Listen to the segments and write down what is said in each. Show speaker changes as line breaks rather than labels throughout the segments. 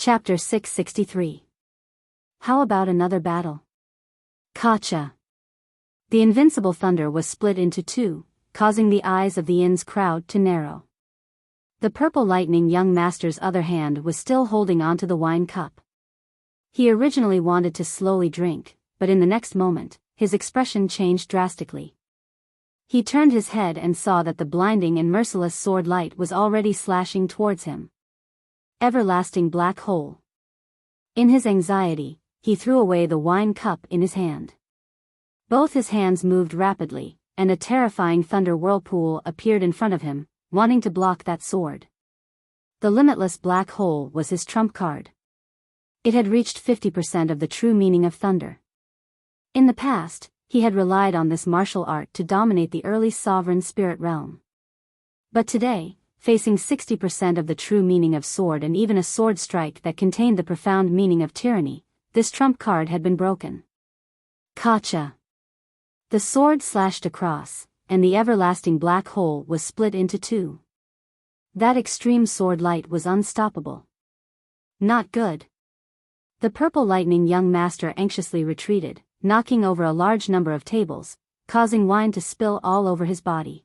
Chapter 663. How about another battle? Gotcha. The invincible thunder was split into two, causing the eyes of the inn's crowd to narrow. The purple lightning young master's other hand was still holding onto the wine cup. He originally wanted to slowly drink, but in the next moment, his expression changed drastically. He turned his head and saw that the blinding and merciless sword light was already slashing towards him. Everlasting black hole. In his anxiety, he threw away the wine cup in his hand. Both his hands moved rapidly, and a terrifying thunder whirlpool appeared in front of him, wanting to block that sword. The limitless black hole was his trump card. It had reached 50% of the true meaning of thunder. In the past, he had relied on this martial art to dominate the early sovereign spirit realm. But today, facing 60% of the true meaning of sword and even a sword strike that contained the profound meaning of tyranny, this trump card had been broken. Gotcha. The sword slashed across, and the everlasting black hole was split into two. That extreme sword light was unstoppable. Not good. The purple lightning young master anxiously retreated, knocking over a large number of tables, causing wine to spill all over his body.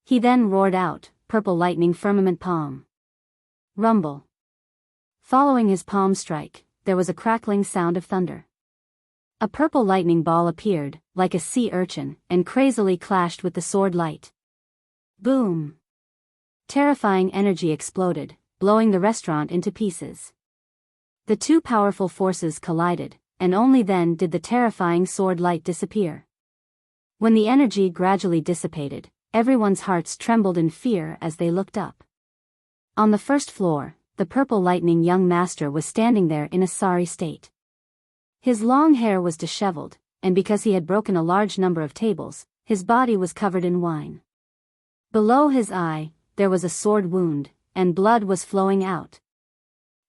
He then roared out, "Purple lightning firmament palm." Rumble. Following his palm strike, there was a crackling sound of thunder. A purple lightning ball appeared, like a sea urchin, and crazily clashed with the sword light. Boom! Terrifying energy exploded, blowing the restaurant into pieces. The two powerful forces collided, and only then did the terrifying sword light disappear. When the energy gradually dissipated, everyone's hearts trembled in fear as they looked up. On the first floor, the purple lightning young master was standing there in a sorry state. His long hair was disheveled, and because he had broken a large number of tables, his body was covered in wine. Below his eye, there was a sword wound, and blood was flowing out.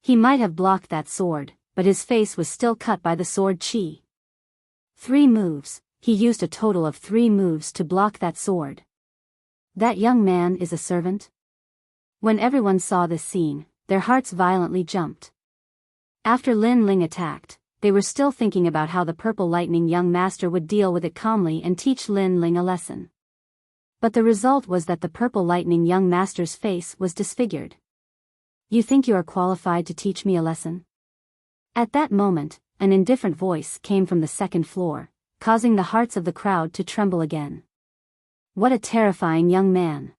He might have blocked that sword, but his face was still cut by the sword chi. 3 moves, he used a total of 3 moves to block that sword. That young man is a servant? When everyone saw this scene, their hearts violently jumped. After Lin Ling attacked, they were still thinking about how the purple lightning young master would deal with it calmly and teach Lin Ling a lesson. But the result was that the purple lightning young master's face was disfigured. "You think you are qualified to teach me a lesson?" At that moment, an indifferent voice came from the second floor, causing the hearts of the crowd to tremble again. What a terrifying young man!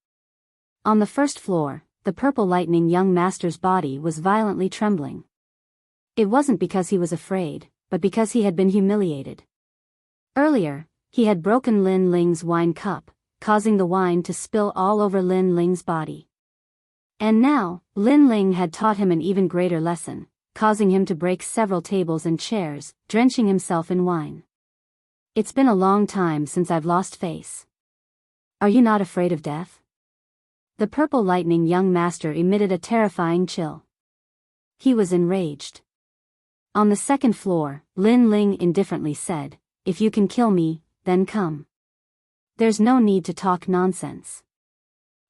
On the first floor, the purple lightning young master's body was violently trembling. It wasn't because he was afraid, but because he had been humiliated. Earlier, he had broken Lin Ling's wine cup, causing the wine to spill all over Lin Ling's body. And now, Lin Ling had taught him an even greater lesson, causing him to break several tables and chairs, drenching himself in wine. "It's been a long time since I've lost face. Are you not afraid of death?" The purple lightning young master emitted a terrifying chill. He was enraged. On the second floor, Lin Ling indifferently said, "If you can kill me, then come. There's no need to talk nonsense.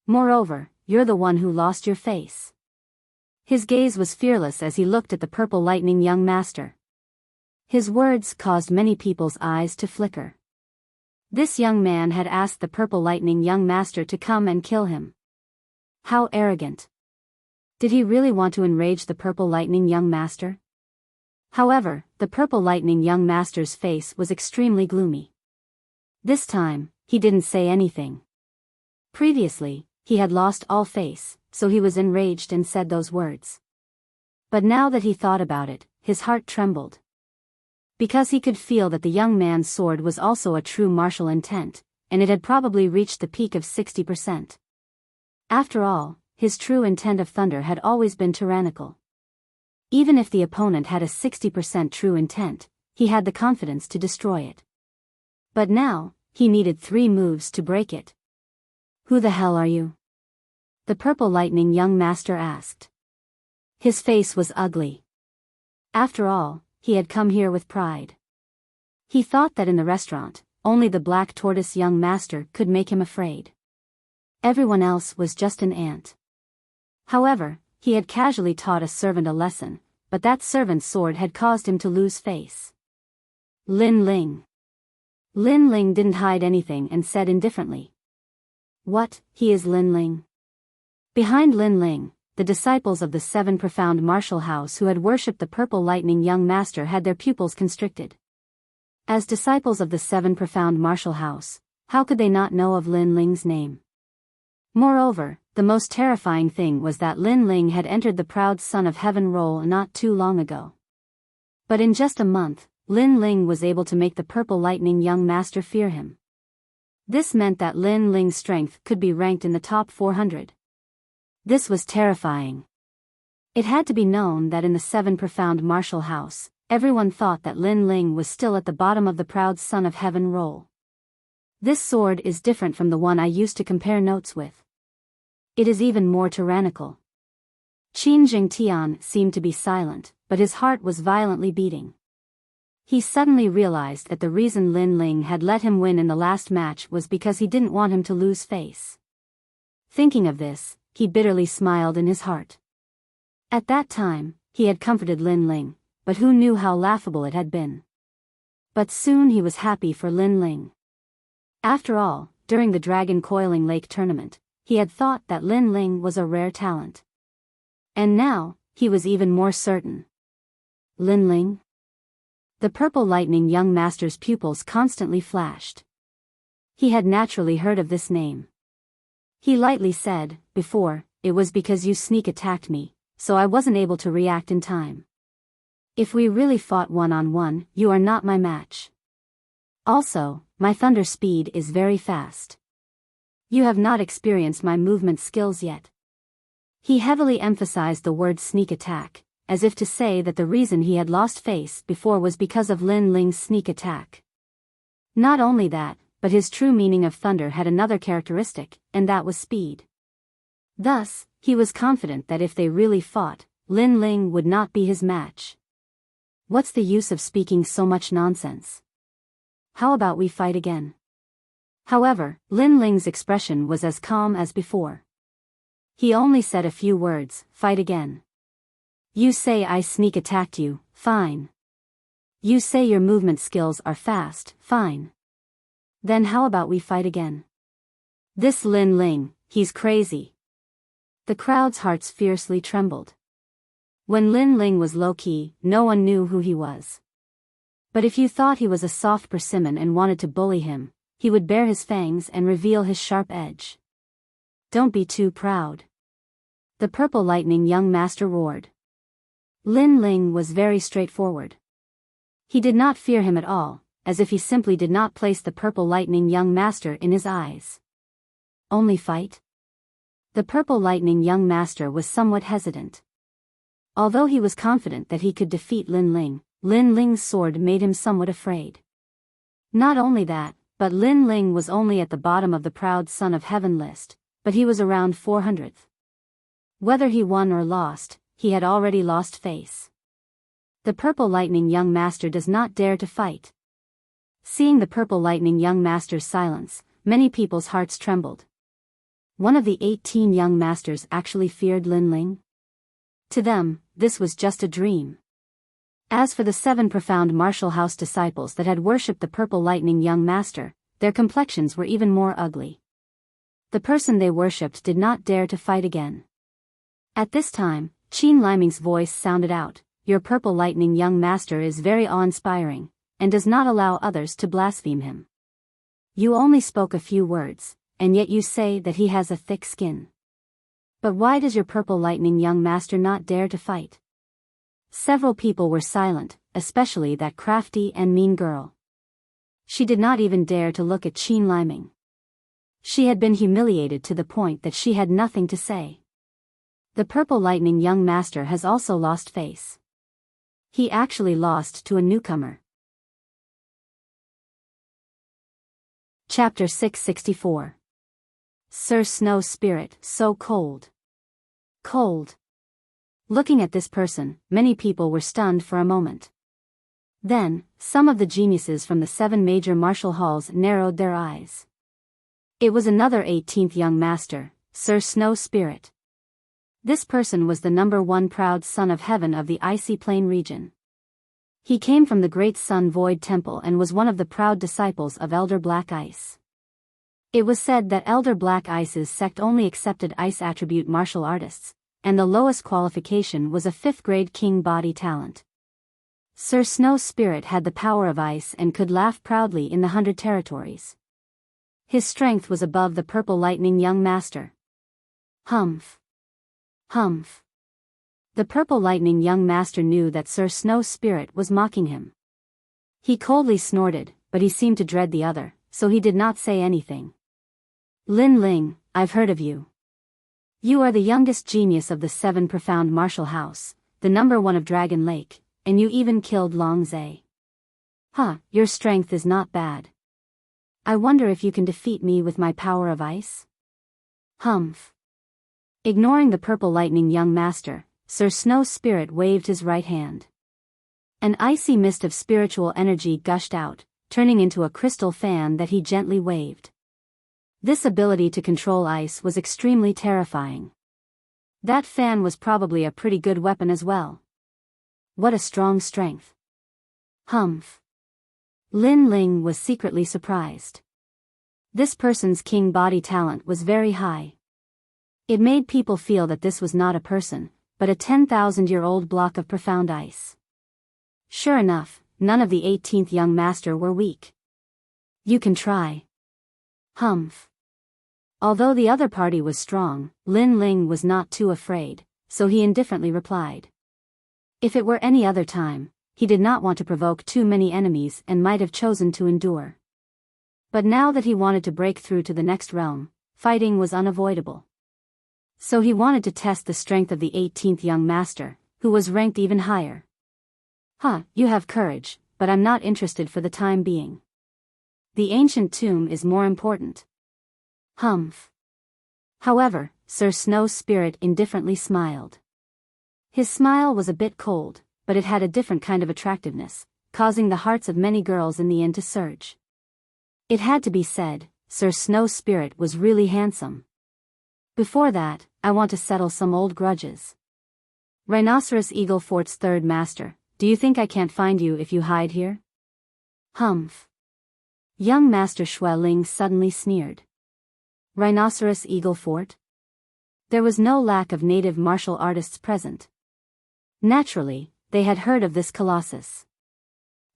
Moreover, you're the one who lost your face." His gaze was fearless as he looked at the purple lightning young master. His words caused many people's eyes to flicker. This young man had asked the purple lightning young master to come and kill him. How arrogant! Did he really want to enrage the purple lightning young master? However, the purple lightning young master's face was extremely gloomy. This time, he didn't say anything. Previously, he had lost all face, so he was enraged and said those words. But now that he thought about it, his heart trembled. Because he could feel that the young man's sword was also a true martial intent, and it had probably reached the peak of 60%. After all, his true intent of thunder had always been tyrannical. Even if the opponent had a 60% true intent, he had the confidence to destroy it. But now, he needed 3 moves to break it. "Who the hell are you?" the purple lightning young master asked. His face was ugly. After all, he had come here with pride. He thought that in the restaurant, only the black tortoise young master could make him afraid. Everyone else was just an ant. However, he had casually taught a servant a lesson, but that servant's sword had caused him to lose face. Lin Ling. Lin Ling didn't hide anything and said indifferently. What, he is Lin Ling? Behind Lin Ling, the disciples of the Seven Profound Martial House who had worshipped the Purple Lightning young master had their pupils constricted. As disciples of the Seven Profound Martial House, how could they not know of Lin Ling's name? Moreover, the most terrifying thing was that Lin Ling had entered the proud Son of Heaven role not too long ago. But in just a month, Lin Ling was able to make the Purple Lightning young master fear him. This meant that Lin Ling's strength could be ranked in the top 400. This was terrifying. It had to be known that in the Seven Profound Martial House, everyone thought that Lin Ling was still at the bottom of the proud Son of Heaven role. This sword is different from the one I used to compare notes with. It is even more tyrannical. Qin Jingtian seemed to be silent, but his heart was violently beating. He suddenly realized that the reason Lin Ling had let him win in the last match was because he didn't want him to lose face. Thinking of this, he bitterly smiled in his heart. At that time, he had comforted Lin Ling, but who knew how laughable it had been. But soon he was happy for Lin Ling. After all, during the Dragon Coiling Lake tournament, he had thought that Lin Ling was a rare talent. And now, he was even more certain. Lin Ling? The Purple Lightning young master's pupils constantly flashed. He had naturally heard of this name. He lightly said, before, it was because you sneak attacked me, so I wasn't able to react in time. If we really fought one-on-one, you are not my match. Also, my thunder speed is very fast. You have not experienced my movement skills yet. He heavily emphasized the word sneak attack, as if to say that the reason he had lost face before was because of Lin Ling's sneak attack. Not only that, but his true meaning of thunder had another characteristic, and that was speed. Thus, he was confident that if they really fought, Lin Ling would not be his match. What's the use of speaking so much nonsense? How about we fight again? However, Lin Ling's expression was as calm as before. He only said a few words, fight again. You say I sneak attacked you, fine. You say your movement skills are fast, fine. Then how about we fight again? This Lin Ling, he's crazy. The crowd's hearts fiercely trembled. When Lin Ling was low-key, no one knew who he was. But if you thought he was a soft persimmon and wanted to bully him, he would bare his fangs and reveal his sharp edge. Don't be too proud. The Purple Lightning young master roared. Lin Ling was very straightforward. He did not fear him at all, as if he simply did not place the Purple Lightning young master in his eyes. Only fight? The Purple Lightning young master was somewhat hesitant. Although he was confident that he could defeat Lin Ling, Lin Ling's sword made him somewhat afraid. Not only that, but Lin Ling was only at the bottom of the proud Son of Heaven list, but he was around 400th. Whether he won or lost, he had already lost face. The Purple Lightning young master does not dare to fight. Seeing the Purple Lightning young master's silence, many people's hearts trembled. One of the 18 young masters actually feared Lin Ling. To them, this was just a dream. As for the 7 profound martial house disciples that had worshipped the Purple Lightning young master, their complexions were even more ugly. The person they worshipped did not dare to fight again. At this time, Qin Liming's voice sounded out, your Purple Lightning young master is very awe-inspiring, and does not allow others to blaspheme him. You only spoke a few words, and yet you say that he has a thick skin. But why does your Purple Lightning young master not dare to fight? Several people were silent, especially that crafty and mean girl. She did not even dare to look at Qin Liming. She had been humiliated to the point that she had nothing to say. The Purple Lightning young master has also lost face. He actually lost to a newcomer. Chapter 664. Sir Snow Spirit, so cold. Cold. Looking at this person, many people were stunned for a moment. Then, some of the geniuses from the 7 major martial halls narrowed their eyes. It was another 18th young master, Sir Snow Spirit. This person was the #1 proud son of heaven of the Icy Plain region. He came from the Great Sun Void Temple and was one of the proud disciples of Elder Black Ice. It was said that Elder Black Ice's sect only accepted ice attribute martial artists, and the lowest qualification was a 5th grade king body talent. Sir Snow Spirit had the power of ice and could laugh proudly in the 100 territories. His strength was above the Purple Lightning young master. Humph. Humph. The Purple Lightning young master knew that Sir Snow Spirit was mocking him. He coldly snorted, but he seemed to dread the other, so he did not say anything. Lin Ling, I've heard of you. You are the youngest genius of the 7 profound martial house, the #1 of Dragon Lake, and you even killed Long Zhe. Your strength is not bad. I wonder if you can defeat me with my power of ice? Humph. Ignoring the Purple Lightning young master, Sir Snow Spirit waved his right hand. An icy mist of spiritual energy gushed out, turning into a crystal fan that he gently waved. This ability to control ice was extremely terrifying. That fan was probably a pretty good weapon as well. What a strong strength. Humph. Lin Ling was secretly surprised. This person's king body talent was very high. It made people feel that this was not a person, but a 10,000-year-old block of profound ice. Sure enough, none of the 18th young master were weak. You can try. Humph. Although the other party was strong, Lin Ling was not too afraid, so he indifferently replied. If it were any other time, he did not want to provoke too many enemies and might have chosen to endure. But now that he wanted to break through to the next realm, fighting was unavoidable. So he wanted to test the strength of the 18th young master, who was ranked even higher. You have courage, but I'm not interested for the time being. The ancient tomb is more important. Humph. However, Sir Snow Spirit indifferently smiled. His smile was a bit cold, but it had a different kind of attractiveness, causing the hearts of many girls in the inn to surge. It had to be said, Sir Snow Spirit was really handsome. Before that, I want to settle some old grudges. Rhinoceros Eagle Fort's 3rd master, do you think I can't find you if you hide here? Humph. Young Master Xue Ling suddenly sneered. Rhinoceros Eagle Fort? There was no lack of native martial artists present. Naturally, they had heard of this colossus.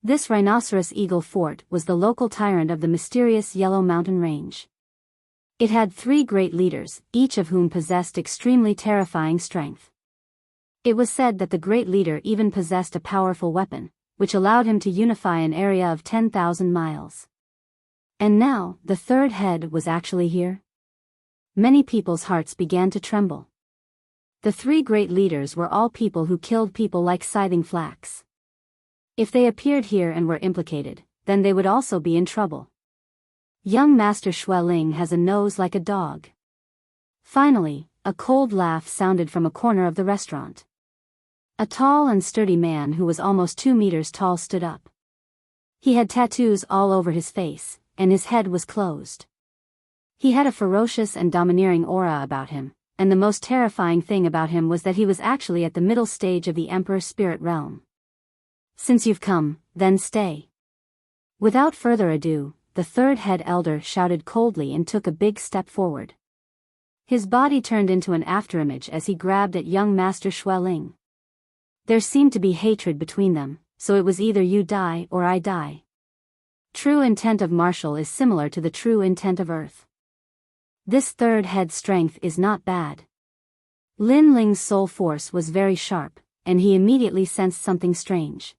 This Rhinoceros Eagle Fort was the local tyrant of the mysterious Yellow Mountain Range. It had 3 great leaders, each of whom possessed extremely terrifying strength. It was said that the great leader even possessed a powerful weapon, which allowed him to unify an area of 10,000 miles. And now, the 3rd head was actually here? Many people's hearts began to tremble. The 3 great leaders were all people who killed people like scything flax. If they appeared here and were implicated, then they would also be in trouble. Young Master Xue Ling has a nose like a dog. Finally, a cold laugh sounded from a corner of the restaurant. A tall and sturdy man who was almost 2 meters tall stood up. He had tattoos all over his face, and his head was closed. He had a ferocious and domineering aura about him, and the most terrifying thing about him was that he was actually at the middle stage of the Emperor's spirit realm. Since you've come, then stay. Without further ado, the 3rd head elder shouted coldly and took a big step forward. His body turned into an afterimage as he grabbed at young Master Xue Ling. There seemed to be hatred between them, so it was either you die or I die. True intent of martial is similar to the true intent of earth. This 3rd head strength is not bad. Lin Ling's soul force was very sharp, and he immediately sensed something strange.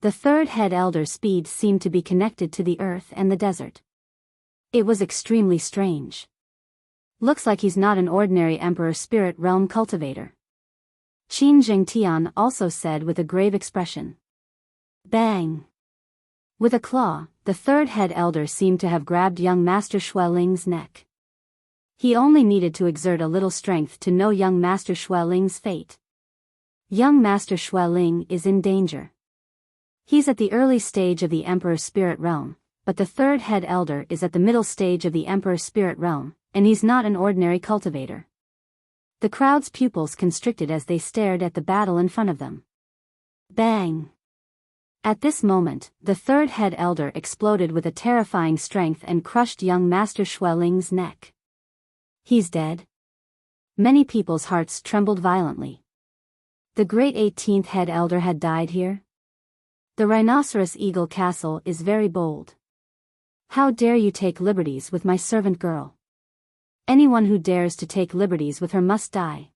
The 3rd head elder's speed seemed to be connected to the earth and the desert. It was extremely strange. Looks like he's not an ordinary Emperor Spirit Realm cultivator. Qin Zhengtian also said with a grave expression. Bang! With a claw, the 3rd head elder seemed to have grabbed young Master Xue Ling's neck. He only needed to exert a little strength to know young Master Xue Ling's fate. Young Master Xue Ling is in danger. He's at the early stage of the Emperor Spirit Realm, but the 3rd head elder is at the middle stage of the Emperor Spirit Realm, and he's not an ordinary cultivator. The crowd's pupils constricted as they stared at the battle in front of them. Bang! At this moment, the third head elder exploded with a terrifying strength and crushed young Master Xueling's neck. He's dead? Many people's hearts trembled violently. The great 18th head elder had died here? The Rhinoceros Eagle Castle is very bold. How dare you take liberties with my servant girl? Anyone who dares to take liberties with her must die.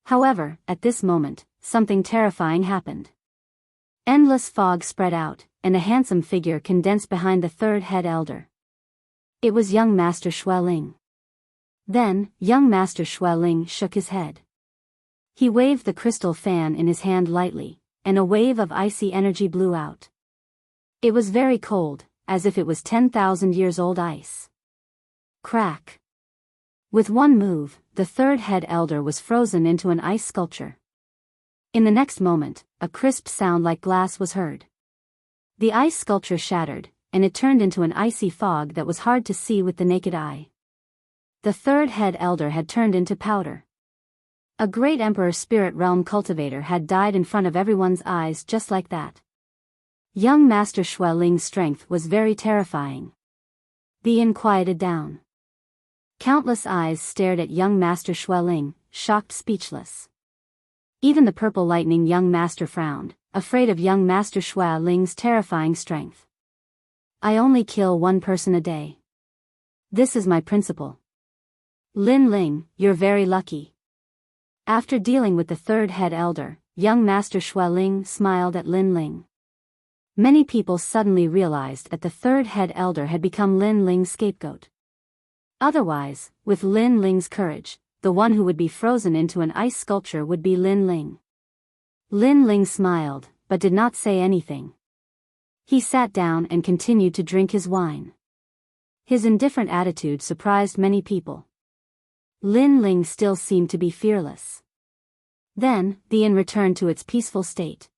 However, at this moment, something terrifying happened. Endless fog spread out, and a handsome figure condensed behind the third head elder. It was young Master Xueling. Then, young Master Xueling shook his head. He waved the crystal fan in his hand lightly, and a wave of icy energy blew out. It was very cold, as if it was 10,000 years old ice. Crack! With one move, the third head elder was frozen into an ice sculpture. In the next moment, a crisp sound like glass was heard. The ice sculpture shattered, and it turned into an icy fog that was hard to see with the naked eye. The third head elder had turned into powder. A great Emperor Spirit Realm cultivator had died in front of everyone's eyes just like that. Young Master Xueling's strength was very terrifying. The inn quieted down. Countless eyes stared at young Master Xueling, shocked speechless. Even the purple lightning young master frowned, afraid of young Master Xueling's terrifying strength. I only kill one person a day. This is my principle. Lin Ling, you're very lucky. After dealing with the third head elder, young Master Xueling smiled at Lin Ling. Many people suddenly realized that the third head elder had become Lin Ling's scapegoat. Otherwise, with Lin Ling's courage, the one who would be frozen into an ice sculpture would be Lin Ling. Lin Ling smiled, but did not say anything. He sat down and continued to drink his wine. His indifferent attitude surprised many people. Lin Ling still seemed to be fearless. Then, the inn returned to its peaceful state.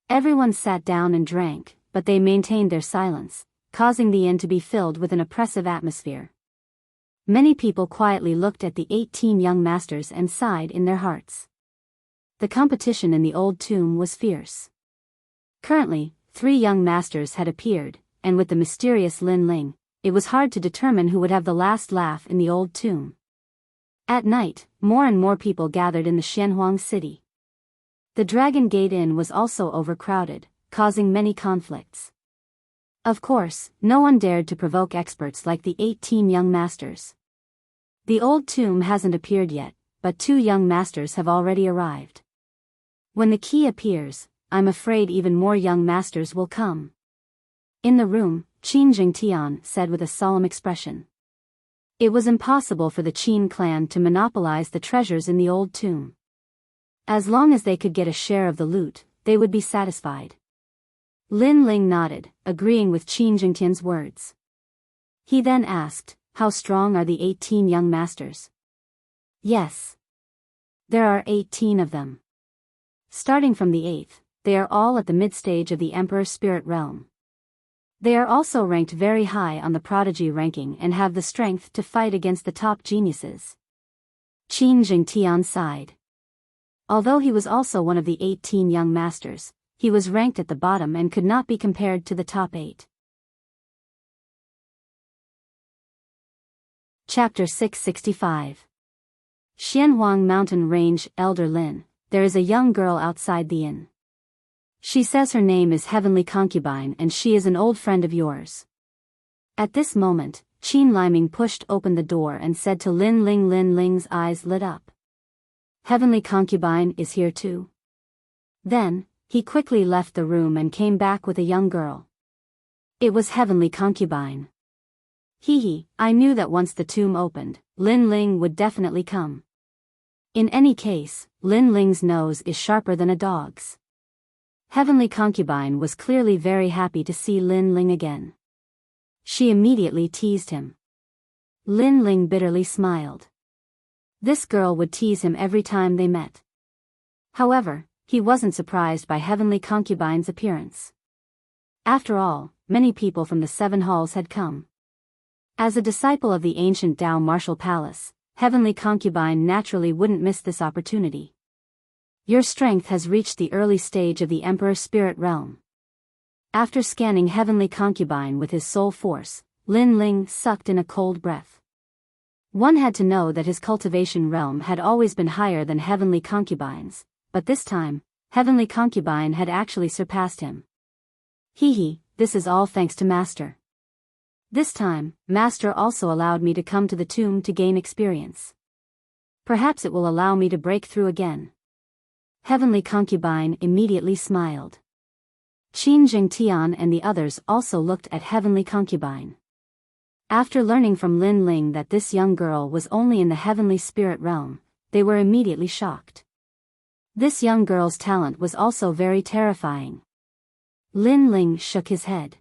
Everyone sat down and drank, but they maintained their silence, causing the inn to be filled with an oppressive atmosphere. Many people quietly looked at the 18 young masters and sighed in their hearts. The competition in the old tomb was fierce. Currently, 3 young masters had appeared, and with the mysterious Lin Ling, it was hard to determine who would have the last laugh in the old tomb. At night, more and more people gathered in the Xianhuang city. The Dragon Gate Inn was also overcrowded, causing many conflicts. Of course, no one dared to provoke experts like the 18 young masters. The old tomb hasn't appeared yet, but 2 young masters have already arrived. When the key appears, I'm afraid even more young masters will come. In the room, Qin Jingtian said with a solemn expression. It was impossible for the Qin clan to monopolize the treasures in the old tomb. As long as they could get a share of the loot, they would be satisfied. Lin Ling nodded, agreeing with Qin Jingtian's words. He then asked, how strong are the 18 young masters? Yes. There are 18 of them. Starting from the 8th, they are all at the mid-stage of the Emperor Spirit Realm. They are also ranked very high on the prodigy ranking and have the strength to fight against the top geniuses. Qin Jingtian sighed. Although he was also one of the 18 young masters, he was ranked at the bottom and could not be compared to the top 8. Chapter 665. Xianhuang Mountain Range, Elder Lin, there is a young girl outside the inn. She says her name is Heavenly Concubine and she is an old friend of yours. At this moment, Qin Liming pushed open the door and said to Lin Ling. Lin Ling's eyes lit up. Heavenly Concubine is here too. Then, he quickly left the room and came back with a young girl. It was Heavenly Concubine. Hee, I knew that once the tomb opened, Lin Ling would definitely come. In any case, Lin Ling's nose is sharper than a dog's. Heavenly Concubine was clearly very happy to see Lin Ling again. She immediately teased him. Lin Ling bitterly smiled. This girl would tease him every time they met. However, he wasn't surprised by Heavenly Concubine's appearance. After all, many people from the 7 halls had come. As a disciple of the ancient Dao Martial Palace, Heavenly Concubine naturally wouldn't miss this opportunity. Your strength has reached the early stage of the Emperor's spirit realm. After scanning Heavenly Concubine with his soul force, Lin Ling sucked in a cold breath. One had to know that his cultivation realm had always been higher than Heavenly Concubine's, but this time, Heavenly Concubine had actually surpassed him. Hee, this is all thanks to Master. This time, Master also allowed me to come to the tomb to gain experience. Perhaps it will allow me to break through again. Heavenly Concubine immediately smiled. Qin Jingtian and the others also looked at Heavenly Concubine. After learning from Lin Ling that this young girl was only in the heavenly spirit realm, they were immediately shocked. This young girl's talent was also very terrifying. Lin Ling shook his head.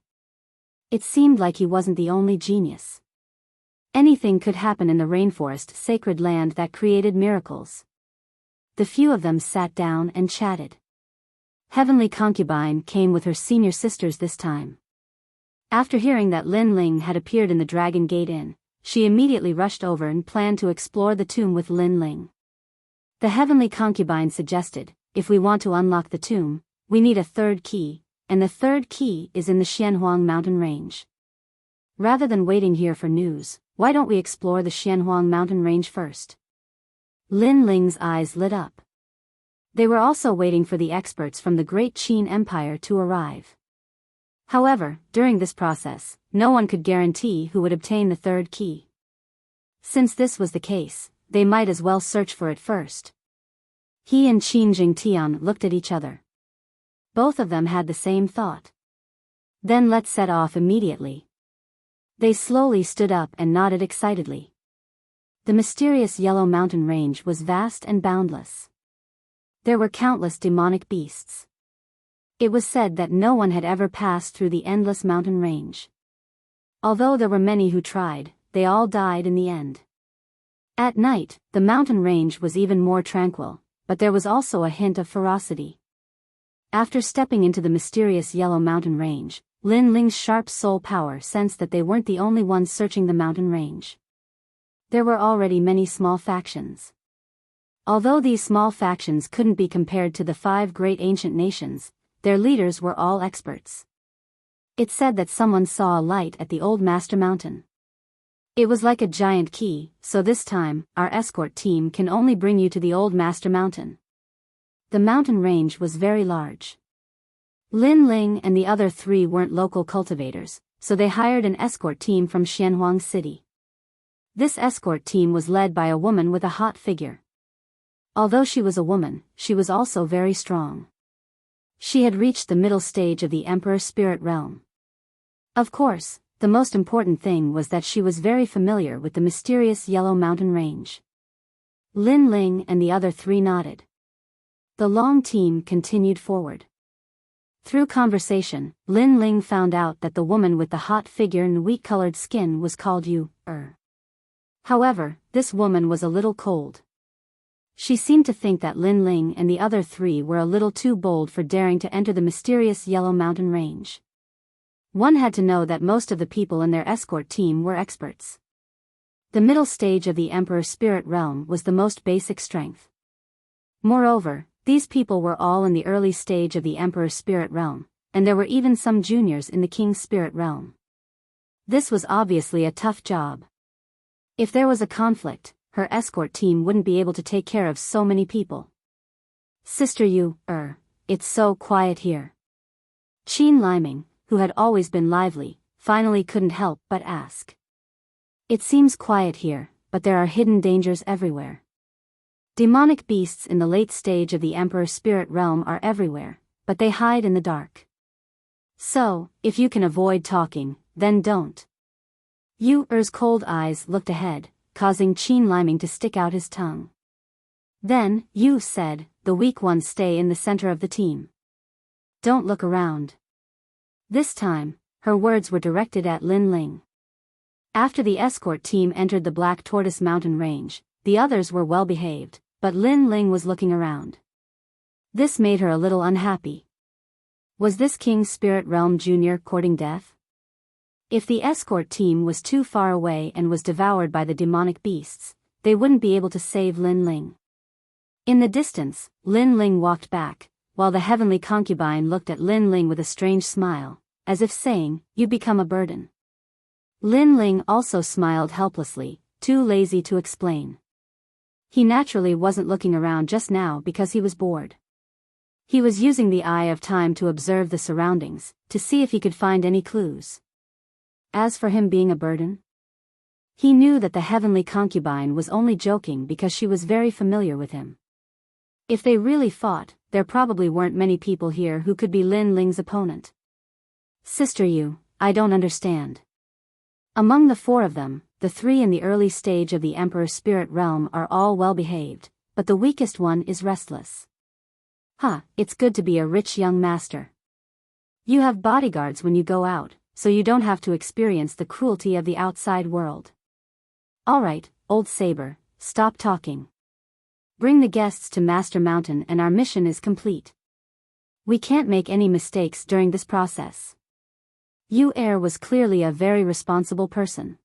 It seemed like he wasn't the only genius. Anything could happen in the rainforest sacred land that created miracles. The few of them sat down and chatted. Heavenly Concubine came with her senior sisters this time. After hearing that Lin Ling had appeared in the Dragon Gate Inn, she immediately rushed over and planned to explore the tomb with Lin Ling. The Heavenly Concubine suggested, if we want to unlock the tomb, we need a third key, and the third key is in the Xianhuang mountain range. Rather than waiting here for news, why don't we explore the Xianhuang mountain range first? Lin Ling's eyes lit up. They were also waiting for the experts from the Great Qin Empire to arrive. However, during this process, no one could guarantee who would obtain the third key. Since this was the case, they might as well search for it first. He and Qin Jingtian looked at each other. Both of them had the same thought. Then let's set off immediately. They slowly stood up and nodded excitedly. The mysterious Yellow Mountain Range was vast and boundless. There were countless demonic beasts. It was said that no one had ever passed through the endless mountain range. Although there were many who tried, they all died in the end. At night, the mountain range was even more tranquil, but there was also a hint of ferocity. After stepping into the mysterious Yellow Mountain Range, Lin Ling's sharp soul power sensed that they weren't the only ones searching the mountain range. There were already many small factions. Although these small factions couldn't be compared to the 5 great ancient nations, their leaders were all experts. It said that someone saw a light at the Old Master Mountain. It was like a giant key, so this time, our escort team can only bring you to the Old Master Mountain. The mountain range was very large. Lin Ling and the other 3 weren't local cultivators, so they hired an escort team from Xianhuang City. This escort team was led by a woman with a hot figure. Although she was a woman, she was also very strong. She had reached the middle stage of the Emperor's spirit realm. Of course, the most important thing was that she was very familiar with the mysterious Yellow Mountain Range. Lin Ling and the other 3 nodded. The long team continued forward. Through conversation, Lin Ling found out that the woman with the hot figure and wheat-colored skin was called Yu. However, this woman was a little cold. She seemed to think that Lin Ling and the other 3 were a little too bold for daring to enter the mysterious Yellow Mountain Range. One had to know that most of the people in their escort team were experts. The middle stage of the Emperor's spirit realm was the most basic strength. Moreover, these people were all in the early stage of the Emperor's spirit realm, and there were even some juniors in the King's spirit realm. This was obviously a tough job. If there was a conflict, her escort team wouldn't be able to take care of so many people. Sister Yu, it's so quiet here. Qin Liming, who had always been lively, finally couldn't help but ask. It seems quiet here, but there are hidden dangers everywhere. Demonic beasts in the late stage of the Emperor's spirit realm are everywhere, but they hide in the dark. So, if you can avoid talking, then don't. Yu's cold eyes looked ahead, causing Qin Liming to stick out his tongue. Then, Yu said, the weak ones stay in the center of the team. Don't look around. This time, her words were directed at Lin Ling. After the escort team entered the Black Tortoise Mountain Range, the others were well behaved, but Lin Ling was looking around. This made her a little unhappy. Was this King's Spirit Realm Junior courting death? If the escort team was too far away and was devoured by the demonic beasts, they wouldn't be able to save Lin Ling. In the distance, Lin Ling walked back, while the heavenly concubine looked at Lin Ling with a strange smile, as if saying, "You become a burden." Lin Ling also smiled helplessly, too lazy to explain. He naturally wasn't looking around just now because he was bored. He was using the eye of time to observe the surroundings, to see if he could find any clues. As for him being a burden, he knew that the heavenly concubine was only joking because she was very familiar with him. If they really fought, there probably weren't many people here who could be Lin Ling's opponent. "Sister Yu, I don't understand." Among the four of them, the three in the early stage of the Emperor's spirit realm are all well behaved, but the weakest one is restless. It's good to be a rich young master. You have bodyguards when you go out, so you don't have to experience the cruelty of the outside world. Alright, old saber, stop talking. Bring the guests to Master Mountain and our mission is complete. We can't make any mistakes during this process. Yu Er was clearly a very responsible person.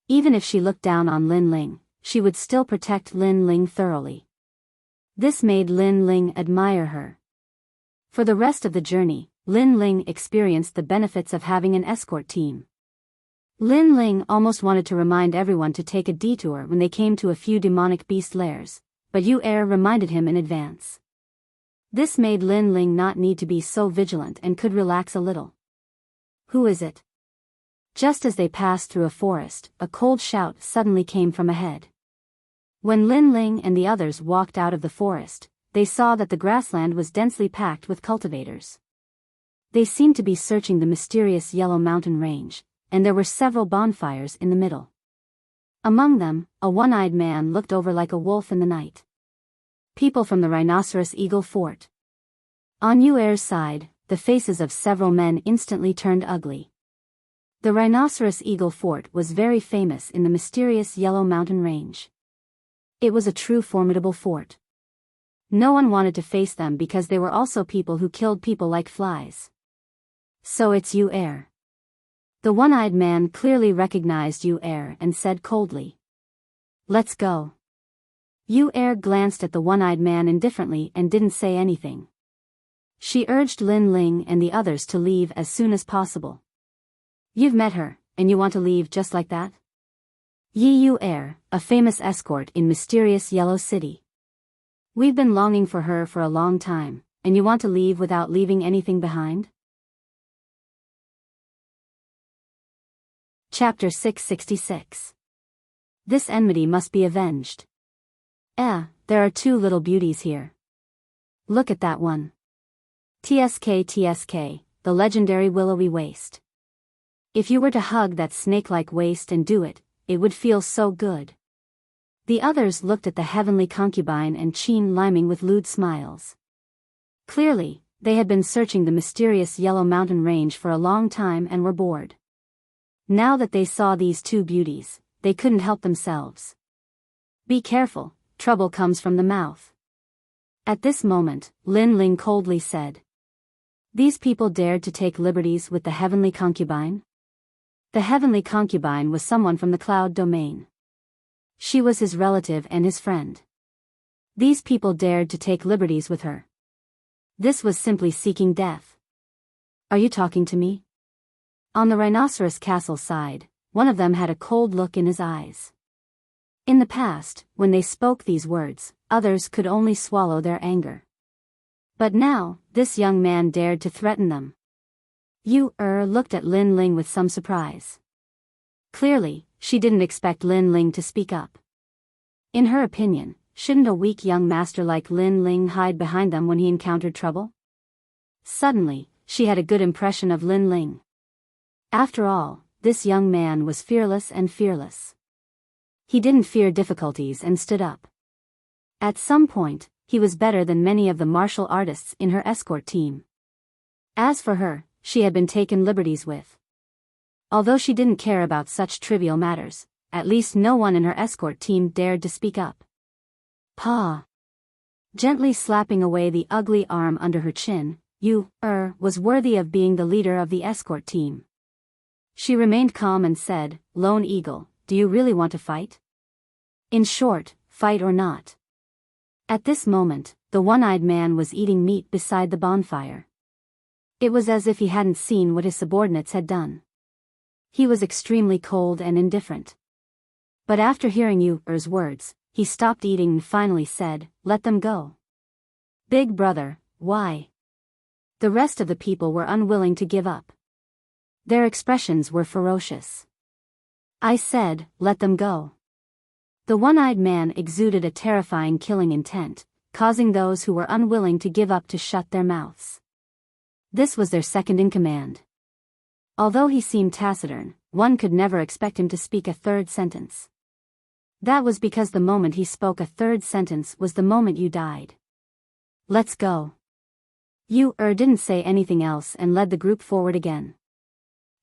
Even if she looked down on Lin Ling, she would still protect Lin Ling thoroughly. This made Lin Ling admire her. For the rest of the journey, Lin Ling experienced the benefits of having an escort team. Lin Ling almost wanted to remind everyone to take a detour when they came to a few demonic beast lairs, but Yu Er reminded him in advance. This made Lin Ling not need to be so vigilant and could relax a little. "Who is it?" Just as they passed through a forest, a cold shout suddenly came from ahead. When Lin Ling and the others walked out of the forest, they saw that the grassland was densely packed with cultivators. They seemed to be searching the mysterious Yellow Mountain range, and there were several bonfires in the middle. Among them, a one-eyed man looked over like a wolf in the night. People from the Rhinoceros Eagle Fort. On Yu Er's side, the faces of several men instantly turned ugly. The Rhinoceros Eagle Fort was very famous in the mysterious Yellow Mountain range. It was a true formidable fort. No one wanted to face them because they were also people who killed people like flies. "So it's Yu Er." The one-eyed man clearly recognized Yu Er and said coldly, "Let's go." Yu Er glanced at the one-eyed man indifferently and didn't say anything. She urged Lin Ling and the others to leave as soon as possible. "You've met her, and you want to leave just like that?" Yu Er, a famous escort in mysterious Yellow City. "We've been longing for her for a long time, and you want to leave without leaving anything behind?" Chapter 666. This enmity must be avenged. There are two little beauties here. Look at that one. TSK, the legendary willowy waist. If you were to hug that snake-like waist and do it, it would feel so good. The others looked at the heavenly concubine and Qin liming with lewd smiles. Clearly, they had been searching the mysterious Yellow Mountain range for a long time and were bored. Now that they saw these two beauties, they couldn't help themselves. "Be careful, trouble comes from the mouth." At this moment, Lin Ling coldly said. These people dared to take liberties with the heavenly concubine? The heavenly concubine was someone from the cloud domain. She was his relative and his friend. These people dared to take liberties with her. This was simply seeking death. "Are you talking to me?" On the Rhinoceros Castle side, one of them had a cold look in his eyes. In the past, when they spoke these words, others could only swallow their anger. But now, this young man dared to threaten them. Yu Er looked at Lin Ling with some surprise. Clearly, she didn't expect Lin Ling to speak up. In her opinion, shouldn't a weak young master like Lin Ling hide behind them when he encountered trouble? Suddenly, she had a good impression of Lin Ling. After all, this young man was fearless and fearless. He didn't fear difficulties and stood up. At some point, he was better than many of the martial artists in her escort team. As for her, she had been taken liberties with. Although she didn't care about such trivial matters, at least no one in her escort team dared to speak up. "Pa." Gently slapping away the ugly arm under her chin, Yu Er was worthy of being the leader of the escort team. She remained calm and said, "Lone Eagle, do you really want to fight?" In short, fight or not. At this moment, the one-eyed man was eating meat beside the bonfire. It was as if he hadn't seen what his subordinates had done. He was extremely cold and indifferent. But after hearing Yuer's words, he stopped eating and finally said, "Let them go." "Big brother, why?" The rest of the people were unwilling to give up. Their expressions were ferocious. "I said, let them go." The one-eyed man exuded a terrifying killing intent, causing those who were unwilling to give up to shut their mouths. This was their second in command. Although he seemed taciturn, one could never expect him to speak a third sentence. That was because the moment he spoke a third sentence was the moment you died. "Let's go." Yuer didn't say anything else and led the group forward again.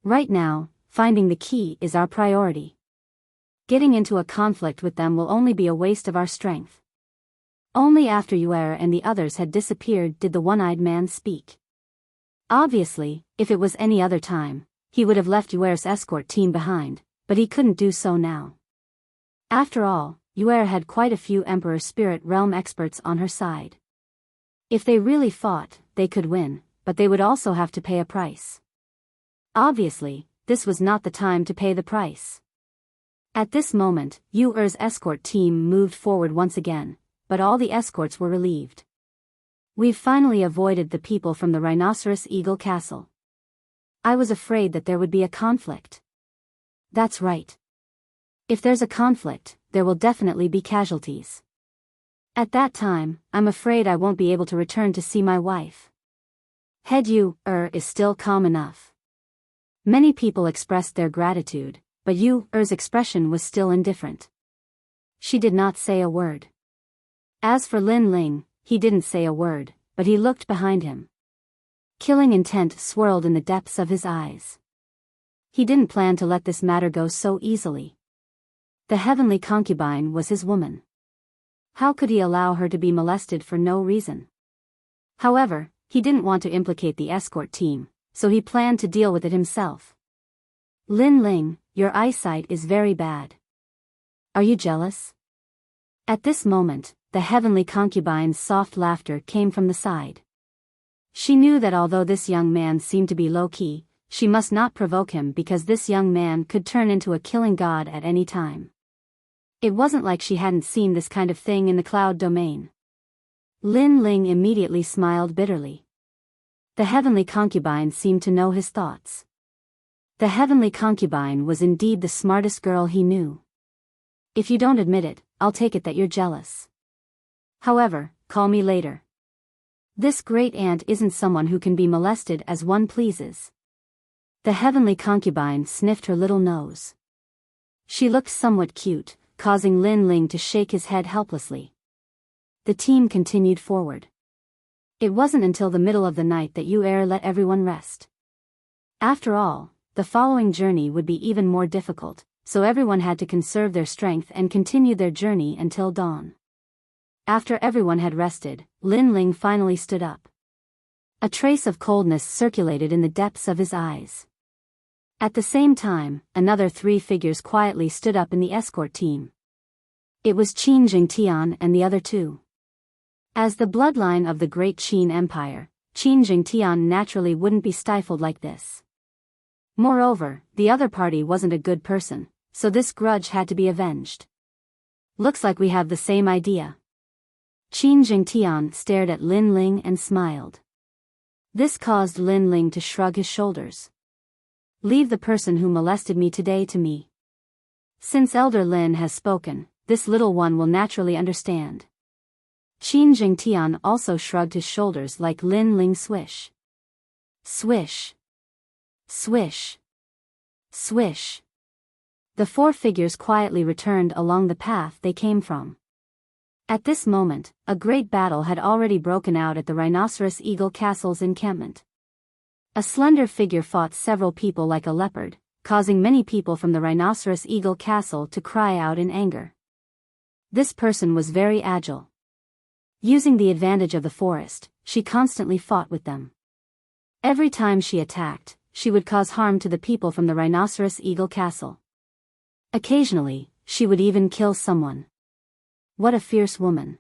"Right now, finding the key is our priority. Getting into a conflict with them will only be a waste of our strength." Only after Yuer and the others had disappeared did the one-eyed man speak. Obviously, if it was any other time, he would have left Yuer's escort team behind, but he couldn't do so now. After all, Yuer had quite a few Emperor Spirit Realm experts on her side. If they really fought, they could win, but they would also have to pay a price. Obviously, this was not the time to pay the price. At this moment, Yuer's escort team moved forward once again, but all the escorts were relieved. "We've finally avoided the people from the Rhinoceros Eagle Castle. I was afraid that there would be a conflict." "That's right. If there's a conflict, there will definitely be casualties. At that time, I'm afraid I won't be able to return to see my wife." Head Yuer is still calm enough. Many people expressed their gratitude, but Yuer's expression was still indifferent. She did not say a word. As for Lin Ling, he didn't say a word, but he looked behind him. Killing intent swirled in the depths of his eyes. He didn't plan to let this matter go so easily. The heavenly concubine was his woman. How could he allow her to be molested for no reason? However, he didn't want to implicate the escort team, so he planned to deal with it himself. "Lin Ling, your eyesight is very bad. Are you jealous?" At this moment, the heavenly concubine's soft laughter came from the side. She knew that although this young man seemed to be low-key, she must not provoke him because this young man could turn into a killing god at any time. It wasn't like she hadn't seen this kind of thing in the cloud domain. Lin Ling immediately smiled bitterly. The heavenly concubine seemed to know his thoughts. The heavenly concubine was indeed the smartest girl he knew. "If you don't admit it, I'll take it that you're jealous. However, call me later. This great aunt isn't someone who can be molested as one pleases." The heavenly concubine sniffed her little nose. She looked somewhat cute, causing Lin Ling to shake his head helplessly. The team continued forward. It wasn't until the middle of the night that Yuer let everyone rest. After all, the following journey would be even more difficult, so everyone had to conserve their strength and continue their journey until dawn. After everyone had rested, Lin Ling finally stood up. A trace of coldness circulated in the depths of his eyes. At the same time, another 3 figures quietly stood up in the escort team. It was Qin Jingtian and the other 2. As the bloodline of the great Qin Empire, Qin Jingtian naturally wouldn't be stifled like this. Moreover, the other party wasn't a good person, so this grudge had to be avenged. "Looks like we have the same idea." Qin Jingtian stared at Lin Ling and smiled. This caused Lin Ling to shrug his shoulders. "Leave the person who molested me today to me. Since Elder Lin has spoken, this little one will naturally understand." Qin Jingtian also shrugged his shoulders like Lin Ling swish. Swish. Swish. Swish. The 4 figures quietly returned along the path they came from. At this moment, a great battle had already broken out at the Rhinoceros Eagle Castle's encampment. A slender figure fought several people like a leopard, causing many people from the Rhinoceros Eagle Castle to cry out in anger. This person was very agile. Using the advantage of the forest, she constantly fought with them. Every time she attacked, she would cause harm to the people from the Rhinoceros Eagle Castle. Occasionally, she would even kill someone. What a fierce woman.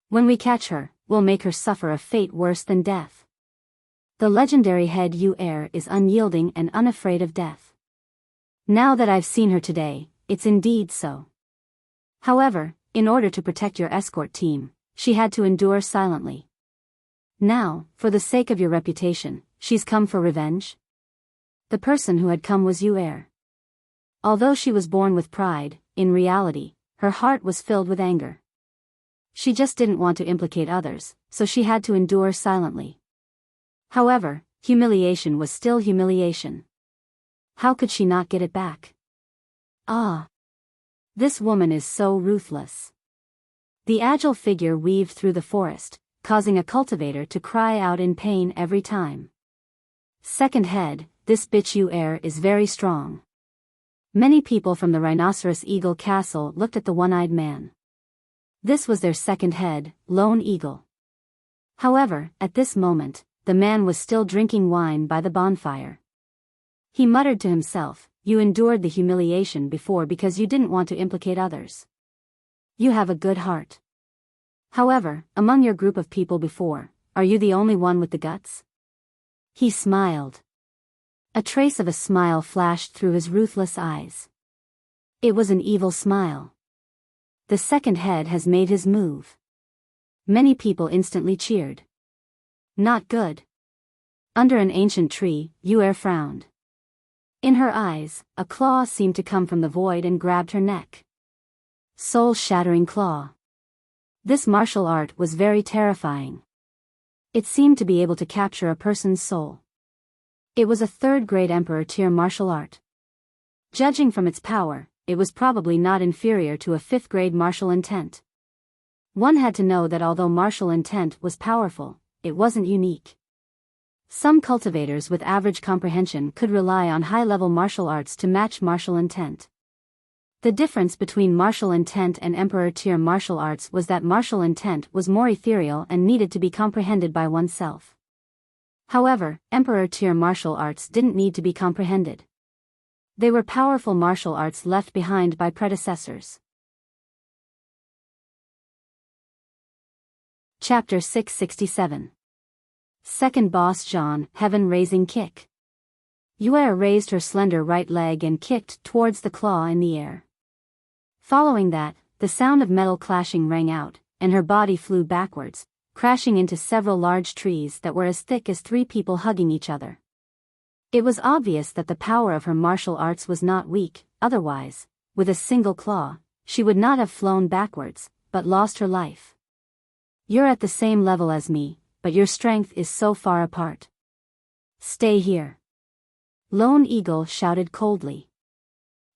When we catch her, we'll make her suffer a fate worse than death. The legendary head Yu Er is unyielding and unafraid of death. Now that I've seen her today, it's indeed so. However, in order to protect your escort team, she had to endure silently. Now, for the sake of your reputation, she's come for revenge? The person who had come was Yu Er. Although she was born with pride, in reality, her heart was filled with anger. She just didn't want to implicate others, so she had to endure silently. However, humiliation was still humiliation. How could she not get it back? Ah! This woman is so ruthless. The agile figure weaved through the forest, causing a cultivator to cry out in pain every time. Second head, this bitch Yu Er is very strong. Many people from the Rhinoceros Eagle Castle looked at the one-eyed man. This was their second head, Lone Eagle. However, at this moment, the man was still drinking wine by the bonfire. He muttered to himself, "You endured the humiliation before because you didn't want to implicate others. You have a good heart. However, among your group of people before, are you the only one with the guts?" He smiled. A trace of a smile flashed through his ruthless eyes. It was an evil smile. The second head has made his move. Many people instantly cheered. Not good. Under an ancient tree, Yu Er frowned. In her eyes, a claw seemed to come from the void and grabbed her neck. Soul-shattering claw. This martial art was very terrifying. It seemed to be able to capture a person's soul. It was a third-grade Emperor tier martial art. Judging from its power, it was probably not inferior to a 5th-grade martial intent. One had to know that although martial intent was powerful, it wasn't unique. Some cultivators with average comprehension could rely on high-level martial arts to match martial intent. The difference between martial intent and Emperor tier martial arts was that martial intent was more ethereal and needed to be comprehended by oneself. However, Emperor tier martial arts didn't need to be comprehended. They were powerful martial arts left behind by predecessors. Chapter 667. Second Boss John, Heaven-Raising Kick. Yu Er raised her slender right leg and kicked towards the claw in the air. Following that, the sound of metal clashing rang out, and her body flew backwards, crashing into several large trees that were as thick as 3 people hugging each other. It was obvious that the power of her martial arts was not weak, otherwise, with a single claw, she would not have flown backwards, but lost her life. You're at the same level as me, but your strength is so far apart. Stay here. Lone Eagle shouted coldly.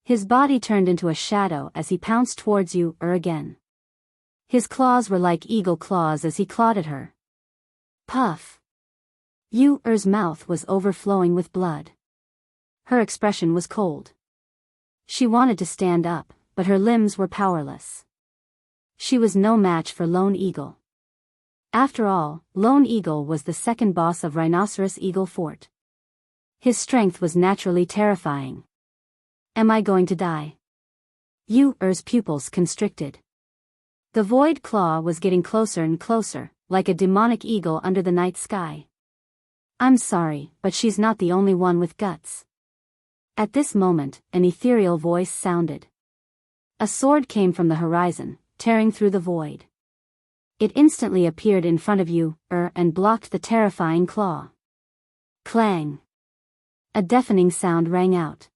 His body turned into a shadow as he pounced towards Yu Er again. His claws were like eagle claws as he clawed at her. Puff. Yu Er's mouth was overflowing with blood. Her expression was cold. She wanted to stand up, but her limbs were powerless. She was no match for Lone Eagle. After all, Lone Eagle was the second boss of Rhinoceros Eagle Fort. His strength was naturally terrifying. Am I going to die? Yu Er's pupils constricted. The void claw was getting closer and closer, like a demonic eagle under the night sky. I'm sorry, but she's not the only one with guts. At this moment, an ethereal voice sounded. A sword came from the horizon, tearing through the void. It instantly appeared in front of Yu Er and blocked the terrifying claw. Clang! A deafening sound rang out.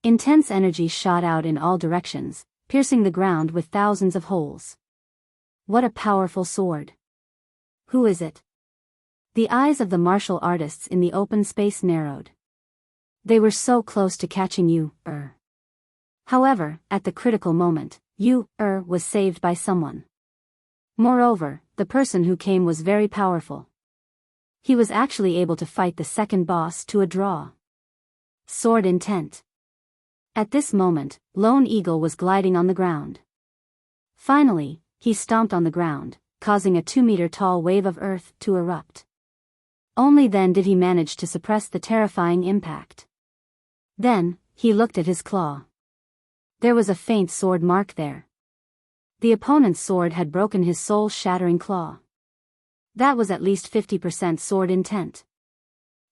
Intense energy shot out in all directions, piercing the ground with thousands of holes. What a powerful sword! Who is it? The eyes of the martial artists in the open space narrowed. They were so close to catching Yu Er. However, at the critical moment, Yu Er was saved by someone. Moreover, the person who came was very powerful. He was actually able to fight the second boss to a draw. Sword intent. At this moment, Lone Eagle was gliding on the ground. Finally, he stomped on the ground, causing a 2-meter-tall wave of earth to erupt. Only then did he manage to suppress the terrifying impact. Then, he looked at his claw. There was a faint sword mark there. The opponent's sword had broken his soul-shattering claw. That was at least 50% sword intent.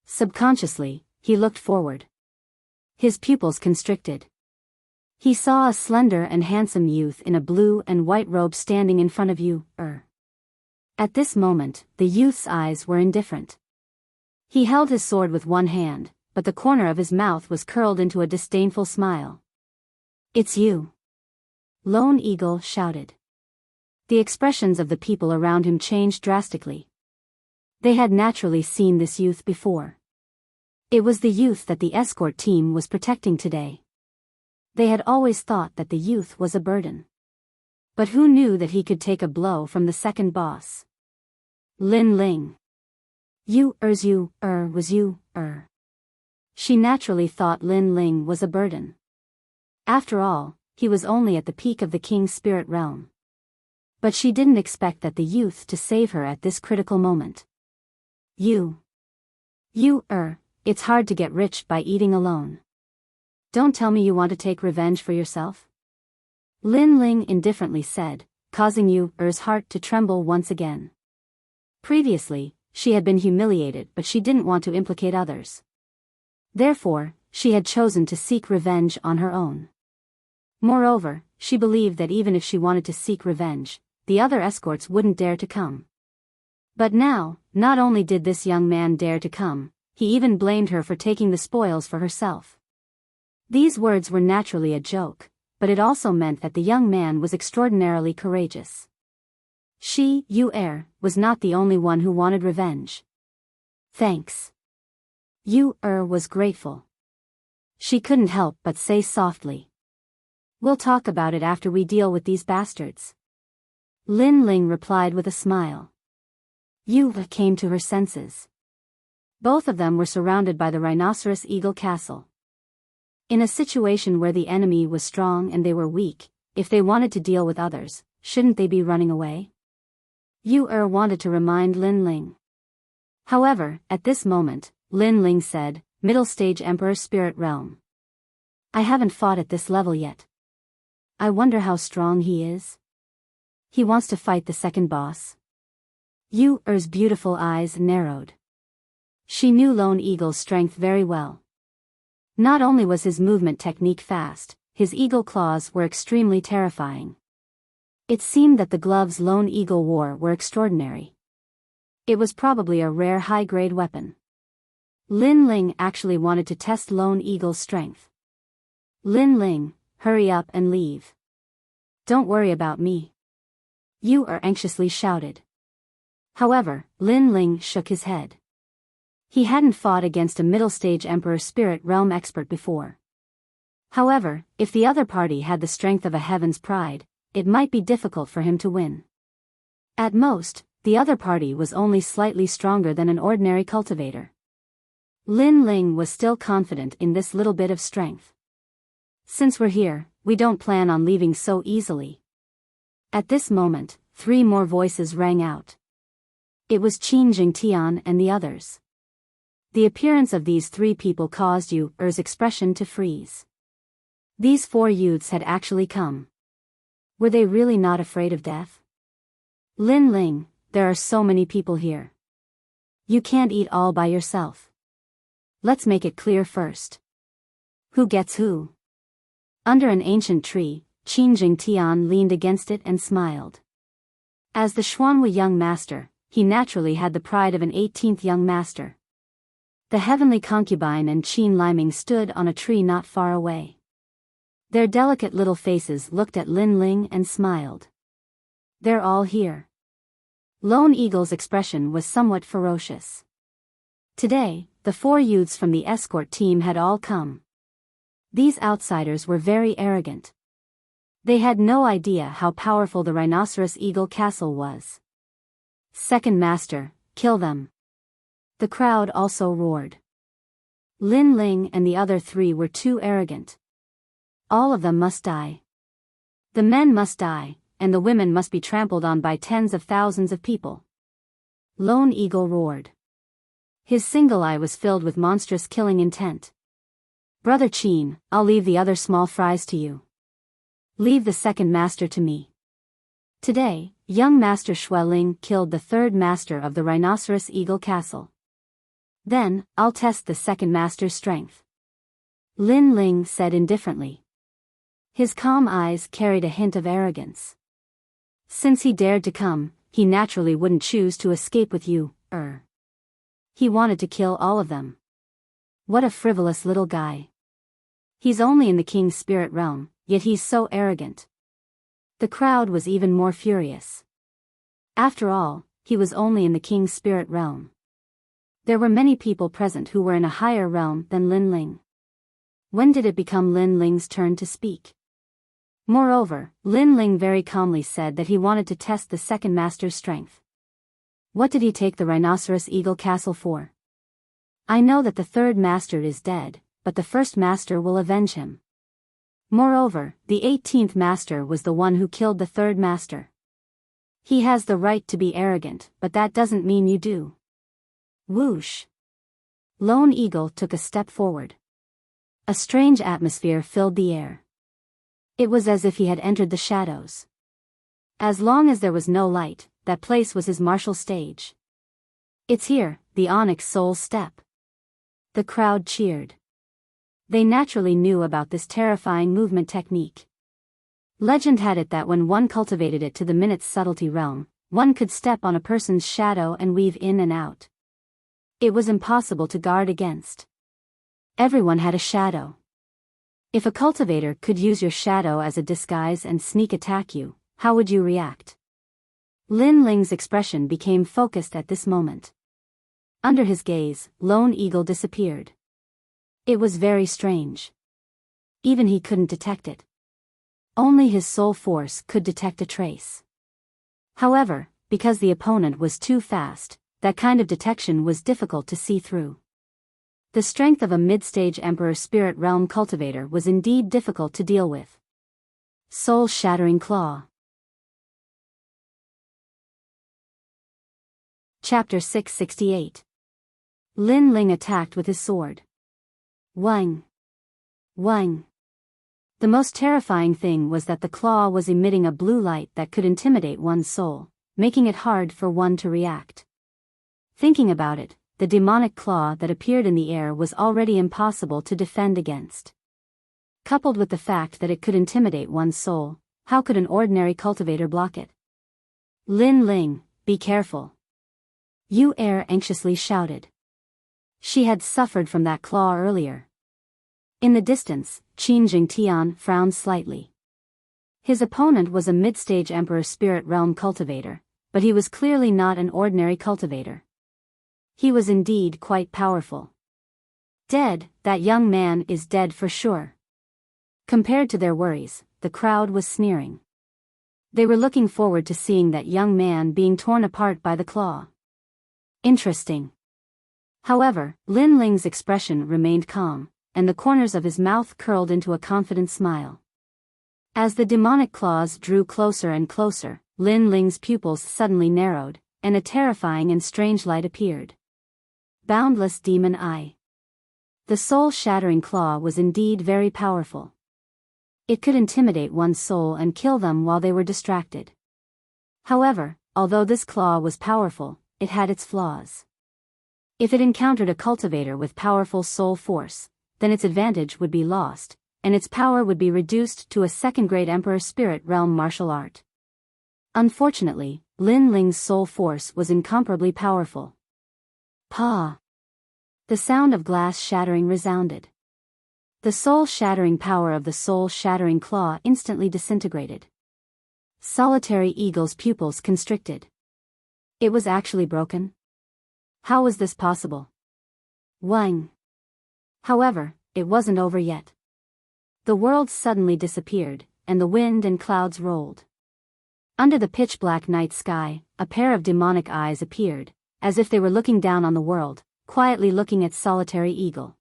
Subconsciously, he looked forward. His pupils constricted. He saw a slender and handsome youth in a blue and white robe standing in front of you. At this moment, the youth's eyes were indifferent. He held his sword with one hand, but the corner of his mouth was curled into a disdainful smile. "It's you!" Lone Eagle shouted. The expressions of the people around him changed drastically. They had naturally seen this youth before. It was the youth that the escort team was protecting today. They had always thought that the youth was a burden. But who knew that he could take a blow from the second boss? Lin Ling. Was you. She naturally thought Lin Ling was a burden. After all, he was only at the peak of the king's spirit realm. But she didn't expect that the youth to save her at this critical moment. It's hard to get rich by eating alone. Don't tell me you want to take revenge for yourself? Lin Ling indifferently said, causing Yu's heart to tremble once again. Previously, she had been humiliated, but she didn't want to implicate others. Therefore, she had chosen to seek revenge on her own. Moreover, she believed that even if she wanted to seek revenge, the other escorts wouldn't dare to come. But now, not only did this young man dare to come, he even blamed her for taking the spoils for herself. These words were naturally a joke, but it also meant that the young man was extraordinarily courageous. Was not the only one who wanted revenge. Thanks. Was grateful. She couldn't help but say softly. We'll talk about it after we deal with these bastards. Lin Ling replied with a smile. Came to her senses. Both of them were surrounded by the Rhinoceros Eagle Castle. In a situation where the enemy was strong and they were weak, if they wanted to deal with others, shouldn't they be running away? Wanted to remind Lin Ling. However, at this moment, Lin Ling said, "Middle stage Emperor Spirit Realm. I haven't fought at this level yet. I wonder how strong he is. He wants to fight the second boss." Yu's beautiful eyes narrowed. She knew Lone Eagle's strength very well. Not only was his movement technique fast, his eagle claws were extremely terrifying. It seemed that the gloves Lone Eagle wore were extraordinary. It was probably a rare high-grade weapon. Lin Ling actually wanted to test Lone Eagle's strength. "Lin Ling, hurry up and leave. Don't worry about me." Anxiously shouted. However, Lin Ling shook his head. He hadn't fought against a middle-stage Emperor Spirit Realm expert before. However, if the other party had the strength of a Heaven's Pride, it might be difficult for him to win. At most, the other party was only slightly stronger than an ordinary cultivator. Lin Ling was still confident in this little bit of strength. "Since we're here, we don't plan on leaving so easily." At this moment, 3 more voices rang out. It was Qin Jingtian and the others. The appearance of these 3 people caused Yu's expression to freeze. These 4 youths had actually come. Were they really not afraid of death? "Lin Ling, there are so many people here. You can't eat all by yourself. Let's make it clear first. Who gets who?" Under an ancient tree, Qin Jingtian leaned against it and smiled. As the Xuanwu young master, he naturally had the pride of an 18th young master. The heavenly concubine and Qin Liming stood on a tree not far away. Their delicate little faces looked at Lin Ling and smiled. "They're all here." Lone Eagle's expression was somewhat ferocious. Today, the 4 youths from the escort team had all come. These outsiders were very arrogant. They had no idea how powerful the Rhinoceros Eagle Castle was. "Second Master, kill them." The crowd also roared. Lin Ling and the other 3 were too arrogant. All of them must die. The men must die, and the women must be trampled on by tens of thousands of people. Lone Eagle roared. His single eye was filled with monstrous killing intent. "Brother Qin, I'll leave the other small fries to you. Leave the second master to me." Today, young Master Xueling killed the third master of the Rhinoceros Eagle Castle. Then, I'll test the second master's strength. Lin Ling said indifferently. His calm eyes carried a hint of arrogance. Since he dared to come, he naturally wouldn't choose to escape with you, He wanted to kill all of them. What a frivolous little guy. He's only in the king's spirit realm, yet he's so arrogant. The crowd was even more furious. After all, he was only in the king's spirit realm. There were many people present who were in a higher realm than Lin Ling. When did it become Lin Ling's turn to speak? Moreover, Lin Ling very calmly said that he wanted to test the second master's strength. What did he take the Rhinoceros Eagle Castle for? I know that the third master is dead, but the first master will avenge him. Moreover, the 18th master was the one who killed the third master. He has the right to be arrogant, but that doesn't mean you do. Whoosh! Lone Eagle took a step forward. A strange atmosphere filled the air. It was as if he had entered the shadows. As long as there was no light, that place was his martial stage. It's here, the Onyx Soul Step. The crowd cheered. They naturally knew about this terrifying movement technique. Legend had it that when one cultivated it to the minute's subtlety realm, one could step on a person's shadow and weave in and out. It was impossible to guard against. Everyone had a shadow. If a cultivator could use your shadow as a disguise and sneak attack you, how would you react? Lin Ling's expression became focused at this moment. Under his gaze, Lone Eagle disappeared. It was very strange. Even he couldn't detect it. Only his soul force could detect a trace. However, because the opponent was too fast, that kind of detection was difficult to see through. The strength of a mid-stage Emperor Spirit Realm cultivator was indeed difficult to deal with. Soul-shattering claw. Chapter 668. Lin Ling attacked with his sword. Wang! Wang! The most terrifying thing was that the claw was emitting a blue light that could intimidate one's soul, making it hard for one to react. Thinking about it, the demonic claw that appeared in the air was already impossible to defend against. Coupled with the fact that it could intimidate one's soul, how could an ordinary cultivator block it? Lin Ling, be careful! Yu Er anxiously shouted. She had suffered from that claw earlier. In the distance, Qin Jingtian frowned slightly. His opponent was a mid-stage Emperor Spirit Realm cultivator, but he was clearly not an ordinary cultivator. He was indeed quite powerful. Dead, that young man is dead for sure. Compared to their worries, the crowd was sneering. They were looking forward to seeing that young man being torn apart by the claw. Interesting. However, Lin Ling's expression remained calm, and the corners of his mouth curled into a confident smile. As the demonic claws drew closer and closer, Lin Ling's pupils suddenly narrowed, and a terrifying and strange light appeared. Boundless Demon Eye. The soul-shattering claw was indeed very powerful. It could intimidate one's soul and kill them while they were distracted. However, although this claw was powerful, it had its flaws. If it encountered a cultivator with powerful soul force, then its advantage would be lost, and its power would be reduced to a second-grade Emperor Spirit Realm martial art. Unfortunately, Lin Ling's soul force was incomparably powerful. Pa! The sound of glass shattering resounded. The soul-shattering power of the soul-shattering claw instantly disintegrated. Solitary Eagle's pupils constricted. It was actually broken? How was this possible? Wang! However, it wasn't over yet. The world suddenly disappeared, and the wind and clouds rolled. Under the pitch-black night sky, a pair of demonic eyes appeared, as if they were looking down on the world, quietly looking at Solitary Eagle.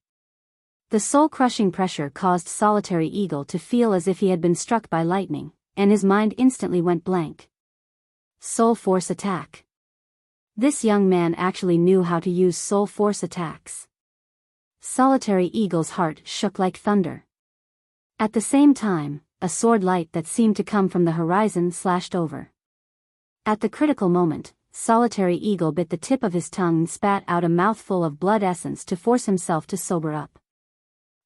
The soul-crushing pressure caused Solitary Eagle to feel as if he had been struck by lightning, and his mind instantly went blank. Soul Force attack. This young man actually knew how to use soul force attacks. Solitary Eagle's heart shook like thunder. At the same time, a sword light that seemed to come from the horizon slashed over. At the critical moment, Solitary Eagle bit the tip of his tongue and spat out a mouthful of blood essence to force himself to sober up.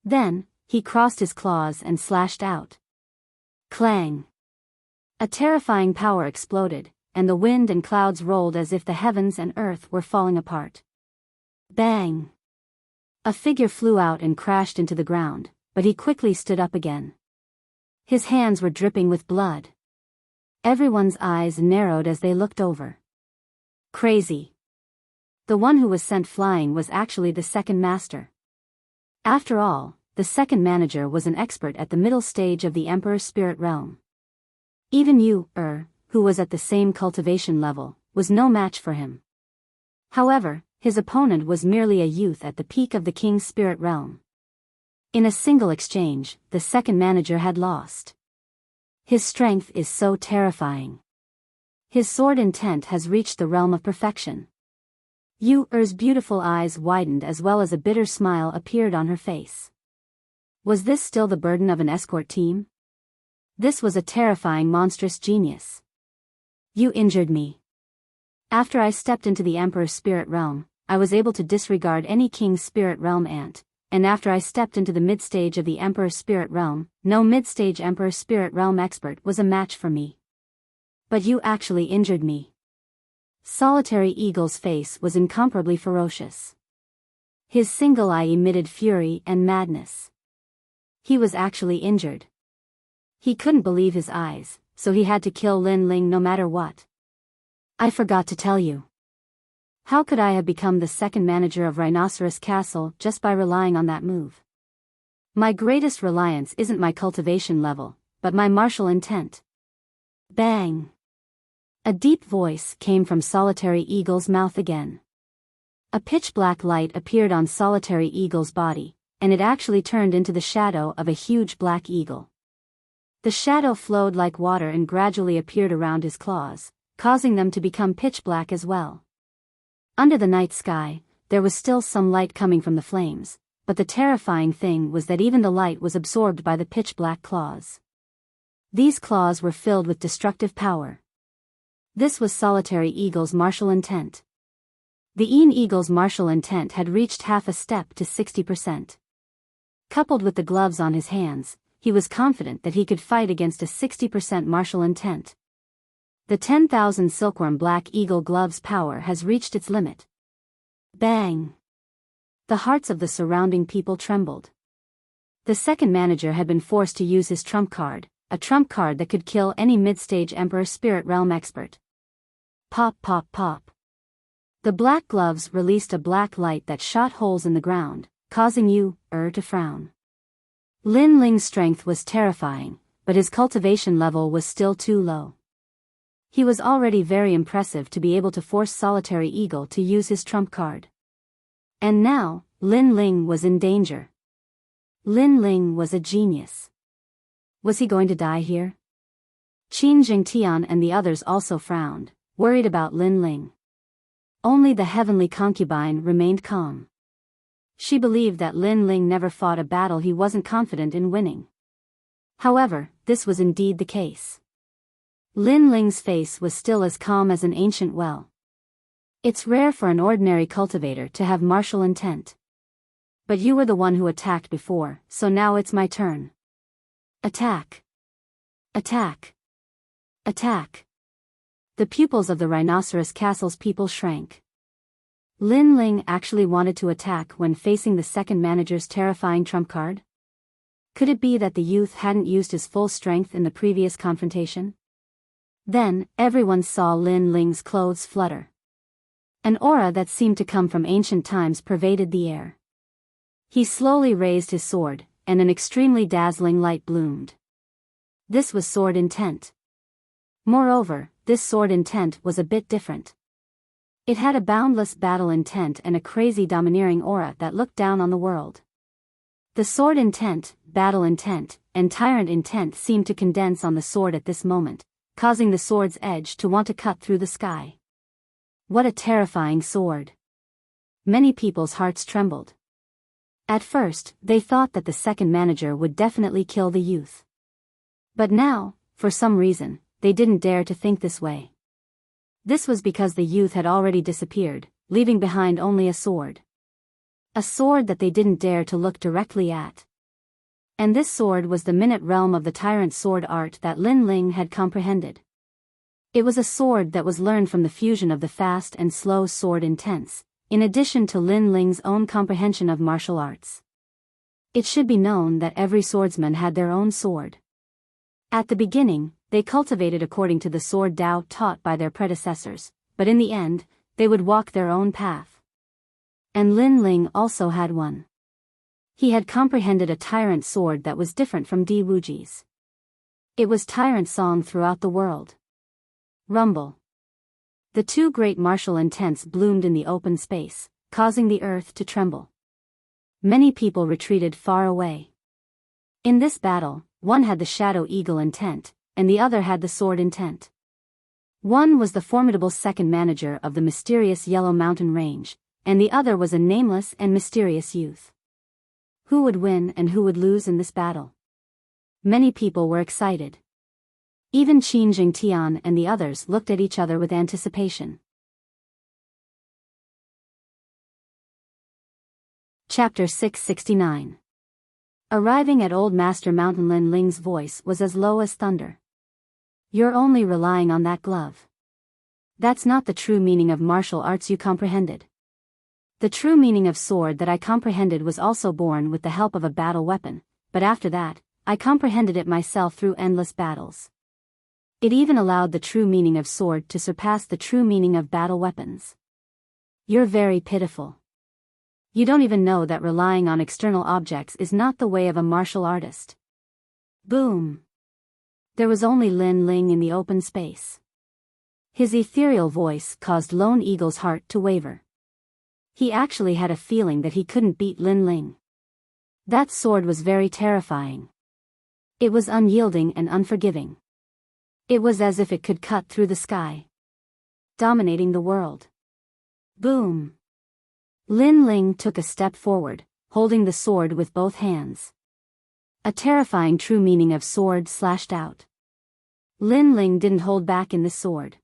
Then, he crossed his claws and slashed out. Clang! A terrifying power exploded, and the wind and clouds rolled as if the heavens and earth were falling apart. Bang! A figure flew out and crashed into the ground, but he quickly stood up again. His hands were dripping with blood. Everyone's eyes narrowed as they looked over. Crazy. The one who was sent flying was actually the second master. After all, the second manager was an expert at the middle stage of the Emperor's spirit realm. Even you, who was at the same cultivation level, was no match for him. However, his opponent was merely a youth at the peak of the king's spirit realm. In a single exchange, the second manager had lost. His strength is so terrifying. His sword intent has reached the realm of perfection. Yu's beautiful eyes widened as well as a bitter smile appeared on her face. Was this still the burden of an escort team? This was a terrifying monstrous genius. You injured me. After I stepped into the Emperor's spirit realm, I was able to disregard any king's spirit realm and after I stepped into the mid-stage of the Emperor's spirit realm, no mid-stage Emperor's spirit realm expert was a match for me. But you actually injured me. Solitary Eagle's face was incomparably ferocious. His single eye emitted fury and madness. He was actually injured. He couldn't believe his eyes, so he had to kill Lin Ling no matter what. I forgot to tell you. How could I have become the second manager of Rhinoceros Castle just by relying on that move? My greatest reliance isn't my cultivation level, but my martial intent. Bang! A deep voice came from Solitary Eagle's mouth again. A pitch-black light appeared on Solitary Eagle's body, and it actually turned into the shadow of a huge black eagle. The shadow flowed like water and gradually appeared around his claws, causing them to become pitch-black as well. Under the night sky, there was still some light coming from the flames, but the terrifying thing was that even the light was absorbed by the pitch-black claws. These claws were filled with destructive power. This was Solitary Eagle's martial intent. The Eagle's martial intent had reached half a step to 60%. Coupled with the gloves on his hands, he was confident that he could fight against a 60% martial intent. The 10,000 Silkworm Black Eagle gloves power has reached its limit. Bang! The hearts of the surrounding people trembled. The second manager had been forced to use his trump card, a trump card that could kill any mid-stage Emperor Spirit Realm expert. Pop pop pop. The black gloves released a black light that shot holes in the ground, causing to frown. Lin Ling's strength was terrifying, but his cultivation level was still too low. He was already very impressive to be able to force Solitary Eagle to use his trump card. And now, Lin Ling was in danger. Lin Ling was a genius. Was he going to die here? Qin Jingtian and the others also frowned, worried about Lin Ling. Only the heavenly concubine remained calm. She believed that Lin Ling never fought a battle he wasn't confident in winning. However, this was indeed the case. Lin Ling's face was still as calm as an ancient well. It's rare for an ordinary cultivator to have martial intent. But you were the one who attacked before, so now it's my turn. Attack! Attack! Attack! The pupils of the Rhinoceros Castle's people shrank. Lin Ling actually wanted to attack when facing the second manager's terrifying trump card? Could it be that the youth hadn't used his full strength in the previous confrontation? Then, everyone saw Lin Ling's clothes flutter. An aura that seemed to come from ancient times pervaded the air. He slowly raised his sword, and an extremely dazzling light bloomed. This was sword intent. Moreover, this sword intent was a bit different. It had a boundless battle intent and a crazy domineering aura that looked down on the world. The sword intent, battle intent, and tyrant intent seemed to condense on the sword at this moment, causing the sword's edge to want to cut through the sky. What a terrifying sword! Many people's hearts trembled. At first, they thought that the second manager would definitely kill the youth. But now, for some reason, they didn't dare to think this way. This was because the youth had already disappeared, leaving behind only a sword. A sword that they didn't dare to look directly at. And this sword was the minute realm of the tyrant sword art that Lin Ling had comprehended. It was a sword that was learned from the fusion of the fast and slow sword intense, in addition to Lin Ling's own comprehension of martial arts. It should be known that every swordsman had their own sword. At the beginning, they cultivated according to the sword Tao taught by their predecessors, but in the end, they would walk their own path. And Lin Ling also had one. He had comprehended a tyrant sword that was different from Di Wuji's. It was tyrant song throughout the world. Rumble. The two great martial intents bloomed in the open space, causing the earth to tremble. Many people retreated far away. In this battle, one had the shadow eagle intent, and the other had the sword intent. One was the formidable second manager of the mysterious Yellow Mountain Range, and the other was a nameless and mysterious youth. Who would win and who would lose in this battle? Many people were excited. Even Qin Jingtian and the others looked at each other with anticipation. Chapter 669. Arriving at Old Master Mountain, Lin Ling's voice was as low as thunder. You're only relying on that glove. That's not the true meaning of martial arts you comprehended. The true meaning of sword that I comprehended was also born with the help of a battle weapon, but after that, I comprehended it myself through endless battles. It even allowed the true meaning of sword to surpass the true meaning of battle weapons. You're very pitiful. You don't even know that relying on external objects is not the way of a martial artist. Boom. There was only Lin Ling in the open space. His ethereal voice caused Lone Eagle's heart to waver. He actually had a feeling that he couldn't beat Lin Ling. That sword was very terrifying. It was unyielding and unforgiving. It was as if it could cut through the sky, dominating the world. Boom! Lin Ling took a step forward, holding the sword with both hands. A terrifying true meaning of sword slashed out. Lin Ling didn't hold back in this sword.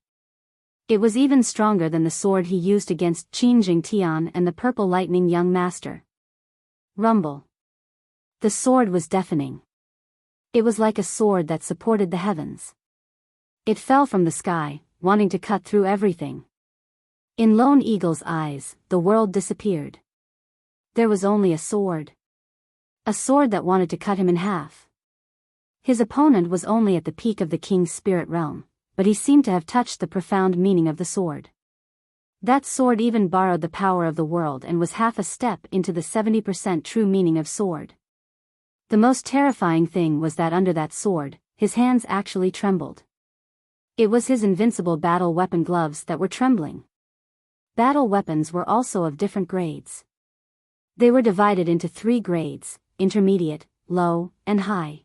It was even stronger than the sword he used against Qin Jingtian and the Purple Lightning young master. Rumble. The sword was deafening. It was like a sword that supported the heavens. It fell from the sky, wanting to cut through everything. In Lone Eagle's eyes, the world disappeared. There was only a sword. A sword that wanted to cut him in half. His opponent was only at the peak of the king's spirit realm, but he seemed to have touched the profound meaning of the sword. That sword even borrowed the power of the world and was half a step into the 70% true meaning of sword. The most terrifying thing was that under that sword, his hands actually trembled. It was his invincible battle weapon gloves that were trembling. Battle weapons were also of different grades. They were divided into 3 grades, intermediate, low, and high.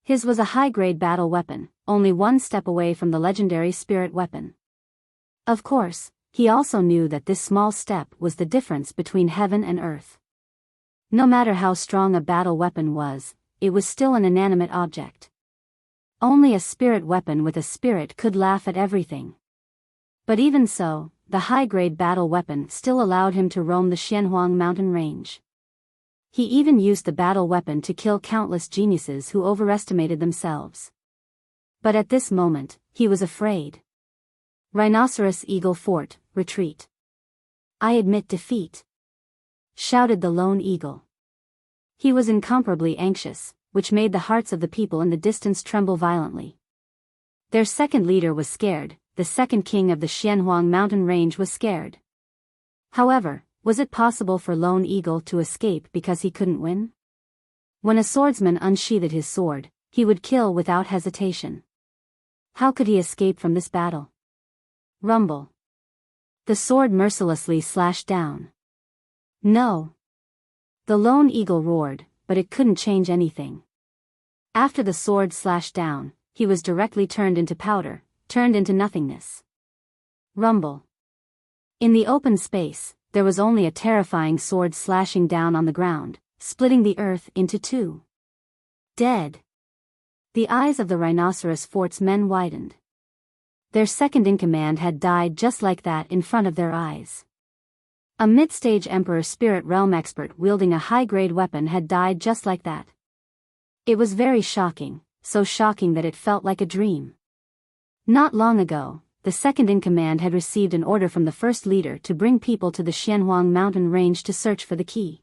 His was a high-grade battle weapon, only one step away from the legendary spirit weapon. Of course, he also knew that this small step was the difference between heaven and earth. No matter how strong a battle weapon was, it was still an inanimate object. Only a spirit weapon with a spirit could laugh at everything. But even so, the high-grade battle weapon still allowed him to roam the Xianhuang mountain range. He even used the battle weapon to kill countless geniuses who overestimated themselves. But at this moment, he was afraid. Rhinoceros Eagle Fort, retreat. I admit defeat, shouted the Lone Eagle. He was incomparably anxious, which made the hearts of the people in the distance tremble violently. Their second leader was scared, the second king of the Xianhuang mountain range was scared. However, was it possible for Lone Eagle to escape because he couldn't win? When a swordsman unsheathed his sword, he would kill without hesitation. How could he escape from this battle? Rumble. The sword mercilessly slashed down. No. The Lone Eagle roared, but it couldn't change anything. After the sword slashed down, he was directly turned into powder, turned into nothingness. Rumble. In the open space, there was only a terrifying sword slashing down on the ground, splitting the earth into 2. Dead. The eyes of the Rhinoceros Fort's men widened. Their second-in-command had died just like that in front of their eyes. A mid-stage Emperor Spirit Realm expert wielding a high-grade weapon had died just like that. It was very shocking, so shocking that it felt like a dream. Not long ago, the second-in-command had received an order from the first leader to bring people to the Xianhuang mountain range to search for the key.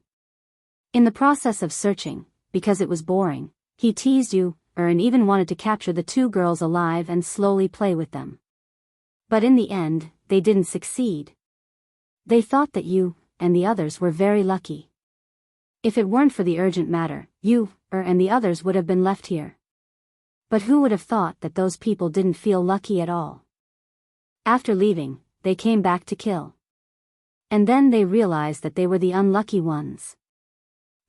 In the process of searching, because it was boring, he teased you, and even wanted to capture the two girls alive and slowly play with them. But in the end, they didn't succeed. They thought that you, and the others were very lucky. If it weren't for the urgent matter, you, and the others would have been left here. But who would have thought that those people didn't feel lucky at all? After leaving, they came back to kill. And then they realized that they were the unlucky ones.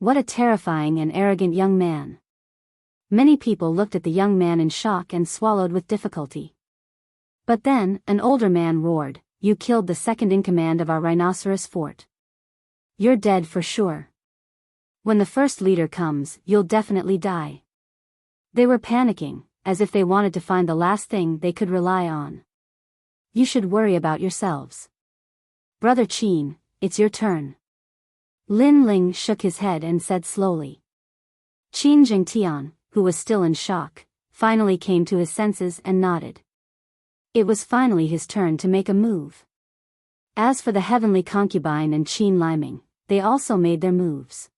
What a terrifying and arrogant young man. Many people looked at the young man in shock and swallowed with difficulty. But then, an older man roared, "You killed the second-in-command of our rhinoceros fort. You're dead for sure. When the first leader comes, you'll definitely die." They were panicking, as if they wanted to find the last thing they could rely on. "You should worry about yourselves. Brother Qin, it's your turn." Lin Ling shook his head and said slowly. Qin Jingtian, who was still in shock, finally came to his senses and nodded. It was finally his turn to make a move. As for the heavenly concubine and Qin Liming, they also made their moves.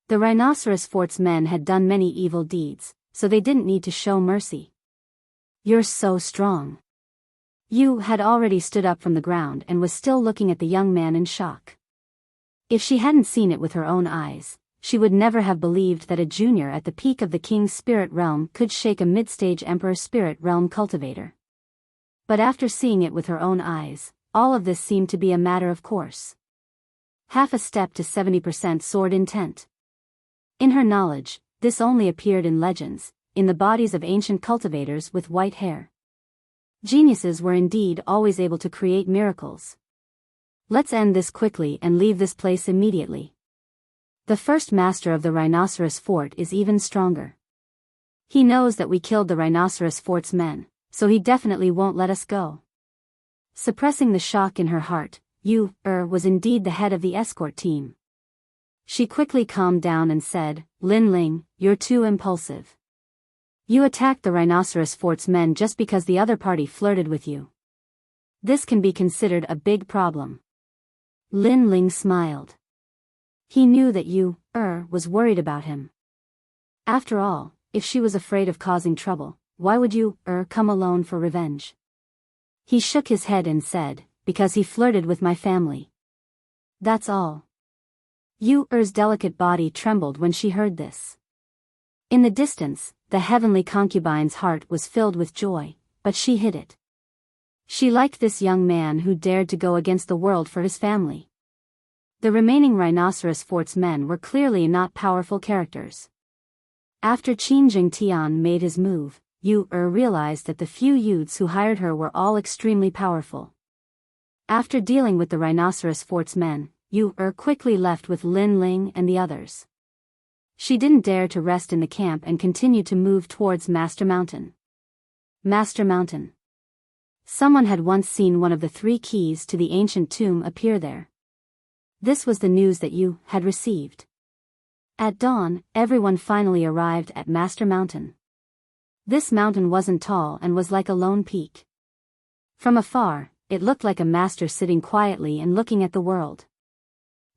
The rhinoceros fort's men had done many evil deeds, so they didn't need to show mercy. "You're so strong." Yu had already stood up from the ground and was still looking at the young man in shock. If she hadn't seen it with her own eyes, she would never have believed that a junior at the peak of the king's spirit realm could shake a mid-stage emperor spirit realm cultivator. But after seeing it with her own eyes, all of this seemed to be a matter of course. Half a step to 70% sword intent. In her knowledge, this only appeared in legends, in the bodies of ancient cultivators with white hair. Geniuses were indeed always able to create miracles. Let's end this quickly and leave this place immediately. The first master of the rhinoceros fort is even stronger. He knows that we killed the rhinoceros fort's men, so he definitely won't let us go. Suppressing the shock in her heart, Yu was indeed the head of the escort team. She quickly calmed down and said, "Lin Ling, you're too impulsive. You attacked the rhinoceros fort's men just because the other party flirted with you. This can be considered a big problem." Lin Ling smiled. He knew that Yu was worried about him. After all, if she was afraid of causing trouble, why would Yu come alone for revenge? He shook his head and said, "Because he flirted with my family. That's all." Yu's delicate body trembled when she heard this. In the distance, the heavenly concubine's heart was filled with joy, but she hid it. She liked this young man who dared to go against the world for his family. The remaining rhinoceros fort's men were clearly not powerful characters. After Qin Jingtian made his move, Yu realized that the few youths who hired her were all extremely powerful. After dealing with the rhinoceros fort's men, Yu quickly left with Lin Ling and the others. She didn't dare to rest in the camp and continued to move towards Master Mountain. Master Mountain. Someone had once seen one of the 3 keys to the ancient tomb appear there. This was the news that Yu had received. At dawn, everyone finally arrived at Master Mountain. This mountain wasn't tall and was like a lone peak. From afar, it looked like a master sitting quietly and looking at the world.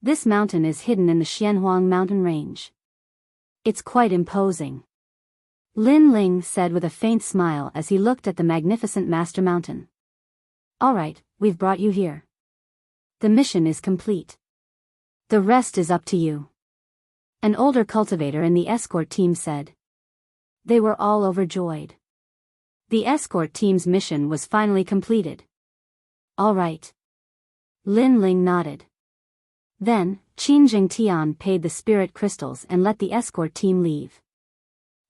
This mountain is hidden in the Xianhuang mountain range. It's quite imposing. Lin Ling said with a faint smile as he looked at the magnificent Master Mountain. "All right, we've brought you here. The mission is complete. The rest is up to you." An older cultivator in the escort team said. They were all overjoyed. The escort team's mission was finally completed. "All right." Lin Ling nodded. Then, Qin Jingtian paid the spirit crystals and let the escort team leave.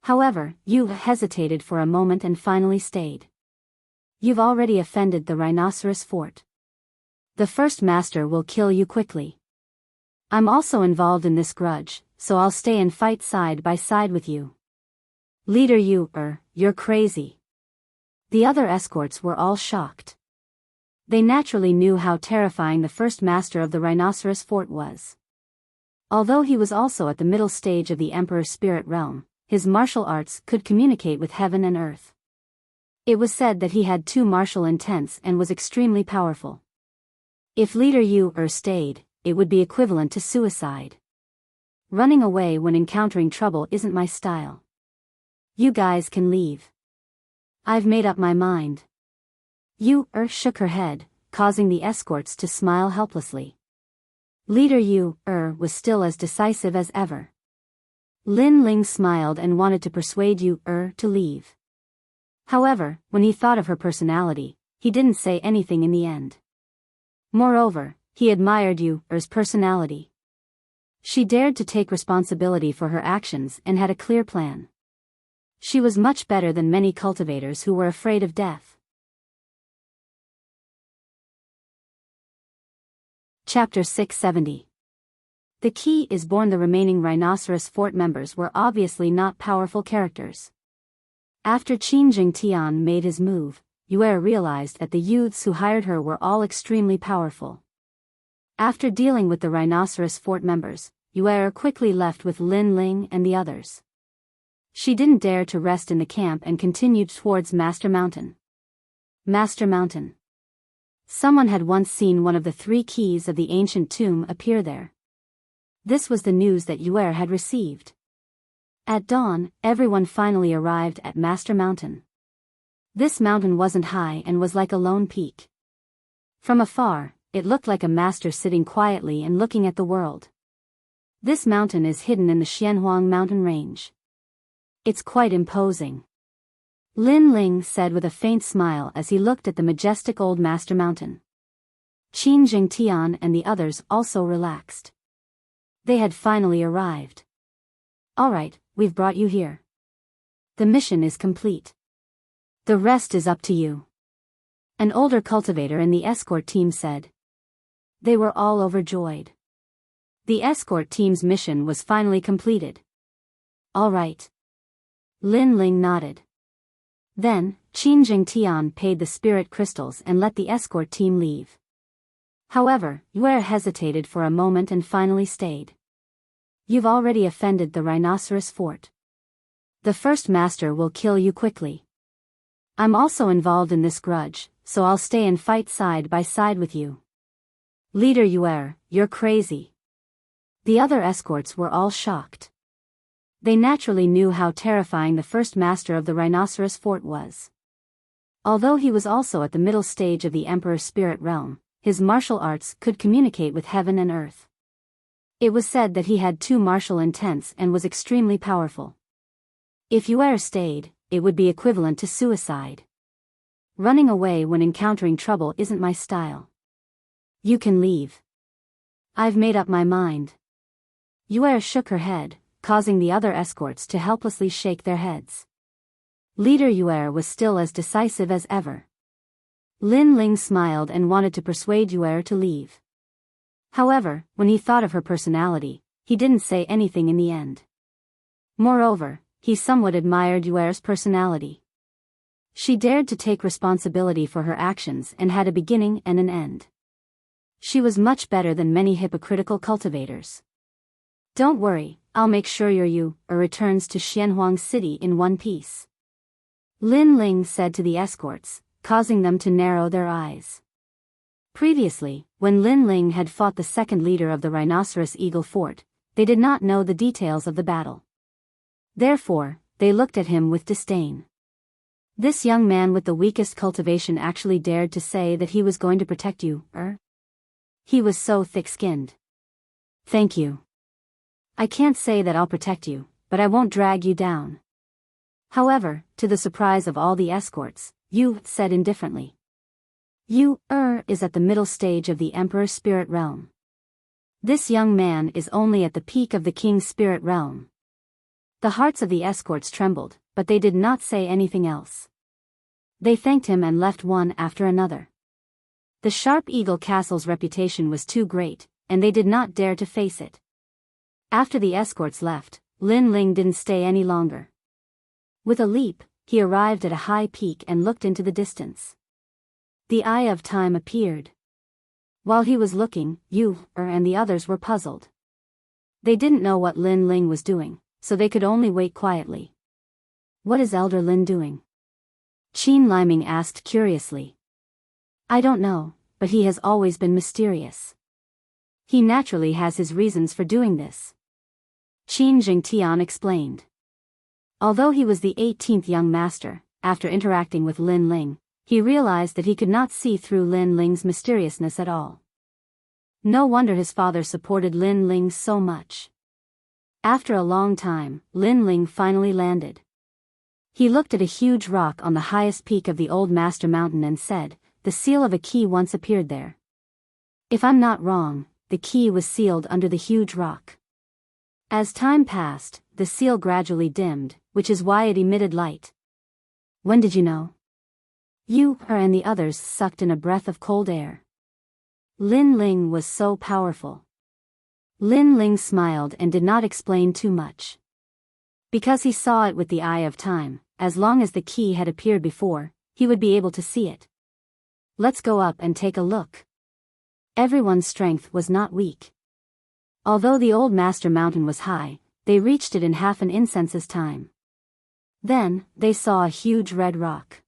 However, Yu hesitated for a moment and finally stayed. "You've already offended the rhinoceros fort. The first master will kill you quickly. I'm also involved in this grudge, so I'll stay and fight side by side with you." "Leader Yu, you're crazy. The other escorts were all shocked. They naturally knew how terrifying the first master of the Rhinoceros Fort was. Although he was also at the middle stage of the Emperor's spirit realm, his martial arts could communicate with heaven and earth. It was said that he had two martial intents and was extremely powerful. If Leader Yu stayed, it would be equivalent to suicide. Running away when encountering trouble isn't my style. You guys can leave. I've made up my mind. Yu shook her head, causing the escorts to smile helplessly. Leader Yu was still as decisive as ever. Lin Ling smiled and wanted to persuade Yu to leave. However, when he thought of her personality, he didn't say anything in the end. Moreover, he admired Yu's personality. She dared to take responsibility for her actions and had a clear plan. She was much better than many cultivators who were afraid of death. Chapter 670. The key is born. The remaining Rhinoceros Fort members were obviously not powerful characters. After Qin Jingtian made his move, Yue realized that the youths who hired her were all extremely powerful. After dealing with the Rhinoceros Fort members, Yue quickly left with Lin Ling and the others. She didn't dare to rest in the camp and continued towards Master Mountain. Master Mountain. Someone had once seen one of the three keys of the ancient tomb appear there. This was the news that Yue had received. At dawn, everyone finally arrived at Master Mountain. This mountain wasn't high and was like a lone peak. From afar, it looked like a master sitting quietly and looking at the world. This mountain is hidden in the Xianhuang mountain range. It's quite imposing. Lin Ling said with a faint smile as he looked at the majestic old Master Mountain. Qin Jingtian and the others also relaxed. They had finally arrived. All right, we've brought you here. The mission is complete. The rest is up to you. An older cultivator in the escort team said. They were all overjoyed. The escort team's mission was finally completed. All right. Lin Ling nodded. Then, Qin Jingtian paid the spirit crystals and let the escort team leave. However, Yue hesitated for a moment and finally stayed. You've already offended the Rhinoceros Fort. The first master will kill you quickly. I'm also involved in this grudge, so I'll stay and fight side by side with you. Leader Yue, you're crazy. The other escorts were all shocked. They naturally knew how terrifying the first master of the Rhinoceros Fort was. Although he was also at the middle stage of the Emperor's spirit realm, his martial arts could communicate with heaven and earth. It was said that he had two martial intents and was extremely powerful. If Yue stayed, it would be equivalent to suicide. Running away when encountering trouble isn't my style. You can leave. I've made up my mind. Yue shook her head, causing the other escorts to helplessly shake their heads. Leader Yue was still as decisive as ever. Lin Ling smiled and wanted to persuade Yue to leave. However, when he thought of her personality, he didn't say anything in the end. Moreover, he somewhat admired Yue's personality. She dared to take responsibility for her actions and had a beginning and an end. She was much better than many hypocritical cultivators. Don't worry, I'll make sure your Yu returns to Xianhuang City in one piece. Lin Ling said to the escorts, causing them to narrow their eyes. Previously, when Lin Ling had fought the second leader of the Rhinoceros Eagle Fort, they did not know the details of the battle. Therefore, they looked at him with disdain. This young man with the weakest cultivation actually dared to say that he was going to protect you, He was so thick-skinned. Thank you. I can't say that I'll protect you, but I won't drag you down. However, to the surprise of all the escorts, Yu said indifferently. Yu is at the middle stage of the Emperor's spirit realm. This young man is only at the peak of the King's spirit realm. The hearts of the escorts trembled, but they did not say anything else. They thanked him and left one after another. The Sharp Eagle Castle's reputation was too great, and they did not dare to face it. After the escorts left, Lin Ling didn't stay any longer. With a leap, he arrived at a high peak and looked into the distance. The Eye of Time appeared. While he was looking, Yu and the others were puzzled. They didn't know what Lin Ling was doing, so they could only wait quietly. "What is Elder Lin doing?" Qin Liming asked curiously. "I don't know, but he has always been mysterious. He naturally has his reasons for doing this," Qin Jingtian explained. Although he was the 18th young master, after interacting with Lin Ling, he realized that he could not see through Lin Ling's mysteriousness at all. No wonder his father supported Lin Ling so much. After a long time, Lin Ling finally landed. He looked at a huge rock on the highest peak of the Old Master Mountain and said, "The seal of a key once appeared there. If I'm not wrong, the key was sealed under the huge rock." As time passed, the seal gradually dimmed, which is why it emitted light. "When did you know?" Yu and the others sucked in a breath of cold air. Lin Ling was so powerful. Lin Ling smiled and did not explain too much. Because he saw it with the Eye of Time, as long as the key had appeared before, he would be able to see it. "Let's go up and take a look." Everyone's strength was not weak. Although the Old Master Mountain was high, they reached it in half an incense's time. Then, they saw a huge red rock.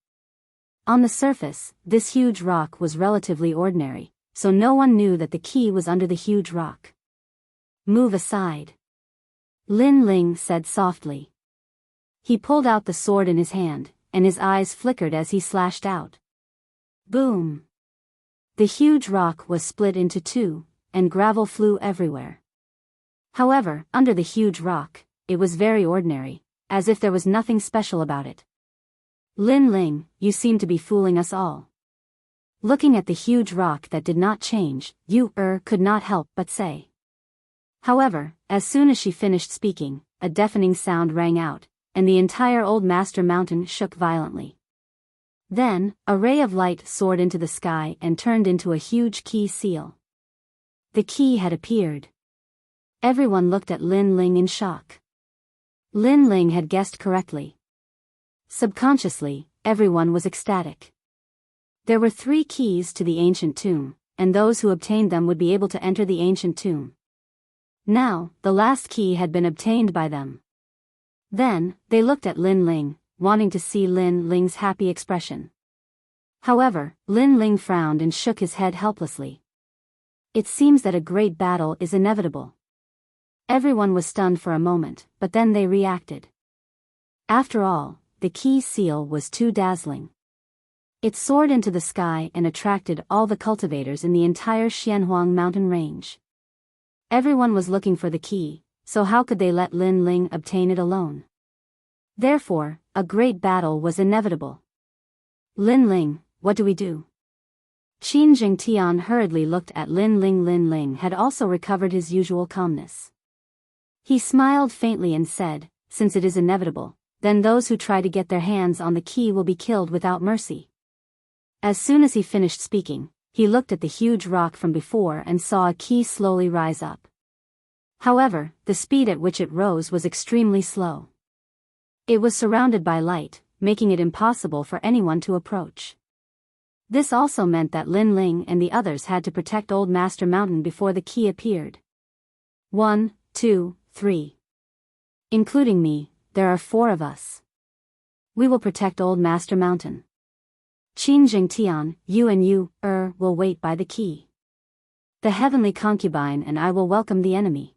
On the surface, this huge rock was relatively ordinary, so no one knew that the key was under the huge rock. "Move aside," Lin Ling said softly. He pulled out the sword in his hand, and his eyes flickered as he slashed out. Boom! The huge rock was split into two, and gravel flew everywhere. However, under the huge rock, it was very ordinary, as if there was nothing special about it. "Lin Ling, you seem to be fooling us all." Looking at the huge rock that did not change, Yu could not help but say. However, as soon as she finished speaking, a deafening sound rang out, and the entire Old Master Mountain shook violently. Then, a ray of light soared into the sky and turned into a huge key seal. The key had appeared. Everyone looked at Lin Ling in shock. Lin Ling had guessed correctly. Subconsciously, everyone was ecstatic. There were 3 keys to the ancient tomb, and those who obtained them would be able to enter the ancient tomb. Now, the last key had been obtained by them. Then, they looked at Lin Ling, wanting to see Lin Ling's happy expression. However, Lin Ling frowned and shook his head helplessly. It seems that a great battle is inevitable. Everyone was stunned for a moment, but then they reacted. After all, the key seal was too dazzling. It soared into the sky and attracted all the cultivators in the entire Xianhuang mountain range. Everyone was looking for the key, so how could they let Lin Ling obtain it alone? Therefore, a great battle was inevitable. "Lin Ling, what do we do?" Qin Jingtian hurriedly looked at Lin Ling. Lin Ling had also recovered his usual calmness. He smiled faintly and said, "Since it is inevitable, then those who try to get their hands on the key will be killed without mercy." As soon as he finished speaking, he looked at the huge rock from before and saw a key slowly rise up. However, the speed at which it rose was extremely slow. It was surrounded by light, making it impossible for anyone to approach. This also meant that Lin Ling and the others had to protect Old Master Mountain before the key appeared. 1, 2, 3. Including me, there are 4 of us. We will protect Old Master Mountain. Qin Jingtian, you and you, will wait by the key. The heavenly concubine and I will welcome the enemy.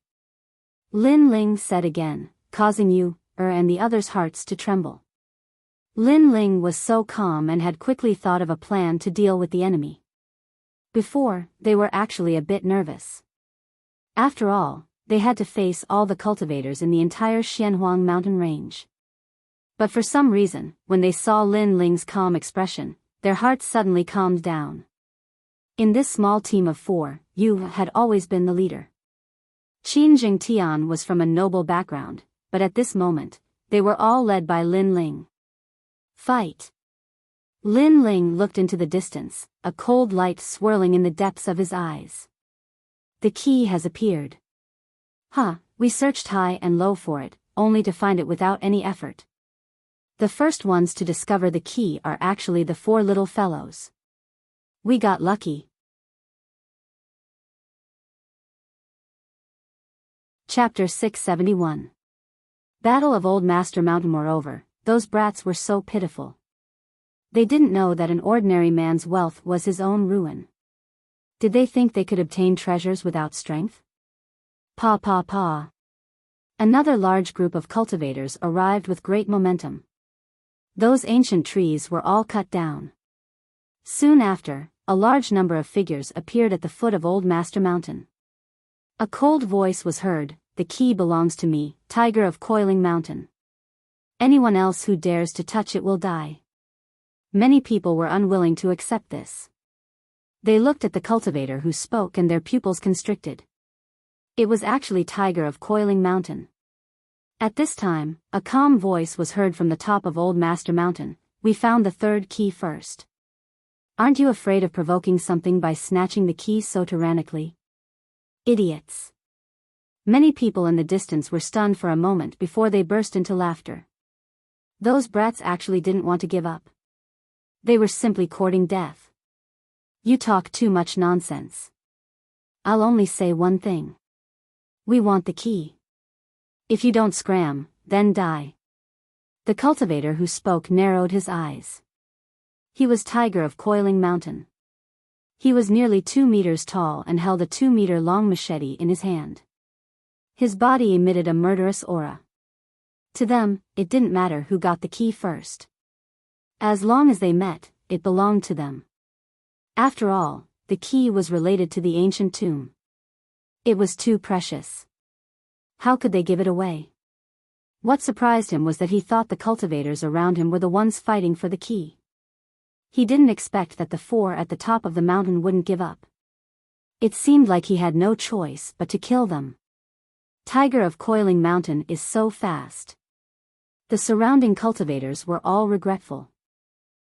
Lin Ling said again, causing you, and the others' hearts to tremble. Lin Ling was so calm and had quickly thought of a plan to deal with the enemy. Before, they were actually a bit nervous. After all, they had to face all the cultivators in the entire Xianhuang mountain range. But for some reason, when they saw Lin Ling's calm expression, their hearts suddenly calmed down. In this small team of 4, Yu had always been the leader. Qin Jingtian was from a noble background, but at this moment, they were all led by Lin Ling. Fight! Lin Ling looked into the distance, a cold light swirling in the depths of his eyes. The key has appeared. We searched high and low for it, only to find it without any effort. The first ones to discover the key are actually the four little fellows. We got lucky. Chapter 671. Battle of Old Master Mountain. Moreover, those brats were so pitiful. They didn't know that an ordinary man's wealth was his own ruin. Did they think they could obtain treasures without strength? Pa pa pa. Another large group of cultivators arrived with great momentum. Those ancient trees were all cut down. Soon after, a large number of figures appeared at the foot of Old Master Mountain. A cold voice was heard, "The key belongs to me, Tiger of Coiling Mountain. Anyone else who dares to touch it will die." Many people were unwilling to accept this. They looked at the cultivator who spoke and their pupils constricted. It was actually Tiger of Coiling Mountain. At this time, a calm voice was heard from the top of Old Master Mountain. "We found the third key first. Aren't you afraid of provoking something by snatching the key so tyrannically? Idiots." Many people in the distance were stunned for a moment before they burst into laughter. Those brats actually didn't want to give up. They were simply courting death. You talk too much nonsense. I'll only say one thing. We want the key. If you don't scram, then die. The cultivator who spoke narrowed his eyes. He was Tiger of Coiling Mountain. He was nearly 2 meters tall and held a 2-meter-long machete in his hand. His body emitted a murderous aura. To them, it didn't matter who got the key first. As long as they met, it belonged to them. After all, the key was related to the ancient tomb. It was too precious. How could they give it away? What surprised him was that he thought the cultivators around him were the ones fighting for the key. He didn't expect that the four at the top of the mountain wouldn't give up. It seemed like he had no choice but to kill them. Tiger of Coiling Mountain is so fast. The surrounding cultivators were all regretful.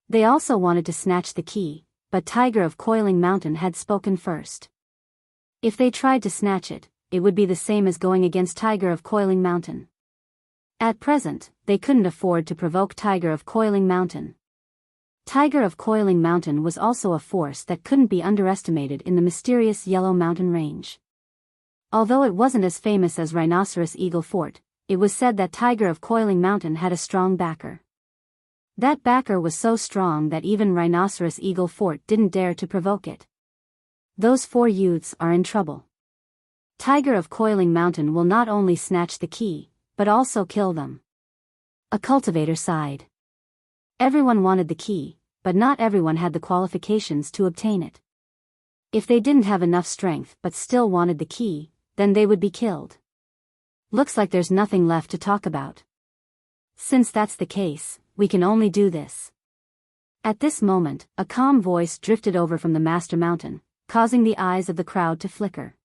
They also wanted to snatch the key, but Tiger of Coiling Mountain had spoken first. If they tried to snatch it, it would be the same as going against Tiger of Coiling Mountain. At present, they couldn't afford to provoke Tiger of Coiling Mountain. Tiger of Coiling Mountain was also a force that couldn't be underestimated in the mysterious Yellow Mountain Range. Although it wasn't as famous as Rhinoceros Eagle Fort, it was said that Tiger of Coiling Mountain had a strong backer. That backer was so strong that even Rhinoceros Eagle Fort didn't dare to provoke it. Those four youths are in trouble. Tiger of Coiling Mountain will not only snatch the key, but also kill them. A cultivator sighed. Everyone wanted the key, but not everyone had the qualifications to obtain it. If they didn't have enough strength but still wanted the key, then they would be killed. Looks like there's nothing left to talk about. Since that's the case, we can only do this. At this moment, a calm voice drifted over from the Master Mountain, causing the eyes of the crowd to flicker.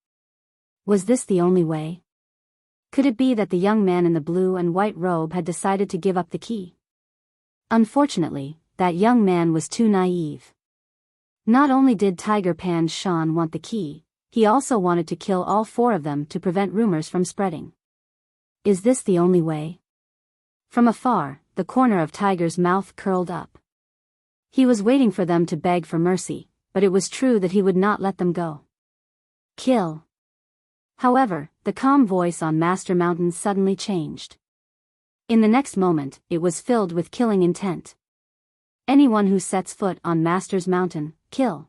Was this the only way? Could it be that the young man in the blue and white robe had decided to give up the key? Unfortunately, that young man was too naive. Not only did Tiger Pan Shan want the key, he also wanted to kill all four of them to prevent rumors from spreading. Is this the only way? From afar, the corner of Tiger's mouth curled up. He was waiting for them to beg for mercy, but it was true that he would not let them go. Kill. However, the calm voice on Master Mountain suddenly changed. In the next moment, it was filled with killing intent. Anyone who sets foot on Master's Mountain, kill.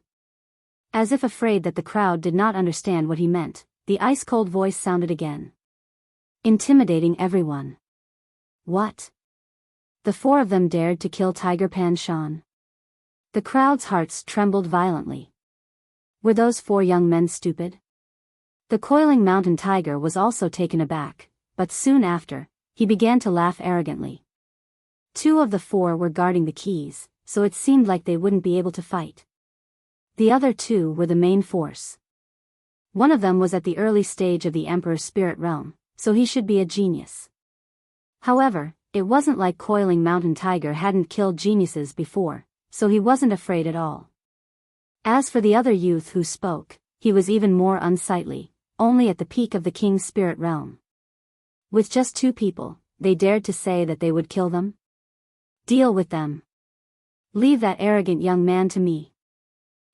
As if afraid that the crowd did not understand what he meant, the ice-cold voice sounded again. Intimidating everyone. What? The four of them dared to kill Tiger Pan Shan. The crowd's hearts trembled violently. Were those four young men stupid? The Coiling Mountain Tiger was also taken aback, but soon after, he began to laugh arrogantly. Two of the four were guarding the keys, so it seemed like they wouldn't be able to fight. The other two were the main force. One of them was at the early stage of the Emperor's spirit realm, so he should be a genius. However, it wasn't like Coiling Mountain Tiger hadn't killed geniuses before, so he wasn't afraid at all. As for the other youth who spoke, he was even more unsightly, only at the peak of the king's spirit realm. With just two people, they dared to say that they would kill them? Deal with them. Leave that arrogant young man to me.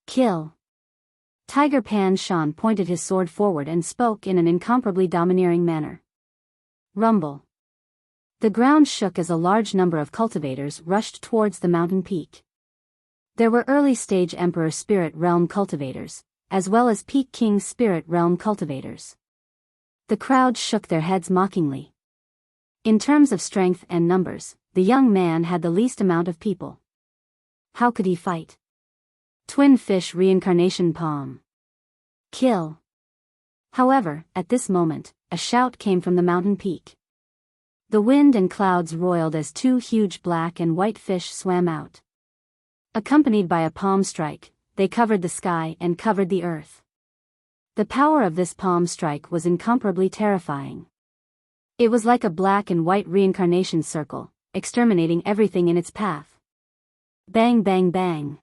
Kill. Tiger Pan Shan pointed his sword forward and spoke in an incomparably domineering manner. Rumble. The ground shook as a large number of cultivators rushed towards the mountain peak. There were early-stage Emperor Spirit Realm cultivators, as well as Peak King Spirit Realm cultivators. The crowd shook their heads mockingly. In terms of strength and numbers, the young man had the least amount of people. How could he fight? Twin Fish Reincarnation Palm. Kill. However, at this moment, a shout came from the mountain peak. The wind and clouds roiled as two huge black and white fish swam out. Accompanied by a palm strike, they covered the sky and covered the earth. The power of this palm strike was incomparably terrifying. It was like a black and white reincarnation circle, exterminating everything in its path. Bang bang bang.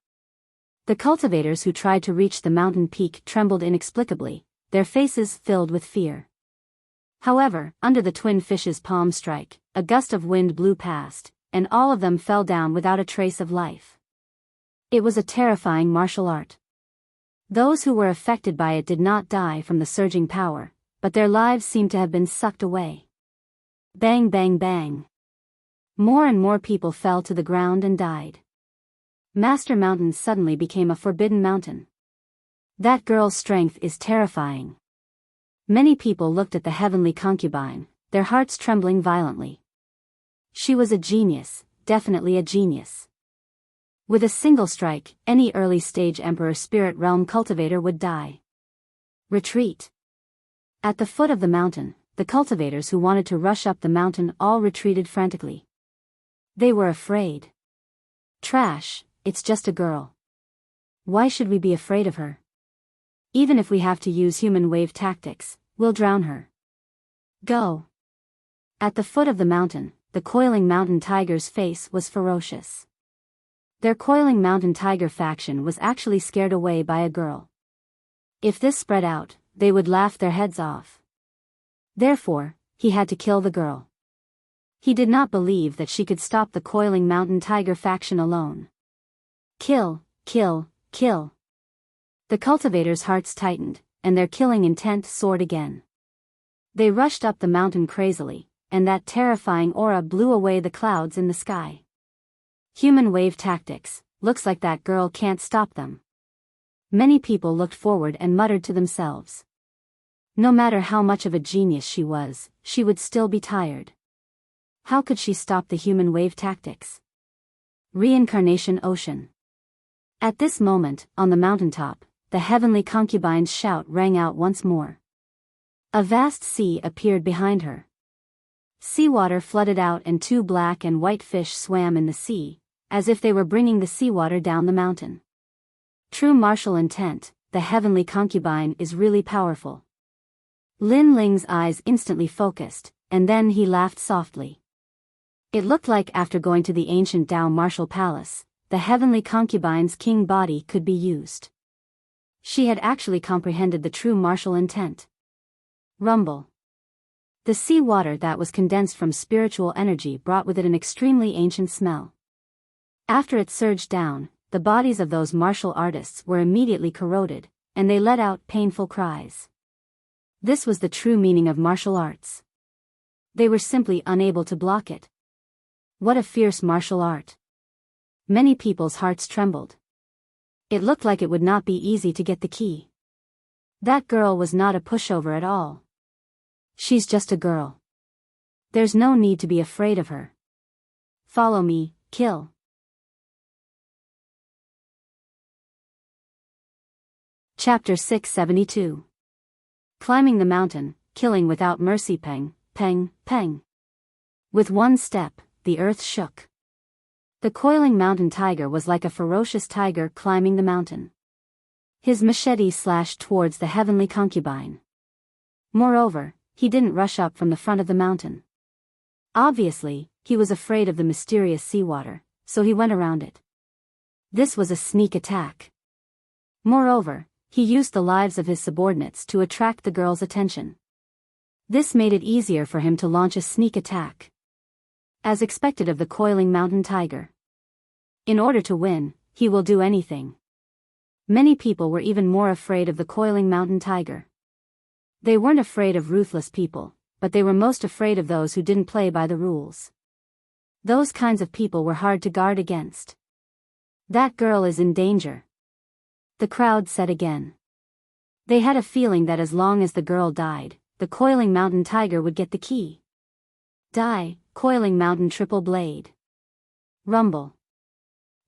The cultivators who tried to reach the mountain peak trembled inexplicably, their faces filled with fear. However, under the twin fish's palm strike, a gust of wind blew past, and all of them fell down without a trace of life. It was a terrifying martial art. Those who were affected by it did not die from the surging power, but their lives seemed to have been sucked away. Bang bang bang. More and more people fell to the ground and died. Master Mountain suddenly became a forbidden mountain. That girl's strength is terrifying. Many people looked at the heavenly concubine, their hearts trembling violently. She was a genius, definitely a genius. With a single strike, any early-stage Emperor Spirit Realm cultivator would die. Retreat. At the foot of the mountain, the cultivators who wanted to rush up the mountain all retreated frantically. They were afraid. Trash, it's just a girl. Why should we be afraid of her? Even if we have to use human wave tactics, we'll drown her. Go. At the foot of the mountain, the coiling mountain tiger's face was ferocious. Their coiling mountain tiger faction was actually scared away by a girl. If this spread out, they would laugh their heads off. Therefore, he had to kill the girl. He did not believe that she could stop the coiling mountain tiger faction alone. Kill, kill, kill. The cultivators' hearts tightened, and their killing intent soared again. They rushed up the mountain crazily, and that terrifying aura blew away the clouds in the sky. Human wave tactics, looks like that girl can't stop them. Many people looked forward and muttered to themselves. No matter how much of a genius she was, she would still be tired. How could she stop the human wave tactics? Reincarnation Ocean. At this moment, on the mountaintop, the heavenly concubine's shout rang out once more. A vast sea appeared behind her. Seawater flooded out and two black and white fish swam in the sea, as if they were bringing the seawater down the mountain. True martial intent, the heavenly concubine is really powerful. Lin Ling's eyes instantly focused, and then he laughed softly. It looked like after going to the ancient Dao martial palace, the heavenly concubine's king body could be used. She had actually comprehended the true martial intent. Rumble. The sea water that was condensed from spiritual energy brought with it an extremely ancient smell. After it surged down, the bodies of those martial artists were immediately corroded, and they let out painful cries. This was the true meaning of martial arts. They were simply unable to block it. What a fierce martial art. Many people's hearts trembled. It looked like it would not be easy to get the key. That girl was not a pushover at all. She's just a girl. There's no need to be afraid of her. Follow me, kill. Chapter 672. Climbing the mountain, killing without mercy. Peng, peng, peng. With one step, the earth shook. The coiling mountain tiger was like a ferocious tiger climbing the mountain. His machete slashed towards the heavenly concubine. Moreover, he didn't rush up from the front of the mountain. Obviously, he was afraid of the mysterious seawater, so he went around it. This was a sneak attack. Moreover, he used the lives of his subordinates to attract the girl's attention. This made it easier for him to launch a sneak attack. As expected of the coiling mountain tiger. In order to win, he will do anything. Many people were even more afraid of the coiling mountain tiger. They weren't afraid of ruthless people, but they were most afraid of those who didn't play by the rules. Those kinds of people were hard to guard against. That girl is in danger, the crowd said again. They had a feeling that as long as the girl died, the coiling mountain tiger would get the key. Die, coiling mountain triple blade. Rumble.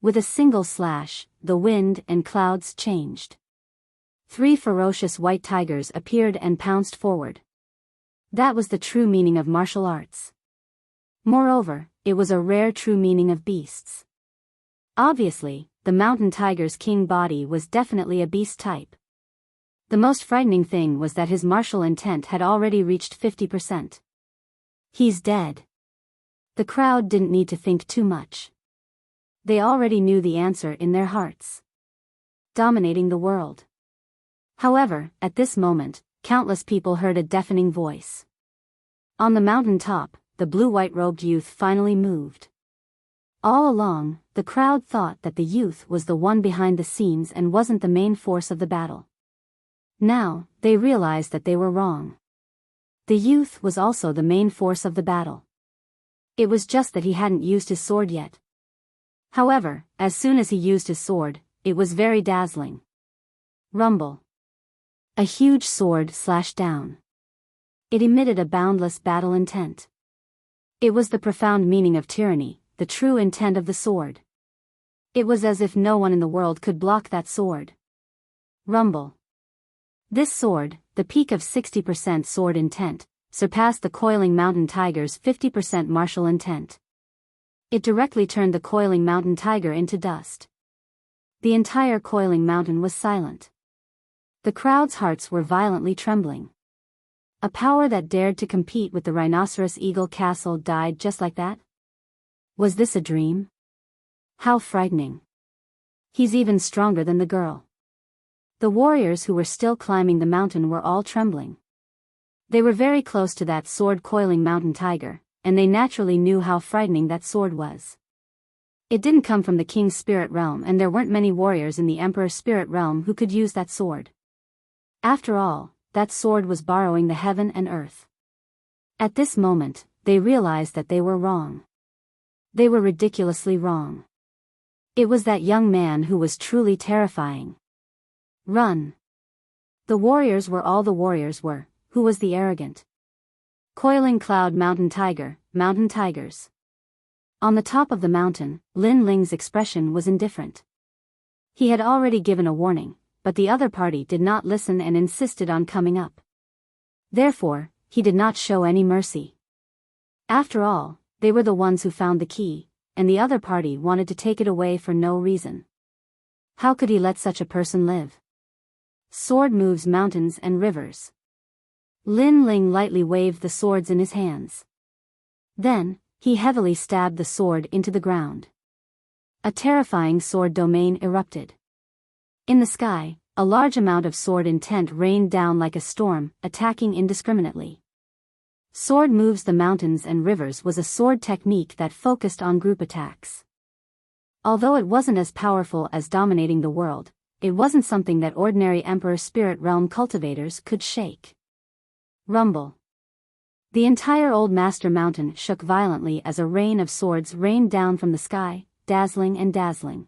With a single slash, the wind and clouds changed. 3 ferocious white tigers appeared and pounced forward. That was the true meaning of martial arts. Moreover, it was a rare true meaning of beasts. Obviously, the mountain tiger's king body was definitely a beast type. The most frightening thing was that his martial intent had already reached 50%. He's dead. The crowd didn't need to think too much. They already knew the answer in their hearts. Dominating the world. However, at this moment, countless people heard a deafening voice. On the mountain top, the blue-white robed youth finally moved. All along, the crowd thought that the youth was the one behind the scenes and wasn't the main force of the battle. Now, they realized that they were wrong. The youth was also the main force of the battle. It was just that he hadn't used his sword yet. However, as soon as he used his sword, it was very dazzling. Rumble. A huge sword slashed down. It emitted a boundless battle intent. It was the profound meaning of tyranny, the true intent of the sword. It was as if no one in the world could block that sword. Rumble. This sword, the peak of 60% sword intent, surpassed the coiling mountain tiger's 50% martial intent. It directly turned the coiling mountain tiger into dust. The entire coiling mountain was silent. The crowd's hearts were violently trembling. A power that dared to compete with the rhinoceros eagle castle died just like that? Was this a dream? How frightening. He's even stronger than the girl. The warriors who were still climbing the mountain were all trembling. They were very close to that sword-coiling mountain tiger, and they naturally knew how frightening that sword was. It didn't come from the king's spirit realm, and there weren't many warriors in the emperor's spirit realm who could use that sword. After all, that sword was borrowing the heaven and earth. At this moment, they realized that they were wrong. They were ridiculously wrong. It was that young man who was truly terrifying. Run. The warriors were all the warriors were. Who was the arrogant? Coiling cloud mountain tiger, mountain tigers. On the top of the mountain, Lin Ling's expression was indifferent. He had already given a warning, but the other party did not listen and insisted on coming up. Therefore, he did not show any mercy. After all, they were the ones who found the key, and the other party wanted to take it away for no reason. How could he let such a person live? Sword moves mountains and rivers. Lin Ling lightly waved the swords in his hands. Then, he heavily stabbed the sword into the ground. A terrifying sword domain erupted. In the sky, a large amount of sword intent rained down like a storm, attacking indiscriminately. Sword moves the mountains and rivers was a sword technique that focused on group attacks. Although it wasn't as powerful as dominating the world, it wasn't something that ordinary Emperor Spirit Realm cultivators could shake. Rumble. The entire Old Master Mountain shook violently as a rain of swords rained down from the sky, dazzling and dazzling.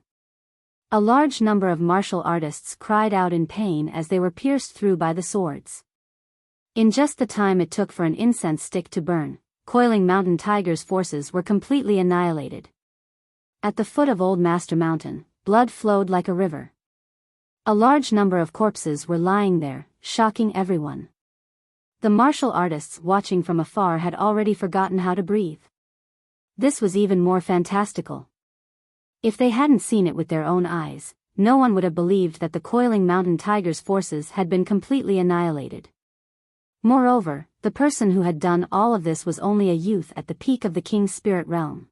A large number of martial artists cried out in pain as they were pierced through by the swords. In just the time it took for an incense stick to burn, coiling mountain tiger's forces were completely annihilated. At the foot of Old Master Mountain, blood flowed like a river. A large number of corpses were lying there, shocking everyone. The martial artists watching from afar had already forgotten how to breathe. This was even more fantastical. If they hadn't seen it with their own eyes, no one would have believed that the coiling mountain tiger's forces had been completely annihilated. Moreover, the person who had done all of this was only a youth at the peak of the king's spirit realm.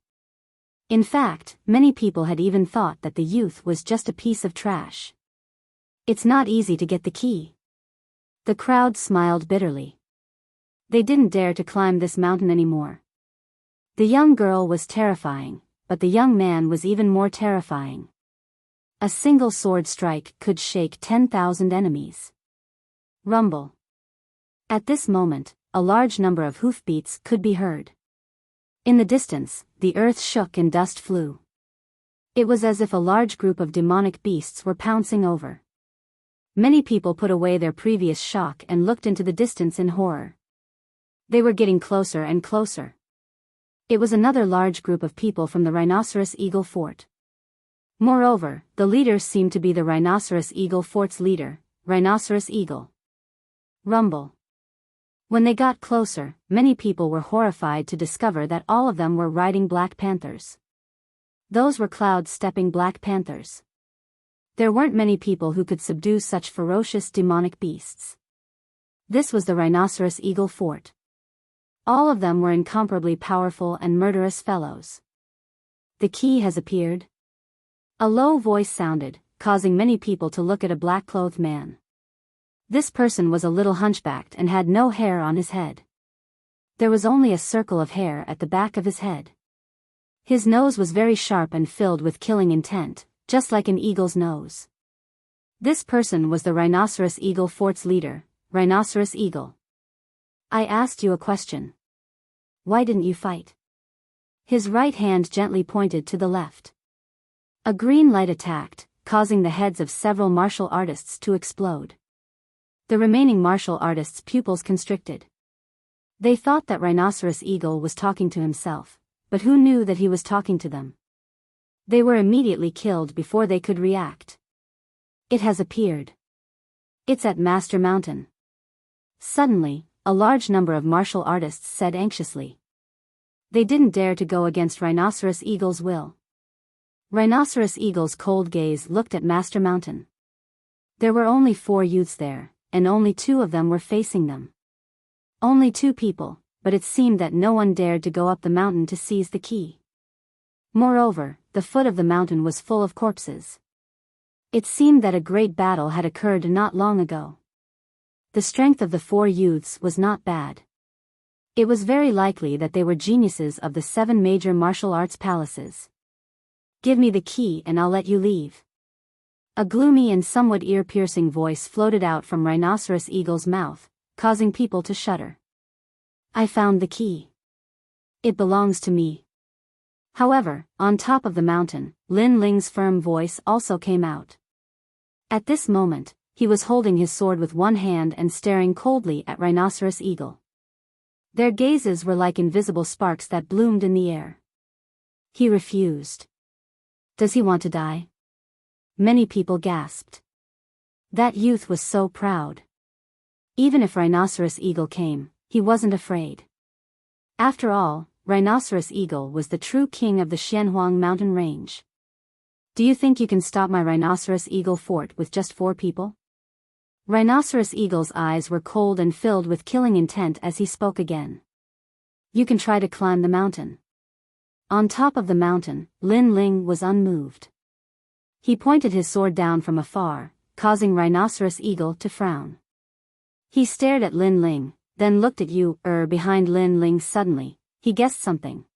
In fact, many people had even thought that the youth was just a piece of trash. It's not easy to get the key. The crowd smiled bitterly. They didn't dare to climb this mountain anymore. The young girl was terrifying, but the young man was even more terrifying. A single sword strike could shake 10,000 enemies. Rumble. At this moment, a large number of hoofbeats could be heard. In the distance, the earth shook and dust flew. It was as if a large group of demonic beasts were pouncing over. Many people put away their previous shock and looked into the distance in horror. They were getting closer and closer. It was another large group of people from the Rhinoceros Eagle Fort. Moreover, the leaders seemed to be the Rhinoceros Eagle Fort's leader, Rhinoceros Eagle. Rumble. When they got closer, many people were horrified to discover that all of them were riding black panthers. Those were cloud-stepping black panthers. There weren't many people who could subdue such ferocious demonic beasts. This was the Rhinoceros Eagle Fort. All of them were incomparably powerful and murderous fellows. The key has appeared. A low voice sounded, causing many people to look at a black-clothed man. This person was a little hunchbacked and had no hair on his head. There was only a circle of hair at the back of his head. His nose was very sharp and filled with killing intent, just like an eagle's nose. This person was the Rhinoceros Eagle Fort's leader, Rhinoceros Eagle. I asked you a question. Why didn't you fight? His right hand gently pointed to the left. A green light attacked, causing the heads of several martial artists to explode. The remaining martial artists' pupils constricted. They thought that Rhinoceros Eagle was talking to himself, but who knew that he was talking to them? They were immediately killed before they could react. It has appeared. It's at Master Mountain. Suddenly, a large number of martial artists said anxiously. They didn't dare to go against Rhinoceros Eagle's will. Rhinoceros Eagle's cold gaze looked at Master Mountain. There were only 4 youths there, and only 2 of them were facing them. Only 2 people, but it seemed that no one dared to go up the mountain to seize the key. Moreover, the foot of the mountain was full of corpses. It seemed that a great battle had occurred not long ago. The strength of the 4 youths was not bad. It was very likely that they were geniuses of the 7 major martial arts palaces. Give me the key and I'll let you leave. A gloomy and somewhat ear-piercing voice floated out from Rhinoceros Eagle's mouth, causing people to shudder. I found the key. It belongs to me. However, on top of the mountain, Lin Ling's firm voice also came out. At this moment, he was holding his sword with one hand and staring coldly at Rhinoceros Eagle. Their gazes were like invisible sparks that bloomed in the air. He refused. Does he want to die? Many people gasped. That youth was so proud. Even if Rhinoceros Eagle came, he wasn't afraid. After all, Rhinoceros Eagle was the true king of the Xianhuang mountain range. Do you think you can stop my Rhinoceros Eagle Fort with just 4 people? Rhinoceros Eagle's eyes were cold and filled with killing intent as he spoke again. You can try to climb the mountain. On top of the mountain, Lin Ling was unmoved. He pointed his sword down from afar, causing Rhinoceros Eagle to frown. He stared at Lin Ling, then looked at you, behind Lin Ling suddenly. He guessed something.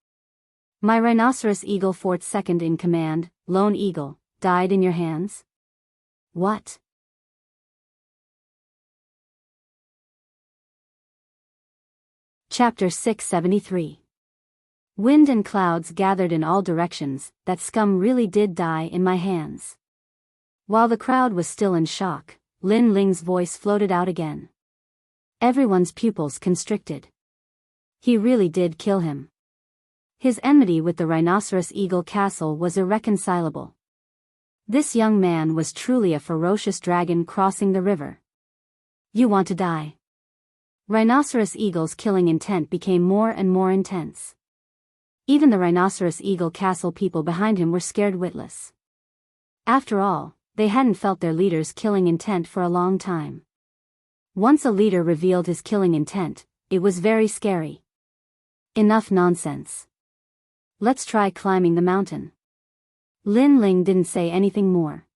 My Rhinoceros Eagle Fort's second in command, Lone Eagle, died in your hands? What? Chapter 673. Wind and clouds gathered in all directions, that scum really did die in my hands. While the crowd was still in shock, Lin Ling's voice floated out again. Everyone's pupils constricted. He really did kill him. His enmity with the Rhinoceros Eagle Castle was irreconcilable. This young man was truly a ferocious dragon crossing the river. You want to die? Rhinoceros Eagle's killing intent became more and more intense. Even the Rhinoceros Eagle Castle people behind him were scared witless. After all, they hadn't felt their leader's killing intent for a long time. Once a leader revealed his killing intent, it was very scary. Enough nonsense. Let's try climbing the mountain. Lin Ling didn't say anything more.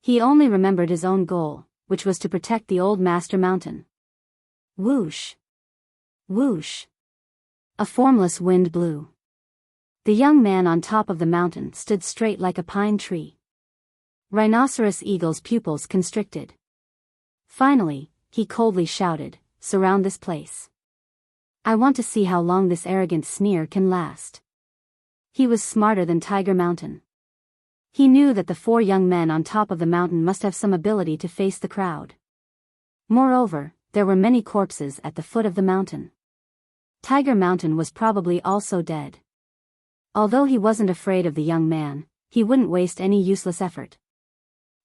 He only remembered his own goal, which was to protect the old Master Mountain. Whoosh! Whoosh! A formless wind blew. The young man on top of the mountain stood straight like a pine tree. Rhinoceros Eagle's pupils constricted. Finally, he coldly shouted, "Surround this place. I want to see how long this arrogant sneer can last." He was smarter than Tiger Mountain. He knew that the 4 young men on top of the mountain must have some ability to face the crowd. Moreover, there were many corpses at the foot of the mountain. Tiger Mountain was probably also dead. Although he wasn't afraid of the young man, he wouldn't waste any useless effort.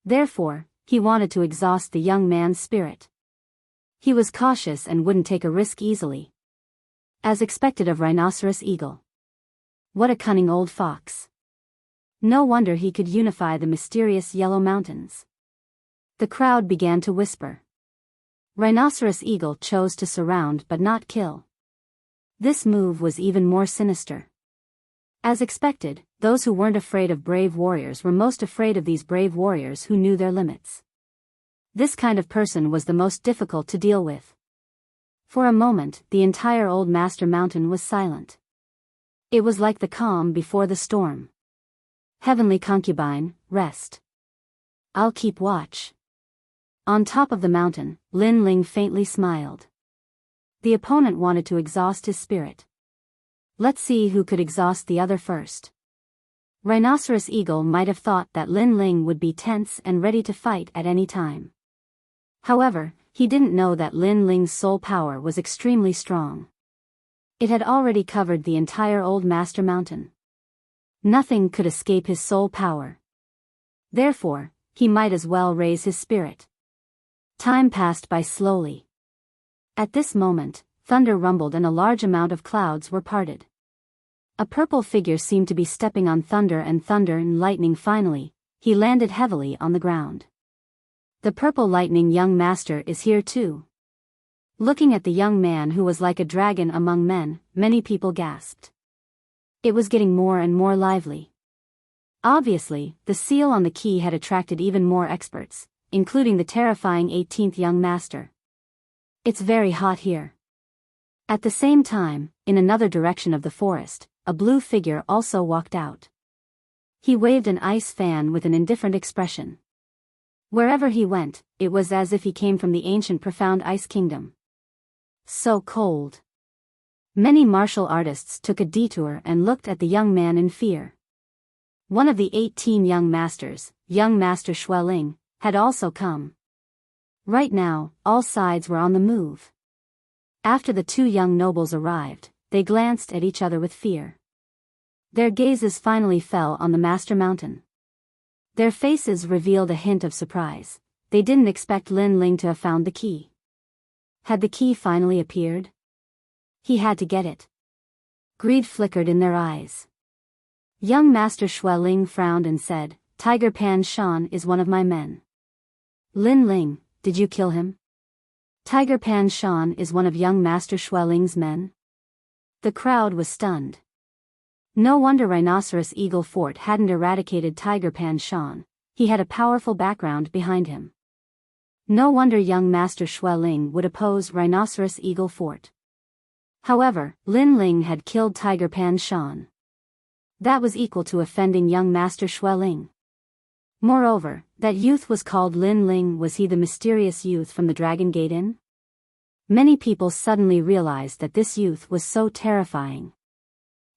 Therefore, he wanted to exhaust the young man's spirit. He was cautious and wouldn't take a risk easily. As expected of Rhinoceros Eagle. What a cunning old fox. No wonder he could unify the mysterious Yellow Mountains. The crowd began to whisper. Rhinoceros Eagle chose to surround but not kill. This move was even more sinister. As expected, those who weren't afraid of brave warriors were most afraid of these brave warriors who knew their limits. This kind of person was the most difficult to deal with. For a moment, the entire Old Master Mountain was silent. It was like the calm before the storm. Heavenly concubine, rest. I'll keep watch. On top of the mountain, Lin Ling faintly smiled. The opponent wanted to exhaust his spirit. Let's see who could exhaust the other first. Rhinoceros Eagle might have thought that Lin Ling would be tense and ready to fight at any time. However, he didn't know that Lin Ling's soul power was extremely strong. It had already covered the entire Old Master Mountain. Nothing could escape his soul power. Therefore, he might as well raise his spirit. Time passed by slowly. At this moment, thunder rumbled and a large amount of clouds were parted. A purple figure seemed to be stepping on thunder and lightning. Finally, he landed heavily on the ground. The purple lightning young master is here too. Looking at the young man who was like a dragon among men, many people gasped. It was getting more and more lively. Obviously, the seal on the key had attracted even more experts, including the terrifying 18th young master. It's very hot here. At the same time, in another direction of the forest, a blue figure also walked out. He waved an ice fan with an indifferent expression. Wherever he went, it was as if he came from the ancient profound ice kingdom. So cold. Many martial artists took a detour and looked at the young man in fear. One of the 18 young masters, young Master Xueling, had also come. Right now, all sides were on the move. After the 2 young nobles arrived, they glanced at each other with fear. Their gazes finally fell on the Master Mountain. Their faces revealed a hint of surprise. They didn't expect Lin Ling to have found the key. Had the key finally appeared? He had to get it. Greed flickered in their eyes. Young Master Xueling frowned and said, "Tiger Pan Shan is one of my men." "Lin Ling, did you kill him?" "Tiger Pan Shan is one of young Master Xueling's men." The crowd was stunned. No wonder Rhinoceros Eagle Fort hadn't eradicated Tiger Pan Shan. He had a powerful background behind him. No wonder young Master Xueling would oppose Rhinoceros Eagle Fort. However, Lin Ling had killed Tiger Pan Shan. That was equal to offending young Master Xueling. Moreover, that youth was called Lin Ling. Was he the mysterious youth from the Dragon Gate Inn? Many people suddenly realized that this youth was so terrifying.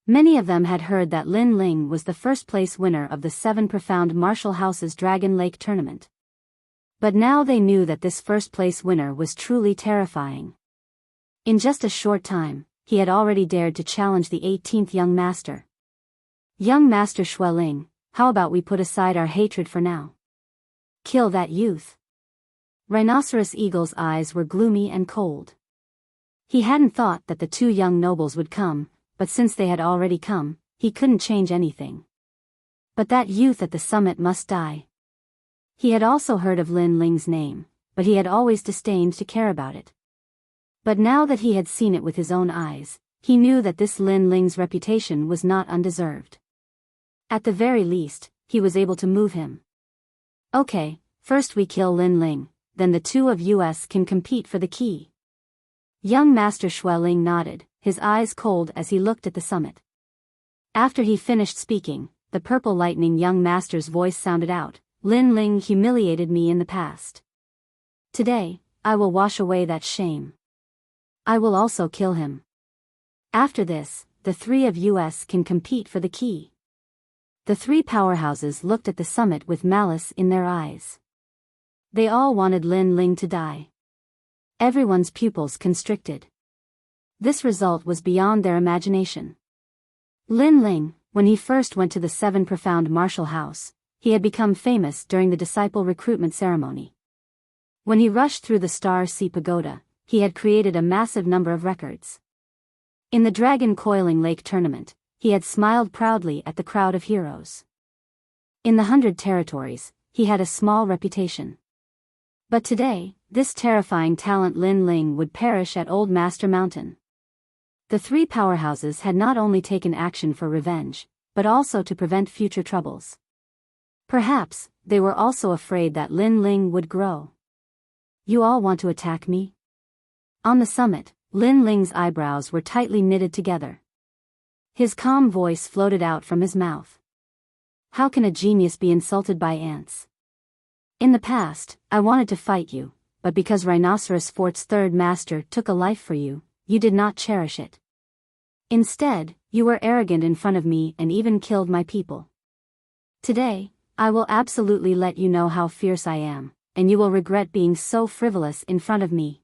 Many of them had heard that Lin Ling was the first-place winner of the 7 Profound Martial House's Dragon Lake tournament. But now they knew that this first-place winner was truly terrifying. In just a short time, he had already dared to challenge the 18th young master. "Young Master Xueling, how about we put aside our hatred for now? Kill that youth." Rhinoceros Eagle's eyes were gloomy and cold. He hadn't thought that the 2 young nobles would come, but since they had already come, he couldn't change anything. But that youth at the summit must die. He had also heard of Lin Ling's name, but he had always disdained to care about it. But now that he had seen it with his own eyes, he knew that this Lin Ling's reputation was not undeserved. At the very least, he was able to move him. "Okay, first we kill Lin Ling, then the 2 of us can compete for the key." Young Master Xueling nodded, his eyes cold as he looked at the summit. After he finished speaking, the purple lightning young master's voice sounded out, Lin Ling humiliated me in the past. Today, I will wash away that shame. I will also kill him. After this, the three of us can compete for the key. The three powerhouses looked at the summit with malice in their eyes. They all wanted Lin Ling to die. Everyone's pupils constricted. This result was beyond their imagination. Lin Ling, when he first went to the Seven Profound Martial House, he had become famous during the disciple recruitment ceremony. When he rushed through the Star Sea Pagoda, he had created a massive number of records. In the Dragon Coiling Lake tournament, he had smiled proudly at the crowd of heroes. In the 100 territories, he had a small reputation. But today, this terrifying talent Lin Ling would perish at Old Master Mountain. The three powerhouses had not only taken action for revenge, but also to prevent future troubles. Perhaps, they were also afraid that Lin Ling would grow. You all want to attack me? On the summit, Lin Ling's eyebrows were tightly knitted together. His calm voice floated out from his mouth. How can a genius be insulted by ants? In the past, I wanted to fight you, but because Rhinoceros Fort's third master took a life for you, you did not cherish it. Instead, you were arrogant in front of me and even killed my people. Today, I will absolutely let you know how fierce I am, and you will regret being so frivolous in front of me.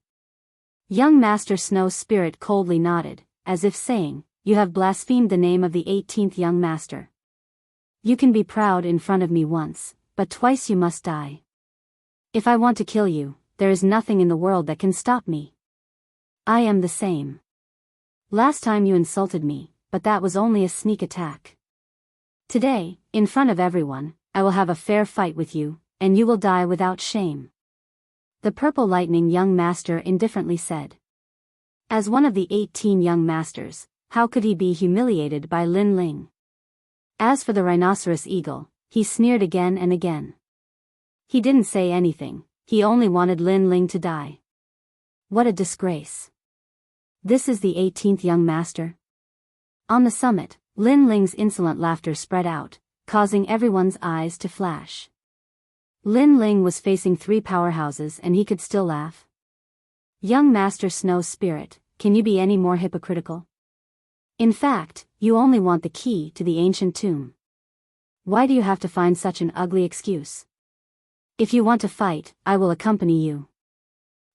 Young Master Snow Spirit coldly nodded, as if saying, You have blasphemed the name of the 18th young master. You can be proud in front of me once, but twice you must die. If I want to kill you, there is nothing in the world that can stop me. I am the same. Last time you insulted me, but that was only a sneak attack. Today, in front of everyone, I will have a fair fight with you, and you will die without shame. The Purple Lightning young master indifferently said. As one of the 18 young masters, how could he be humiliated by Lin Ling? As for the Rhinoceros Eagle, he sneered again and again. He didn't say anything, he only wanted Lin Ling to die. What a disgrace. This is the 18th young master? On the summit, Lin Ling's insolent laughter spread out, causing everyone's eyes to flash. Lin Ling was facing three powerhouses and he could still laugh. Young Master Snow Spirit, can you be any more hypocritical? In fact, you only want the key to the ancient tomb. Why do you have to find such an ugly excuse? If you want to fight, I will accompany you.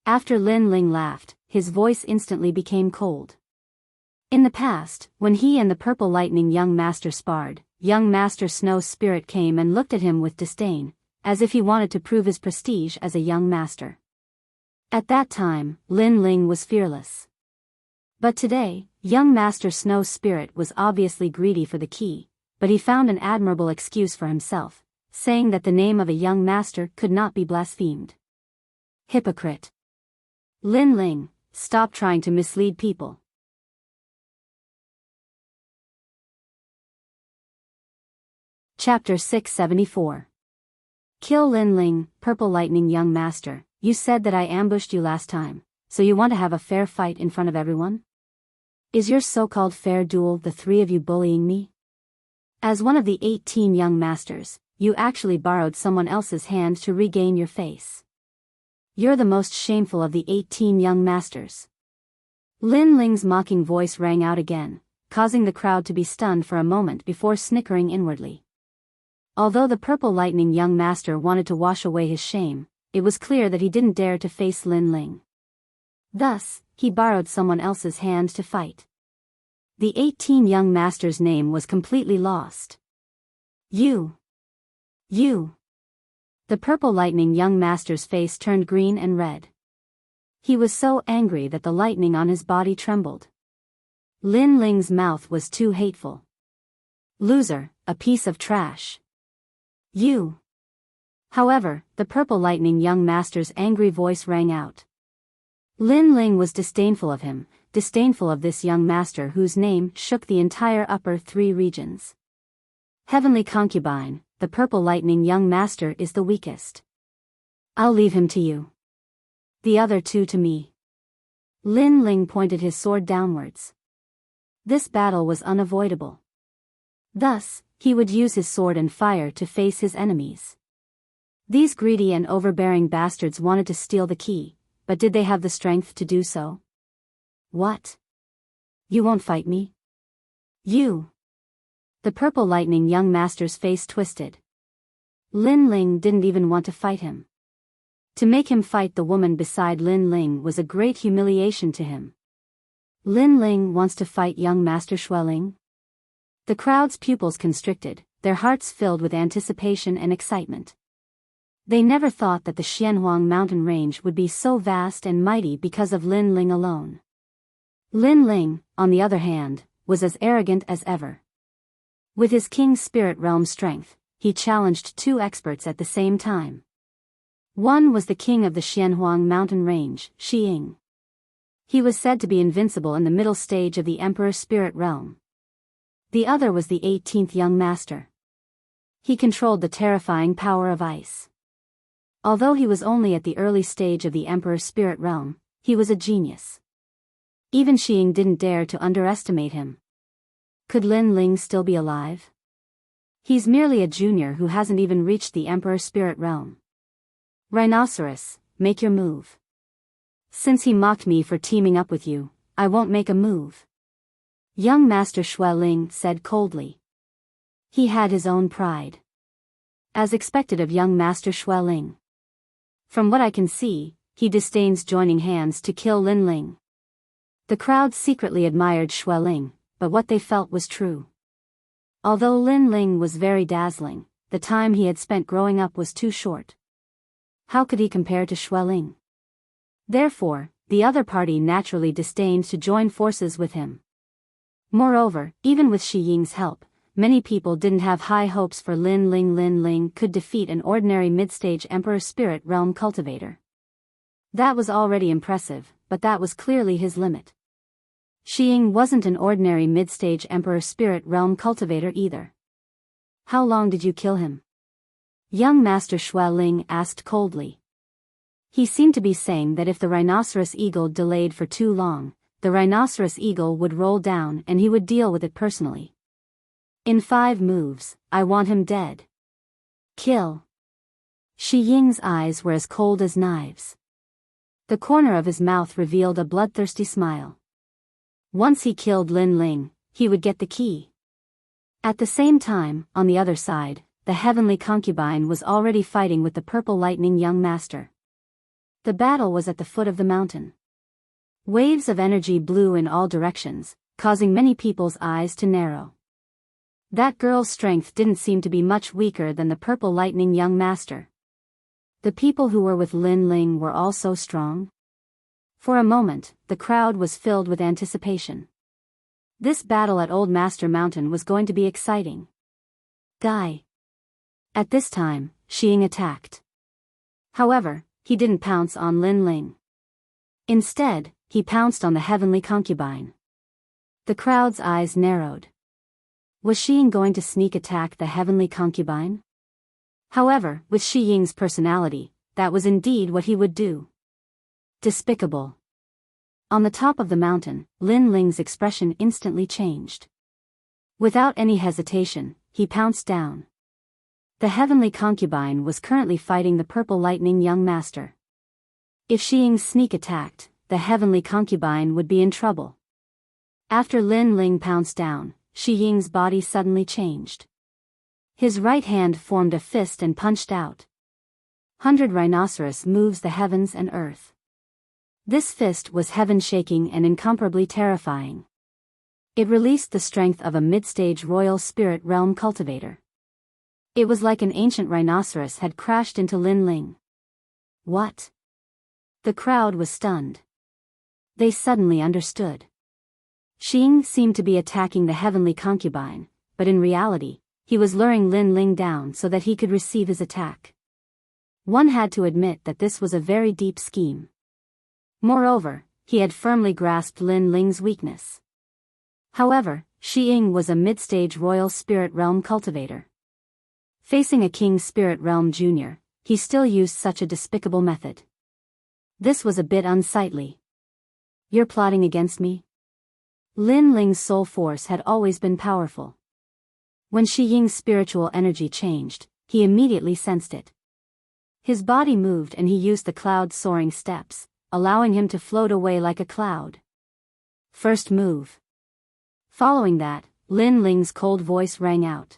After Lin Ling laughed, his voice instantly became cold. In the past, when he and the Purple Lightning young master sparred, young Master Snow Spirit came and looked at him with disdain, as if he wanted to prove his prestige as a young master. At that time, Lin Ling was fearless. But today, young Master Snow Spirit was obviously greedy for the key, but he found an admirable excuse for himself, saying that the name of a young master could not be blasphemed. Hypocrite. Lin Ling, stop trying to mislead people. Chapter 674. Kill Lin Ling, Purple Lightning young master, you said that I ambushed you last time, so you want to have a fair fight in front of everyone? Is your so-called fair duel the three of you bullying me? As one of the 18 young masters, you actually borrowed someone else's hand to regain your face. You're the most shameful of the 18 young masters. Lin Ling's mocking voice rang out again, causing the crowd to be stunned for a moment before snickering inwardly. Although the Purple Lightning young master wanted to wash away his shame, it was clear that he didn't dare to face Lin Ling. Thus, he borrowed someone else's hand to fight. The 18 young master's name was completely lost. You. The Purple Lightning young master's face turned green and red. He was so angry that the lightning on his body trembled. Lin Ling's mouth was too hateful. Loser, a piece of trash. You. However, the Purple Lightning young master's angry voice rang out. Lin Ling was disdainful of him, disdainful of this young master whose name shook the entire upper three regions. Heavenly concubine, the Purple Lightning young master is the weakest. I'll leave him to you. The other two to me. Lin Ling pointed his sword downwards. This battle was unavoidable. Thus, he would use his sword and fire to face his enemies. These greedy and overbearing bastards wanted to steal the key, but did they have the strength to do so? What? You won't fight me? You! The purple lightning young master's face twisted. Lin Ling didn't even want to fight him. To make him fight the woman beside Lin Ling was a great humiliation to him. Lin Ling wants to fight young Master Xueling? The crowd's pupils constricted, their hearts filled with anticipation and excitement. They never thought that the Xianhuang mountain range would be so vast and mighty because of Lin Ling alone. Lin Ling, on the other hand, was as arrogant as ever. With his king's spirit realm strength, he challenged two experts at the same time. One was the king of the Xianhuang mountain range, Shi Ying. He was said to be invincible in the middle stage of the Emperor's spirit realm. The other was the 18th young master. He controlled the terrifying power of ice. Although he was only at the early stage of the Emperor's spirit realm, he was a genius. Even Shi Ying didn't dare to underestimate him. Could Lin Ling still be alive? He's merely a junior who hasn't even reached the Emperor's spirit realm. Rhinoceros, make your move. Since he mocked me for teaming up with you, I won't make a move. Young Master Xueling said coldly. He had his own pride. As expected of young Master Xueling. From what I can see, he disdains joining hands to kill Lin Ling. The crowd secretly admired Xueling, but what they felt was true. Although Lin Ling was very dazzling, the time he had spent growing up was too short. How could he compare to Xueling? Therefore, the other party naturally disdained to join forces with him. Moreover, even with Shi Ying's help, many people didn't have high hopes for Lin Ling. Lin Ling could defeat an ordinary mid-stage Emperor Spirit Realm cultivator. That was already impressive, but that was clearly his limit. Shi Ying wasn't an ordinary mid-stage Emperor Spirit Realm cultivator either. How long did you kill him? Young Master Xueling asked coldly. He seemed to be saying that if the rhinoceros eagle delayed for too long, the rhinoceros eagle would roll down and he would deal with it personally. In 5 moves, I want him dead. Kill. Shi Ying's eyes were as cold as knives. The corner of his mouth revealed a bloodthirsty smile. Once he killed Lin Ling, he would get the key. At the same time, on the other side, the heavenly concubine was already fighting with the purple lightning young master. The battle was at the foot of the mountain. Waves of energy blew in all directions, causing many people's eyes to narrow. That girl's strength didn't seem to be much weaker than the purple lightning young master. The people who were with Lin Ling were all so strong. For a moment, the crowd was filled with anticipation. This battle at Old Master Mountain was going to be exciting. Die. At this time, Shi Ying attacked. However, he didn't pounce on Lin Ling. Instead, he pounced on the heavenly concubine. The crowd's eyes narrowed. Was Shi Ying going to sneak attack the heavenly concubine? However, with Shi Ying's personality, that was indeed what he would do. Despicable. On the top of the mountain, Lin Ling's expression instantly changed. Without any hesitation, he pounced down. The heavenly concubine was currently fighting the purple lightning young master. If Shi Ying sneak attacked, the heavenly concubine would be in trouble. After Lin Ling pounced down, Shi Ying's body suddenly changed. His right hand formed a fist and punched out. 100 rhinoceros moves the heavens and earth. This fist was heaven-shaking and incomparably terrifying. It released the strength of a mid-stage royal spirit realm cultivator. It was like an ancient rhinoceros had crashed into Lin Ling. What? The crowd was stunned. They suddenly understood. Shi Ying seemed to be attacking the heavenly concubine, but in reality, he was luring Lin Ling down so that he could receive his attack. One had to admit that this was a very deep scheme. Moreover, he had firmly grasped Lin Ling's weakness. However, Shi Ying was a mid-stage royal spirit realm cultivator. Facing a king spirit realm junior, he still used such a despicable method. This was a bit unsightly. You're plotting against me? Lin Ling's soul force had always been powerful. When Shi Ying's spiritual energy changed, he immediately sensed it. His body moved and he used the cloud's soaring steps, allowing him to float away like a cloud. First move. Following that, Lin Ling's cold voice rang out.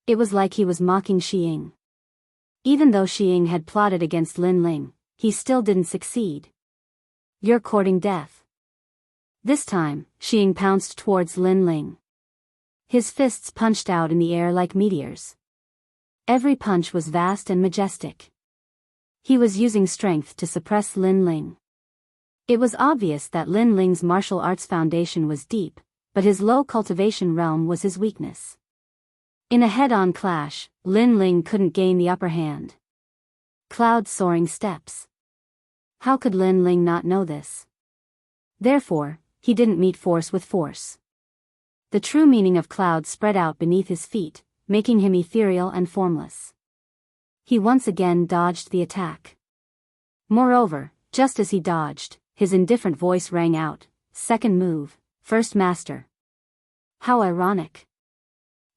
It was like he was mocking Shi Ying. Even though Shi Ying had plotted against Lin Ling, he still didn't succeed. You're courting death. This time, Shi Ying pounced towards Lin Ling. His fists punched out in the air like meteors. Every punch was vast and majestic. He was using strength to suppress Lin Ling. It was obvious that Lin Ling's martial arts foundation was deep, but his low cultivation realm was his weakness. In a head-on clash, Lin Ling couldn't gain the upper hand. Cloud soaring steps. How could Lin Ling not know this? Therefore, he didn't meet force with force. The true meaning of cloud spread out beneath his feet, making him ethereal and formless. He once again dodged the attack. Moreover, just as he dodged, his indifferent voice rang out, "Second move, first master." How ironic.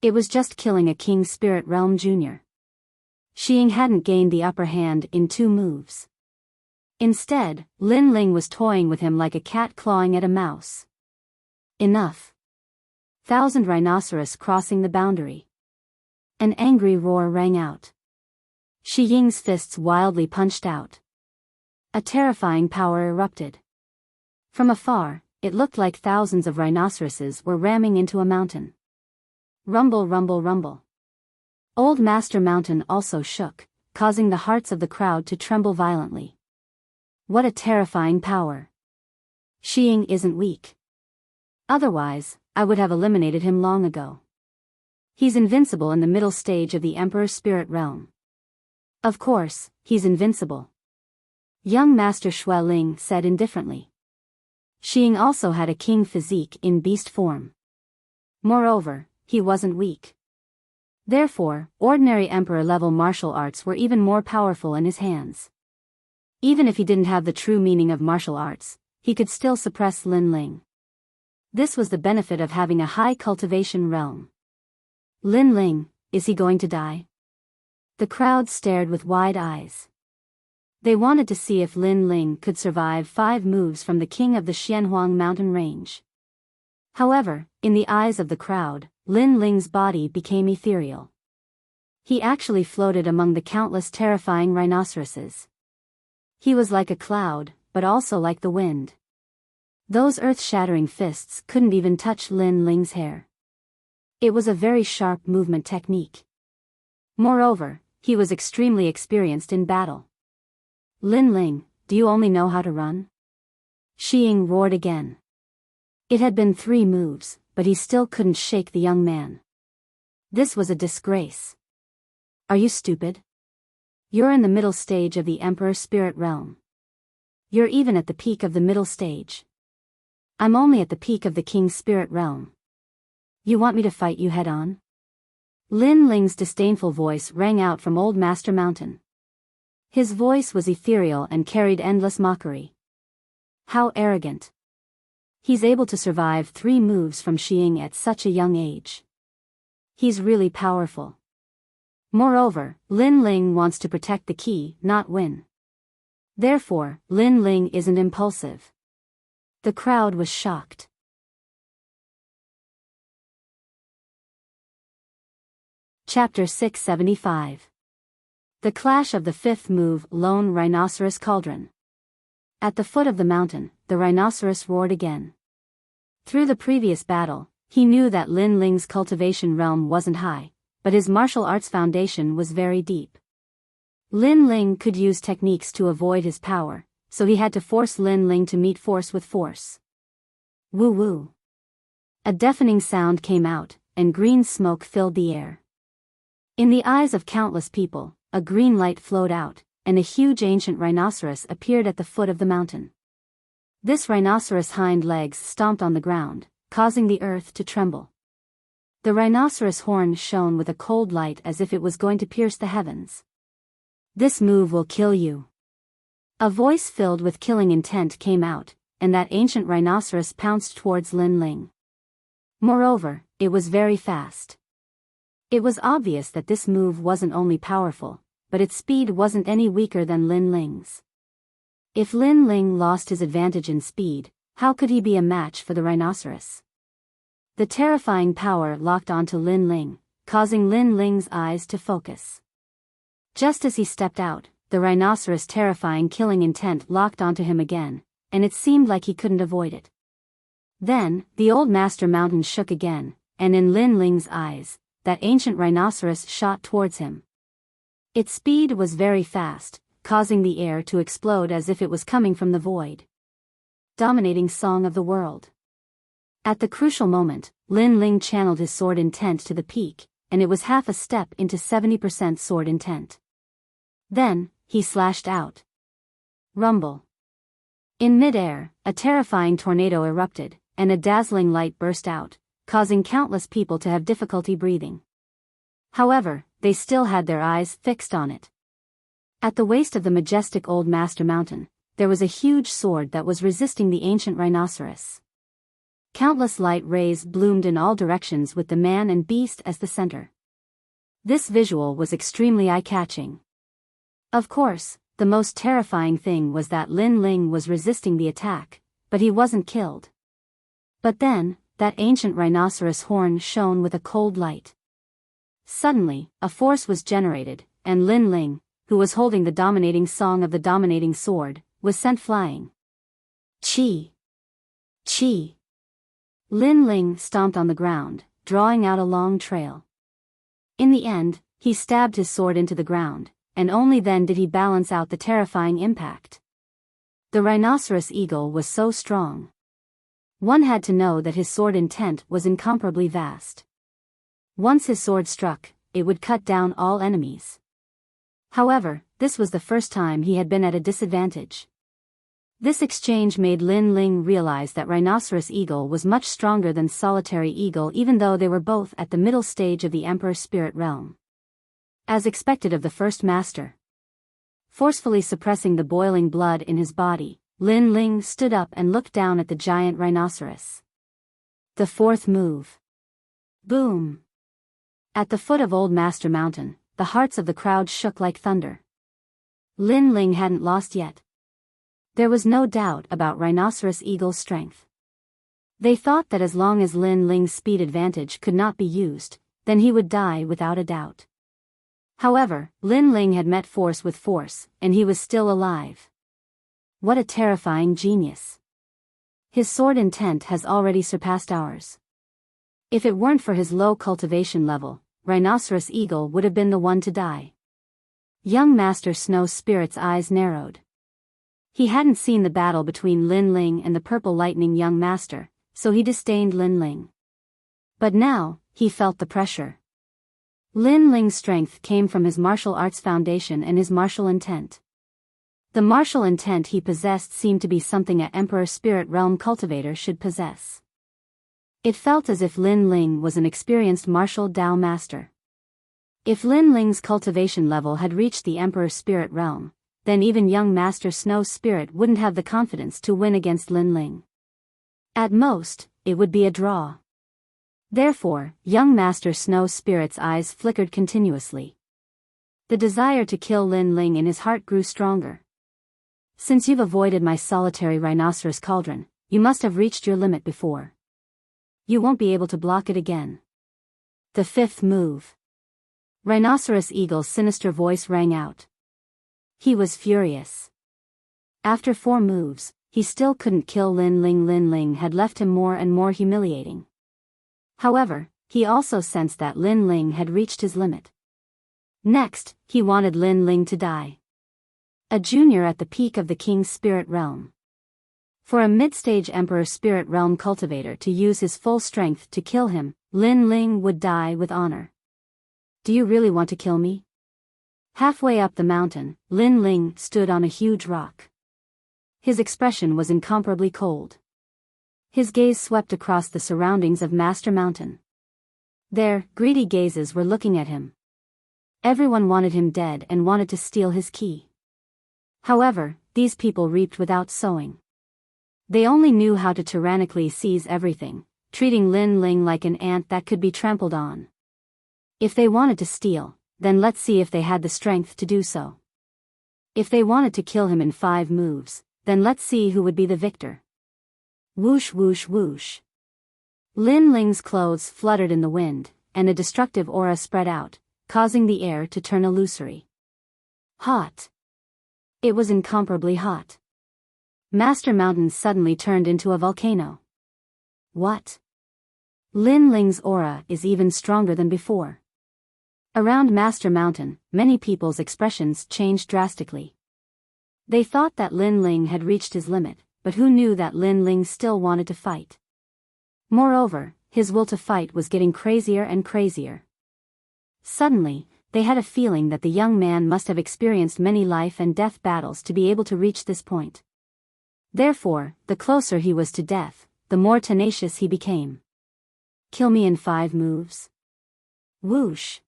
It was just killing a King Spirit Realm Jr. Shi Ying hadn't gained the upper hand in 2 moves. Instead, Lin Ling was toying with him like a cat clawing at a mouse. Enough. 1,000 rhinoceros crossing the boundary. An angry roar rang out. Shi Ying's fists wildly punched out. A terrifying power erupted. From afar, it looked like thousands of rhinoceroses were ramming into a mountain. Rumble, rumble, rumble. Old Master Mountain also shook, causing the hearts of the crowd to tremble violently. What a terrifying power. Shi Ying isn't weak. Otherwise, I would have eliminated him long ago. He's invincible in the middle stage of the Emperor's Spirit Realm. Of course, he's invincible. Young Master Xue Ling said indifferently. Shi Ying also had a king physique in beast form. Moreover, he wasn't weak. Therefore, ordinary Emperor-level martial arts were even more powerful in his hands. Even if he didn't have the true meaning of martial arts, he could still suppress Lin Ling. This was the benefit of having a high cultivation realm. Lin Ling, is he going to die? The crowd stared with wide eyes. They wanted to see if Lin Ling could survive 5 moves from the king of the Xianhuang mountain range. However, in the eyes of the crowd, Lin Ling's body became ethereal. He actually floated among the countless terrifying rhinoceroses. He was like a cloud, but also like the wind. Those earth-shattering fists couldn't even touch Lin Ling's hair. It was a very sharp movement technique. Moreover, he was extremely experienced in battle. Lin Ling, do you only know how to run? Shi Ying roared again. It had been 3 moves, but he still couldn't shake the young man. This was a disgrace. Are you stupid? You're in the middle stage of the Emperor's Spirit Realm. You're even at the peak of the middle stage. I'm only at the peak of the King's Spirit Realm. You want me to fight you head-on? Lin Ling's disdainful voice rang out from Old Master Mountain. His voice was ethereal and carried endless mockery. How arrogant. He's able to survive 3 moves from Shi Ying at such a young age. He's really powerful. Moreover, Lin Ling wants to protect the key, not win. Therefore, Lin Ling isn't impulsive. The crowd was shocked. Chapter 675. The Clash of the 5th Move, Lone Rhinoceros Cauldron. At the foot of the mountain, the rhinoceros roared again. Through the previous battle, he knew that Lin Ling's cultivation realm wasn't high, but his martial arts foundation was very deep. Lin Ling could use techniques to avoid his power, so he had to force Lin Ling to meet force with force. Woo-woo. A deafening sound came out, and green smoke filled the air. In the eyes of countless people, a green light flowed out, and a huge ancient rhinoceros appeared at the foot of the mountain. This rhinoceros' hind legs stomped on the ground, causing the earth to tremble. The rhinoceros' horn shone with a cold light as if it was going to pierce the heavens. This move will kill you. A voice filled with killing intent came out, and that ancient rhinoceros pounced towards Lin Ling. Moreover, it was very fast. It was obvious that this move wasn't only powerful, but its speed wasn't any weaker than Lin Ling's. If Lin Ling lost his advantage in speed, how could he be a match for the rhinoceros? The terrifying power locked onto Lin Ling, causing Lin Ling's eyes to focus. Just as he stepped out, the rhinoceros' terrifying killing intent locked onto him again, and it seemed like he couldn't avoid it. Then, the old master mountain shook again, and in Lin Ling's eyes, that ancient rhinoceros shot towards him. Its speed was very fast, causing the air to explode as if it was coming from the void. Dominating Song of the World. At the crucial moment, Lin Ling channeled his sword intent to the peak, and it was half a step into 70% sword intent. Then, he slashed out. Rumble. In mid-air, a terrifying tornado erupted, and a dazzling light burst out, causing countless people to have difficulty breathing. However, they still had their eyes fixed on it. At the waist of the majestic old master mountain, there was a huge sword that was resisting the ancient rhinoceros. Countless light rays bloomed in all directions with the man and beast as the center. This visual was extremely eye-catching. Of course, the most terrifying thing was that Lin Ling was resisting the attack, but he wasn't killed. But then, that ancient rhinoceros horn shone with a cold light. Suddenly, a force was generated, and Lin Ling, who was holding the dominating song of the dominating sword, was sent flying. Chi! Chi! Lin Ling stomped on the ground, drawing out a long trail. In the end, he stabbed his sword into the ground, and only then did he balance out the terrifying impact. The rhinoceros eagle was so strong. One had to know that his sword intent was incomparably vast. Once his sword struck, it would cut down all enemies. However, this was the first time he had been at a disadvantage. This exchange made Lin Ling realize that rhinoceros eagle was much stronger than solitary eagle, even though they were both at the middle stage of the emperor's spirit realm. As expected of the first master. Forcefully suppressing the boiling blood in his body, Lin Ling stood up and looked down at the giant rhinoceros. The fourth move. Boom! At the foot of Old Master Mountain, the hearts of the crowd shook like thunder. Lin Ling hadn't lost yet. There was no doubt about rhinoceros eagle's strength. They thought that as long as Lin Ling's speed advantage could not be used, then he would die without a doubt. However, Lin Ling had met force with force, and he was still alive. What a terrifying genius. His sword intent has already surpassed ours. If it weren't for his low cultivation level, Rhinoceros Eagle would have been the one to die. Young Master Snow Spirit's eyes narrowed. He hadn't seen the battle between Lin Ling and the Purple Lightning Young Master, so he disdained Lin Ling. But now, he felt the pressure. Lin Ling's strength came from his martial arts foundation and his martial intent. The martial intent he possessed seemed to be something an Emperor Spirit Realm cultivator should possess. It felt as if Lin Ling was an experienced martial Dao master. If Lin Ling's cultivation level had reached the Emperor Spirit Realm, then even young Master Snow Spirit wouldn't have the confidence to win against Lin Ling. At most, it would be a draw. Therefore, young Master Snow Spirit's eyes flickered continuously. The desire to kill Lin Ling in his heart grew stronger. Since you've avoided my solitary rhinoceros cauldron, you must have reached your limit before. You won't be able to block it again. The fifth move. Rhinoceros Eagle's sinister voice rang out. He was furious. After 4 moves, he still couldn't kill Lin Ling. Lin Ling had left him more and more humiliating. However, he also sensed that Lin Ling had reached his limit. Next, he wanted Lin Ling to die. A junior at the peak of the King's Spirit Realm. For a mid-stage Emperor Spirit Realm cultivator to use his full strength to kill him, Lin Ling would die with honor. Do you really want to kill me? Halfway up the mountain, Lin Ling stood on a huge rock. His expression was incomparably cold. His gaze swept across the surroundings of Master Mountain. There, greedy gazes were looking at him. Everyone wanted him dead and wanted to steal his key. However, these people reaped without sowing. They only knew how to tyrannically seize everything, treating Lin Ling like an ant that could be trampled on. If they wanted to steal, then let's see if they had the strength to do so. If they wanted to kill him in 5 moves, then let's see who would be the victor. Whoosh whoosh whoosh. Lin Ling's clothes fluttered in the wind, and a destructive aura spread out, causing the air to turn illusory. Hot. It was incomparably hot. Master Mountain suddenly turned into a volcano. What? Lin Ling's aura is even stronger than before. Around Master Mountain, many people's expressions changed drastically. They thought that Lin Ling had reached his limit, but who knew that Lin Ling still wanted to fight? Moreover, his will to fight was getting crazier and crazier. Suddenly, they had a feeling that the young man must have experienced many life and death battles to be able to reach this point. Therefore, the closer he was to death, the more tenacious he became. Kill me in 5 moves. Whoosh.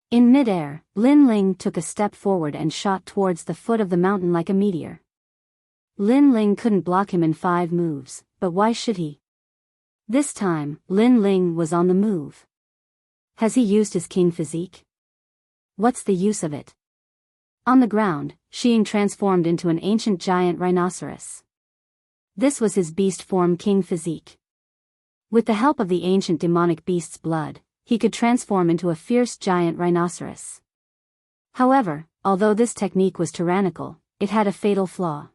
In midair, Lin Ling took a step forward and shot towards the foot of the mountain like a meteor. Lin Ling couldn't block him in 5 moves, but why should he? This time, Lin Ling was on the move. Has he used his king physique? What's the use of it? On the ground, Xiying transformed into an ancient giant rhinoceros. This was his beast form king physique. With the help of the ancient demonic beast's blood, he could transform into a fierce giant rhinoceros. However, although this technique was tyrannical, it had a fatal flaw.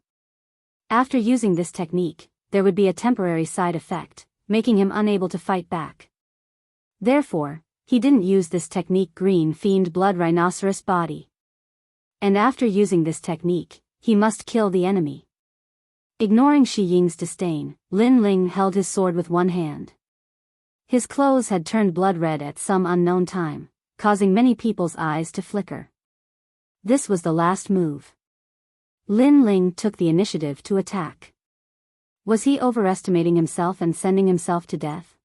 After using this technique, there would be a temporary side effect, making him unable to fight back. Therefore, he didn't use this technique green fiend blood rhinoceros body. And after using this technique, he must kill the enemy. Ignoring Xiying's disdain, Lin Ling held his sword with one hand. His clothes had turned blood red at some unknown time, causing many people's eyes to flicker. This was the last move. Lin Ling took the initiative to attack. Was he overestimating himself and sending himself to death?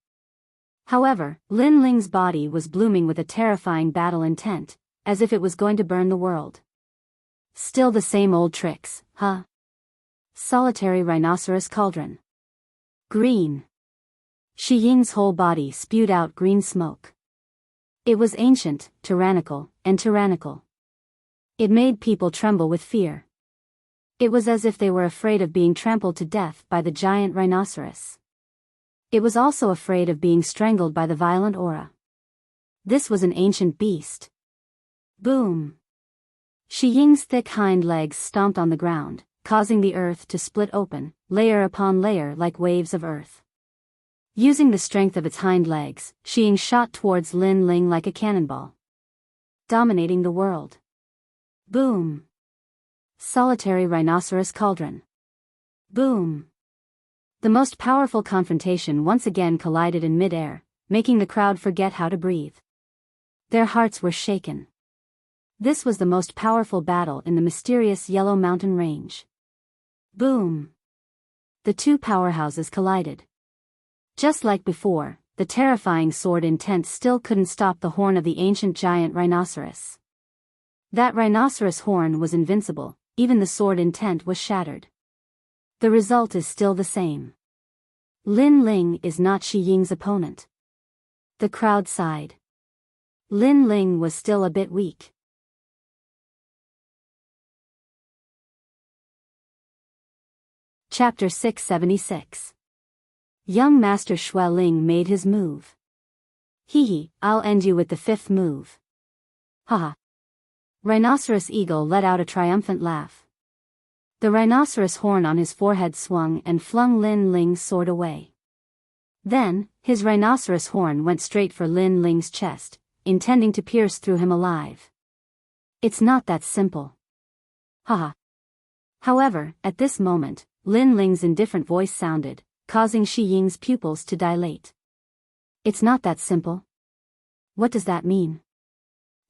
However, Lin Ling's body was blooming with a terrifying battle intent, as if it was going to burn the world. Still the same old tricks, huh? Solitary rhinoceros cauldron. Green. Xiying's whole body spewed out green smoke. It was ancient, tyrannical, and tyrannical. It made people tremble with fear. It was as if they were afraid of being trampled to death by the giant rhinoceros. It was also afraid of being strangled by the violent aura. This was an ancient beast. Boom! Xiying's thick hind legs stomped on the ground, causing the earth to split open, layer upon layer like waves of earth. Using the strength of its hind legs, Xiying shot towards Lin Ling like a cannonball. Dominating the world. Boom! Solitary rhinoceros cauldron. Boom! The most powerful confrontation once again collided in mid-air, making the crowd forget how to breathe. Their hearts were shaken. This was the most powerful battle in the mysterious Yellow Mountain Range. Boom! The two powerhouses collided. Just like before, the terrifying sword intent still couldn't stop the horn of the ancient giant rhinoceros. That rhinoceros horn was invincible, even the sword intent was shattered. The result is still the same. Lin Ling is not Xiying's opponent. The crowd sighed. Lin Ling was still a bit weak. Chapter 676. Young Master Xue Ling made his move. Hee, I'll end you with the 5th move. Haha. Rhinoceros Eagle let out a triumphant laugh. The rhinoceros horn on his forehead swung and flung Lin Ling's sword away. Then, his rhinoceros horn went straight for Lin Ling's chest, intending to pierce through him alive. It's not that simple. Haha. However, at this moment, Lin Ling's indifferent voice sounded, causing Xiying's pupils to dilate. It's not that simple. What does that mean?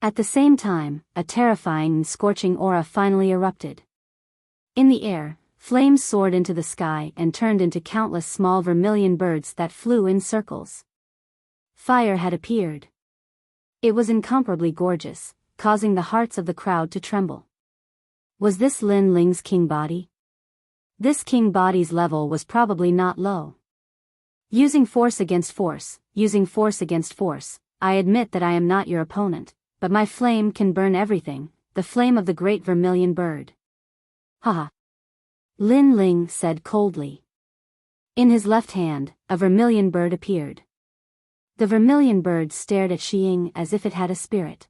At the same time, a terrifying and scorching aura finally erupted. In the air, flames soared into the sky and turned into countless small vermilion birds that flew in circles. Fire had appeared. It was incomparably gorgeous, causing the hearts of the crowd to tremble. Was this Lin Ling's king body? This king body's level was probably not low. Using force against force, I admit that I am not your opponent, but my flame can burn everything, the flame of the great vermilion bird. Haha. Lin Ling said coldly. In his left hand, a vermilion bird appeared. The vermilion bird stared at Xiying as if it had a spirit.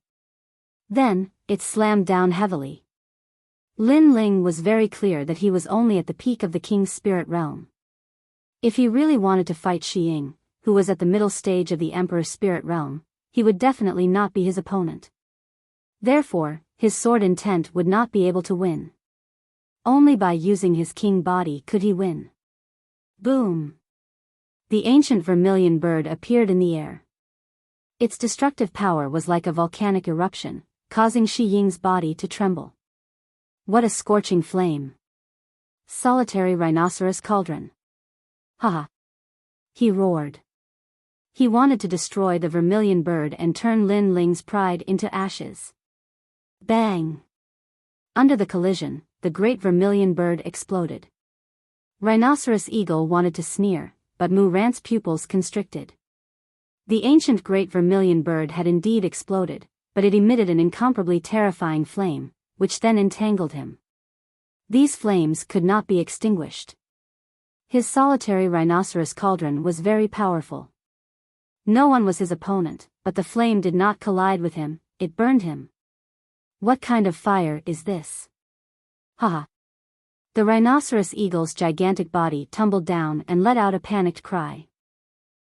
Then, it slammed down heavily. Lin Ling was very clear that he was only at the peak of the king's spirit realm. If he really wanted to fight Xiying, who was at the middle stage of the emperor's spirit realm, he would definitely not be his opponent. Therefore, his sword intent would not be able to win. Only by using his king body could he win. Boom! The ancient vermilion bird appeared in the air. Its destructive power was like a volcanic eruption, causing Xiying's body to tremble. What a scorching flame! Solitary rhinoceros cauldron. Haha! He roared. He wanted to destroy the vermilion bird and turn Lin Ling's pride into ashes. Bang! Under the collision, the great vermilion bird exploded. Rhinoceros Eagle wanted to sneer, but Mu Rant's pupils constricted. The ancient great vermilion bird had indeed exploded, but it emitted an incomparably terrifying flame, which then entangled him. These flames could not be extinguished. His solitary rhinoceros cauldron was very powerful. No one was his opponent, but the flame did not collide with him, it burned him. What kind of fire is this? Haha! The rhinoceros eagle's gigantic body tumbled down and let out a panicked cry.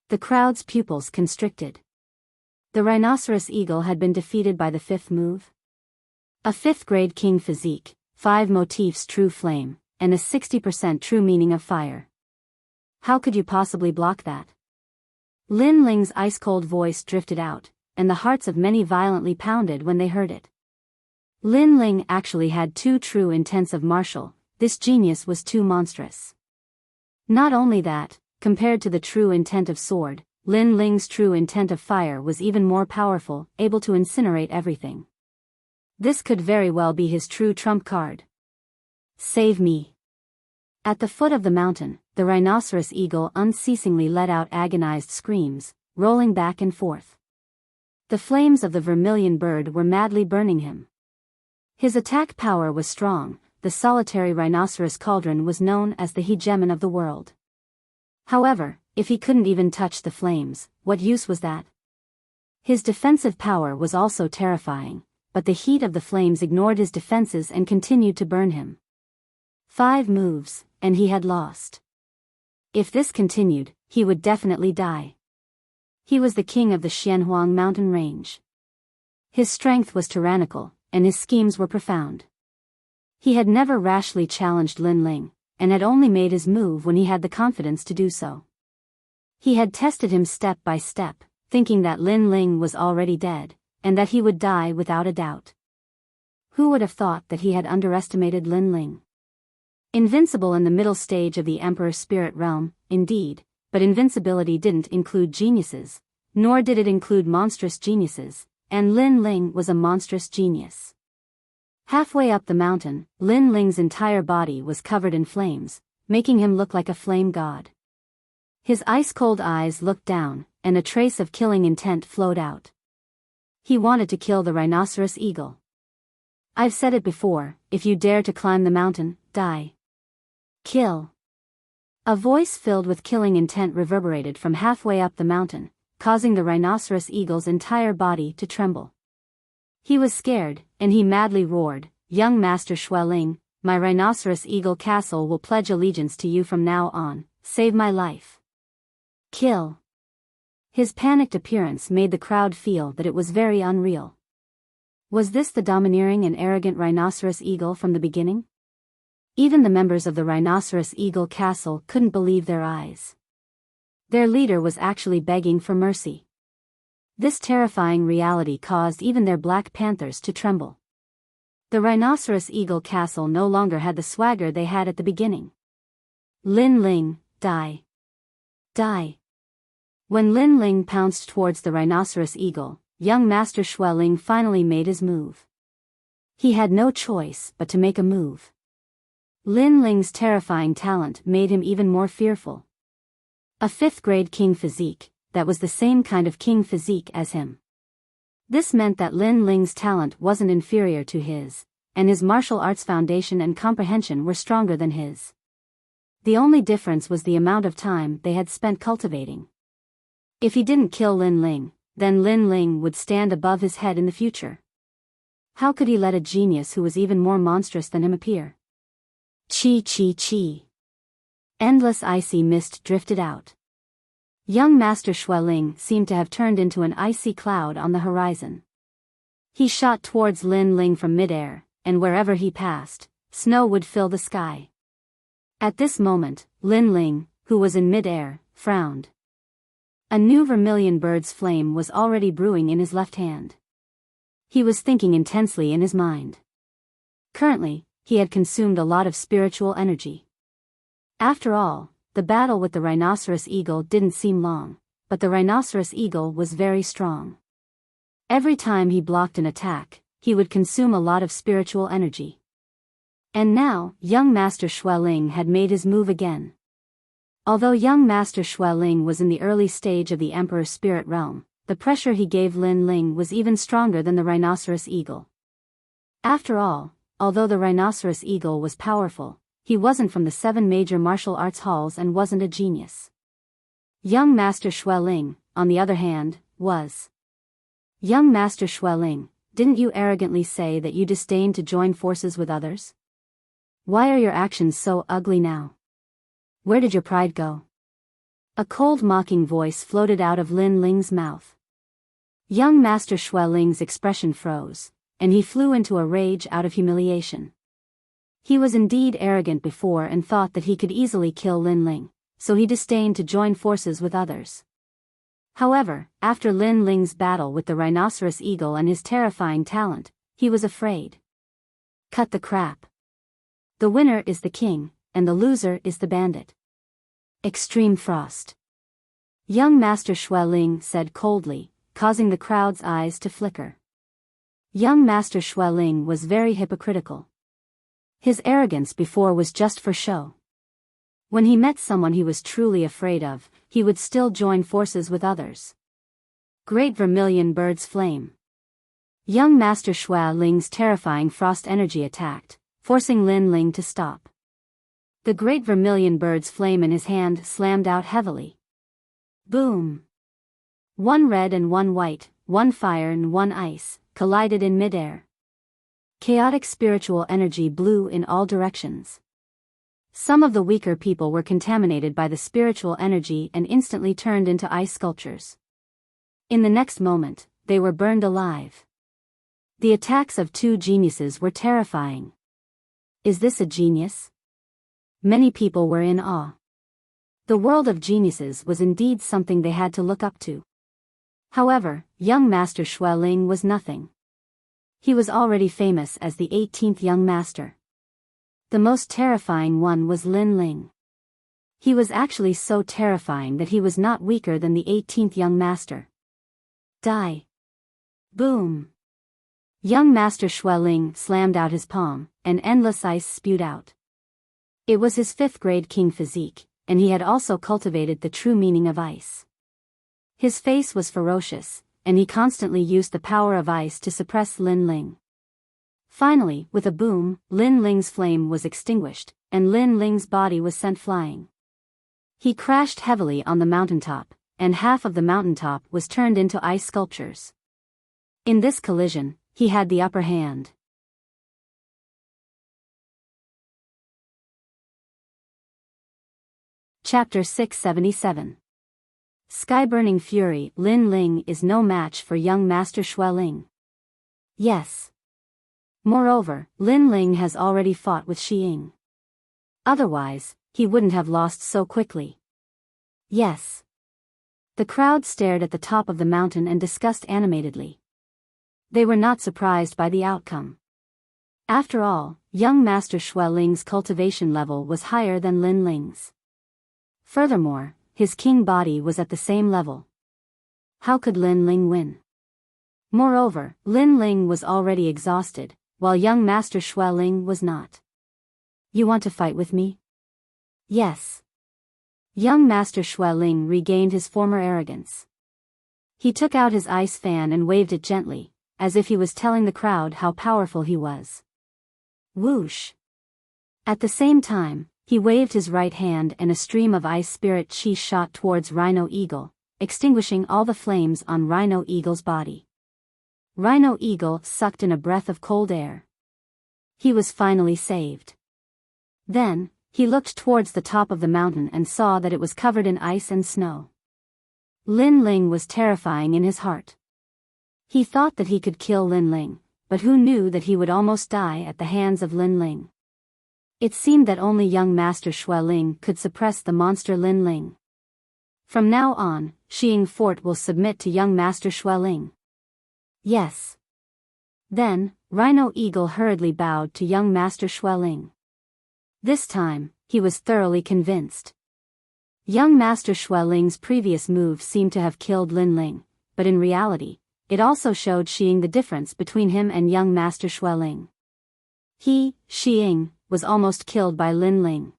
The crowd's pupils constricted. The rhinoceros eagle had been defeated by the fifth move. A 5th grade king physique, 5 motifs true flame, and a 60% true meaning of fire. How could you possibly block that? Lin Ling's ice-cold voice drifted out, and the hearts of many violently pounded when they heard it. Lin Ling actually had 2 true intents of martial. This genius was too monstrous. Not only that, compared to the true intent of sword, Lin Ling's true intent of fire was even more powerful, able to incinerate everything. This could very well be his true trump card. Save me! At the foot of the mountain, the rhinoceros eagle unceasingly let out agonized screams, rolling back and forth. The flames of the vermilion bird were madly burning him. His attack power was strong. The solitary rhinoceros cauldron was known as the hegemon of the world. However, if he couldn't even touch the flames, what use was that? His defensive power was also terrifying, but the heat of the flames ignored his defenses and continued to burn him. 5 moves, and he had lost. If this continued, he would definitely die. He was the king of the Xianhuang mountain range. His strength was tyrannical, and his schemes were profound. He had never rashly challenged Lin Ling, and had only made his move when he had the confidence to do so. He had tested him step by step, thinking that Lin Ling was already dead, and that he would die without a doubt. Who would have thought that he had underestimated Lin Ling? Invincible in the middle stage of the Emperor's spirit realm, indeed, but invincibility didn't include geniuses, nor did it include monstrous geniuses, and Lin Ling was a monstrous genius. Halfway up the mountain, Lin Ling's entire body was covered in flames, making him look like a flame god. His ice-cold eyes looked down, and a trace of killing intent flowed out. He wanted to kill the rhinoceros eagle. I've said it before, if you dare to climb the mountain, die. Kill. A voice filled with killing intent reverberated from halfway up the mountain, causing the rhinoceros eagle's entire body to tremble. He was scared, and he madly roared, "Young Master Xueling, my rhinoceros eagle castle will pledge allegiance to you from now on, save my life." Kill. His panicked appearance made the crowd feel that it was very unreal. Was this the domineering and arrogant rhinoceros eagle from the beginning? Even the members of the rhinoceros eagle castle couldn't believe their eyes. Their leader was actually begging for mercy. This terrifying reality caused even their black panthers to tremble. The rhinoceros eagle castle no longer had the swagger they had at the beginning. Lin Ling, die. Die. When Lin Ling pounced towards the rhinoceros eagle, young Master Xueling finally made his move. He had no choice but to make a move. Lin Ling's terrifying talent made him even more fearful. A 5th grade king physique, that was the same kind of king physique as him. This meant that Lin Ling's talent wasn't inferior to his, and his martial arts foundation and comprehension were stronger than his. The only difference was the amount of time they had spent cultivating. If he didn't kill Lin Ling, then Lin Ling would stand above his head in the future. How could he let a genius who was even more monstrous than him appear? Chi chi chi. Endless icy mist drifted out. Young Master Xueling seemed to have turned into an icy cloud on the horizon. He shot towards Lin Ling from midair, and wherever he passed, snow would fill the sky. At this moment, Lin Ling, who was in midair, frowned. A new vermilion bird's flame was already brewing in his left hand. He was thinking intensely in his mind. Currently, he had consumed a lot of spiritual energy. After all, the battle with the rhinoceros eagle didn't seem long, but the rhinoceros eagle was very strong. Every time he blocked an attack, he would consume a lot of spiritual energy. And now, young Master Xueling had made his move again. Although young Master Xueling was in the early stage of the Emperor's spirit realm, the pressure he gave Lin Ling was even stronger than the rhinoceros eagle. After all, although the rhinoceros eagle was powerful, he wasn't from the 7 major martial arts halls and wasn't a genius. Young Master Xueling, on the other hand, was. Young Master Xueling, didn't you arrogantly say that you disdained to join forces with others? Why are your actions so ugly now? Where did your pride go? A cold mocking voice floated out of Lin Ling's mouth. Young Master Xueling's expression froze, and he flew into a rage out of humiliation. He was indeed arrogant before and thought that he could easily kill Lin Ling, so he disdained to join forces with others. However, after Lin Ling's battle with the rhinoceros eagle and his terrifying talent, he was afraid. Cut the crap. The winner is the king, and the loser is the bandit. Extreme frost. Young Master Xueling said coldly, causing the crowd's eyes to flicker. Young Master Xueling was very hypocritical. His arrogance before was just for show. When he met someone he was truly afraid of, he would still join forces with others. Great vermilion bird's flame. Young Master Xueling's terrifying frost energy attacked, forcing Lin Ling to stop. The great vermilion bird's flame in his hand slammed out heavily. Boom! One red and one white, one fire and one ice, collided in midair. Chaotic spiritual energy blew in all directions. Some of the weaker people were contaminated by the spiritual energy and instantly turned into ice sculptures. In the next moment, they were burned alive. The attacks of 2 geniuses were terrifying. Is this a genius? Many people were in awe. The world of geniuses was indeed something they had to look up to. However, young Master Xueling was nothing. He was already famous as the 18th young master. The most terrifying one was Lin Ling. He was actually so terrifying that he was not weaker than the 18th young master. Die. Boom. Young Master Xueling slammed out his palm, and endless ice spewed out. It was his 5th grade king physique, and he had also cultivated the true meaning of ice. His face was ferocious, and he constantly used the power of ice to suppress Lin Ling. Finally, with a boom, Lin Ling's flame was extinguished, and Lin Ling's body was sent flying. He crashed heavily on the mountaintop, and half of the mountaintop was turned into ice sculptures. In this collision, he had the upper hand. Chapter 677. Sky-burning fury. Lin Ling is no match for young Master Xueling. Yes. Moreover, Lin Ling has already fought with Xi Ying. Otherwise, he wouldn't have lost so quickly. Yes. The crowd stared at the top of the mountain and discussed animatedly. They were not surprised by the outcome. After all, young Master Xueling's cultivation level was higher than Lin Ling's. Furthermore, his king body was at the same level. How could Lin Ling win? Moreover, Lin Ling was already exhausted, while young Master Xueling was not. You want to fight with me? Yes. Young Master Xue Ling regained his former arrogance. He took out his ice fan and waved it gently, as if he was telling the crowd how powerful he was. Whoosh! At the same time, he waved his right hand and a stream of ice spirit chi shot towards Rhino Eagle, extinguishing all the flames on Rhino Eagle's body. Rhino Eagle sucked in a breath of cold air. He was finally saved. Then, he looked towards the top of the mountain and saw that it was covered in ice and snow. Lin Ling was terrifying in his heart. He thought that he could kill Lin Ling, but who knew that he would almost die at the hands of Lin Ling. It seemed that only young Master Xue Ling could suppress the monster Lin Ling. From now on, Xiying Fort will submit to young Master Xue Ling. Yes. Then, Rhino Eagle hurriedly bowed to young Master Xue Ling. This time, he was thoroughly convinced. Young Master Xue Ling's previous move seemed to have killed Lin Ling, but in reality, it also showed Xiying the difference between him and young Master Xue Ling. He, Xiying, was almost killed by Lin Ling.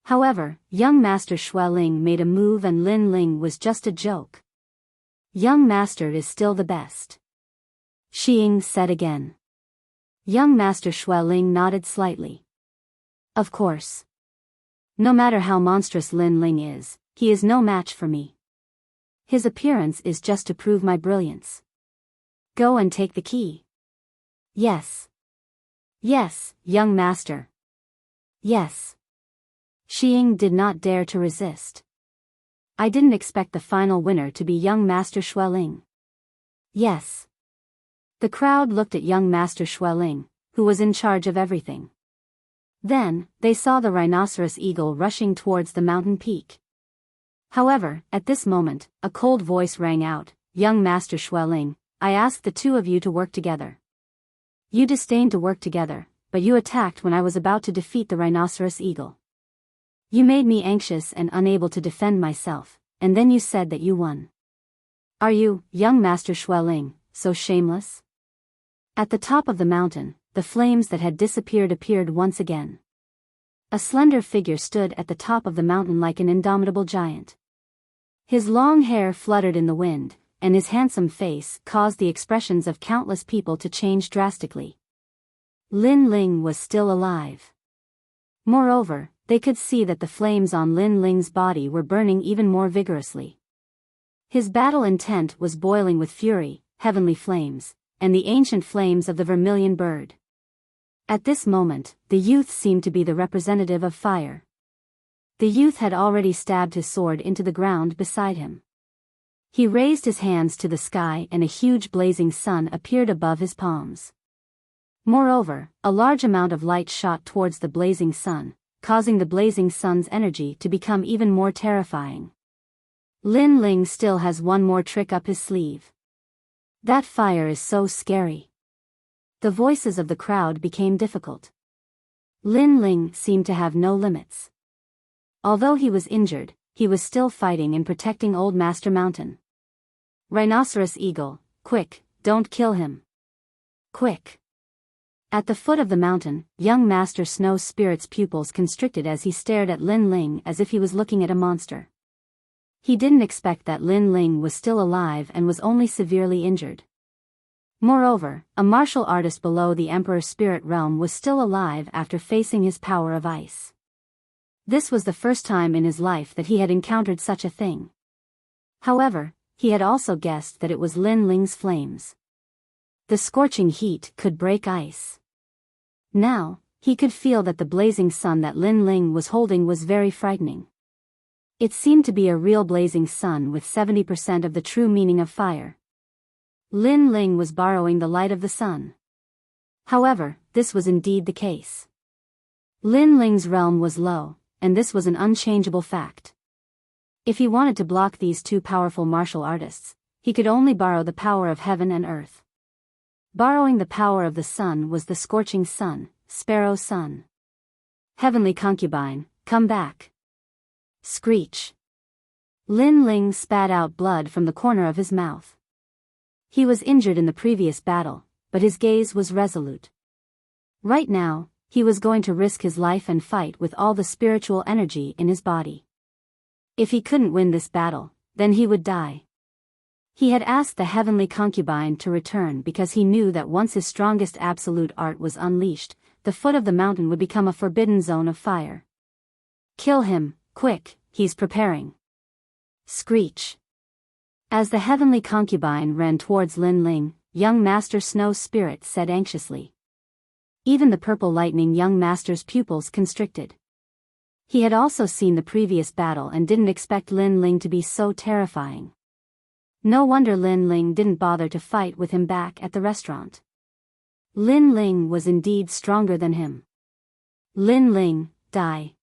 However, young Master Xue Ling made a move and Lin Ling was just a joke. Young Master is still the best. Xiying said again. Young Master Xue Ling nodded slightly. Of course. No matter how monstrous Lin Ling is, he is no match for me. His appearance is just to prove my brilliance. Go and take the key. Yes. Yes, young master. Yes. Xiying did not dare to resist. I didn't expect the final winner to be young Master Xue Ling. Yes. The crowd looked at young Master Xue Ling, who was in charge of everything. Then, they saw the rhinoceros eagle rushing towards the mountain peak. However, at this moment, a cold voice rang out, Young Master Xue Ling, I asked the two of you to work together. You disdained to work together, but you attacked when I was about to defeat the rhinoceros eagle. You made me anxious and unable to defend myself, and then you said that you won. Are you, young Master Xue Ling, so shameless? At the top of the mountain, the flames that had disappeared appeared once again. A slender figure stood at the top of the mountain like an indomitable giant. His long hair fluttered in the wind, and his handsome face caused the expressions of countless people to change drastically. Lin Ling was still alive. Moreover, they could see that the flames on Lin Ling's body were burning even more vigorously. His battle intent was boiling with fury, heavenly flames, and the ancient flames of the vermilion bird. At this moment, the youth seemed to be the representative of fire. The youth had already stabbed his sword into the ground beside him. He raised his hands to the sky and a huge blazing sun appeared above his palms. Moreover, a large amount of light shot towards the blazing sun, causing the blazing sun's energy to become even more terrifying. Lin Ling still has one more trick up his sleeve. That fire is so scary. The voices of the crowd became difficult. Lin Ling seemed to have no limits. Although he was injured, he was still fighting and protecting Old Master Mountain. Rhinoceros Eagle, quick, don't kill him. Quick. At the foot of the mountain, young Master Snow Spirit's pupils constricted as he stared at Lin Ling as if he was looking at a monster. He didn't expect that Lin Ling was still alive and was only severely injured. Moreover, a martial artist below the Emperor's spirit realm was still alive after facing his power of ice. This was the first time in his life that he had encountered such a thing. However, he had also guessed that it was Lin Ling's flames. The scorching heat could break ice. Now, he could feel that the blazing sun that Lin Ling was holding was very frightening. It seemed to be a real blazing sun with 70% of the true meaning of fire. Lin Ling was borrowing the light of the sun. However, this was indeed the case. Lin Ling's realm was low, and this was an unchangeable fact. If he wanted to block these two powerful martial artists, he could only borrow the power of heaven and earth. Borrowing the power of the sun was the scorching sun, Sparrow Sun. Heavenly concubine, come back. Screech. Lin Ling spat out blood from the corner of his mouth. He was injured in the previous battle, but his gaze was resolute. Right now, he was going to risk his life and fight with all the spiritual energy in his body. If he couldn't win this battle, then he would die. He had asked the heavenly concubine to return because he knew that once his strongest absolute art was unleashed, the foot of the mountain would become a forbidden zone of fire. Kill him, quick, he's preparing. Screech. As the heavenly concubine ran towards Lin Ling, young Master Snow Spirit said anxiously. Even the purple lightning young master's pupils constricted. He had also seen the previous battle and didn't expect Lin Ling to be so terrifying. No wonder Lin Ling didn't bother to fight with him back at the restaurant. Lin Ling was indeed stronger than him. Lin Ling, die.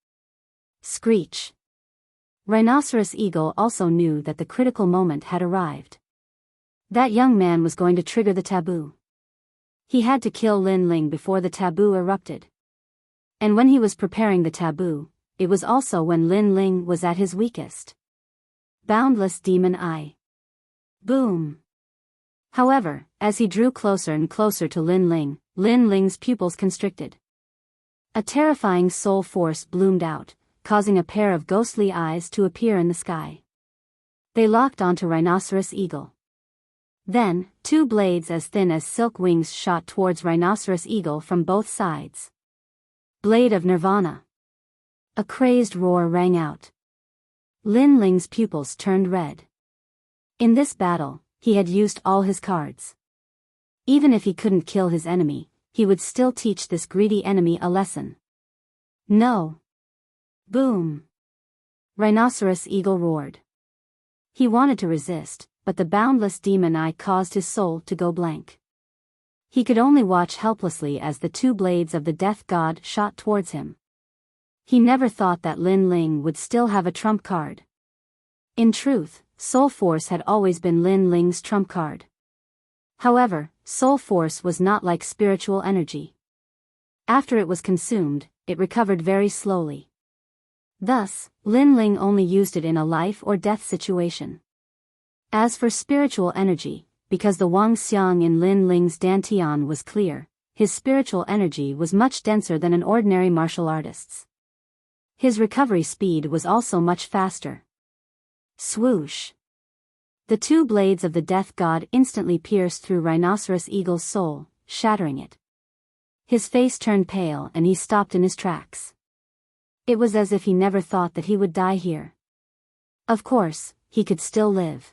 Screech. Rhinoceros Eagle also knew that the critical moment had arrived. That young man was going to trigger the taboo. He had to kill Lin Ling before the taboo erupted. And when he was preparing the taboo, it was also when Lin Ling was at his weakest. Boundless Demon Eye. Boom. However, as he drew closer and closer to Lin Ling's pupils constricted. A terrifying soul force bloomed out, causing a pair of ghostly eyes to appear in the sky. They locked onto Rhinoceros Eagle. Then, two blades as thin as silk wings shot towards Rhinoceros Eagle from both sides. Blade of Nirvana. A crazed roar rang out. Lin Ling's pupils turned red. In this battle, he had used all his cards. Even if he couldn't kill his enemy, he would still teach this greedy enemy a lesson. No. Boom. Rhinoceros Eagle roared. He wanted to resist, but the boundless demon eye caused his soul to go blank. He could only watch helplessly as the two blades of the death god shot towards him. He never thought that Lin Ling would still have a trump card. In truth, Soul Force had always been Lin Ling's trump card. However, Soul Force was not like spiritual energy. After it was consumed, it recovered very slowly. Thus, Lin Ling only used it in a life or death situation. As for spiritual energy, because the Wang Xiang in Lin Ling's Dantian was clear, his spiritual energy was much denser than an ordinary martial artist's. His recovery speed was also much faster. Swoosh. The two blades of the death god instantly pierced through Rhinoceros Eagle's soul, shattering it. His face turned pale and he stopped in his tracks. It was as if he never thought that he would die here. Of course, he could still live.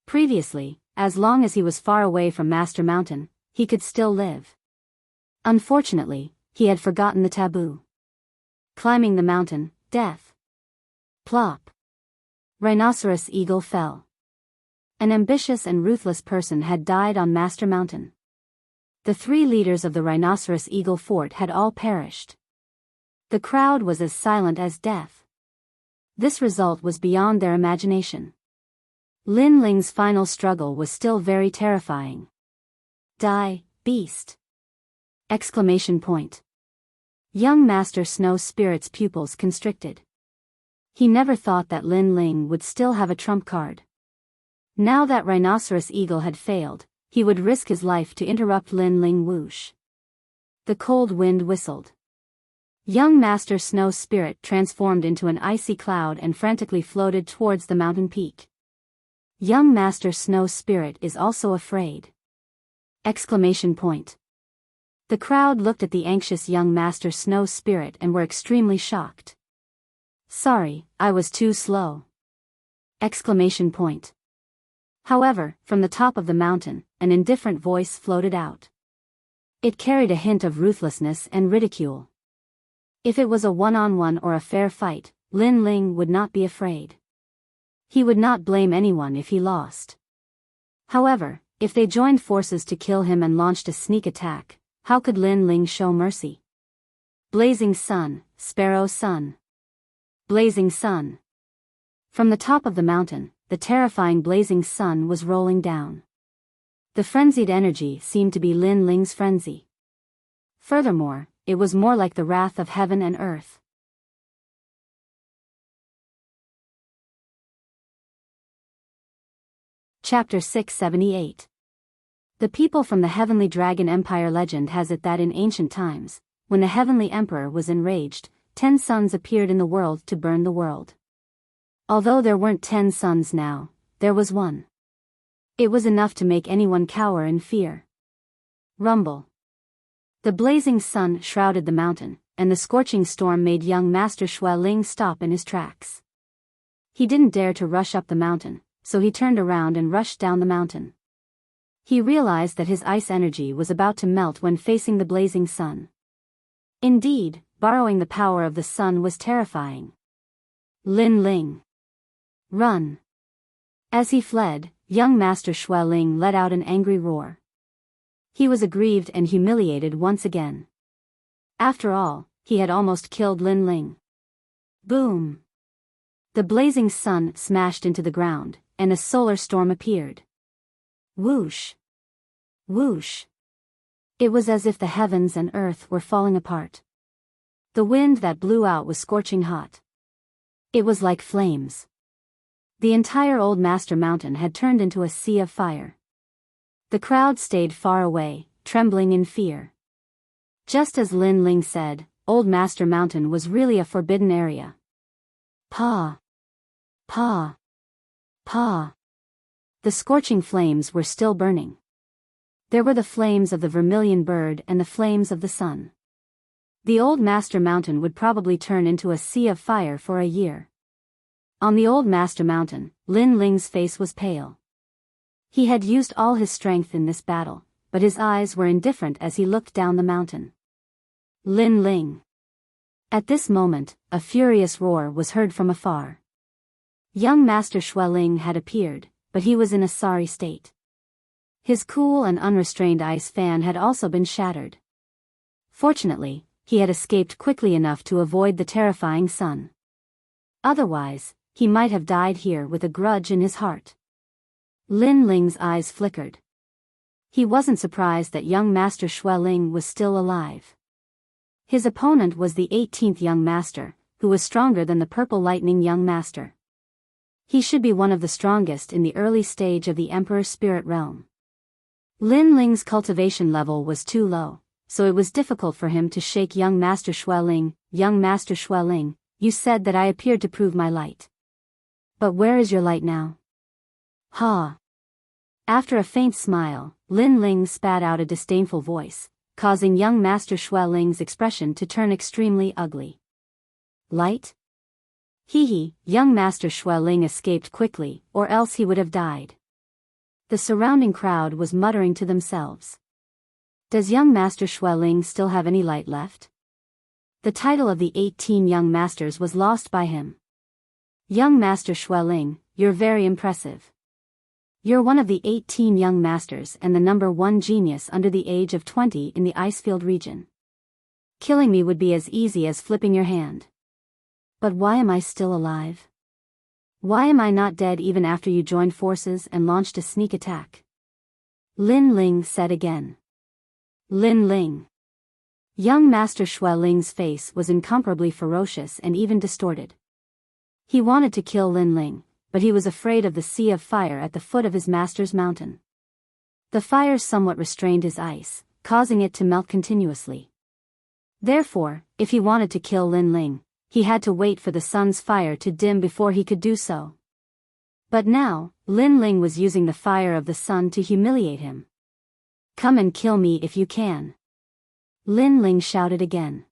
Previously, as long as he was far away from Master Mountain, he could still live. Unfortunately, he had forgotten the taboo. Climbing the mountain, death. Plop. Rhinoceros Eagle fell. An ambitious and ruthless person had died on Master Mountain. The three leaders of the Rhinoceros Eagle Fort had all perished. The crowd was as silent as death. This result was beyond their imagination. Lin Ling's final struggle was still very terrifying. Die, beast! Exclamation point. Young Master Snow Spirit's pupils constricted. He never thought that Lin Ling would still have a trump card. Now that Rhinoceros Eagle had failed, he would risk his life to interrupt Lin Ling. Whoosh. The cold wind whistled. Young Master Snow Spirit transformed into an icy cloud and frantically floated towards the mountain peak. Young Master Snow Spirit is also afraid. Exclamation point. The crowd looked at the anxious young Master Snow Spirit and were extremely shocked. Sorry, I was too slow. Exclamation point. However, from the top of the mountain, an indifferent voice floated out. It carried a hint of ruthlessness and ridicule. If it was a one-on-one or a fair fight, Lin Ling would not be afraid. He would not blame anyone if he lost. However, if they joined forces to kill him and launched a sneak attack, how could Lin Ling show mercy? Blazing Sun, Sparrow Sun. Blazing Sun. From the top of the mountain, the terrifying blazing sun was rolling down. The frenzied energy seemed to be Lin Ling's frenzy. Furthermore, it was more like the wrath of heaven and earth. Chapter 678. The people from the Heavenly Dragon Empire legend has it that in ancient times, when the Heavenly Emperor was enraged, 10 suns appeared in the world to burn the world. Although there weren't 10 suns now, there was one. It was enough to make anyone cower in fear. Rumble. The blazing sun shrouded the mountain, and the scorching storm made young Master Xueling stop in his tracks. He didn't dare to rush up the mountain, so he turned around and rushed down the mountain. He realized that his ice energy was about to melt when facing the blazing sun. Indeed, borrowing the power of the sun was terrifying. Lin Ling. Run. As he fled, young Master Xueling let out an angry roar. He was aggrieved and humiliated once again. After all, he had almost killed Lin Ling. Boom! The blazing sun smashed into the ground, and a solar storm appeared. Whoosh! Whoosh! It was as if the heavens and earth were falling apart. The wind that blew out was scorching hot. It was like flames. The entire Old Master Mountain had turned into a sea of fire. The crowd stayed far away, trembling in fear. Just as Lin Ling said, Old Master Mountain was really a forbidden area. Pa! Pa! Pa! The scorching flames were still burning. There were the flames of the vermilion bird and the flames of the sun. The Old Master Mountain would probably turn into a sea of fire for a year. On the Old Master Mountain, Lin Ling's face was pale. He had used all his strength in this battle, but his eyes were indifferent as he looked down the mountain. Lin Ling. At this moment, a furious roar was heard from afar. Young Master Xueling had appeared, but he was in a sorry state. His cool and unrestrained ice fan had also been shattered. Fortunately, he had escaped quickly enough to avoid the terrifying sun. Otherwise, he might have died here with a grudge in his heart. Lin Ling's eyes flickered. He wasn't surprised that young Master Xueling was still alive. His opponent was the 18th young master, who was stronger than the Purple Lightning young master. He should be one of the strongest in the early stage of the Emperor's spirit realm. Lin Ling's cultivation level was too low, so it was difficult for him to shake young Master Xueling. Young Master Xueling, you said that I appeared to prove my light. But where is your light now? Ha! After a faint smile, Lin Ling spat out a disdainful voice, causing young Master Xueling's expression to turn extremely ugly. Light? Hee, young Master Xueling escaped quickly, or else he would have died. The surrounding crowd was muttering to themselves. Does young Master Xueling still have any light left? The title of the 18 young masters was lost by him. Young Master Xueling, you're very impressive. You're one of the 18 young masters and the number 1 genius under the age of 20 in the Icefield region. Killing me would be as easy as flipping your hand. But why am I still alive? Why am I not dead even after you joined forces and launched a sneak attack? Lin Ling said again. Lin Ling. Young Master Xueling's face was incomparably ferocious and even distorted. He wanted to kill Lin Ling, but he was afraid of the sea of fire at the foot of his master's mountain. The fire somewhat restrained his ice, causing it to melt continuously. Therefore, if he wanted to kill Lin Ling, he had to wait for the sun's fire to dim before he could do so. But now, Lin Ling was using the fire of the sun to humiliate him. Come and kill me if you can. Lin Ling shouted again.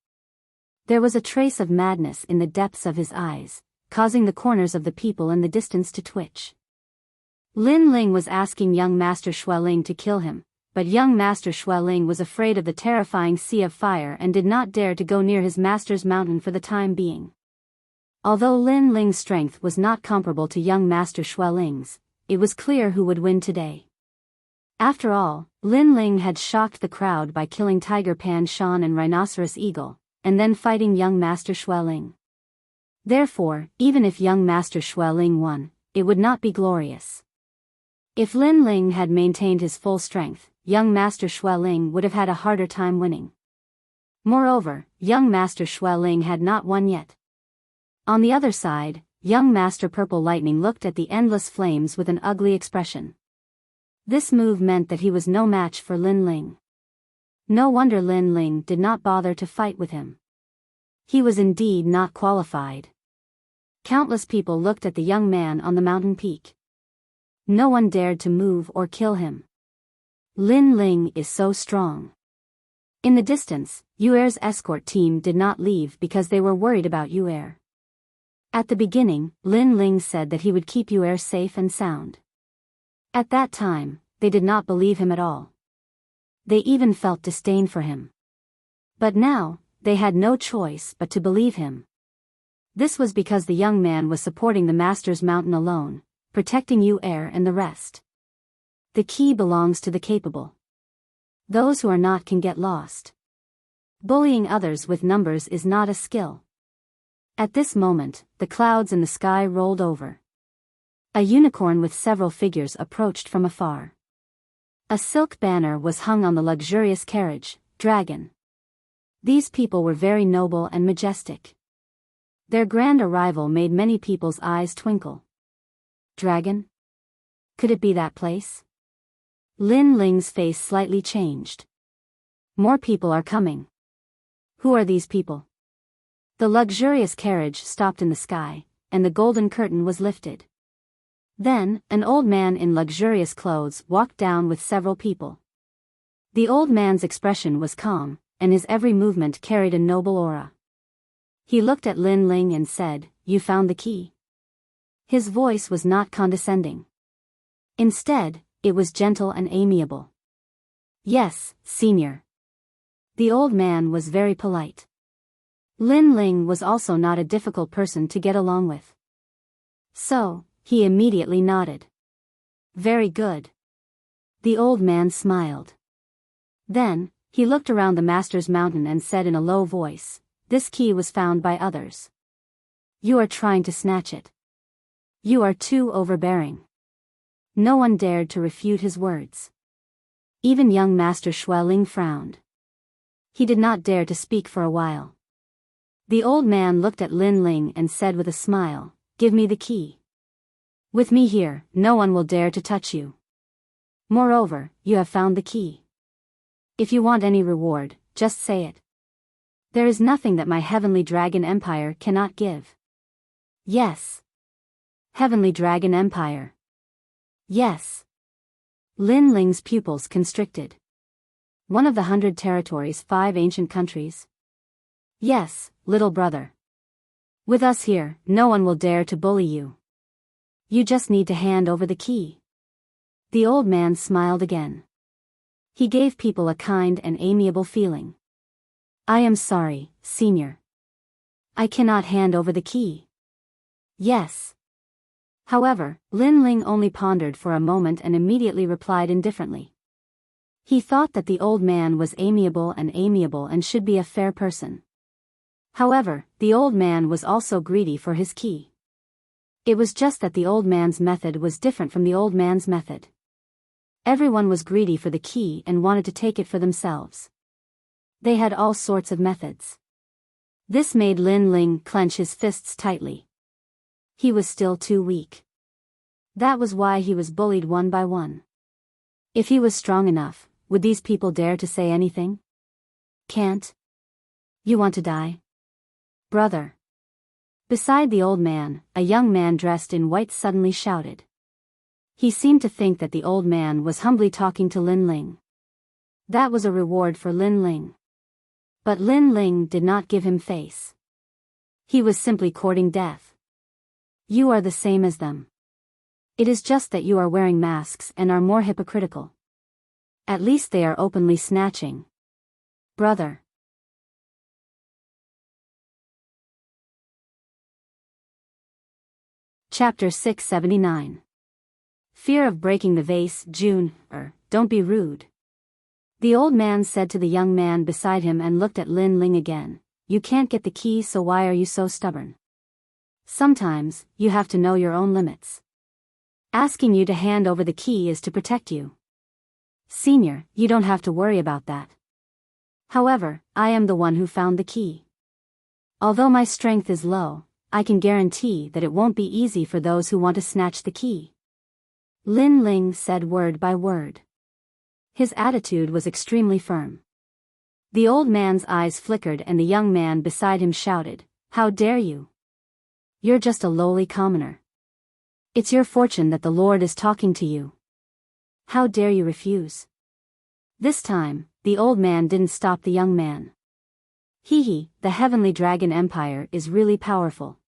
There was a trace of madness in the depths of his eyes, causing the corners of the people in the distance to twitch. Lin Ling was asking young Master Xueling to kill him, but young Master Xueling was afraid of the terrifying sea of fire and did not dare to go near his master's mountain for the time being. Although Lin Ling's strength was not comparable to young Master Xueling's, it was clear who would win today. After all, Lin Ling had shocked the crowd by killing Tiger Pan Shan and Rhinoceros Eagle, and then fighting young Master Xueling. Therefore, even if young Master Xueling won, it would not be glorious. If Lin Ling had maintained his full strength, young Master Xueling would have had a harder time winning. Moreover, young Master Xueling had not won yet. On the other side, young Master Purple Lightning looked at the endless flames with an ugly expression. This move meant that he was no match for Lin Ling. No wonder Lin Ling did not bother to fight with him. He was indeed not qualified. Countless people looked at the young man on the mountain peak. No one dared to move or kill him. Lin Ling is so strong. In the distance, Yuer's escort team did not leave because they were worried about Yuer. At the beginning, Lin Ling said that he would keep Yuer safe and sound. At that time, they did not believe him at all. They even felt disdain for him. But now, they had no choice but to believe him. This was because the young man was supporting the Master's Mountain alone, protecting Yuer and the rest. The key belongs to the capable. Those who are not can get lost. Bullying others with numbers is not a skill. At this moment, the clouds in the sky rolled over. A unicorn with several figures approached from afar. A silk banner was hung on the luxurious carriage, Dragon. These people were very noble and majestic. Their grand arrival made many people's eyes twinkle. Dragon? Could it be that place? Lin Ling's face slightly changed. More people are coming. Who are these people? The luxurious carriage stopped in the sky, and the golden curtain was lifted. Then, an old man in luxurious clothes walked down with several people. The old man's expression was calm, and his every movement carried a noble aura. He looked at Lin Ling and said, "You found the key." His voice was not condescending. Instead, it was gentle and amiable. "Yes, senior." The old man was very polite. Lin Ling was also not a difficult person to get along with. So, he immediately nodded. "Very good." The old man smiled. Then, he looked around the Master's Mountain and said in a low voice, "This key was found by others. You are trying to snatch it. You are too overbearing." No one dared to refute his words. Even young Master Xueling frowned. He did not dare to speak for a while. The old man looked at Lin Ling and said with a smile, "Give me the key. With me here, no one will dare to touch you. Moreover, you have found the key. If you want any reward, just say it. There is nothing that my Heavenly Dragon Empire cannot give." "Yes. Heavenly Dragon Empire." "Yes." Lin Ling's pupils constricted. "One of the 100 territories, 5 ancient countries?" "Yes, little brother. With us here, no one will dare to bully you. You just need to hand over the key." The old man smiled again. He gave people a kind and amiable feeling. "I am sorry, senior. I cannot hand over the key." "Yes." However, Lin Ling only pondered for a moment and immediately replied indifferently. He thought that the old man was amiable and should be a fair person. However, the old man was also greedy for his key. It was just that the old man's method was different from the old man's method. Everyone was greedy for the key and wanted to take it for themselves. They had all sorts of methods. This made Lin Ling clench his fists tightly. He was still too weak. That was why he was bullied one by one. If he was strong enough, would these people dare to say anything? Can't. You want to die? Brother. Beside the old man, a young man dressed in white suddenly shouted. He seemed to think that the old man was humbly talking to Lin Ling. That was a reward for Lin Ling. But Lin Ling did not give him face. He was simply courting death. You are the same as them. It is just that you are wearing masks and are more hypocritical. At least they are openly snatching. Brother. Chapter 679. Fear of breaking the vase. June, don't be rude. The old man said to the young man beside him and looked at Lin Ling again. You can't get the key, so why are you so stubborn? Sometimes, you have to know your own limits. Asking you to hand over the key is to protect you. Senior, you don't have to worry about that. However, I am the one who found the key. Although my strength is low, I can guarantee that it won't be easy for those who want to snatch the key. Lin Ling said word by word. His attitude was extremely firm. The old man's eyes flickered and the young man beside him shouted, How dare you? You're just a lowly commoner. It's your fortune that the Lord is talking to you. How dare you refuse? This time, the old man didn't stop the young man. The Heavenly Dragon Empire is really powerful.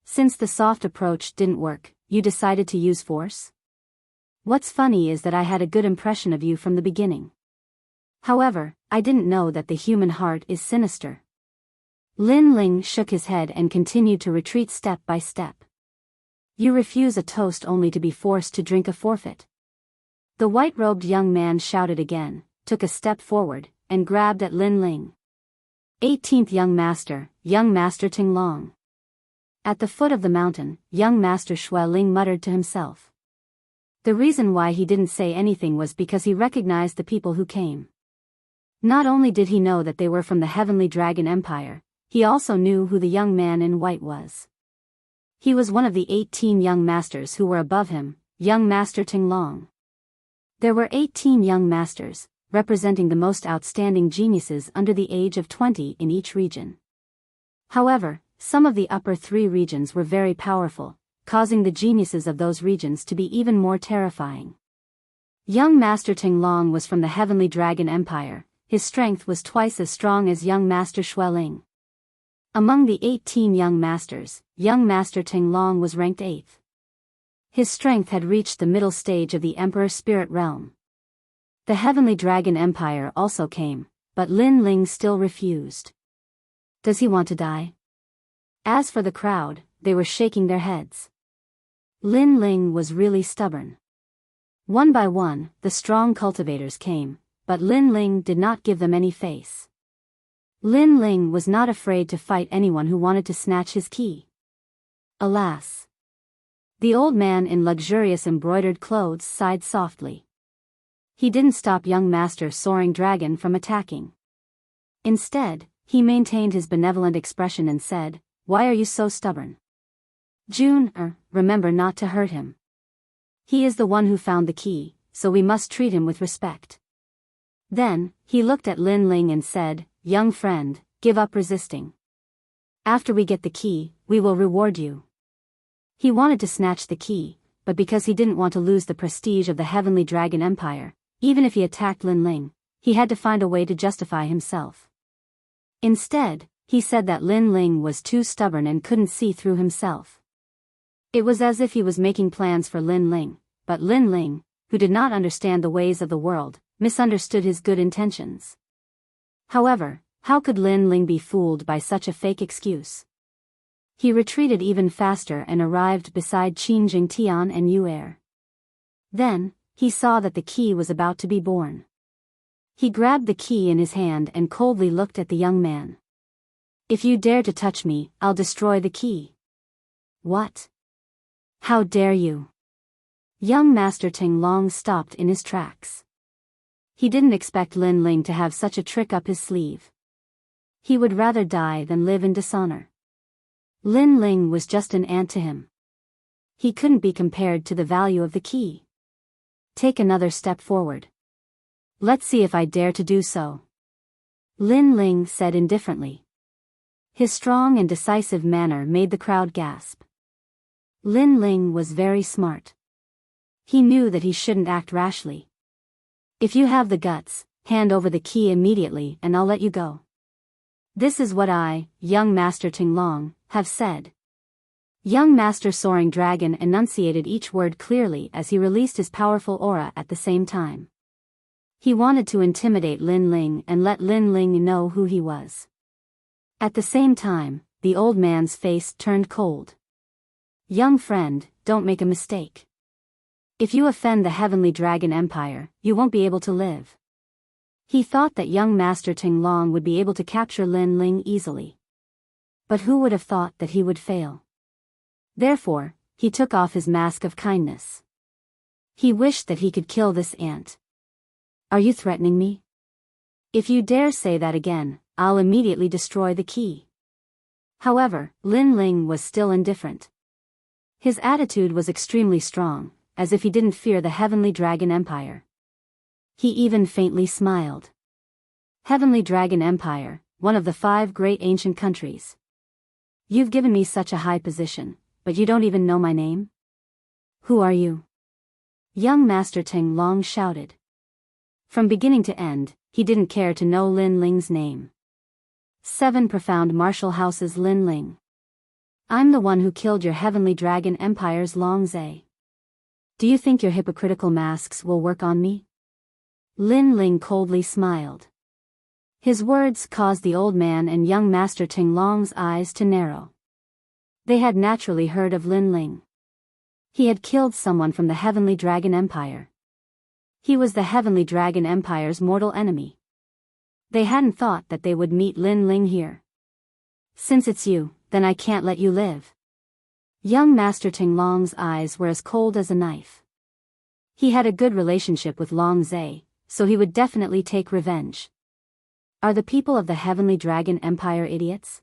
Since the soft approach didn't work, you decided to use force? What's funny is that I had a good impression of you from the beginning. However, I didn't know that the human heart is sinister. Lin Ling shook his head and continued to retreat step by step. You refuse a toast only to be forced to drink a forfeit. The white-robed young man shouted again, took a step forward, and grabbed at Lin Ling. 18th Young Master Ting Long. At the foot of the mountain, young Master Shui Ling muttered to himself. The reason why he didn't say anything was because he recognized the people who came. Not only did he know that they were from the Heavenly Dragon Empire, he also knew who the young man in white was. He was one of the 18 young masters who were above him, young Master Ting Long. There were 18 young masters, representing the most outstanding geniuses under the age of 20 in each region. However, some of the upper 3 regions were very powerful, causing the geniuses of those regions to be even more terrifying. Young Master Ting Long was from the Heavenly Dragon Empire. His strength was twice as strong as young Master Shui Ling. Among the 18 young masters, young Master Ting Long was ranked 8th. His strength had reached the middle stage of the Emperor's spirit realm. The Heavenly Dragon Empire also came, but Lin Ling still refused. Does he want to die? As for the crowd, they were shaking their heads. Lin Ling was really stubborn. One by one, the strong cultivators came, but Lin Ling did not give them any face. Lin Ling was not afraid to fight anyone who wanted to snatch his key. Alas! The old man in luxurious embroidered clothes sighed softly. He didn't stop young Master Soaring Dragon from attacking. Instead, he maintained his benevolent expression and said, "Why are you so stubborn? Remember not to hurt him. He is the one who found the key, so we must treat him with respect." Then, he looked at Lin Ling and said, "Young friend, give up resisting. After we get the key, we will reward you." He wanted to snatch the key, but because he didn't want to lose the prestige of the Heavenly Dragon Empire, even if he attacked Lin Ling, he had to find a way to justify himself. Instead, he said that Lin Ling was too stubborn and couldn't see through himself. It was as if he was making plans for Lin Ling, but Lin Ling, who did not understand the ways of the world, misunderstood his good intentions. However, how could Lin Ling be fooled by such a fake excuse? He retreated even faster and arrived beside Qin Jingtian and Yu Er. Then, he saw that the key was about to be born. He grabbed the key in his hand and coldly looked at the young man. "If you dare to touch me, I'll destroy the key." "What? How dare you?" Young Master Ting Long stopped in his tracks. He didn't expect Lin Ling to have such a trick up his sleeve. He would rather die than live in dishonor. Lin Ling was just an ant to him. He couldn't be compared to the value of the key. "Take another step forward. Let's see if I dare to do so," Lin Ling said indifferently. His strong and decisive manner made the crowd gasp. Lin Ling was very smart. He knew that he shouldn't act rashly. "If you have the guts, hand over the key immediately and I'll let you go. This is what I, young Master Ting Long, have said." Young Master Soaring Dragon enunciated each word clearly as he released his powerful aura at the same time. He wanted to intimidate Lin Ling and let Lin Ling know who he was. At the same time, the old man's face turned cold. "Young friend, don't make a mistake. If you offend the Heavenly Dragon Empire, you won't be able to live." He thought that young Master Ting Long would be able to capture Lin Ling easily. But who would have thought that he would fail? Therefore, he took off his mask of kindness. He wished that he could kill this ant. "Are you threatening me? If you dare say that again, I'll immediately destroy the key." However, Lin Ling was still indifferent. His attitude was extremely strong, as if he didn't fear the Heavenly Dragon Empire. He even faintly smiled. Heavenly Dragon Empire, one of the 5 great ancient countries. You've given me such a high position, but you don't even know my name? Who are you? Young Master Ting Long shouted. From beginning to end, he didn't care to know Lin Ling's name. 7 Profound Martial Houses. Lin Ling. I'm the one who killed your heavenly dragon empire's Long Zhe. Do you think your hypocritical masks will work on me? Lin Ling coldly smiled. His words caused the old man and young Master Ting Long's eyes to narrow. They had naturally heard of Lin Ling. He had killed someone from the Heavenly Dragon Empire. He was the Heavenly Dragon Empire's mortal enemy. They hadn't thought that they would meet Lin Ling here. Since it's you, then I can't let you live. Young Master Ting Long's eyes were as cold as a knife. He had a good relationship with Long Zhe, so he would definitely take revenge. Are the people of the Heavenly Dragon Empire idiots?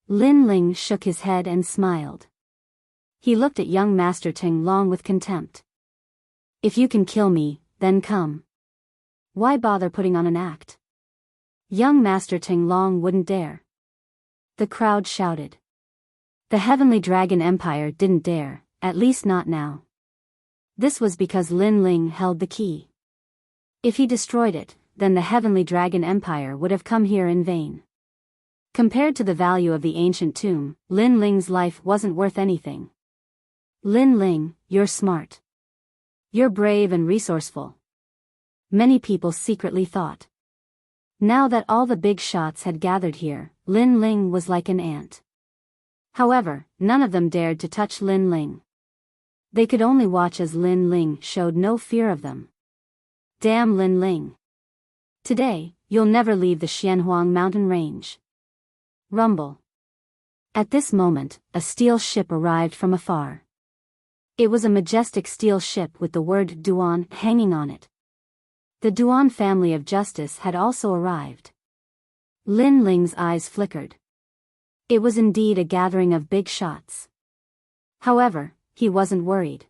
Lin Ling shook his head and smiled. He looked at young Master Ting Long with contempt. If you can kill me, then come. Why bother putting on an act? Young Master Ting Long wouldn't dare. The crowd shouted. The Heavenly Dragon Empire didn't dare, at least not now. This was because Lin Ling held the key. If he destroyed it, then the Heavenly Dragon Empire would have come here in vain. Compared to the value of the ancient tomb, Lin Ling's life wasn't worth anything. Lin Ling, you're smart. You're brave and resourceful. Many people secretly thought. Now that all the big shots had gathered here, Lin Ling was like an ant. However, none of them dared to touch Lin Ling. They could only watch as Lin Ling showed no fear of them. Damn Lin Ling. Today, you'll never leave the Xianhuang mountain range. Rumble. At this moment, a steel ship arrived from afar. It was a majestic steel ship with the word Duan hanging on it. The Duan family of justice had also arrived. Lin Ling's eyes flickered. It was indeed a gathering of big shots. However, he wasn't worried.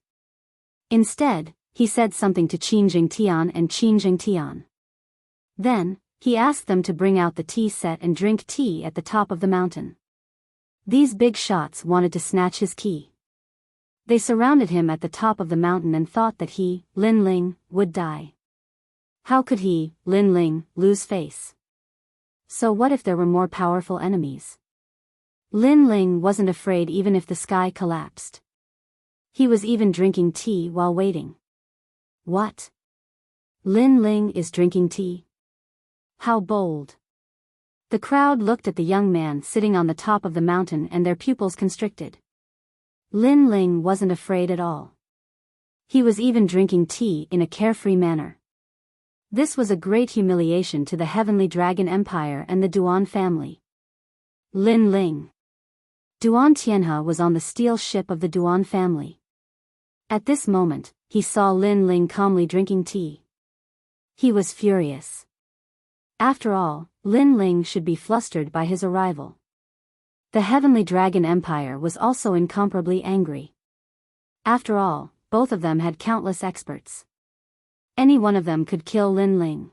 Instead, he said something to Qin Jingtian and Qin Jingtian. Then, he asked them to bring out the tea set and drink tea at the top of the mountain. These big shots wanted to snatch his key. They surrounded him at the top of the mountain and thought that he, Lin Ling, would die. How could he, Lin Ling, lose face? So what if there were more powerful enemies? Lin Ling wasn't afraid even if the sky collapsed. He was even drinking tea while waiting. What? Lin Ling is drinking tea? How bold. The crowd looked at the young man sitting on the top of the mountain and their pupils constricted. Lin Ling wasn't afraid at all. He was even drinking tea in a carefree manner. This was a great humiliation to the Heavenly Dragon Empire and the Duan family. Lin Ling. Duan Tianhe was on the steel ship of the Duan family. At this moment, he saw Lin Ling calmly drinking tea. He was furious. After all, Lin Ling should be flustered by his arrival. The Heavenly Dragon Empire was also incomparably angry. After all, both of them had countless experts. Any one of them could kill Lin Ling.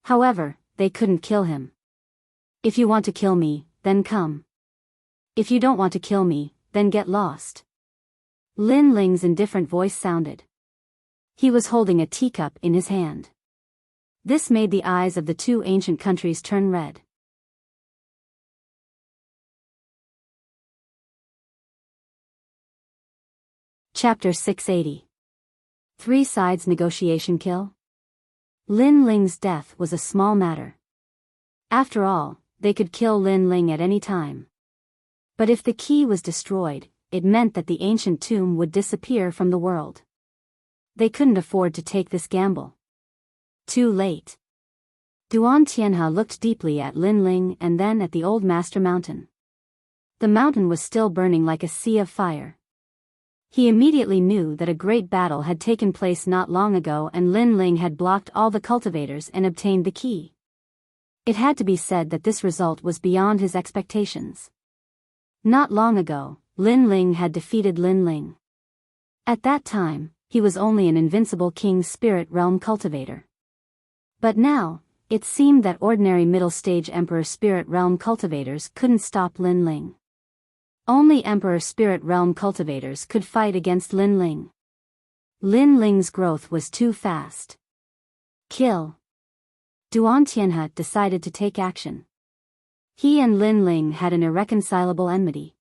However, they couldn't kill him. If you want to kill me, then come. If you don't want to kill me, then get lost. Lin Ling's indifferent voice sounded. He was holding a teacup in his hand. This made the eyes of the two ancient countries turn red. Chapter 680. 3 Sides Negotiation Kill? Lin Ling's death was a small matter. After all, they could kill Lin Ling at any time. But if the key was destroyed, it meant that the ancient tomb would disappear from the world. They couldn't afford to take this gamble. Too late. Duan Tianhe looked deeply at Lin Ling and then at the old master mountain. The mountain was still burning like a sea of fire. He immediately knew that a great battle had taken place not long ago and Lin Ling had blocked all the cultivators and obtained the key. It had to be said that this result was beyond his expectations. Not long ago, Lin Ling had defeated Lin Ling. At that time, he was only an invincible King's Spirit Realm cultivator. But now, it seemed that ordinary middle-stage Emperor Spirit Realm cultivators couldn't stop Lin Ling. Only Emperor Spirit Realm cultivators could fight against Lin Ling. Lin Ling's growth was too fast. Kill. Duan Tianhe decided to take action. He and Lin Ling had an irreconcilable enmity.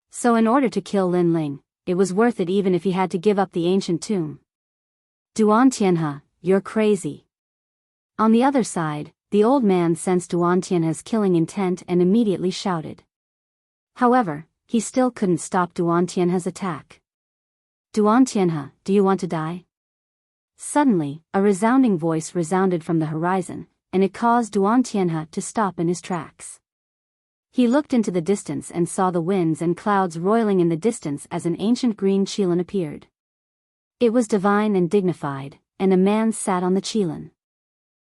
So in order to kill Lin Ling, it was worth it even if he had to give up the ancient tomb. Duan Tianhe, you're crazy. On the other side, the old man sensed Duan Tianhe's killing intent and immediately shouted. However, he still couldn't stop Duan Tianhe's attack. Duan Tianhe, do you want to die? Suddenly, a resounding voice resounded from the horizon, and it caused Duan Tianhe to stop in his tracks. He looked into the distance and saw the winds and clouds roiling in the distance as an ancient green qilin appeared. It was divine and dignified, and a man sat on the qilin.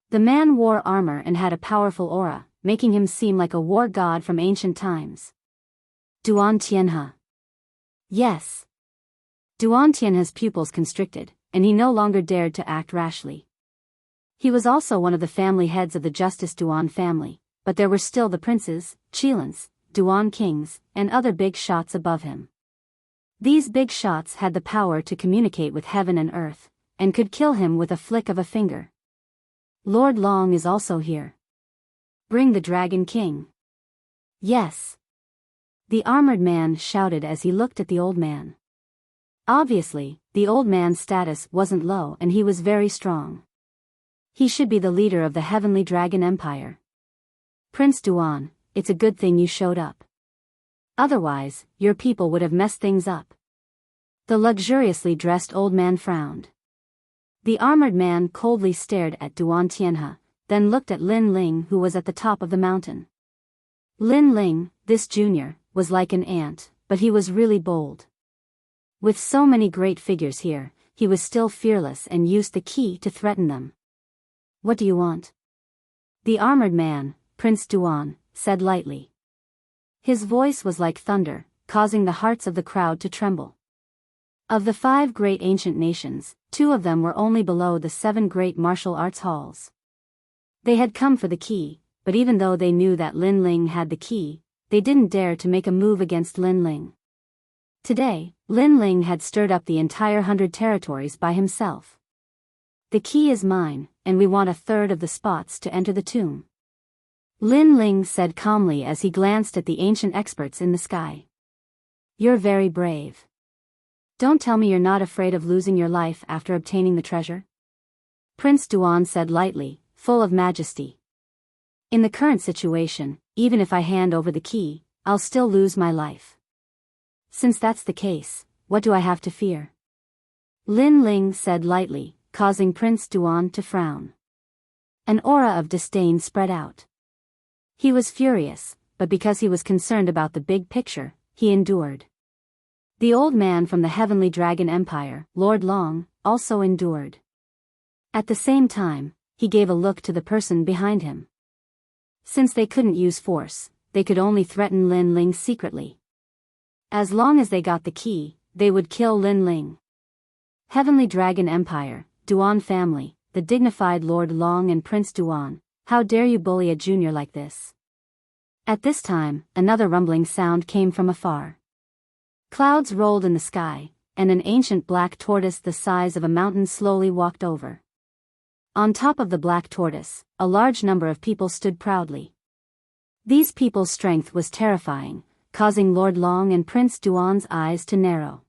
The man wore armor and had a powerful aura, making him seem like a war god from ancient times. Duan Tianhe. Yes. Duan Tianhe's pupils constricted, and he no longer dared to act rashly. He was also one of the family heads of the Justice Duan family, but there were still the princes, qilins, Duan kings, and other big shots above him. These big shots had the power to communicate with heaven and earth, and could kill him with a flick of a finger. Lord Long is also here. Bring the Dragon King. Yes. The armored man shouted as he looked at the old man. Obviously, the old man's status wasn't low and he was very strong. He should be the leader of the Heavenly Dragon Empire. Prince Duan, it's a good thing you showed up. Otherwise, your people would have messed things up. The luxuriously dressed old man frowned. The armored man coldly stared at Duan Tianhe, then looked at Lin Ling who was at the top of the mountain. Lin Ling, this junior, was like an ant, but he was really bold. With so many great figures here, he was still fearless and used the key to threaten them. What do you want? The armored man, Prince Duan, said lightly. His voice was like thunder, causing the hearts of the crowd to tremble. Of the 5 great ancient nations, 2 of them were only below the 7 great martial arts halls. They had come for the key, but even though they knew that Lin Ling had the key, they didn't dare to make a move against Lin Ling. Today, Lin Ling had stirred up the entire 100 territories by himself. The key is mine, and we want 1/3 of the spots to enter the tomb. Lin Ling said calmly as he glanced at the ancient experts in the sky. You're very brave. Don't tell me you're not afraid of losing your life after obtaining the treasure? Prince Duan said lightly, full of majesty. In the current situation, even if I hand over the key, I'll still lose my life. Since that's the case, what do I have to fear? Lin Ling said lightly, causing Prince Duan to frown. An aura of disdain spread out. He was furious, but because he was concerned about the big picture, he endured. The old man from the Heavenly Dragon Empire, Lord Long, also endured. At the same time, he gave a look to the person behind him. Since they couldn't use force, they could only threaten Lin Ling secretly. As long as they got the key, they would kill Lin Ling. Heavenly Dragon Empire, Duan family, the dignified Lord Long and Prince Duan, how dare you bully a junior like this? At this time, another rumbling sound came from afar. Clouds rolled in the sky, and an ancient black tortoise the size of a mountain slowly walked over. On top of the black tortoise, a large number of people stood proudly. These people's strength was terrifying, causing Lord Long and Prince Duan's eyes to narrow.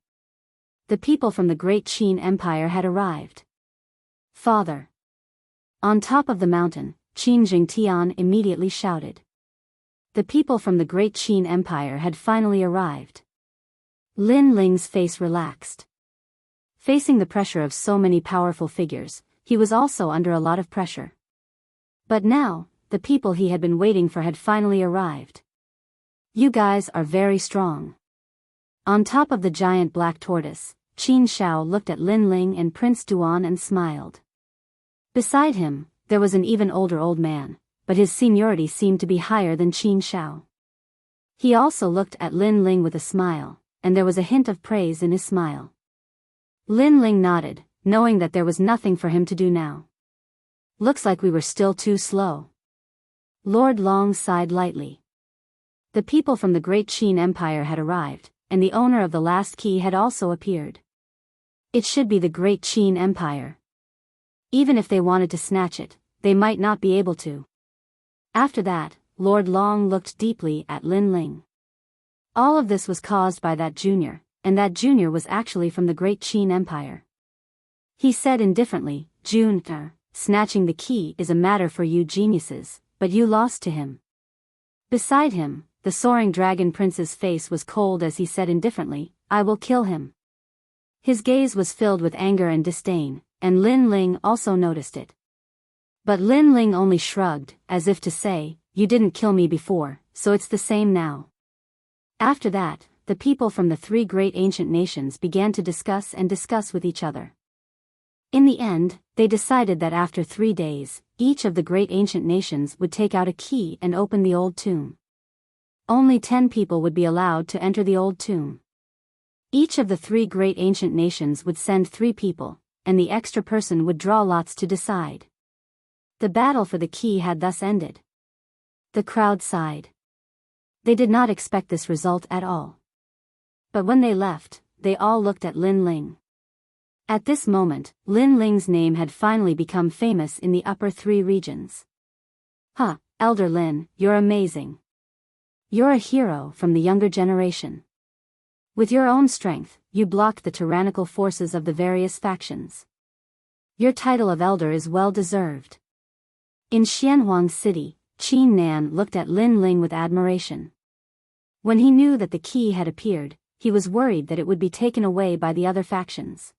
The people from the Great Qin Empire had arrived. Father! On top of the mountain, Qin Jingtian immediately shouted. The people from the Great Qin Empire had finally arrived. Lin Ling's face relaxed. Facing the pressure of so many powerful figures, he was also under a lot of pressure. But now, the people he had been waiting for had finally arrived. You guys are very strong. On top of the giant black tortoise, Qin Shao looked at Lin Ling and Prince Duan and smiled. Beside him, there was an even older old man, but his seniority seemed to be higher than Qin Shao. He also looked at Lin Ling with a smile, and there was a hint of praise in his smile. Lin Ling nodded, knowing that there was nothing for him to do now. Looks like we were still too slow. Lord Long sighed lightly. The people from the Great Qin Empire had arrived, and the owner of the last key had also appeared. It should be the Great Qin Empire. Even if they wanted to snatch it, they might not be able to. After that, Lord Long looked deeply at Lin Ling. All of this was caused by that junior, and that junior was actually from the Great Qin Empire. He said indifferently, "Junior, snatching the key is a matter for you geniuses, but you lost to him." Beside him, the soaring dragon prince's face was cold as he said indifferently, "I will kill him." His gaze was filled with anger and disdain, and Lin Ling also noticed it. But Lin Ling only shrugged, as if to say, "You didn't kill me before, so it's the same now." After that, the people from the three great ancient nations began to discuss with each other. In the end, they decided that after 3 days, each of the great ancient nations would take out a key and open the old tomb. Only 10 people would be allowed to enter the old tomb. Each of the 3 great ancient nations would send 3 people, and the extra person would draw lots to decide. The battle for the key had thus ended. The crowd sighed. They did not expect this result at all. But when they left, they all looked at Lin Ling. At this moment, Lin Ling's name had finally become famous in the upper 3 regions. "Huh, Elder Lin, you're amazing. You're a hero from the younger generation. With your own strength, you blocked the tyrannical forces of the various factions. Your title of elder is well deserved." In Xianhuang City, Qin Nan looked at Lin Ling with admiration. When he knew that the key had appeared, he was worried that it would be taken away by the other factions.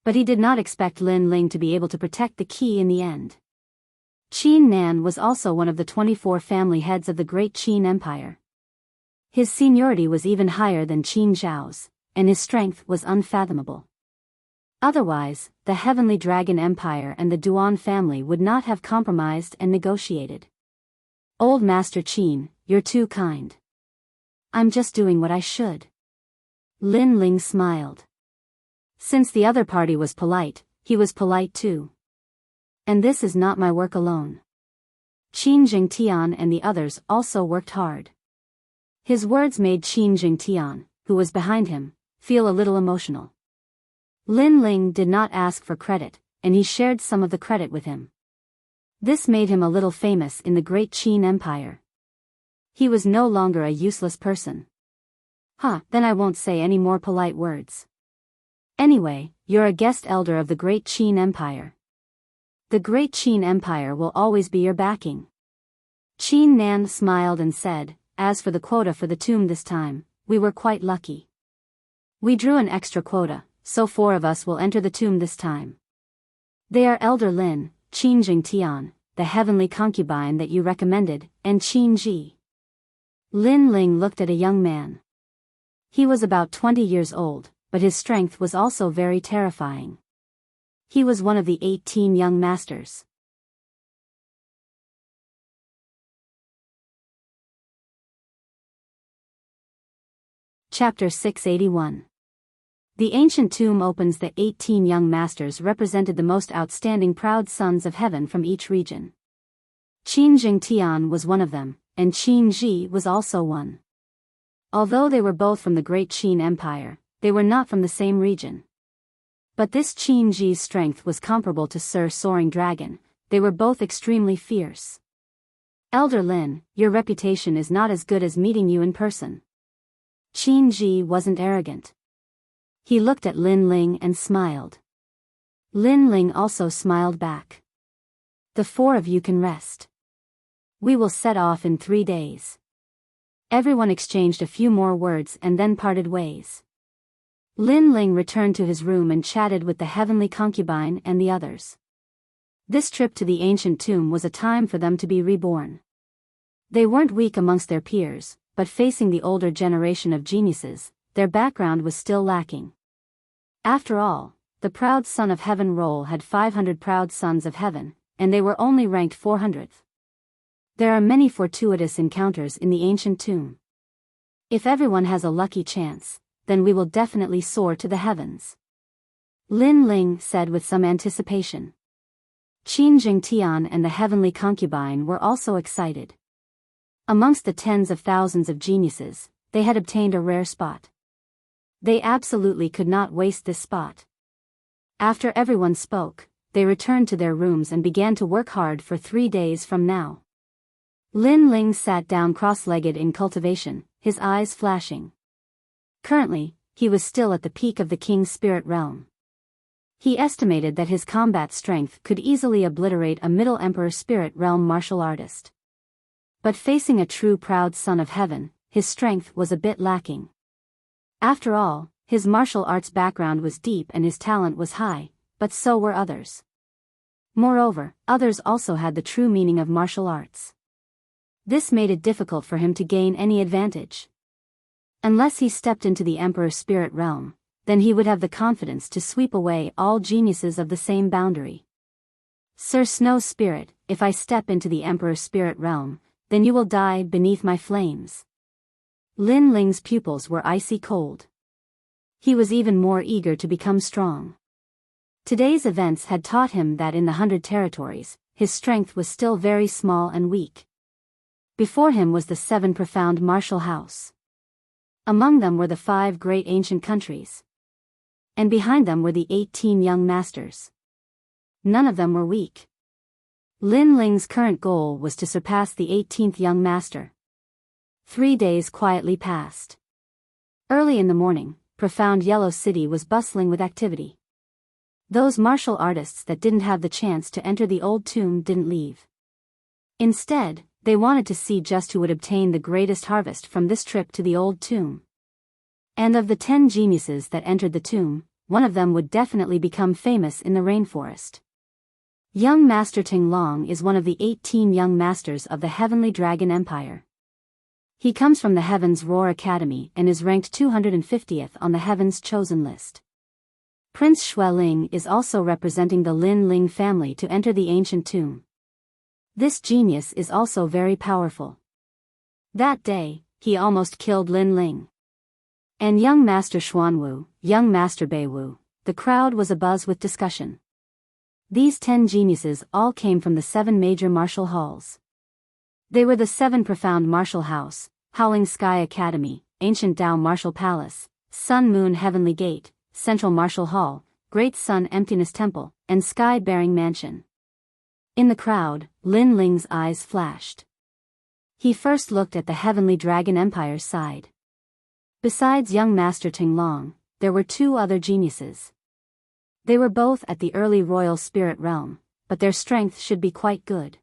But he did not expect Lin Ling to be able to protect the key in the end. Qin Nan was also one of the 24 family heads of the Great Qin Empire. His seniority was even higher than Qin Zhao's, and his strength was unfathomable. Otherwise, the Heavenly Dragon Empire and the Duan family would not have compromised and negotiated. "Old Master Qin, you're too kind. I'm just doing what I should." Lin Ling smiled. Since the other party was polite, he was polite too. "And this is not my work alone. Qin Jingtian and the others also worked hard." His words made Qin Jingtian, who was behind him, feel a little emotional. Lin Ling did not ask for credit, and he shared some of the credit with him. This made him a little famous in the Great Qin Empire. He was no longer a useless person. Then I won't say any more polite words. Anyway, you're a guest elder of the Great Qin Empire. The Great Qin Empire will always be your backing." Qin Nan smiled and said, "As for the quota for the tomb this time, we were quite lucky. We drew an extra quota, so 4 of us will enter the tomb this time. They are Elder Lin, Qin Jingtian, the heavenly concubine that you recommended, and Qin Ji." Lin Ling looked at a young man. He was about 20 years old, but his strength was also very terrifying. He was one of the 18 young masters. Chapter 681. The ancient tomb opens. The 18 young masters represented the most outstanding proud sons of heaven from each region. Qin Jingtian was one of them, and Qin Ji was also one. Although they were both from the Great Qin Empire, they were not from the same region. But this Qin Ji's strength was comparable to Sir Soaring Dragon. They were both extremely fierce. "Elder Lin, your reputation is not as good as meeting you in person." Qin Ji wasn't arrogant. He looked at Lin Ling and smiled. Lin Ling also smiled back. "The 4 of you can rest. We will set off in 3 days." Everyone exchanged a few more words and then parted ways. Lin Ling returned to his room and chatted with the heavenly concubine and the others. This trip to the ancient tomb was a time for them to be reborn. They weren't weak amongst their peers, but facing the older generation of geniuses, their background was still lacking. After all, the Proud Son of Heaven role had 500 Proud Sons of Heaven, and they were only ranked 400th. There are many fortuitous encounters in the ancient tomb. If everyone has a lucky chance, then we will definitely soar to the heavens. Lin Ling said with some anticipation. Qin Jingtian and the heavenly concubine were also excited. Amongst the tens of thousands of geniuses, they had obtained a rare spot. They absolutely could not waste this spot. After everyone spoke, they returned to their rooms and began to work hard for 3 days from now. Lin Ling sat down cross-legged in cultivation, his eyes flashing. Currently, he was still at the peak of the king's spirit realm. He estimated that his combat strength could easily obliterate a Middle Emperor spirit realm martial artist. But facing a true proud son of heaven, his strength was a bit lacking. After all, his martial arts background was deep and his talent was high, but so were others. Moreover, others also had the true meaning of martial arts. This made it difficult for him to gain any advantage. Unless he stepped into the Emperor's spirit realm, then he would have the confidence to sweep away all geniuses of the same boundary. Sir Snow Spirit, if I step into the Emperor's spirit realm, then you will die beneath my flames. Lin Ling's pupils were icy cold. He was even more eager to become strong. Today's events had taught him that in the 100 territories, his strength was still very small and weak. Before him was the 7 profound martial house. Among them were the 5 great ancient countries. And behind them were the 18 young masters. None of them were weak. Lin Ling's current goal was to surpass the 18th young master. 3 days quietly passed. Early in the morning, profound Yellow City was bustling with activity. Those martial artists that didn't have the chance to enter the old tomb didn't leave. Instead, they wanted to see just who would obtain the greatest harvest from this trip to the old tomb. And of the 10 geniuses that entered the tomb, one of them would definitely become famous in the rainforest. Young Master Ting Long is one of the 18 young masters of the Heavenly Dragon Empire. He comes from the Heaven's Roar Academy and is ranked 250th on the Heaven's Chosen list. Prince Xueling is also representing the Lin Ling family to enter the ancient tomb. This genius is also very powerful. That day, he almost killed Lin Ling. And young Master Xuanwu, young Master Beiwu, the crowd was abuzz with discussion. These 10 geniuses all came from the 7 major martial halls. They were the 7 profound martial house, Howling Sky Academy, Ancient Tao Martial Palace, Sun Moon Heavenly Gate, Central Martial Hall, Great Sun Emptiness Temple, and Sky Bearing Mansion. In the crowd, Lin Ling's eyes flashed. He first looked at the Heavenly Dragon Empire's side. Besides young Master Ting Long, there were 2 other geniuses. They were both at the early royal spirit realm, but their strength should be quite good.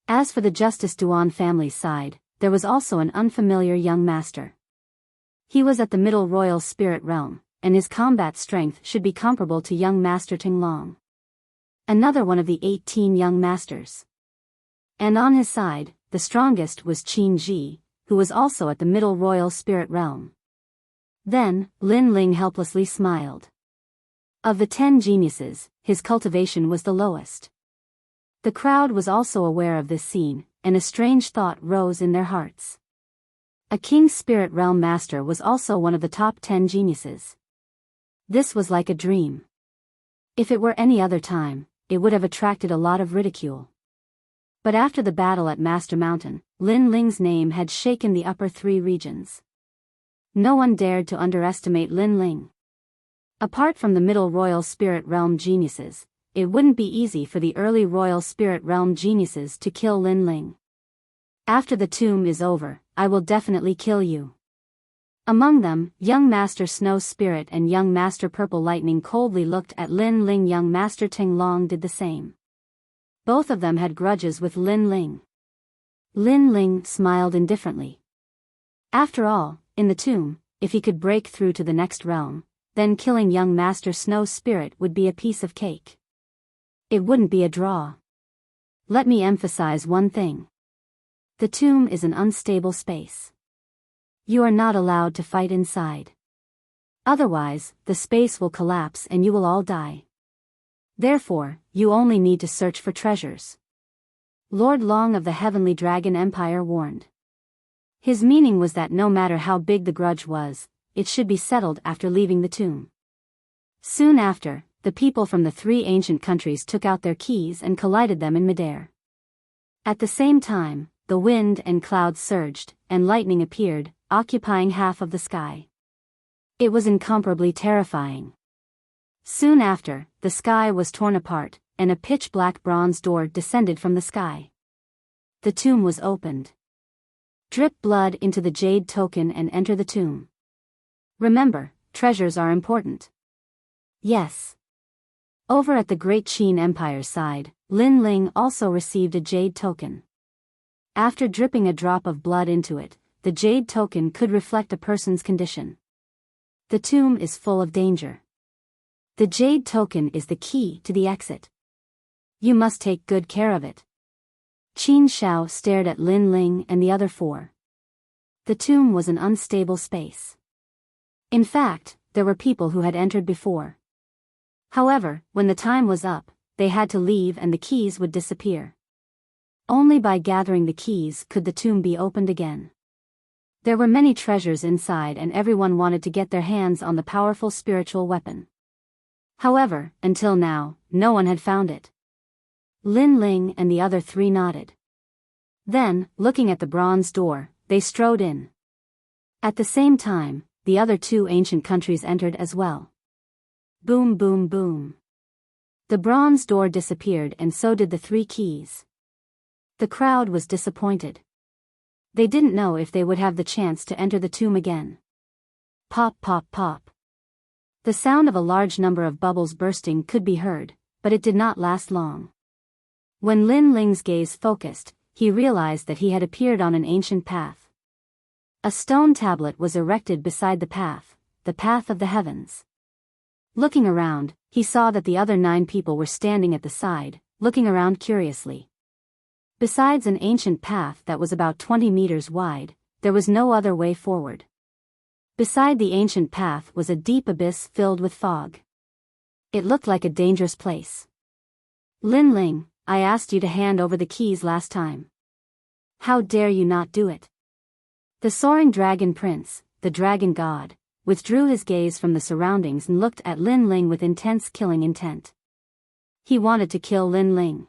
As for the Justice Duan family's side, there was also an unfamiliar young master. He was at the middle royal spirit realm, and his combat strength should be comparable to young Master Ting Long. Another one of the 18 young masters. And on his side, the strongest was Qin Ji, who was also at the middle royal spirit realm. Then, Lin Ling helplessly smiled. Of the 10 geniuses, his cultivation was the lowest. The crowd was also aware of this scene, and a strange thought rose in their hearts. A king's spirit realm master was also one of the top 10 geniuses. This was like a dream. If it were any other time, it would have attracted a lot of ridicule. But after the battle at Master Mountain, Lin Ling's name had shaken the upper 3 regions. No one dared to underestimate Lin Ling. Apart from the middle royal spirit realm geniuses, it wouldn't be easy for the early royal spirit realm geniuses to kill Lin Ling. After the tomb is over, I will definitely kill you. Among them, young Master Snow Spirit and young Master Purple Lightning coldly looked at Lin Ling. Young Master Ting Long did the same. Both of them had grudges with Lin Ling. Lin Ling smiled indifferently. After all, in the tomb, if he could break through to the next realm, then killing young Master Snow Spirit would be a piece of cake. It wouldn't be a draw. Let me emphasize one thing. The tomb is an unstable space. You are not allowed to fight inside. Otherwise, the space will collapse and you will all die. Therefore, you only need to search for treasures. Lord Long of the Heavenly Dragon Empire warned. His meaning was that no matter how big the grudge was, it should be settled after leaving the tomb. Soon after, the people from the 3 ancient countries took out their keys and collided them in midair. At the same time, the wind and clouds surged, and lightning appeared, occupying half of the sky. It was incomparably terrifying. Soon after, the sky was torn apart, and a pitch-black bronze door descended from the sky. The tomb was opened. Drip blood into the jade token and enter the tomb. Remember, treasures are important. Yes. Over at the Great Qin Empire's side, Lin Ling also received a jade token. After dripping a drop of blood into it, the jade token could reflect a person's condition. The tomb is full of danger. The jade token is the key to the exit. You must take good care of it. Qin Shao stared at Lin Ling and the other four. The tomb was an unstable space. In fact, there were people who had entered before. However, when the time was up, they had to leave and the keys would disappear. Only by gathering the keys could the tomb be opened again. There were many treasures inside and everyone wanted to get their hands on the powerful spiritual weapon. However, until now, no one had found it. Lin Ling and the other three nodded. Then, looking at the bronze door, they strode in. At the same time, the other two ancient countries entered as well. Boom, boom, boom. The bronze door disappeared and so did the three keys. The crowd was disappointed. They didn't know if they would have the chance to enter the tomb again. Pop, pop, pop. The sound of a large number of bubbles bursting could be heard, but it did not last long. When Lin Ling's gaze focused, he realized that he had appeared on an ancient path. A stone tablet was erected beside the path of the heavens. Looking around, he saw that the other 9 people were standing at the side, looking around curiously. Besides an ancient path that was about 20 meters wide, there was no other way forward. Beside the ancient path was a deep abyss filled with fog. It looked like a dangerous place. Lin Ling, I asked you to hand over the keys last time. How dare you not do it? The soaring dragon prince, the dragon god, withdrew his gaze from the surroundings and looked at Lin Ling with intense killing intent. He wanted to kill Lin Ling.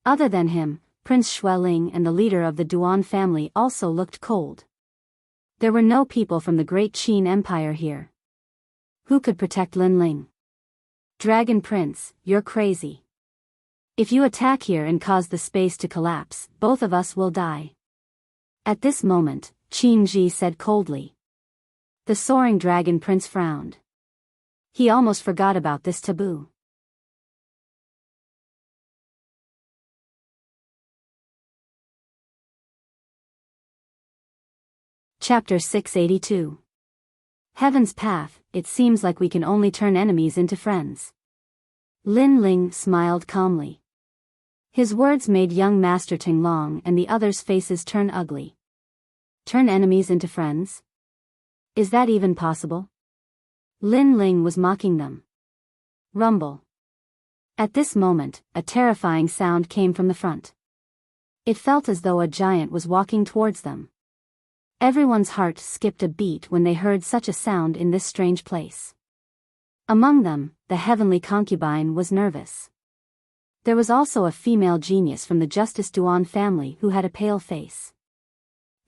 Other than him, Prince Xueling and the leader of the Duan family also looked cold. There were no people from the Great Qin Empire here. Who could protect Lin Ling? Dragon Prince, you're crazy. If you attack here and cause the space to collapse, both of us will die. At this moment, Qin Ji said coldly. The soaring dragon prince frowned. He almost forgot about this taboo. Chapter 682. Heaven's Path, it seems like we can only turn enemies into friends. Lin Ling smiled calmly. His words made young Master Tinglong and the others' faces turn ugly. Turn enemies into friends? Is that even possible? Lin Ling was mocking them. Rumble. At this moment, a terrifying sound came from the front. It felt as though a giant was walking towards them. Everyone's heart skipped a beat when they heard such a sound in this strange place. Among them, the heavenly concubine was nervous. There was also a female genius from the Justice Duan family who had a pale face.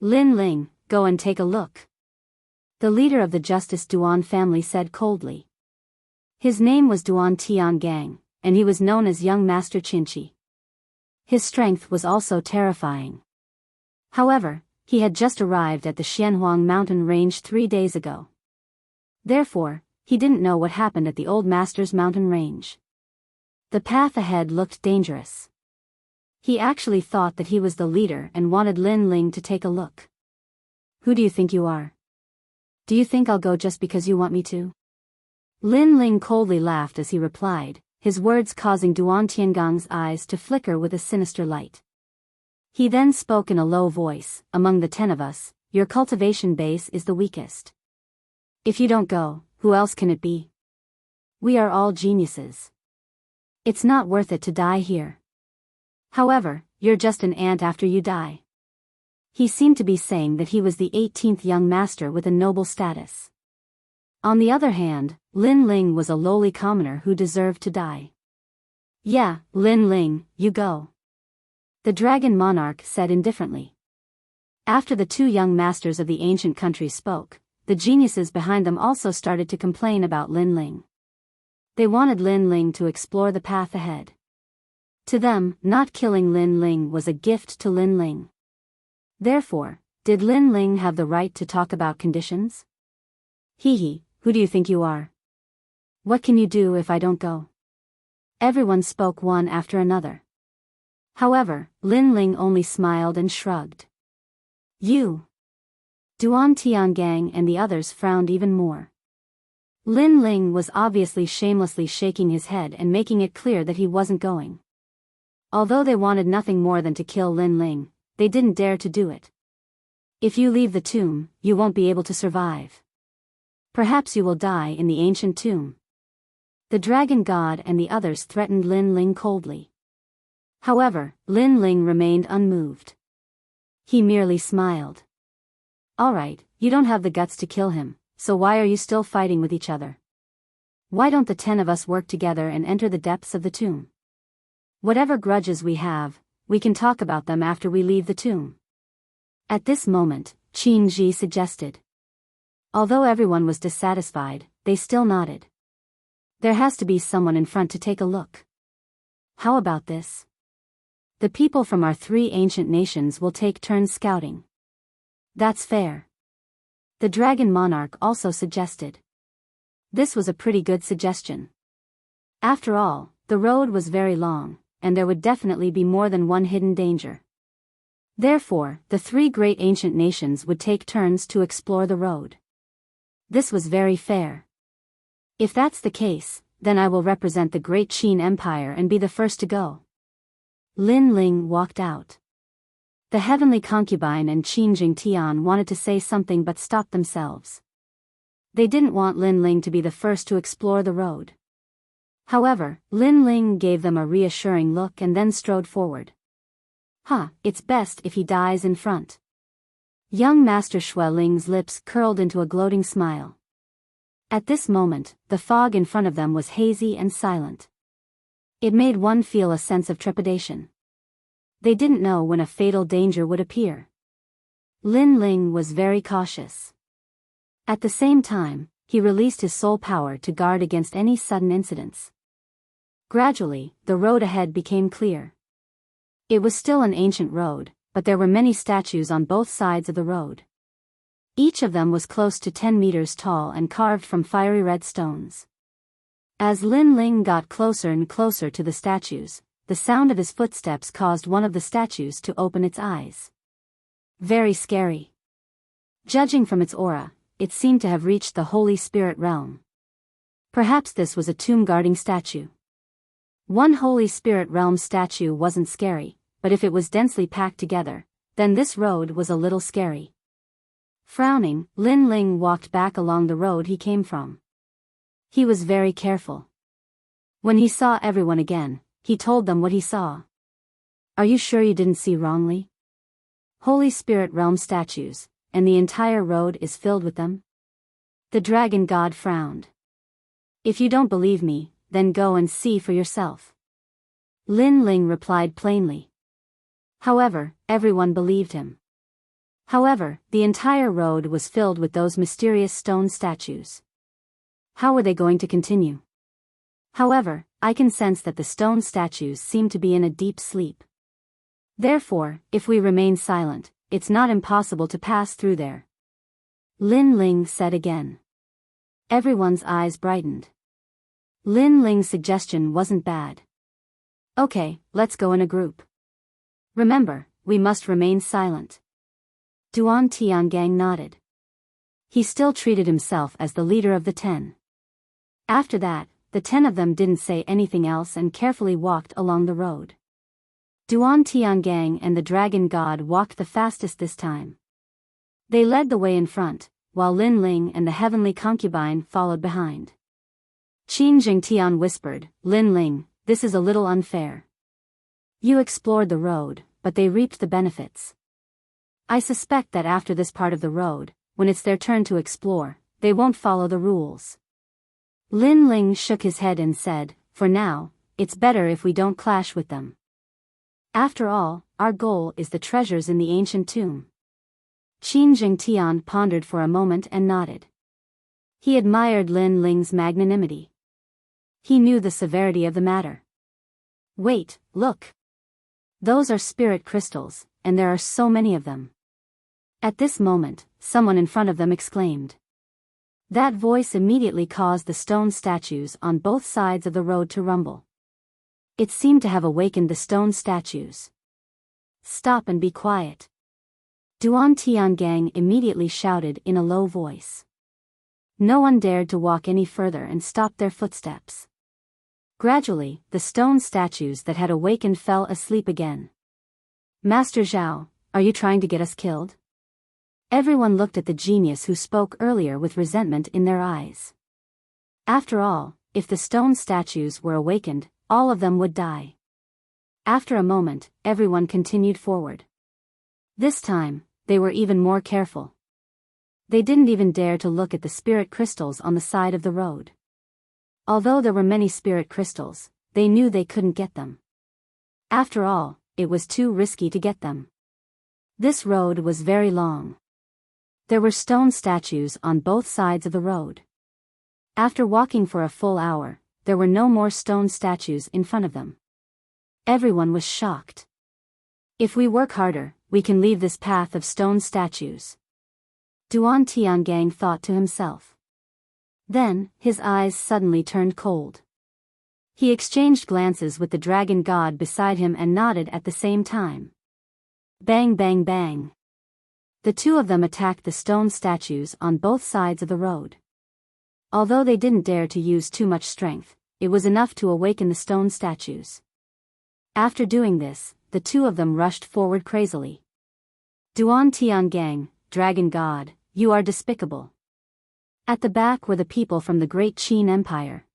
Lin Ling, go and take a look. The leader of the Justice Duan family said coldly. His name was Duan Tiangang, and he was known as Young Master Qinchi. His strength was also terrifying. However, he had just arrived at the Xianhuang mountain range 3 days ago. Therefore, he didn't know what happened at the old master's mountain range. The path ahead looked dangerous. He actually thought that he was the leader and wanted Lin Ling to take a look. Who do you think you are? Do you think I'll go just because you want me to? Lin Ling coldly laughed as he replied, his words causing Duan Tiangang's eyes to flicker with a sinister light. He then spoke in a low voice, among the 10 of us, your cultivation base is the weakest. If you don't go, who else can it be? We are all geniuses. It's not worth it to die here. However, you're just an ant after you die. He seemed to be saying that he was the 18th young master with a noble status. On the other hand, Lin Ling was a lowly commoner who deserved to die. Yeah, Lin Ling, you go. The dragon monarch said indifferently. After the two young masters of the ancient country spoke, the geniuses behind them also started to complain about Lin Ling. They wanted Lin Ling to explore the path ahead. To them, not killing Lin Ling was a gift to Lin Ling. Therefore, did Lin Ling have the right to talk about conditions? Hee, who do you think you are? What can you do if I don't go? Everyone spoke one after another. However, Lin Ling only smiled and shrugged. You. Duan Tiangang and the others frowned even more. Lin Ling was obviously shamelessly shaking his head and making it clear that he wasn't going. Although they wanted nothing more than to kill Lin Ling, they didn't dare to do it. If you leave the tomb, you won't be able to survive. Perhaps you will die in the ancient tomb. The dragon god and the others threatened Lin Ling coldly. However, Lin Ling remained unmoved. He merely smiled. Alright, you don't have the guts to kill him, so why are you still fighting with each other? Why don't the 10 of us work together and enter the depths of the tomb? Whatever grudges we have, we can talk about them after we leave the tomb. At this moment, Qin Ji suggested. Although everyone was dissatisfied, they still nodded. There has to be someone in front to take a look. How about this? The people from our 3 ancient nations will take turns scouting. That's fair. The dragon monarch also suggested. This was a pretty good suggestion. After all, the road was very long, and there would definitely be more than one hidden danger. Therefore, the 3 great ancient nations would take turns to explore the road. This was very fair. If that's the case, then I will represent the great Qin Empire and be the first to go. Lin Ling walked out. The heavenly concubine and Qin Jingtian wanted to say something but stopped themselves. They didn't want Lin Ling to be the first to explore the road. However, Lin Ling gave them a reassuring look and then strode forward. It's best if he dies in front. Young Master Xue Ling's lips curled into a gloating smile. At this moment, the fog in front of them was hazy and silent. It made one feel a sense of trepidation. They didn't know when a fatal danger would appear. Lin Ling was very cautious. At the same time, he released his soul power to guard against any sudden incidents. Gradually, the road ahead became clear. It was still an ancient road, but there were many statues on both sides of the road. Each of them was close to 10 meters tall and carved from fiery red stones. As Lin Ling got closer and closer to the statues, the sound of his footsteps caused one of the statues to open its eyes. Very scary. Judging from its aura, it seemed to have reached the Holy Spirit realm. Perhaps this was a tomb-guarding statue. One Holy Spirit realm statue wasn't scary, but if it was densely packed together, then this road was a little scary. Frowning, Lin Ling walked back along the road he came from. He was very careful. When he saw everyone again, he told them what he saw. Are you sure you didn't see wrongly? Holy Spirit realm statues, and the entire road is filled with them? The dragon god frowned. If you don't believe me, then go and see for yourself. Lin Ling replied plainly. However, everyone believed him. However, the entire road was filled with those mysterious stone statues. How were they going to continue? However, I can sense that the stone statues seem to be in a deep sleep. Therefore, if we remain silent, it's not impossible to pass through there. Lin Ling said again. Everyone's eyes brightened. Lin Ling's suggestion wasn't bad. Okay, let's go in a group. Remember, we must remain silent. Duan Tiangang nodded. He still treated himself as the leader of the 10. After that, the 10 of them didn't say anything else and carefully walked along the road. Duan Tiangang and the dragon god walked the fastest this time. They led the way in front, while Lin Ling and the heavenly concubine followed behind. Qin Jingtian whispered, Lin Ling, this is a little unfair. You explored the road, but they reaped the benefits. I suspect that after this part of the road, when it's their turn to explore, they won't follow the rules. Lin Ling shook his head and said, for now, it's better if we don't clash with them. After all, our goal is the treasures in the ancient tomb. Qin Jingtian pondered for a moment and nodded. He admired Lin Ling's magnanimity. He knew the severity of the matter. Wait, look. Those are spirit crystals, and there are so many of them. At this moment, someone in front of them exclaimed. That voice immediately caused the stone statues on both sides of the road to rumble. It seemed to have awakened the stone statues. Stop and be quiet. Duan Tiangang immediately shouted in a low voice. No one dared to walk any further and stopped their footsteps. Gradually, the stone statues that had awakened fell asleep again. Master Zhao, are you trying to get us killed? Everyone looked at the genius who spoke earlier with resentment in their eyes. After all, if the stone statues were awakened, all of them would die. After a moment, everyone continued forward. This time, they were even more careful. They didn't even dare to look at the spirit crystals on the side of the road. Although there were many spirit crystals, they knew they couldn't get them. After all, it was too risky to get them. This road was very long. There were stone statues on both sides of the road. After walking for a full hour, there were no more stone statues in front of them. Everyone was shocked. If we work harder, we can leave this path of stone statues. Duan Tiangang thought to himself. Then, his eyes suddenly turned cold. He exchanged glances with the dragon god beside him and nodded at the same time. Bang bang bang. The two of them attacked the stone statues on both sides of the road. Although they didn't dare to use too much strength, it was enough to awaken the stone statues. After doing this, the two of them rushed forward crazily. Duan Tiangang, dragon god, you are despicable. At the back were the people from the great Qin Empire.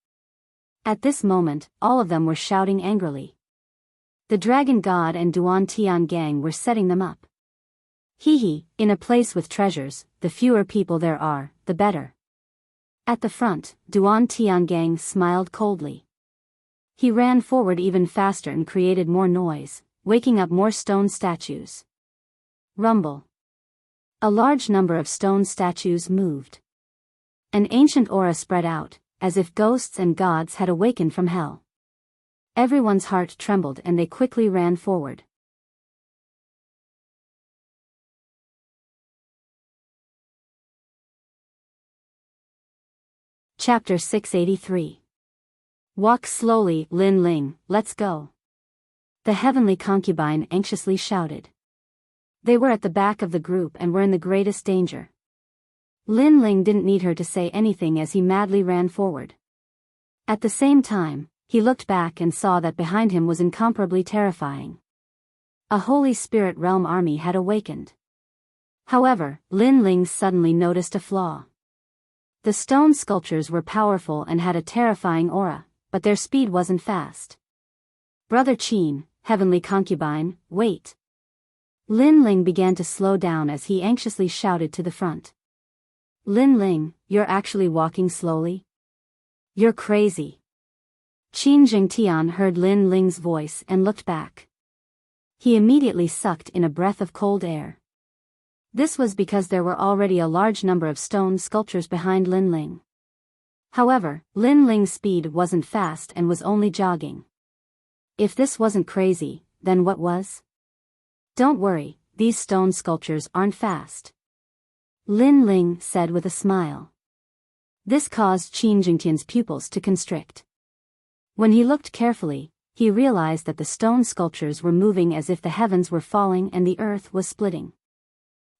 At this moment, all of them were shouting angrily. The dragon god and Duan Tiangang were setting them up. Hee, in a place with treasures, the fewer people there are, the better. At the front, Duan Tiangang smiled coldly. He ran forward even faster and created more noise, waking up more stone statues. Rumble. A large number of stone statues moved. An ancient aura spread out, as if ghosts and gods had awakened from hell. Everyone's heart trembled and they quickly ran forward. Chapter 683. Walk slowly, Lin Ling, let's go. The heavenly concubine anxiously shouted. They were at the back of the group and were in the greatest danger. Lin Ling didn't need her to say anything as he madly ran forward. At the same time, he looked back and saw that behind him was incomparably terrifying. A Holy Spirit realm army had awakened. However, Lin Ling suddenly noticed a flaw. The stone sculptures were powerful and had a terrifying aura, but their speed wasn't fast. Brother Qin, heavenly concubine, wait. Lin Ling began to slow down as he anxiously shouted to the front. Lin Ling, you're actually walking slowly? You're crazy. Qin Jingtian heard Lin Ling's voice and looked back. He immediately sucked in a breath of cold air. This was because there were already a large number of stone sculptures behind Lin Ling. However, Lin Ling's speed wasn't fast and was only jogging. If this wasn't crazy, then what was? Don't worry, these stone sculptures aren't fast. Lin Ling said with a smile. This caused Qin Jingtian's pupils to constrict. When he looked carefully, he realized that the stone sculptures were moving as if the heavens were falling and the earth was splitting.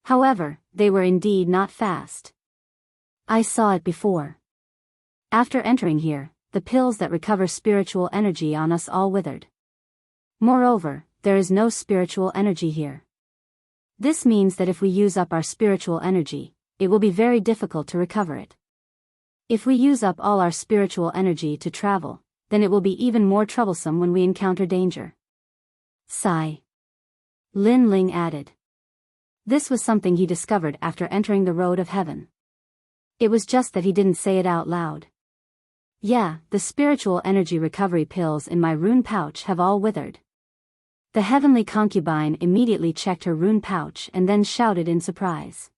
However, they were indeed not fast. I saw it before. After entering here, the pills that recover spiritual energy on us all withered. Moreover, there is no spiritual energy here. This means that if we use up our spiritual energy, it will be very difficult to recover it. If we use up all our spiritual energy to travel, then it will be even more troublesome when we encounter danger. Sigh. Lin Ling added. This was something he discovered after entering the road of heaven. It was just that he didn't say it out loud. Yeah, the spiritual energy recovery pills in my rune pouch have all withered. The heavenly concubine immediately checked her rune pouch and then shouted in surprise.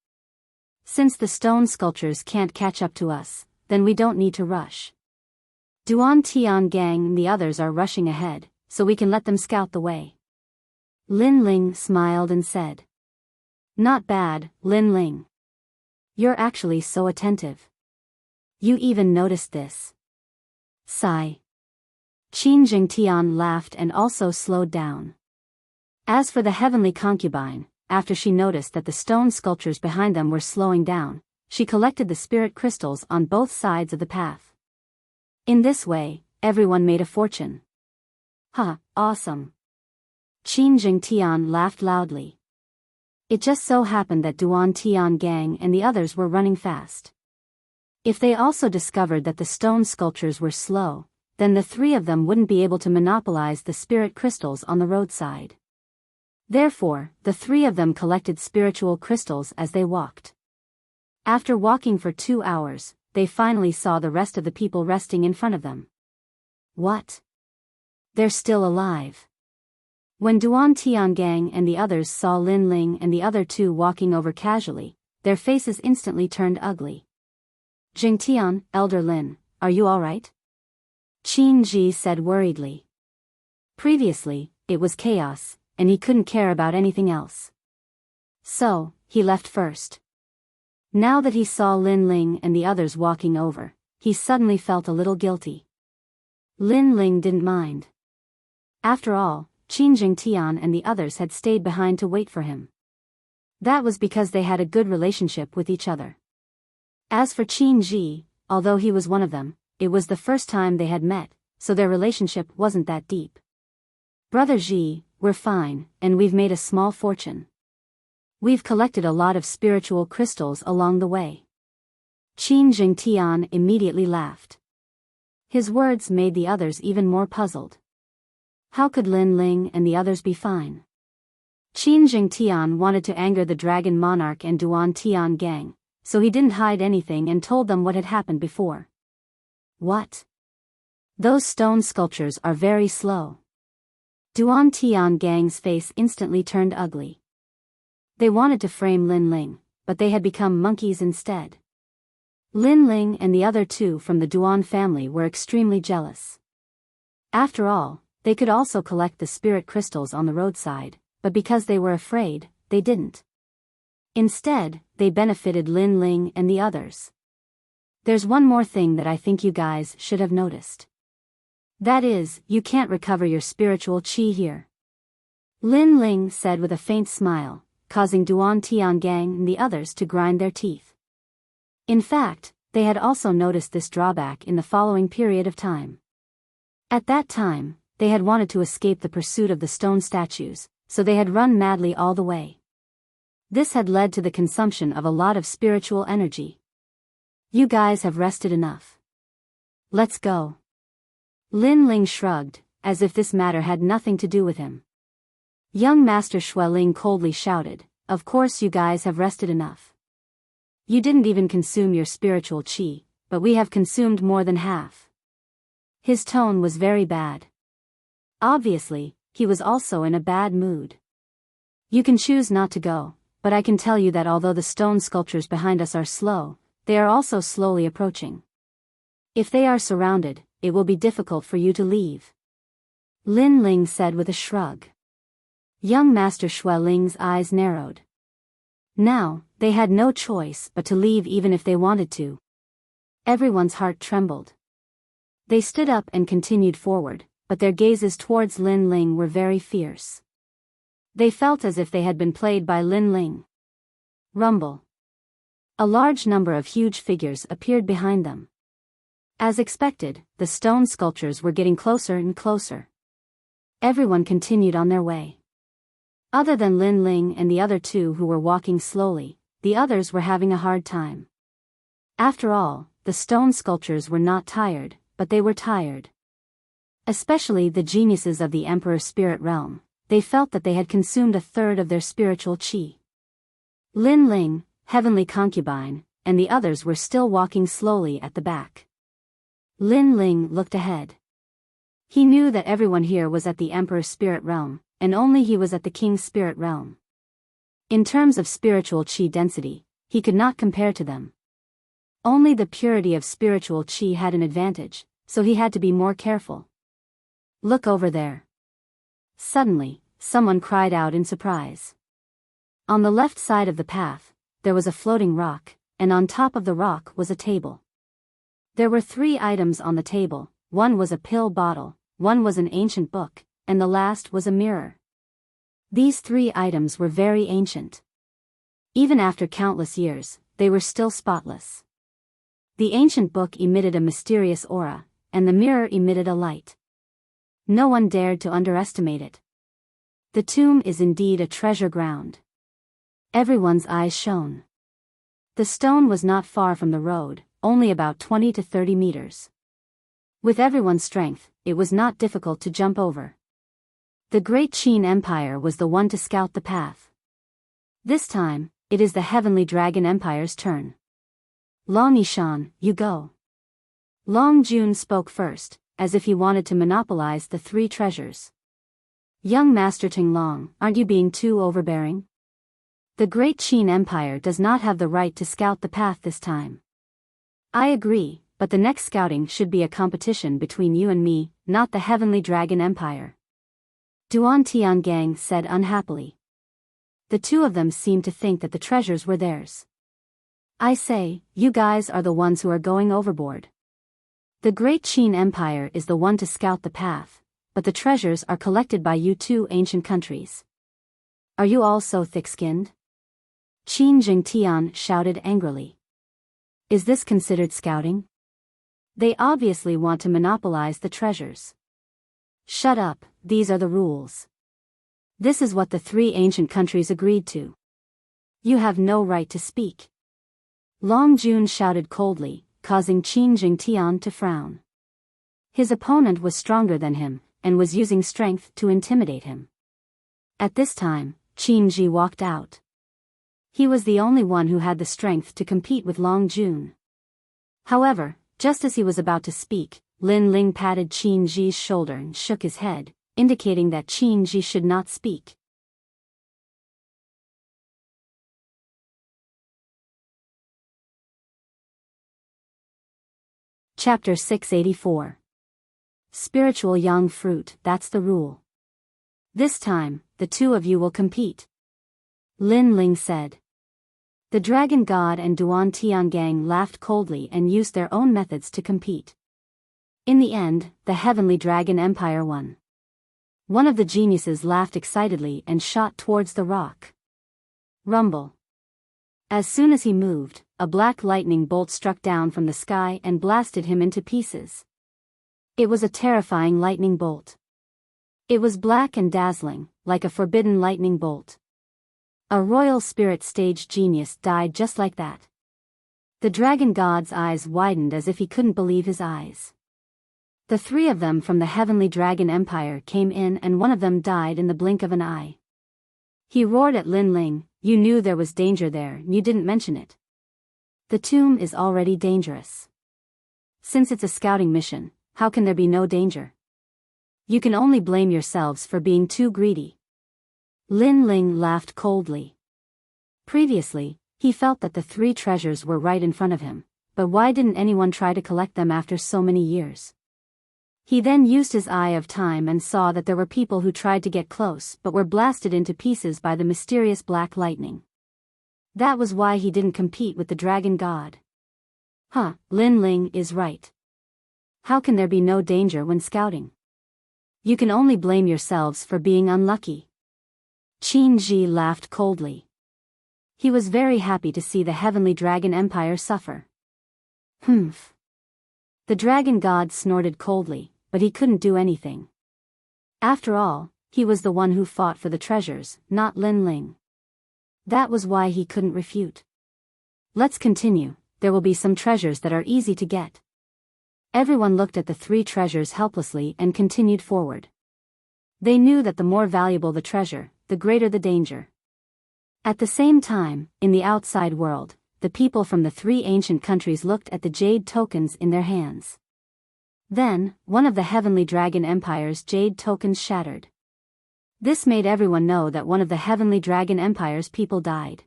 Since the stone sculptures can't catch up to us, then we don't need to rush. Duan Tian Gang and the others are rushing ahead, so we can let them scout the way. Lin Ling smiled and said. Not bad, Lin Ling. You're actually so attentive. You even noticed this. Sigh. Qin Jingtian laughed and also slowed down. As for the heavenly concubine, after she noticed that the stone sculptures behind them were slowing down, she collected the spirit crystals on both sides of the path. In this way, everyone made a fortune. Ha, awesome. Qin Jingtian laughed loudly. It just so happened that Duan Tian Gang and the others were running fast. If they also discovered that the stone sculptures were slow, then the three of them wouldn't be able to monopolize the spirit crystals on the roadside. Therefore, the three of them collected spiritual crystals as they walked. After walking for 2 hours, they finally saw the rest of the people resting in front of them. What? They're still alive. When Duan Tiangang and the others saw Lin Ling and the other two walking over casually, their faces instantly turned ugly. Jingtian, Elder Lin, are you alright? Qin Ji said worriedly. Previously, it was chaos, and he couldn't care about anything else. So, he left first. Now that he saw Lin Ling and the others walking over, he suddenly felt a little guilty. Lin Ling didn't mind. After all, Qin Jingtian and the others had stayed behind to wait for him. That was because they had a good relationship with each other. As for Qin Ji, although he was one of them, it was the first time they had met, so their relationship wasn't that deep. Brother Ji, we're fine, and we've made a small fortune. We've collected a lot of spiritual crystals along the way. Qin Jingtian immediately laughed. His words made the others even more puzzled. How could Lin Ling and the others be fine? Qin Jingtian wanted to anger the Dragon Monarch and Duan Tian Gang, so he didn't hide anything and told them what had happened before. What? Those stone sculptures are very slow. Duan Tian Gang's face instantly turned ugly. They wanted to frame Lin Ling, but they had become monkeys instead. Lin Ling and the other two from the Duan family were extremely jealous. After all, they could also collect the spirit crystals on the roadside, but because they were afraid, they didn't. Instead, they benefited Lin Ling and the others. There's one more thing that I think you guys should have noticed. That is, you can't recover your spiritual qi here. Lin Ling said with a faint smile, causing Duan Tiangang and the others to grind their teeth. In fact, they had also noticed this drawback in the following period of time. At that time, they had wanted to escape the pursuit of the stone statues, so they had run madly all the way. This had led to the consumption of a lot of spiritual energy. You guys have rested enough. Let's go. Lin Ling shrugged, as if this matter had nothing to do with him. Young Master Xueling coldly shouted, of course you guys have rested enough. You didn't even consume your spiritual qi, but we have consumed more than half. His tone was very bad. Obviously, he was also in a bad mood. You can choose not to go, but I can tell you that although the stone sculptures behind us are slow, they are also slowly approaching. If they are surrounded, it will be difficult for you to leave. Lin Ling said with a shrug. Young Master Xueling's eyes narrowed. Now, they had no choice but to leave even if they wanted to. Everyone's heart trembled. They stood up and continued forward, but their gazes towards Lin Ling were very fierce. They felt as if they had been played by Lin Ling. Rumble. A large number of huge figures appeared behind them. As expected, the stone sculptures were getting closer and closer. Everyone continued on their way. Other than Lin Ling and the other two who were walking slowly, the others were having a hard time. After all, the stone sculptures were not tired, but they were tired. Especially the geniuses of the Emperor's spirit realm, they felt that they had consumed a third of their spiritual qi. Lin Ling, heavenly concubine, and the others were still walking slowly at the back. Lin Ling looked ahead. He knew that everyone here was at the Emperor's spirit realm, and only he was at the king's spirit realm. In terms of spiritual chi density, he could not compare to them. Only the purity of spiritual chi had an advantage, so he had to be more careful. Look over there. Suddenly, someone cried out in surprise. On the left side of the path, there was a floating rock, and on top of the rock was a table. There were 3 items on the table, one was a pill bottle, one was an ancient book, and the last was a mirror. These 3 items were very ancient. Even after countless years, they were still spotless. The ancient book emitted a mysterious aura, and the mirror emitted a light. No one dared to underestimate it. The tomb is indeed a treasure ground. Everyone's eyes shone. The stone was not far from the road, only about 20 to 30 meters. With everyone's strength, it was not difficult to jump over. The Great Qin Empire was the one to scout the path. This time, it is the Heavenly Dragon Empire's turn. Long Yishan, you go. Long Jun spoke first, as if he wanted to monopolize the 3 treasures. Young Master Ting Long, aren't you being too overbearing? The Great Qin Empire does not have the right to scout the path this time. I agree, but the next scouting should be a competition between you and me, not the Heavenly Dragon Empire. Duan Tiangang said unhappily. The 2 of them seemed to think that the treasures were theirs. I say, you guys are the ones who are going overboard. The Great Qin Empire is the one to scout the path, but the treasures are collected by you 2 ancient countries. Are you all so thick-skinned? Qin Jingtian shouted angrily. Is this considered scouting? They obviously want to monopolize the treasures. Shut up, these are the rules. This is what the 3 ancient countries agreed to. You have no right to speak. Long Jun shouted coldly, causing Qin Jingtian to frown. His opponent was stronger than him, and was using strength to intimidate him. At this time, Qin Ji walked out. He was the only one who had the strength to compete with Long Jun. However, just as he was about to speak, Lin Ling patted Qin Ji's shoulder and shook his head, indicating that Qin Ji should not speak. Chapter 684. Spiritual Young Fruit, that's the rule. This time, the 2 of you will compete. Lin Ling said. The Dragon God and Duan Tiangang laughed coldly and used their own methods to compete. In the end, the Heavenly Dragon Empire won. One of the geniuses laughed excitedly and shot towards the rock. Rumble. As soon as he moved, a black lightning bolt struck down from the sky and blasted him into pieces. It was a terrifying lightning bolt. It was black and dazzling, like a forbidden lightning bolt. A royal spirit stage genius died just like that. The dragon god's eyes widened as if he couldn't believe his eyes. The 3 of them from the Heavenly Dragon Empire came in and one of them died in the blink of an eye. He roared at Lin Ling, you knew there was danger there and you didn't mention it. The tomb is already dangerous. Since it's a scouting mission, how can there be no danger? You can only blame yourselves for being too greedy. Lin Ling laughed coldly. Previously, he felt that the 3 treasures were right in front of him, but why didn't anyone try to collect them after so many years? He then used his eye of time and saw that there were people who tried to get close but were blasted into pieces by the mysterious black lightning. That was why he didn't compete with the dragon god. Lin Ling is right. How can there be no danger when scouting? You can only blame yourselves for being unlucky. Qin Ji laughed coldly. He was very happy to see the Heavenly Dragon Empire suffer. Humph. The dragon god snorted coldly, but he couldn't do anything. After all, he was the one who fought for the treasures, not Lin Ling. That was why he couldn't refute. Let's continue, there will be some treasures that are easy to get. Everyone looked at the 3 treasures helplessly and continued forward. They knew that the more valuable the treasure, the greater the danger. At the same time, in the outside world, the people from the 3 ancient countries looked at the jade tokens in their hands. Then, one of the Heavenly Dragon Empire's jade tokens shattered. This made everyone know that one of the Heavenly Dragon Empire's people died.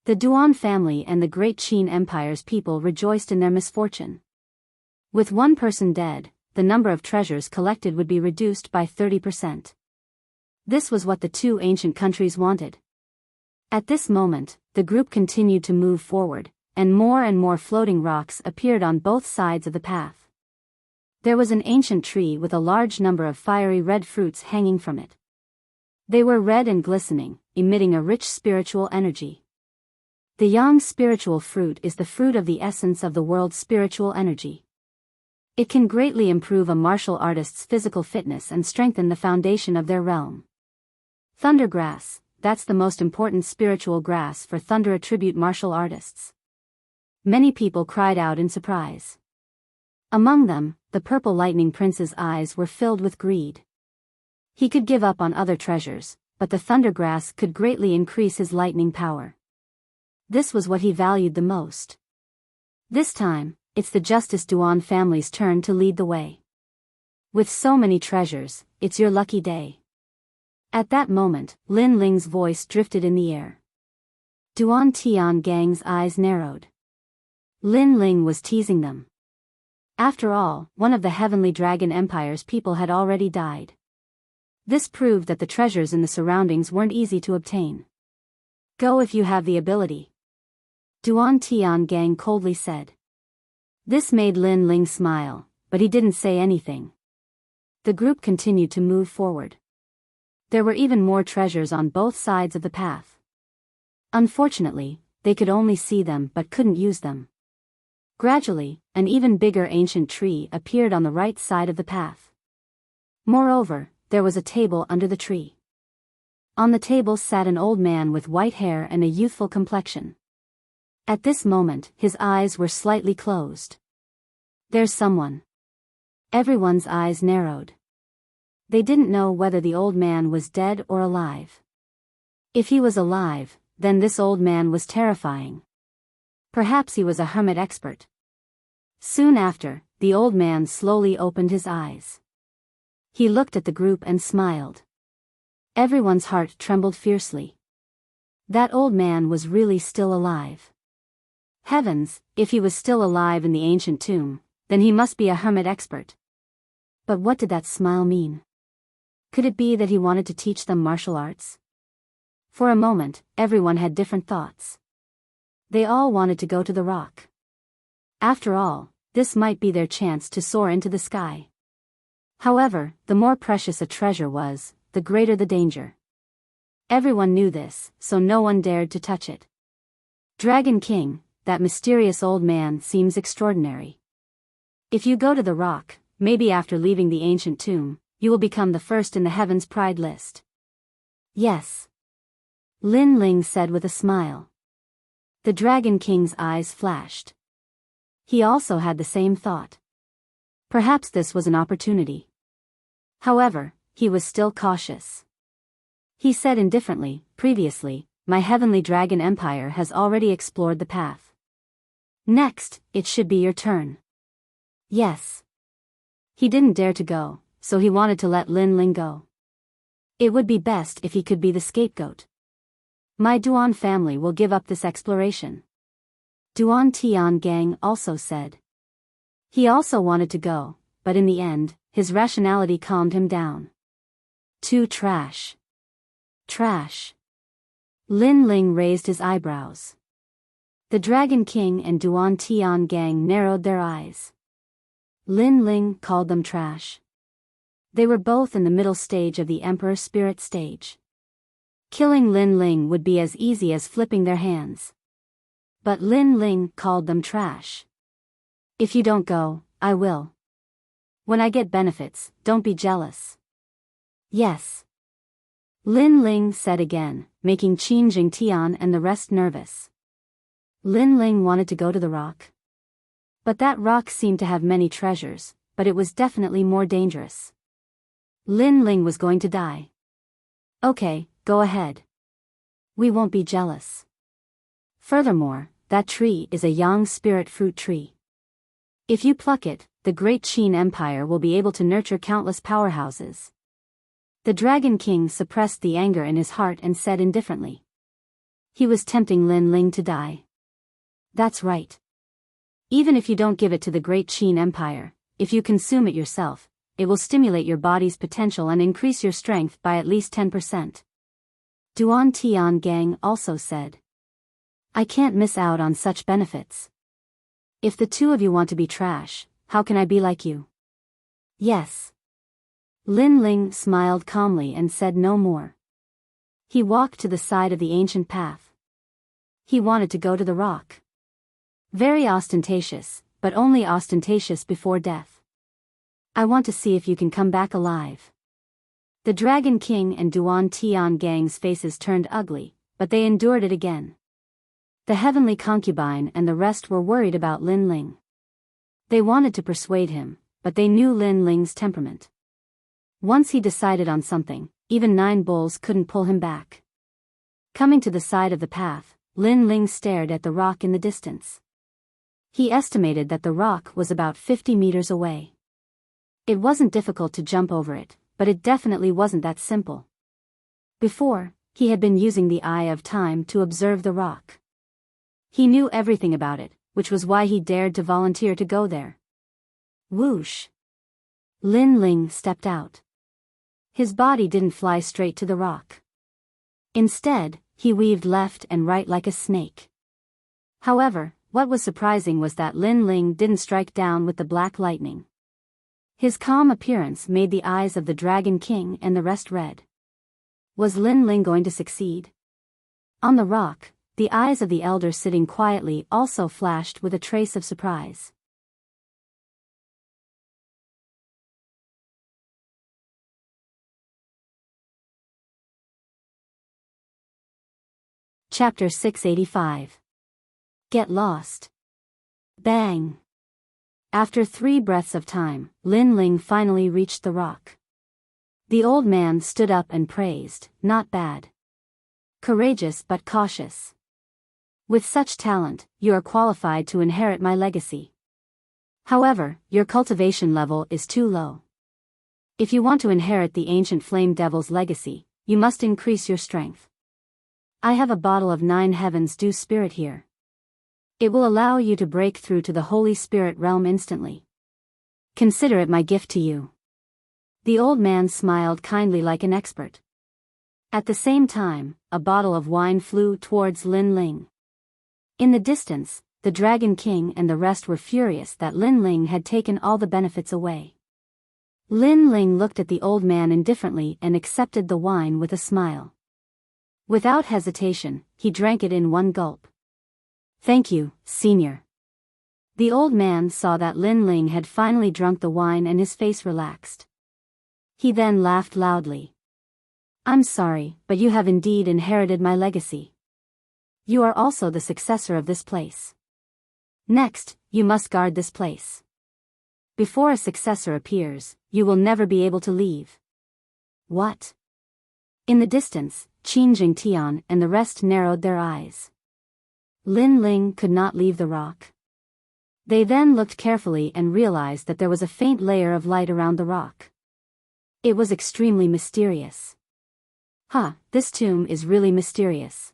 The Duan family and the Great Qin Empire's people rejoiced in their misfortune. With one person dead, the number of treasures collected would be reduced by 30%. This was what the two ancient countries wanted. At this moment, the group continued to move forward, and more floating rocks appeared on both sides of the path. There was an ancient tree with a large number of fiery red fruits hanging from it. They were red and glistening, emitting a rich spiritual energy. The yang spiritual fruit is the fruit of the essence of the world's spiritual energy. It can greatly improve a martial artist's physical fitness and strengthen the foundation of their realm. Thunder grass, that's the most important spiritual grass for thunder attribute martial artists. Many people cried out in surprise. Among them, the purple lightning prince's eyes were filled with greed. He could give up on other treasures, but the thunder grass could greatly increase his lightning power. This was what he valued the most. This time, it's the Justice Duan family's turn to lead the way. With so many treasures, it's your lucky day. At that moment, Lin Ling's voice drifted in the air. Duan Tian Gang's eyes narrowed. Lin Ling was teasing them. After all, one of the Heavenly Dragon Empire's people had already died. This proved that the treasures in the surroundings weren't easy to obtain. Go if you have the ability. Duan Tian Gang coldly said. This made Lin Ling smile, but he didn't say anything. The group continued to move forward. There were even more treasures on both sides of the path. Unfortunately, they could only see them but couldn't use them. Gradually, an even bigger ancient tree appeared on the right side of the path. Moreover, there was a table under the tree. On the table sat an old man with white hair and a youthful complexion. At this moment, his eyes were slightly closed. There's someone. Everyone's eyes narrowed. They didn't know whether the old man was dead or alive. If he was alive, then this old man was terrifying. Perhaps he was a hermit expert. Soon after, the old man slowly opened his eyes. He looked at the group and smiled. Everyone's heart trembled fiercely. That old man was really still alive. Heavens, if he was still alive in the ancient tomb, then he must be a hermit expert. But what did that smile mean? Could it be that he wanted to teach them martial arts? For a moment, everyone had different thoughts. They all wanted to go to the rock. After all, this might be their chance to soar into the sky. However, the more precious a treasure was, the greater the danger. Everyone knew this, so no one dared to touch it. Dragon King, that mysterious old man seems extraordinary. If you go to the rock, maybe after leaving the ancient tomb, you will become the first in the Heaven's Pride list. Yes. Lin Ling said with a smile. The Dragon King's eyes flashed. He also had the same thought. Perhaps this was an opportunity. However, he was still cautious. He said indifferently, previously, my Heavenly Dragon Empire has already explored the path. Next, it should be your turn. Yes. He didn't dare to go, so he wanted to let Lin Ling go. It would be best if he could be the scapegoat. My Duan family will give up this exploration. Duan Tian Gang also said. He also wanted to go, but in the end, his rationality calmed him down. Too trash. Trash. Lin Ling raised his eyebrows. The Dragon King and Duan Tian Gang narrowed their eyes. Lin Ling called them trash. They were both in the middle stage of the Emperor Spirit stage. Killing Lin Ling would be as easy as flipping their hands. But Lin Ling called them trash. If you don't go, I will. When I get benefits, don't be jealous. Yes. Lin Ling said again, making Qin Jingtian and the rest nervous. Lin Ling wanted to go to the rock. But that rock seemed to have many treasures, but it was definitely more dangerous. Lin Ling was going to die. Okay, go ahead. We won't be jealous. Furthermore, that tree is a yang spirit fruit tree. If you pluck it, the Great Qin Empire will be able to nurture countless powerhouses. The Dragon King suppressed the anger in his heart and said indifferently. He was tempting Lin Ling to die. That's right. Even if you don't give it to the Great Qin Empire, if you consume it yourself, it will stimulate your body's potential and increase your strength by at least 10%. Duan Tian Gang also said. I can't miss out on such benefits. If the two of you want to be trash, how can I be like you? Yes. Lin Ling smiled calmly and said no more. He walked to the side of the ancient path. He wanted to go to the rock. Very ostentatious, but only ostentatious before death. I want to see if you can come back alive. The Dragon King and Duan Tian Gang's faces turned ugly, but they endured it again. The heavenly concubine and the rest were worried about Lin Ling. They wanted to persuade him, but they knew Lin Ling's temperament. Once he decided on something, even 9 bulls couldn't pull him back. Coming to the side of the path, Lin Ling stared at the rock in the distance. He estimated that the rock was about 50 meters away. It wasn't difficult to jump over it, but it definitely wasn't that simple. Before, he had been using the eye of time to observe the rock. He knew everything about it, which was why he dared to volunteer to go there. Whoosh! Lin Ling stepped out. His body didn't fly straight to the rock. Instead, he weaved left and right like a snake. However, what was surprising was that Lin Ling didn't strike down with the black lightning. His calm appearance made the eyes of the Dragon King and the rest red. Was Lin Ling going to succeed? On the rock, the eyes of the elder sitting quietly also flashed with a trace of surprise. Chapter 685. Get lost. Bang! After 3 breaths of time, Lin Ling finally reached the rock. The old man stood up and praised, not bad. Courageous but cautious. With such talent, you are qualified to inherit my legacy. However, your cultivation level is too low. If you want to inherit the ancient Flame Devil's legacy, you must increase your strength. I have a bottle of 9 Heavens Dew Spirit here. It will allow you to break through to the Holy Spirit realm instantly. Consider it my gift to you. The old man smiled kindly like an expert. At the same time, a bottle of wine flew towards Lin Ling. In the distance, the Dragon King and the rest were furious that Lin Ling had taken all the benefits away. Lin Ling looked at the old man indifferently and accepted the wine with a smile. Without hesitation, he drank it in one gulp. Thank you, senior. The old man saw that Lin Ling had finally drunk the wine and his face relaxed. He then laughed loudly. I'm sorry, but you have indeed inherited my legacy. You are also the successor of this place. Next, you must guard this place. Before a successor appears, you will never be able to leave. What? In the distance, Qin Jingtian and the rest narrowed their eyes. Lin Ling could not leave the rock. They then looked carefully and realized that there was a faint layer of light around the rock. It was extremely mysterious. This tomb is really mysterious.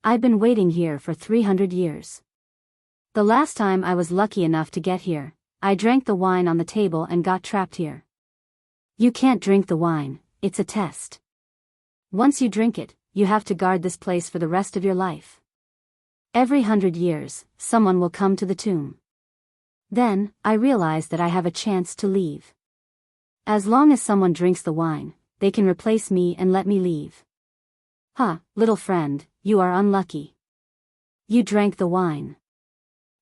I've been waiting here for 300 years. The last time I was lucky enough to get here, I drank the wine on the table and got trapped here. You can't drink the wine, it's a test. Once you drink it, you have to guard this place for the rest of your life. Every 100 years, someone will come to the tomb. Then, I realize that I have a chance to leave. As long as someone drinks the wine, they can replace me and let me leave. Little friend, you are unlucky. You drank the wine.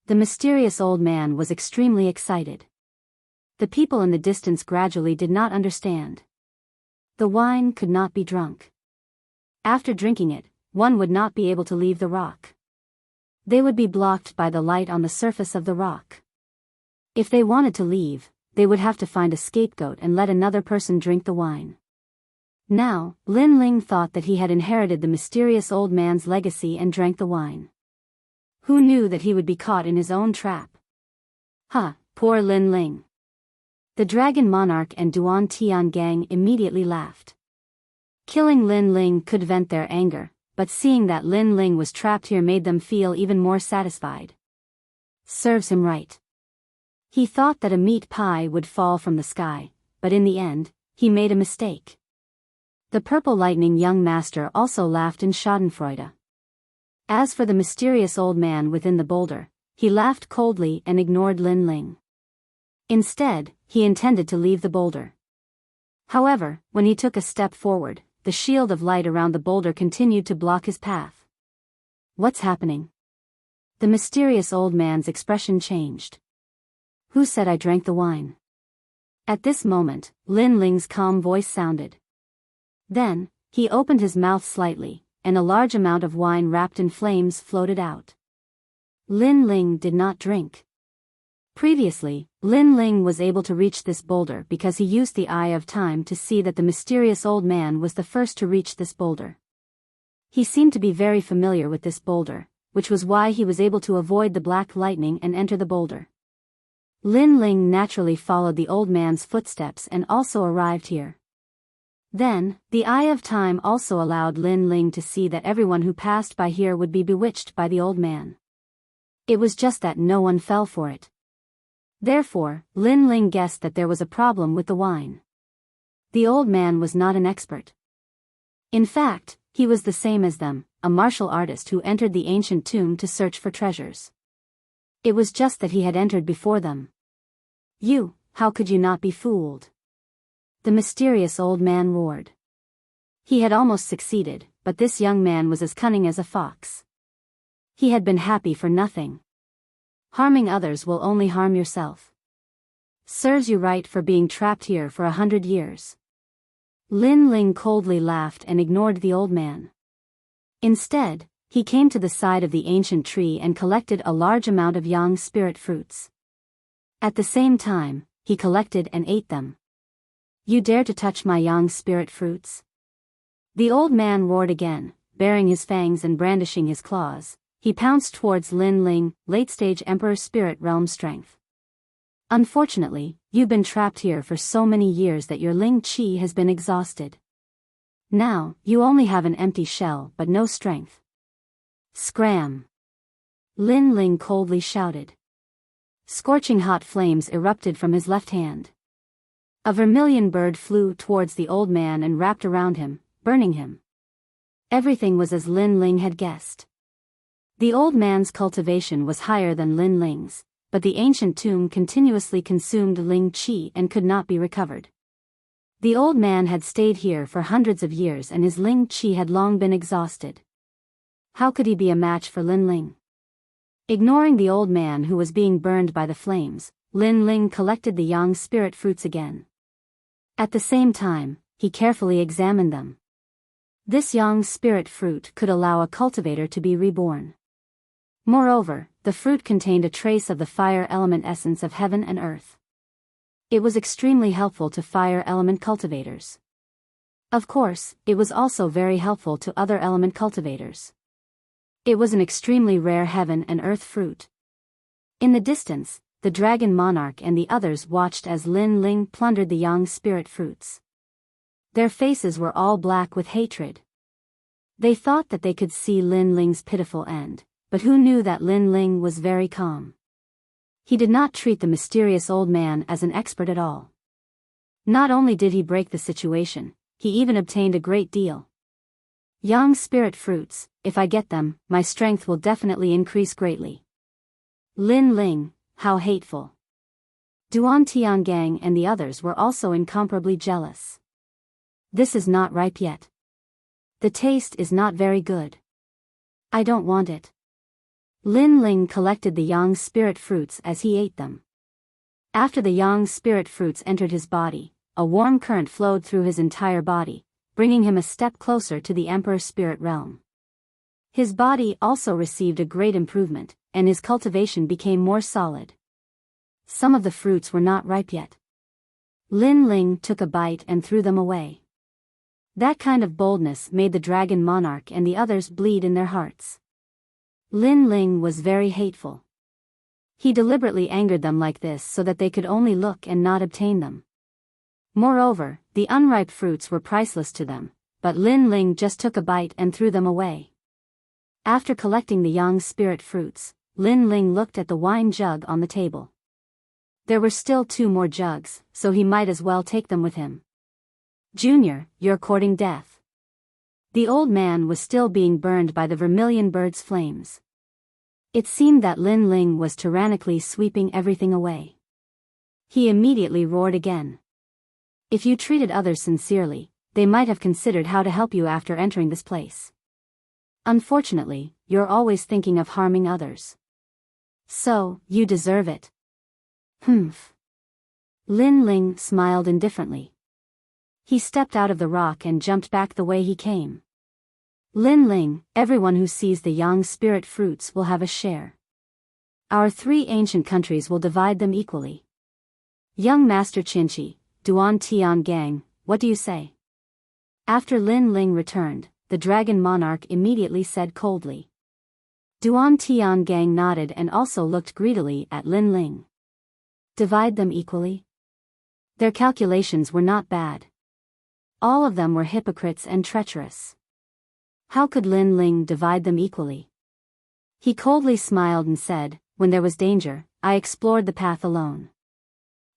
The mysterious old man was extremely excited. The people in the distance gradually did not understand. The wine could not be drunk. After drinking it, one would not be able to leave the rock. They would be blocked by the light on the surface of the rock. If they wanted to leave, they would have to find a scapegoat and let another person drink the wine. Now, Lin Ling thought that he had inherited the mysterious old man's legacy and drank the wine. Who knew that he would be caught in his own trap? Poor Lin Ling. The Dragon Monarch and Duan Tiangang immediately laughed. Killing Lin Ling could vent their anger, but seeing that Lin Ling was trapped here made them feel even more satisfied. Serves him right. He thought that a meat pie would fall from the sky, but in the end, he made a mistake. The Purple Lightning young master also laughed in schadenfreude. As for the mysterious old man within the boulder, he laughed coldly and ignored Lin Ling. Instead, he intended to leave the boulder. However, when he took a step forward, the shield of light around the boulder continued to block his path. What's happening? The mysterious old man's expression changed. Who said I drank the wine? At this moment, Lin Ling's calm voice sounded. Then, he opened his mouth slightly, and a large amount of wine wrapped in flames floated out. Lin Ling did not drink. Previously, Lin Ling was able to reach this boulder because he used the Eye of Time to see that the mysterious old man was the first to reach this boulder. He seemed to be very familiar with this boulder, which was why he was able to avoid the black lightning and enter the boulder. Lin Ling naturally followed the old man's footsteps and also arrived here. Then, the Eye of Time also allowed Lin Ling to see that everyone who passed by here would be bewitched by the old man. It was just that no one fell for it. Therefore, Lin Ling guessed that there was a problem with the wine. The old man was not an expert. In fact, he was the same as them, a martial artist who entered the ancient tomb to search for treasures. It was just that he had entered before them. You, how could you not be fooled? The mysterious old man roared. He had almost succeeded, but this young man was as cunning as a fox. He had been happy for nothing. Harming others will only harm yourself. Serves you right for being trapped here for 100 years. Lin Ling coldly laughed and ignored the old man. Instead, he came to the side of the ancient tree and collected a large amount of yang spirit fruits. At the same time, he collected and ate them. You dare to touch my yang spirit fruits? The old man roared again, baring his fangs and brandishing his claws. He pounced towards Lin Ling, late-stage Emperor Spirit Realm strength. Unfortunately, you've been trapped here for so many years that your Ling Qi has been exhausted. Now, you only have an empty shell but no strength. Scram! Lin Ling coldly shouted. Scorching hot flames erupted from his left hand. A vermilion bird flew towards the old man and wrapped around him, burning him. Everything was as Lin Ling had guessed. The old man's cultivation was higher than Lin Ling's, but the ancient tomb continuously consumed Ling Qi and could not be recovered. The old man had stayed here for hundreds of years and his Ling Qi had long been exhausted. How could he be a match for Lin Ling? Ignoring the old man who was being burned by the flames, Lin Ling collected the yang spirit fruits again. At the same time, he carefully examined them. This yang spirit fruit could allow a cultivator to be reborn. Moreover, the fruit contained a trace of the fire element essence of heaven and earth. It was extremely helpful to fire element cultivators. Of course, it was also very helpful to other element cultivators. It was an extremely rare heaven and earth fruit. In the distance, the Dragon Monarch and the others watched as Lin Ling plundered the yang spirit fruits. Their faces were all black with hatred. They thought that they could see Lin Ling's pitiful end, but who knew that Lin Ling was very calm. He did not treat the mysterious old man as an expert at all. Not only did he break the situation, he even obtained a great deal. Yang spirit fruits, if I get them, my strength will definitely increase greatly. Lin Ling, how hateful. Duan Tiangang and the others were also incomparably jealous. This is not ripe yet. The taste is not very good. I don't want it. Lin Ling collected the yang spirit fruits as he ate them. After the yang spirit fruits entered his body, a warm current flowed through his entire body, bringing him a step closer to the Emperor Spirit Realm. His body also received a great improvement, and his cultivation became more solid. Some of the fruits were not ripe yet. Lin Ling took a bite and threw them away. That kind of boldness made the Dragon Monarch and the others bleed in their hearts. Lin Ling was very hateful. He deliberately angered them like this so that they could only look and not obtain them. Moreover, the unripe fruits were priceless to them, but Lin Ling just took a bite and threw them away. After collecting the young spirit fruits, Lin Ling looked at the wine jug on the table. There were still 2 more jugs, so he might as well take them with him. Junior, you're courting death. The old man was still being burned by the vermilion bird's flames. It seemed that Lin Ling was tyrannically sweeping everything away. He immediately roared again. If you treated others sincerely, they might have considered how to help you after entering this place. Unfortunately, you're always thinking of harming others. So, you deserve it. Humph. Lin Ling smiled indifferently. He stepped out of the rock and jumped back the way he came. Lin Ling, everyone who sees the yang spirit fruits will have a share. Our 3 ancient countries will divide them equally. Young Master Qinchi, Duan Tian Gang, what do you say? After Lin Ling returned, the dragon monarch immediately said coldly. Duan Tian Gang nodded and also looked greedily at Lin Ling. Divide them equally? Their calculations were not bad. All of them were hypocrites and treacherous. How could Lin Ling divide them equally? He coldly smiled and said, when there was danger, I explored the path alone.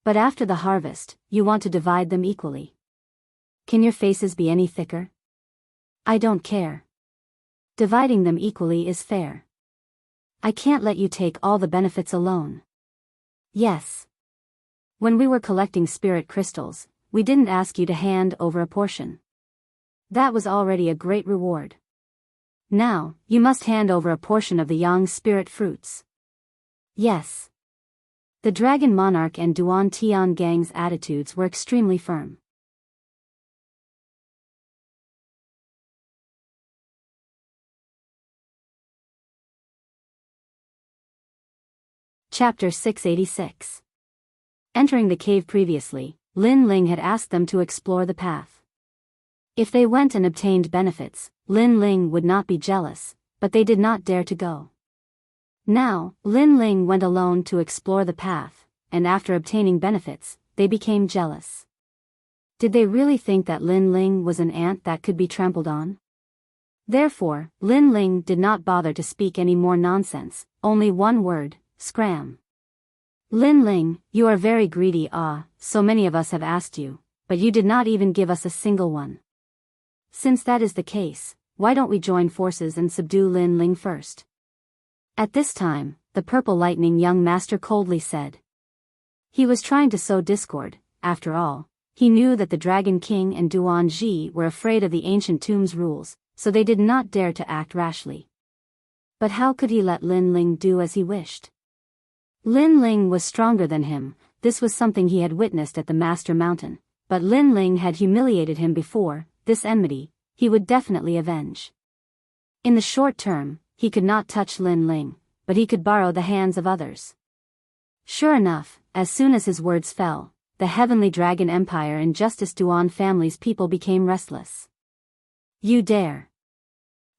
But after the harvest, you want to divide them equally. Can your faces be any thicker? I don't care. Dividing them equally is fair. I can't let you take all the benefits alone. Yes. When we were collecting spirit crystals, we didn't ask you to hand over a portion. That was already a great reward. Now, you must hand over a portion of the yang spirit fruits. Yes. The Dragon Monarch and Duan Tian Gang's attitudes were extremely firm. Chapter 686. Entering the cave previously, Lin Ling had asked them to explore the path. If they went and obtained benefits, Lin Ling would not be jealous, but they did not dare to go. Now, Lin Ling went alone to explore the path, and after obtaining benefits, they became jealous. Did they really think that Lin Ling was an ant that could be trampled on? Therefore, Lin Ling did not bother to speak any more nonsense, only one word, scram. Lin Ling, you are very greedy. So many of us have asked you, but you did not even give us a single one. Since that is the case, why don't we join forces and subdue Lin Ling first? At this time, the Purple Lightning young master coldly said. He was trying to sow discord. After all, he knew that the Dragon King and Duan Ji were afraid of the ancient tomb's rules, so they did not dare to act rashly. But how could he let Lin Ling do as he wished? Lin Ling was stronger than him. This was something he had witnessed at the Master Mountain, but Lin Ling had humiliated him before. This enmity, he would definitely avenge. In the short term, he could not touch Lin Ling, but he could borrow the hands of others. Sure enough, as soon as his words fell, the Heavenly Dragon Empire and Justice Duan family's people became restless. You dare.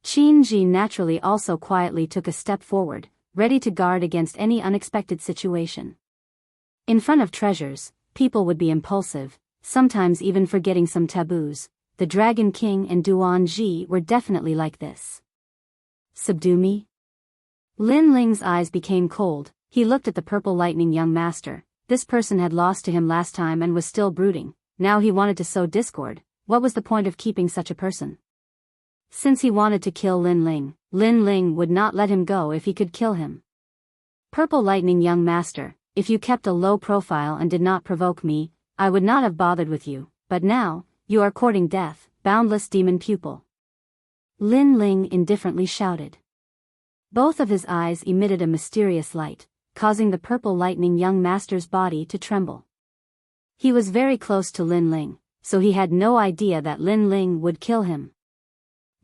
Qin Ji naturally also quietly took a step forward, ready to guard against any unexpected situation. In front of treasures, people would be impulsive, sometimes even forgetting some taboos. The Dragon King and Duan Ji were definitely like this. Subdue me? Lin Ling's eyes became cold. He looked at the Purple Lightning young master. This person had lost to him last time and was still brooding. Now he wanted to sow discord. What was the point of keeping such a person? Since he wanted to kill Lin Ling would not let him go if he could kill him. Purple Lightning young master, if you kept a low profile and did not provoke me, I would not have bothered with you, but now, you are courting death, boundless demon pupil. Lin Ling indifferently shouted. Both of his eyes emitted a mysterious light, causing the Purple Lightning young master's body to tremble. He was very close to Lin Ling, so he had no idea that Lin Ling would kill him.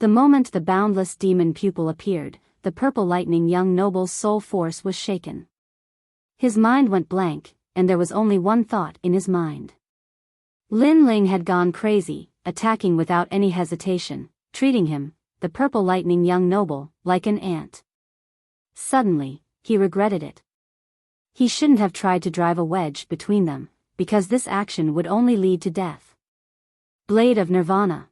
The moment the boundless demon pupil appeared, the Purple Lightning young noble's soul force was shaken. His mind went blank, and there was only one thought in his mind. Lin Ling had gone crazy, attacking without any hesitation, treating him, the Purple Lightning young noble, like an ant. Suddenly, he regretted it. He shouldn't have tried to drive a wedge between them, because this action would only lead to death. Blade of Nirvana.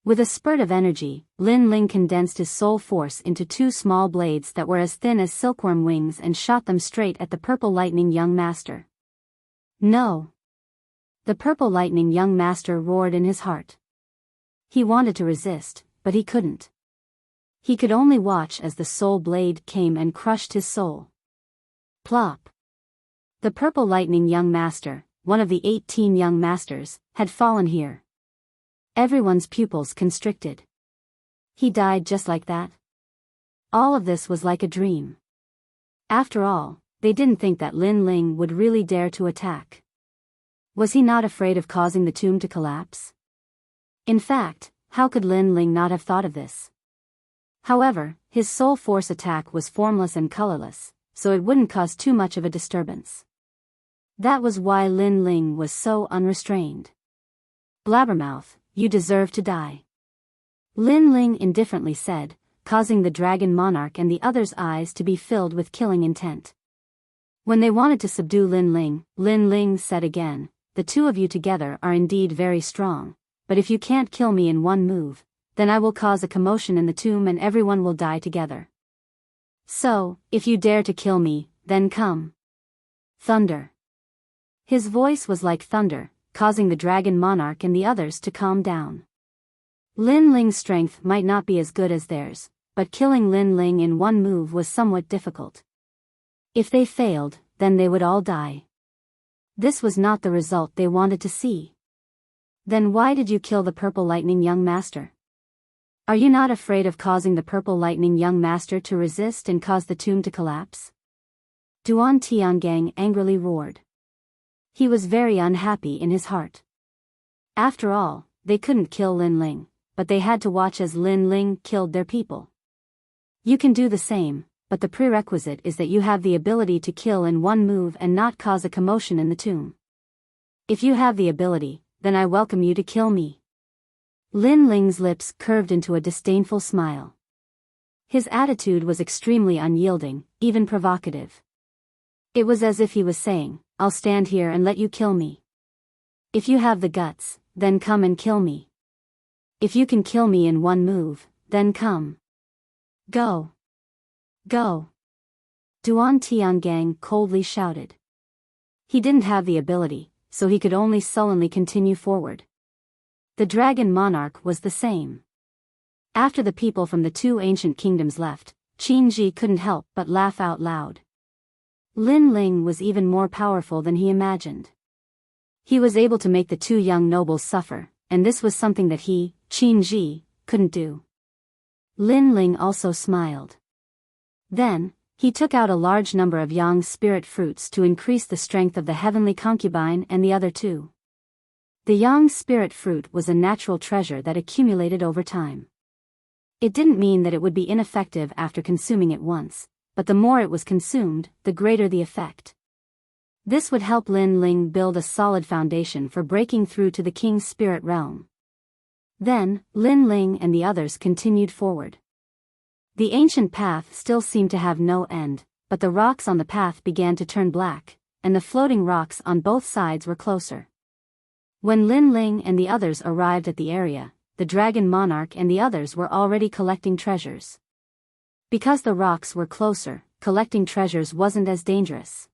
With a spurt of energy, Lin Ling condensed his soul force into two small blades that were as thin as silkworm wings and shot them straight at the Purple Lightning young master. No! The Purple Lightning young master roared in his heart. He wanted to resist, but he couldn't. He could only watch as the soul blade came and crushed his soul. Plop! The Purple Lightning young master, one of the 18 young masters, had fallen here. Everyone's pupils constricted. He died just like that. All of this was like a dream. After all, they didn't think that Lin Ling would really dare to attack. Was he not afraid of causing the tomb to collapse? In fact, how could Lin Ling not have thought of this? However, his soul force attack was formless and colorless, so it wouldn't cause too much of a disturbance. That was why Lin Ling was so unrestrained. Blabbermouth, you deserve to die. Lin Ling indifferently said, causing the dragon monarch and the others' eyes to be filled with killing intent. When they wanted to subdue Lin Ling said again, the two of you together are indeed very strong, but if you can't kill me in one move, then I will cause a commotion in the tomb and everyone will die together. So, if you dare to kill me, then come. Thunder. His voice was like thunder, causing the dragon monarch and the others to calm down. Lin Ling's strength might not be as good as theirs, but killing Lin Ling in one move was somewhat difficult. If they failed, then they would all die. This was not the result they wanted to see. Then why did you kill the Purple Lightning young master? Are you not afraid of causing the Purple Lightning young master to resist and cause the tomb to collapse? Duan Tiangang angrily roared. He was very unhappy in his heart. After all, they couldn't kill Lin Ling, but they had to watch as Lin Ling killed their people. You can do the same, but the prerequisite is that you have the ability to kill in one move and not cause a commotion in the tomb. If you have the ability, then I welcome you to kill me. Lin Ling's lips curved into a disdainful smile. His attitude was extremely unyielding, even provocative. It was as if he was saying, I'll stand here and let you kill me. If you have the guts, then come and kill me. If you can kill me in one move, then come. Go. Go. Duan Tiangang coldly shouted. He didn't have the ability, so he could only sullenly continue forward. The dragon monarch was the same. After the people from the two ancient kingdoms left, Qin Ji couldn't help but laugh out loud. Lin Ling was even more powerful than he imagined. He was able to make the two young nobles suffer, and this was something that he, Qin Ji, couldn't do. Lin Ling also smiled. Then, he took out a large number of yang spirit fruits to increase the strength of the heavenly concubine and the other two. The yang spirit fruit was a natural treasure that accumulated over time. It didn't mean that it would be ineffective after consuming it once, but the more it was consumed, the greater the effect. This would help Lin Ling build a solid foundation for breaking through to the king's spirit realm. Then, Lin Ling and the others continued forward. The ancient path still seemed to have no end, but the rocks on the path began to turn black, and the floating rocks on both sides were closer. When Lin Ling and the others arrived at the area, the dragon monarch and the others were already collecting treasures. Because the rocks were closer, collecting treasures wasn't as dangerous.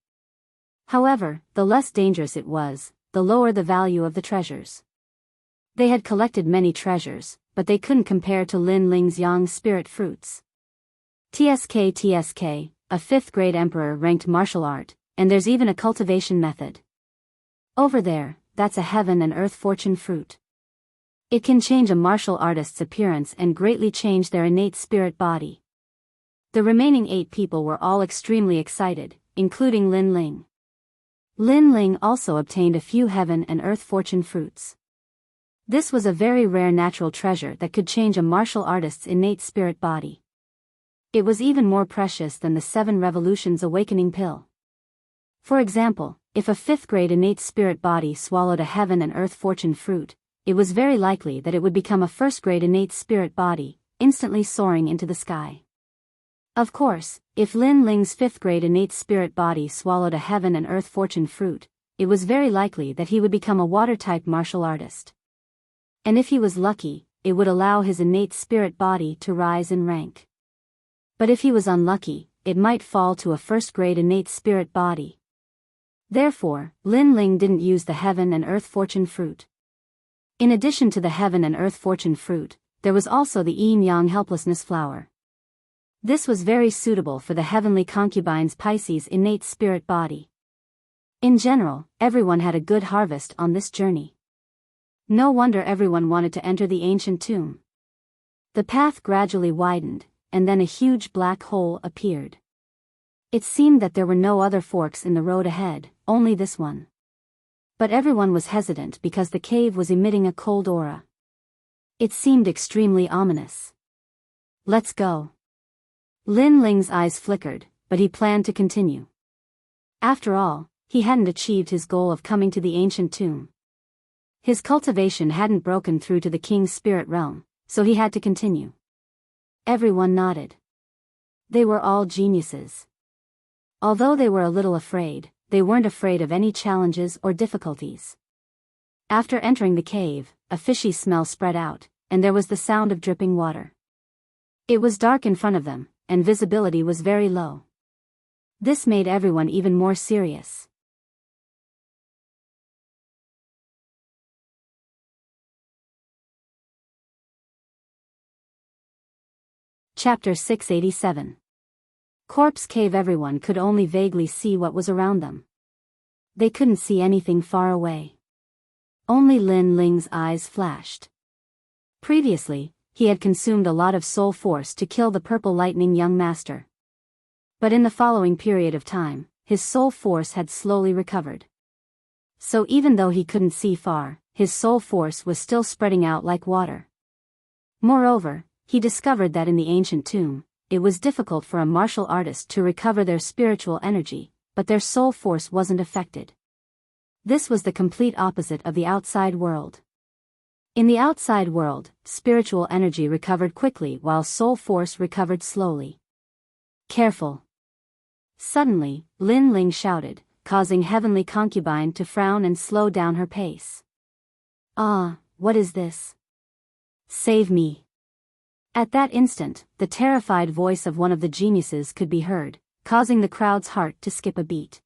However, the less dangerous it was, the lower the value of the treasures. They had collected many treasures, but they couldn't compare to Lin Ling's yang spirit fruits. TSK, a 5th grade emperor ranked martial art, and there's even a cultivation method. Over there, that's a heaven and earth fortune fruit. It can change a martial artist's appearance and greatly change their innate spirit body. The remaining 8 people were all extremely excited, including Lin Ling. Lin Ling also obtained a few heaven and earth fortune fruits. This was a very rare natural treasure that could change a martial artist's innate spirit body. It was even more precious than the 7 Revolutions Awakening pill. For example, if a 5th grade innate spirit body swallowed a heaven and earth fortune fruit, it was very likely that it would become a 1st grade innate spirit body, instantly soaring into the sky. Of course, if Lin Ling's 5th grade innate spirit body swallowed a heaven and earth fortune fruit, it was very likely that he would become a water-type martial artist. And if he was lucky, it would allow his innate spirit body to rise in rank. But if he was unlucky, it might fall to a 1st grade innate spirit body. Therefore, Lin Ling didn't use the heaven and earth fortune fruit. In addition to the heaven and earth fortune fruit, there was also the yin-yang helplessness flower. This was very suitable for the heavenly concubine's Pisces innate spirit body. In general, everyone had a good harvest on this journey. No wonder everyone wanted to enter the ancient tomb. The path gradually widened, and then a huge black hole appeared. It seemed that there were no other forks in the road ahead, only this one. But everyone was hesitant because the cave was emitting a cold aura. It seemed extremely ominous. Let's go. Lin Ling's eyes flickered, but he planned to continue. After all, he hadn't achieved his goal of coming to the ancient tomb. His cultivation hadn't broken through to the king's spirit realm, so he had to continue. Everyone nodded. They were all geniuses. Although they were a little afraid, they weren't afraid of any challenges or difficulties. After entering the cave, a fishy smell spread out, and there was the sound of dripping water. It was dark in front of them, and visibility was very low. This made everyone even more serious. Chapter 687. Corpse Cave. Everyone could only vaguely see what was around them. They couldn't see anything far away. Only Lin Ling's eyes flashed. Previously, he had consumed a lot of soul force to kill the purple lightning young master. But in the following period of time, his soul force had slowly recovered. So even though he couldn't see far, his soul force was still spreading out like water. Moreover, he discovered that in the ancient tomb, it was difficult for a martial artist to recover their spiritual energy, but their soul force wasn't affected. This was the complete opposite of the outside world. In the outside world, spiritual energy recovered quickly while soul force recovered slowly. Careful! Suddenly, Lin Ling shouted, causing heavenly concubine to frown and slow down her pace. Ah, what is this? Save me! At that instant, the terrified voice of one of the geniuses could be heard, causing the crowd's heart to skip a beat.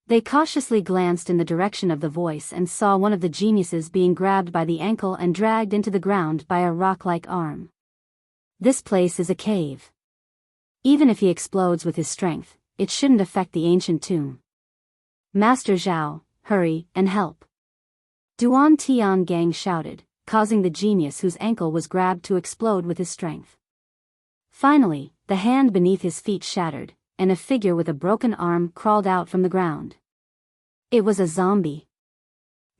They cautiously glanced in the direction of the voice and saw one of the geniuses being grabbed by the ankle and dragged into the ground by a rock-like arm. This place is a cave. Even if he explodes with his strength, it shouldn't affect the ancient tomb. Master Zhao, hurry and help! Duan Tiangang shouted, causing the genius whose ankle was grabbed to explode with his strength. Finally, the hand beneath his feet shattered, and a figure with a broken arm crawled out from the ground. It was a zombie.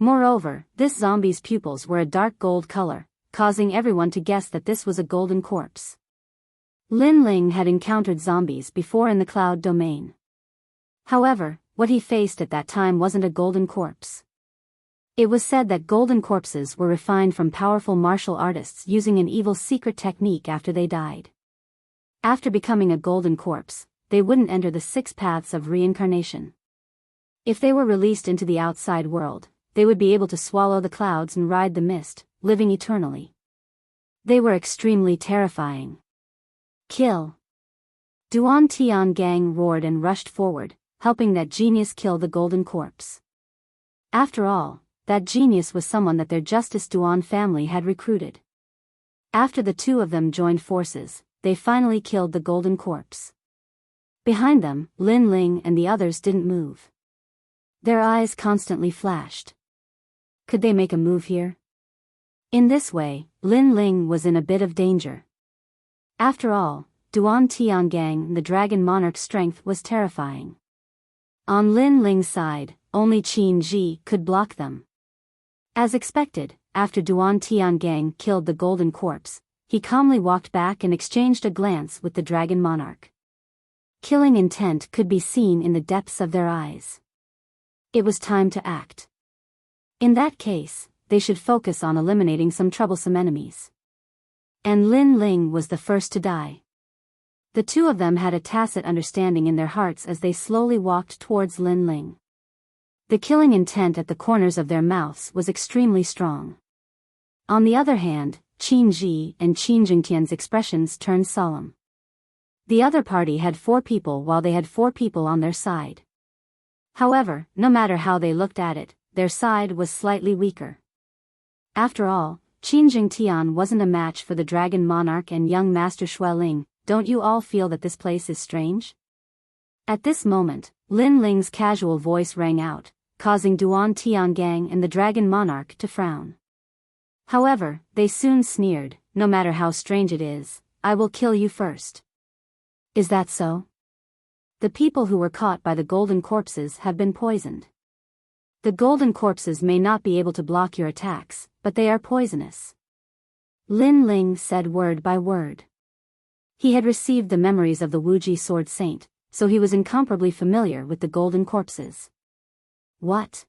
Moreover, this zombie's pupils were a dark gold color, causing everyone to guess that this was a golden corpse. Lin Ling had encountered zombies before in the cloud domain. However, what he faced at that time wasn't a golden corpse. It was said that golden corpses were refined from powerful martial artists using an evil secret technique after they died. After becoming a golden corpse, they wouldn't enter the 6 paths of reincarnation. If they were released into the outside world, they would be able to swallow the clouds and ride the mist, living eternally. They were extremely terrifying. Kill! Duan Tiangang roared and rushed forward, helping that genius kill the golden corpse. After all, that genius was someone that their Justice Duan family had recruited. After the two of them joined forces, they finally killed the golden corpse. Behind them, Lin Ling and the others didn't move. Their eyes constantly flashed. Could they make a move here? In this way, Lin Ling was in a bit of danger. After all, Duan Tiangang, the dragon monarch's strength was terrifying. On Lin Ling's side, only Qin Ji could block them. As expected, after Duan Tiangang killed the golden corpse, he calmly walked back and exchanged a glance with the dragon monarch. Killing intent could be seen in the depths of their eyes. It was time to act. In that case, they should focus on eliminating some troublesome enemies. And Lin Ling was the first to die. The two of them had a tacit understanding in their hearts as they slowly walked towards Lin Ling. The killing intent at the corners of their mouths was extremely strong. On the other hand, Qin Ji and Qin Jingtian's expressions turned solemn. The other party had 4 people while they had 4 people on their side. However, no matter how they looked at it, their side was slightly weaker. After all, Qin Jingtian wasn't a match for the Dragon Monarch and young Master Xueling. Don't you all feel that this place is strange? At this moment, Lin Ling's casual voice rang out, causing Duan Tiangang and the Dragon Monarch to frown. However, they soon sneered, no matter how strange it is, I will kill you first. Is that so? The people who were caught by the golden corpses have been poisoned. The golden corpses may not be able to block your attacks, but they are poisonous. Lin Ling said word by word. He had received the memories of the Wuji Sword Saint, so he was incomparably familiar with the golden corpses. What?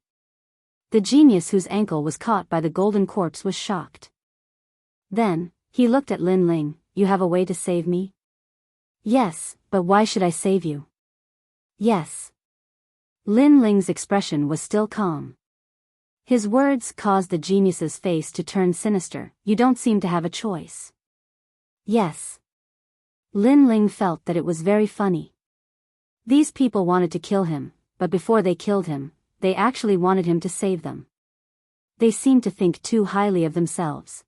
The genius whose ankle was caught by the golden corpse was shocked. Then, he looked at Lin Ling, you have a way to save me? Yes, but why should I save you? Yes. Lin Ling's expression was still calm. His words caused the genius's face to turn sinister, you don't seem to have a choice. Yes. Lin Ling felt that it was very funny. These people wanted to kill him, but before they killed him, they actually wanted him to save them. They seemed to think too highly of themselves.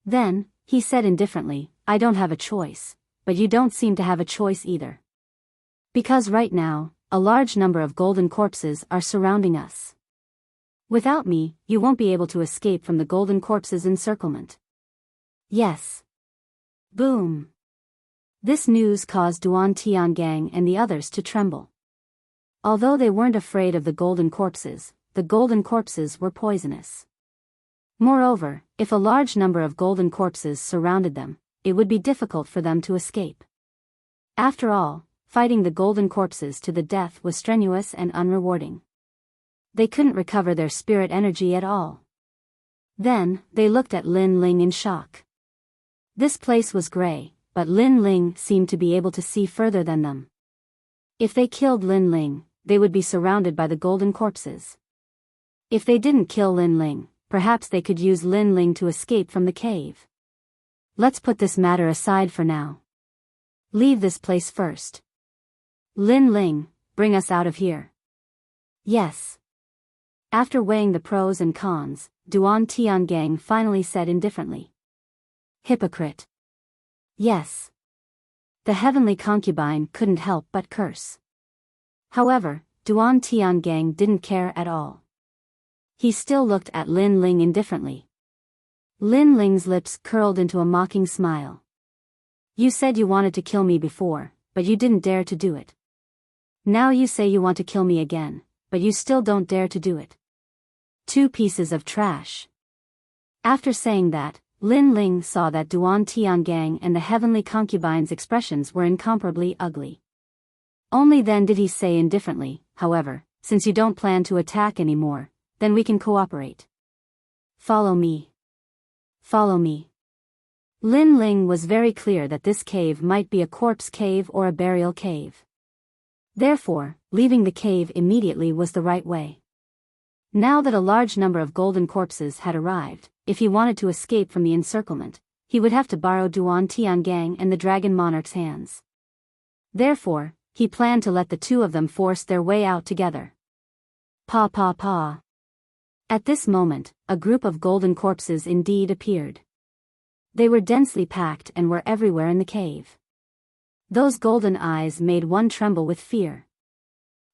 Then, he said indifferently, I don't have a choice, but you don't seem to have a choice either. Because right now, a large number of golden corpses are surrounding us. Without me, you won't be able to escape from the golden corpses' encirclement. Yes. Boom. This news caused Duan Tiangang and the others to tremble. Although they weren't afraid of the golden corpses were poisonous. Moreover, if a large number of golden corpses surrounded them, it would be difficult for them to escape. After all, fighting the golden corpses to the death was strenuous and unrewarding. They couldn't recover their spirit energy at all. Then, they looked at Lin Ling in shock. This place was gray, but Lin Ling seemed to be able to see further than them. If they killed Lin Ling, they would be surrounded by the golden corpses. If they didn't kill Lin Ling, perhaps they could use Lin Ling to escape from the cave. Let's put this matter aside for now. Leave this place first. Lin Ling, bring us out of here. Yes. After weighing the pros and cons, Duan Tiangang finally said indifferently. Hypocrite. Yes. The heavenly concubine couldn't help but curse. However, Duan Tiangang didn't care at all. He still looked at Lin Ling indifferently. Lin Ling's lips curled into a mocking smile. You said you wanted to kill me before, but you didn't dare to do it. Now you say you want to kill me again, but you still don't dare to do it. 2 pieces of trash. After saying that, Lin Ling saw that Duan Tiangang and the heavenly concubine's expressions were incomparably ugly. Only then did he say indifferently, however, since you don't plan to attack anymore, then we can cooperate. Follow me. Follow me. Lin Ling was very clear that this cave might be a corpse cave or a burial cave. Therefore, leaving the cave immediately was the right way. Now that a large number of golden corpses had arrived, if he wanted to escape from the encirclement, he would have to borrow Duan Tiangang and the Dragon Monarch's hands. Therefore, he planned to let the 2 of them force their way out together. Pa pa pa. At this moment, a group of golden corpses indeed appeared. They were densely packed and were everywhere in the cave. Those golden eyes made one tremble with fear.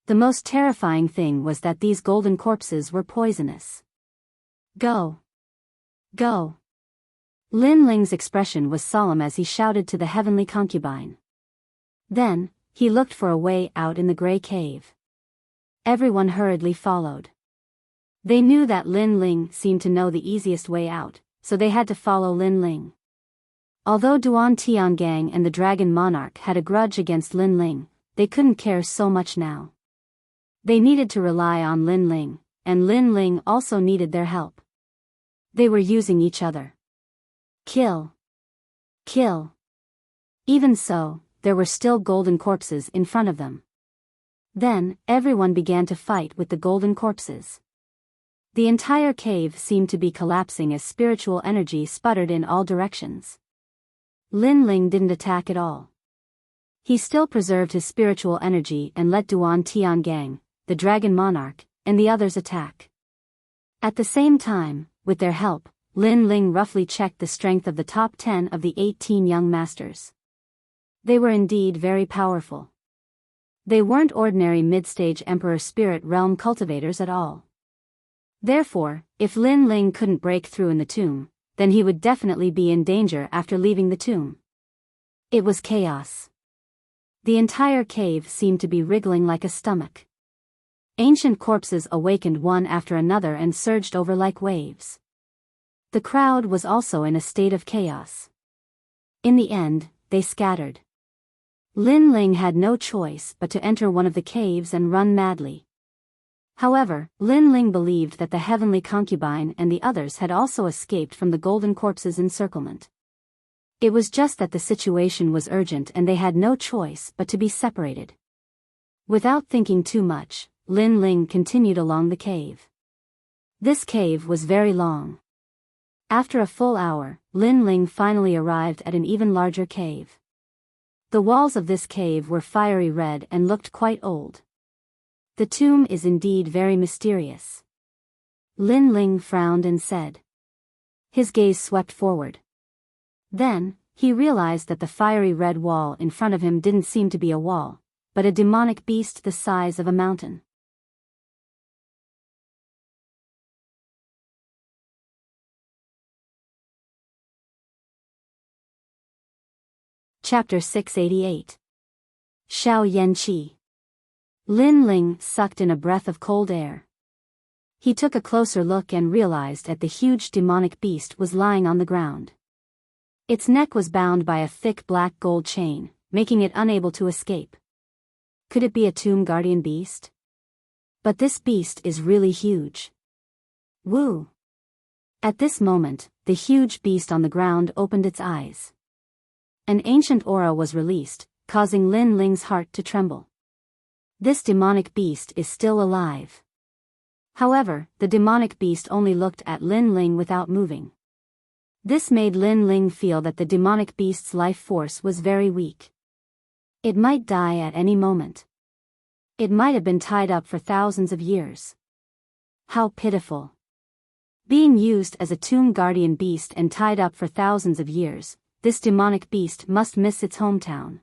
The most terrifying thing was that these golden corpses were poisonous. Go. Go. Lin Ling's expression was solemn as he shouted to the heavenly concubine. Then, he looked for a way out in the gray cave. Everyone hurriedly followed. They knew that Lin Ling seemed to know the easiest way out, so they had to follow Lin Ling. Although Duan Tiangang and the Dragon Monarch had a grudge against Lin Ling, they couldn't care so much now. They needed to rely on Lin Ling, and Lin Ling also needed their help. They were using each other. Kill. Kill. Even so, there were still golden corpses in front of them. Then, everyone began to fight with the golden corpses. The entire cave seemed to be collapsing as spiritual energy sputtered in all directions. Lin Ling didn't attack at all. He still preserved his spiritual energy and let Duan Tiangang, the Dragon Monarch, and the others attack. At the same time, with their help, Lin Ling roughly checked the strength of the top 10 of the 18 young masters. They were indeed very powerful. They weren't ordinary mid-stage Emperor Spirit Realm cultivators at all. Therefore, if Lin Ling couldn't break through in the tomb, then he would definitely be in danger after leaving the tomb. It was chaos. The entire cave seemed to be wriggling like a stomach. Ancient corpses awakened one after another and surged over like waves. The crowd was also in a state of chaos. In the end, they scattered. Lin Ling had no choice but to enter one of the caves and run madly. However, Lin Ling believed that the heavenly concubine and the others had also escaped from the golden corpse's encirclement. It was just that the situation was urgent and they had no choice but to be separated. Without thinking too much, Lin Ling continued along the cave. This cave was very long. After a full hour, Lin Ling finally arrived at an even larger cave. The walls of this cave were fiery red and looked quite old. The tomb is indeed very mysterious. Lin Ling frowned and said. His gaze swept forward. Then, he realized that the fiery red wall in front of him didn't seem to be a wall, but a demonic beast the size of a mountain. Chapter 688. Xiao Yanqi. Lin Ling sucked in a breath of cold air. He took a closer look and realized that the huge demonic beast was lying on the ground. Its neck was bound by a thick black gold chain, making it unable to escape. Could it be a tomb guardian beast? But this beast is really huge. Woo! At this moment, the huge beast on the ground opened its eyes. An ancient aura was released, causing Lin Ling's heart to tremble. This demonic beast is still alive. However, the demonic beast only looked at Lin Ling without moving. This made Lin Ling feel that the demonic beast's life force was very weak. It might die at any moment. It might have been tied up for thousands of years. How pitiful. Being used as a tomb guardian beast and tied up for thousands of years, this demonic beast must miss its hometown.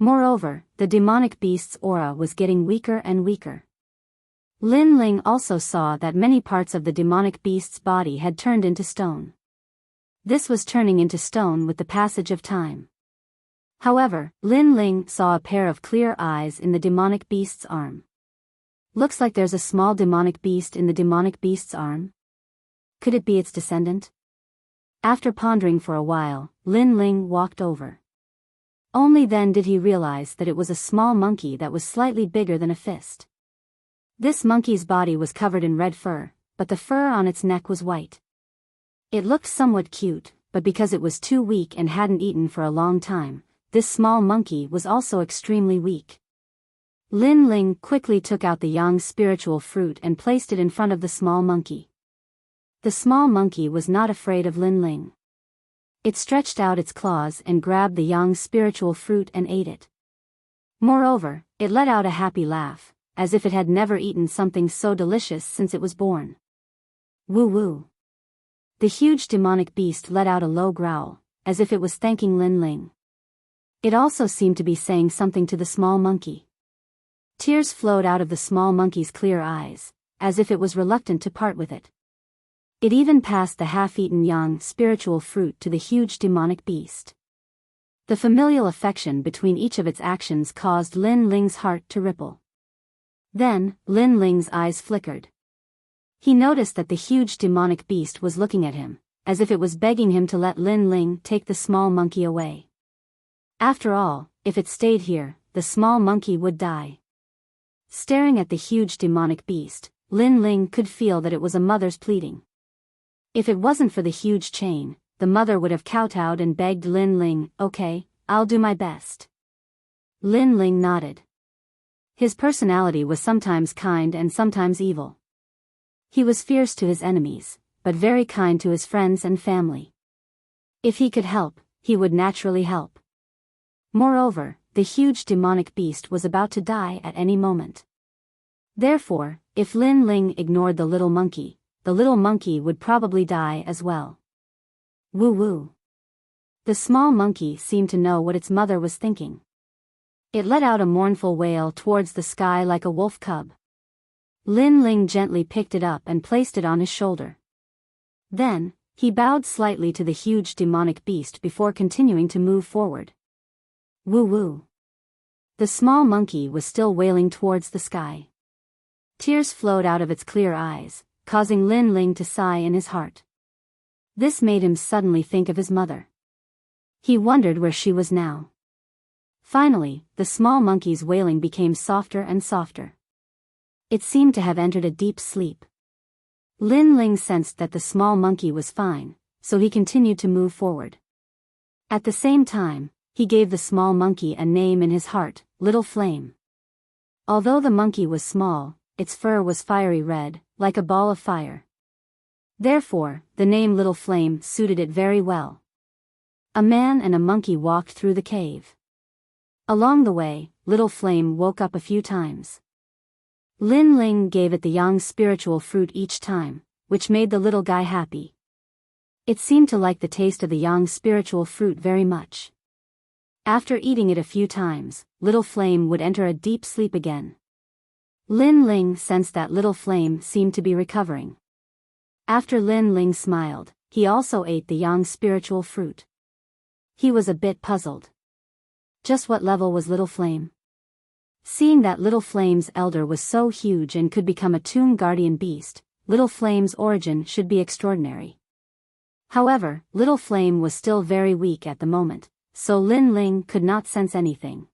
Moreover, the demonic beast's aura was getting weaker and weaker. Lin Ling also saw that many parts of the demonic beast's body had turned into stone. This was turning into stone with the passage of time. However, Lin Ling saw a pair of clear eyes in the demonic beast's arm. Looks like there's a small demonic beast in the demonic beast's arm. Could it be its descendant? After pondering for a while, Lin Ling walked over. Only then did he realize that it was a small monkey that was slightly bigger than a fist. This monkey's body was covered in red fur, but the fur on its neck was white. It looked somewhat cute, but because it was too weak and hadn't eaten for a long time, this small monkey was also extremely weak. Lin Ling quickly took out the yang spiritual fruit and placed it in front of the small monkey. The small monkey was not afraid of Lin Ling. It stretched out its claws and grabbed the yang spiritual fruit and ate it. Moreover, it let out a happy laugh, as if it had never eaten something so delicious since it was born. Woo woo. The huge demonic beast let out a low growl, as if it was thanking Lin Ling. It also seemed to be saying something to the small monkey. Tears flowed out of the small monkey's clear eyes, as if it was reluctant to part with it. It even passed the half-eaten yang spiritual fruit to the huge demonic beast. The familial affection between each of its actions caused Lin Ling's heart to ripple. Then, Lin Ling's eyes flickered. He noticed that the huge demonic beast was looking at him, as if it was begging him to let Lin Ling take the small monkey away. After all, if it stayed here, the small monkey would die. Staring at the huge demonic beast, Lin Ling could feel that it was a mother's pleading. If it wasn't for the huge chain, the mother would have kowtowed and begged Lin Ling, "Okay, I'll do my best. Lin Ling nodded. His personality was sometimes kind and sometimes evil. He was fierce to his enemies, but very kind to his friends and family. If he could help, he would naturally help. Moreover, the huge demonic beast was about to die at any moment. Therefore, if Lin Ling ignored the little monkey would probably die as well. Woo woo. The small monkey seemed to know what its mother was thinking. It let out a mournful wail towards the sky like a wolf cub. Lin Ling gently picked it up and placed it on his shoulder. Then, he bowed slightly to the huge demonic beast before continuing to move forward. Woo woo. The small monkey was still wailing towards the sky. Tears flowed out of its clear eyes, causing Lin Ling to sigh in his heart. This made him suddenly think of his mother. He wondered where she was now. Finally, the small monkey's wailing became softer and softer. It seemed to have entered a deep sleep. Lin Ling sensed that the small monkey was fine, so he continued to move forward. At the same time, he gave the small monkey a name in his heart, Little Flame. Although the monkey was small, its fur was fiery red, like a ball of fire. Therefore, the name Little Flame suited it very well. A man and a monkey walked through the cave. Along the way, Little Flame woke up a few times. Lin Ling gave it the yang spiritual fruit each time, which made the little guy happy. It seemed to like the taste of the yang spiritual fruit very much. After eating it a few times, Little Flame would enter a deep sleep again. Lin Ling sensed that Little Flame seemed to be recovering. After Lin Ling smiled, he also ate the yang spiritual fruit. He was a bit puzzled. Just what level was Little Flame? Seeing that Little Flame's elder was so huge and could become a tomb guardian beast, Little Flame's origin should be extraordinary. However, Little Flame was still very weak at the moment, so Lin Ling could not sense anything.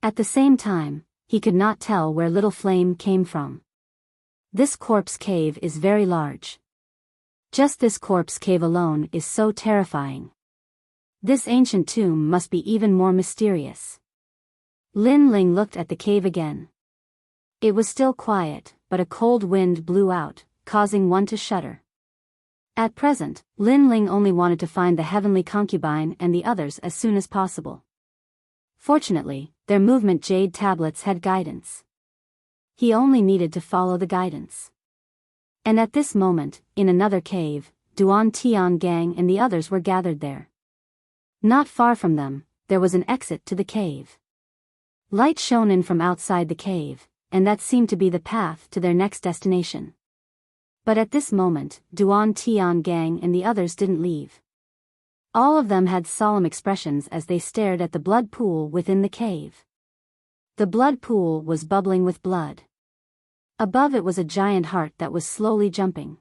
At the same time, he could not tell where Little Flame came from. This corpse cave is very large. Just this corpse cave alone is so terrifying. This ancient tomb must be even more mysterious. Lin Ling looked at the cave again. It was still quiet, but a cold wind blew out, causing one to shudder. At present, Lin Ling only wanted to find the heavenly concubine and the others as soon as possible. Fortunately, their movement jade tablets had guidance. He only needed to follow the guidance. And at this moment, in another cave, Duan Tian Gang and the others were gathered there. Not far from them, there was an exit to the cave. Light shone in from outside the cave, and that seemed to be the path to their next destination. But at this moment, Duan Tian Gang and the others didn't leave. All of them had solemn expressions as they stared at the blood pool within the cave. The blood pool was bubbling with blood. Above it was a giant heart that was slowly jumping.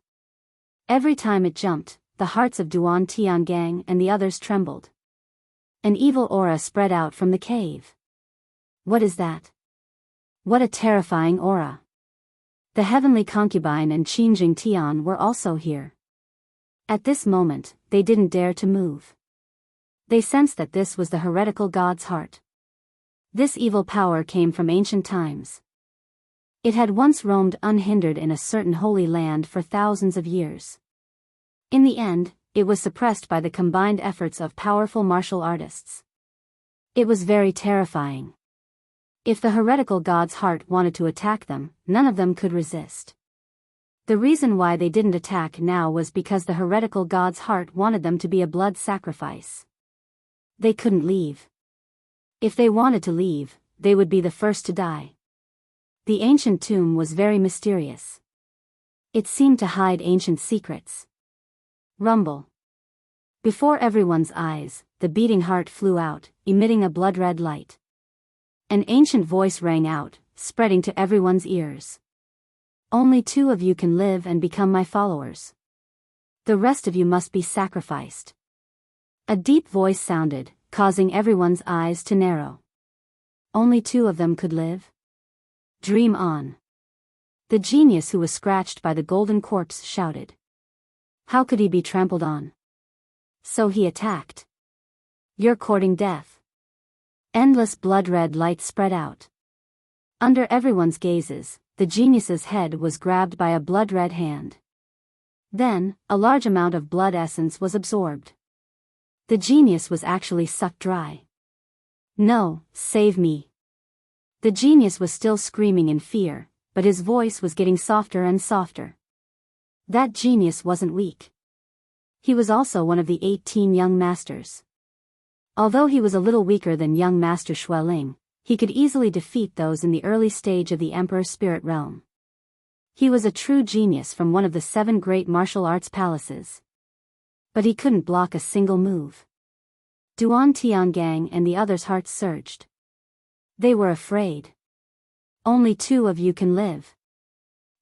Every time it jumped, the hearts of Duan Tian Gang and the others trembled. An evil aura spread out from the cave. What is that? What a terrifying aura. The heavenly concubine and Qingjing Tian were also here. At this moment, they didn't dare to move. They sensed that this was the heretical god's heart. This evil power came from ancient times. It had once roamed unhindered in a certain holy land for thousands of years. In the end, it was suppressed by the combined efforts of powerful martial artists. It was very terrifying. If the heretical god's heart wanted to attack them, none of them could resist. The reason why they didn't attack now was because the heretical god's heart wanted them to be a blood sacrifice. They couldn't leave. If they wanted to leave, they would be the first to die. The ancient tomb was very mysterious. It seemed to hide ancient secrets. Rumble. Before everyone's eyes, the beating heart flew out, emitting a blood-red light. An ancient voice rang out, spreading to everyone's ears. Only 2 of you can live and become my followers. The rest of you must be sacrificed. A deep voice sounded, causing everyone's eyes to narrow. Only 2 of them could live? Dream on. The genius who was scratched by the golden corpse shouted. How could he be trampled on? So he attacked. You're courting death. Endless blood-red light spread out. Under everyone's gazes, the genius's head was grabbed by a blood-red hand. Then, a large amount of blood essence was absorbed. The genius was actually sucked dry. No, save me. The genius was still screaming in fear, but his voice was getting softer and softer. That genius wasn't weak. He was also one of the 18 young masters. Although he was a little weaker than young Master Xueling, he could easily defeat those in the early stage of the Emperor's spirit realm. He was a true genius from one of the 7 great martial arts palaces. But he couldn't block a single move. Duan Tiangang and the others' hearts surged. They were afraid. Only 2 of you can live.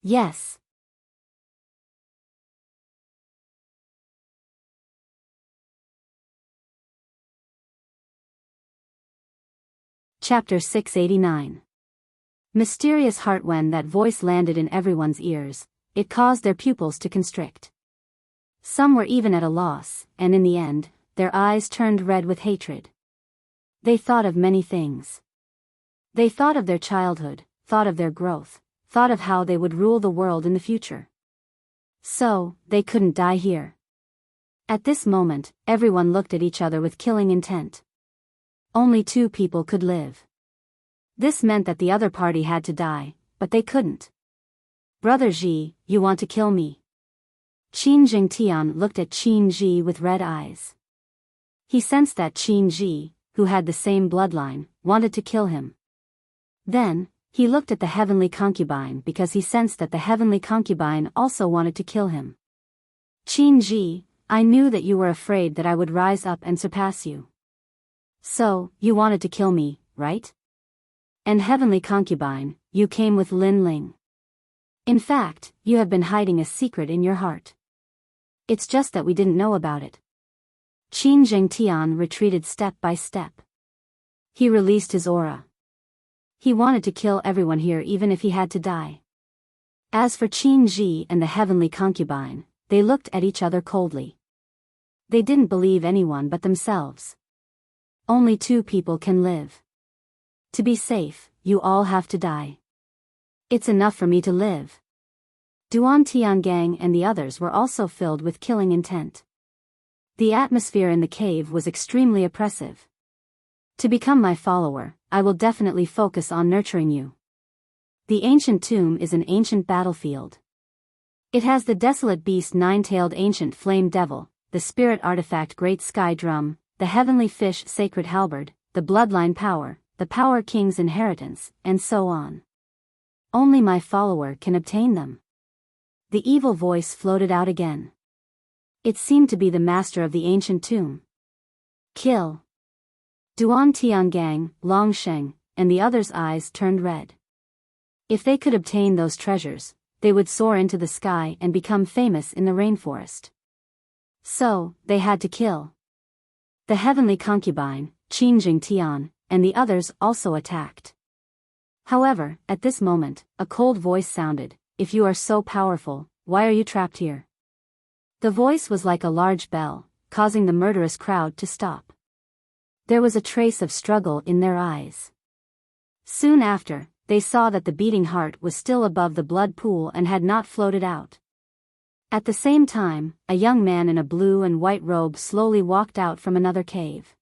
Yes. Chapter 689. Mysterious heart. When that voice landed in everyone's ears, it caused their pupils to constrict. Some were even at a loss, and in the end, their eyes turned red with hatred. They thought of many things. They thought of their childhood, thought of their growth, thought of how they would rule the world in the future. So, they couldn't die here. At this moment, everyone looked at each other with killing intent. Only 2 people could live. This meant that the other party had to die, but they couldn't. Brother Ji, you want to kill me? Qin Jingtian looked at Qin Ji with red eyes. He sensed that Qin Ji, who had the same bloodline, wanted to kill him. Then, he looked at the heavenly concubine because he sensed that the heavenly concubine also wanted to kill him. Qin Ji, I knew that you were afraid that I would rise up and surpass you. So, you wanted to kill me, right? And heavenly concubine, you came with Lin Ling. In fact, you have been hiding a secret in your heart. It's just that we didn't know about it. Qin Zhengtian retreated step by step. He released his aura. He wanted to kill everyone here even if he had to die. As for Qin Ji and the heavenly concubine, they looked at each other coldly. They didn't believe anyone but themselves. Only 2 people can live. To be safe, you all have to die. It's enough for me to live. Duan Tiangang and the others were also filled with killing intent. The atmosphere in the cave was extremely oppressive. To become my follower, I will definitely focus on nurturing you. The ancient tomb is an ancient battlefield. It has the desolate beast 9-tailed ancient flame devil, the spirit artifact great sky drum, the heavenly fish sacred halberd, the bloodline power, the power king's inheritance, and so on. Only my follower can obtain them. The evil voice floated out again. It seemed to be the master of the ancient tomb. Kill. Duan Tiangang, Longsheng, and the others' eyes turned red. If they could obtain those treasures, they would soar into the sky and become famous in the rainforest. So, they had to kill. The heavenly concubine, Qin Jingtian, and the others also attacked. However, at this moment, a cold voice sounded, "If you are so powerful, why are you trapped here?" The voice was like a large bell, causing the murderous crowd to stop. There was a trace of struggle in their eyes. Soon after, they saw that the beating heart was still above the blood pool and had not floated out. At the same time, a young man in a blue and white robe slowly walked out from another cave.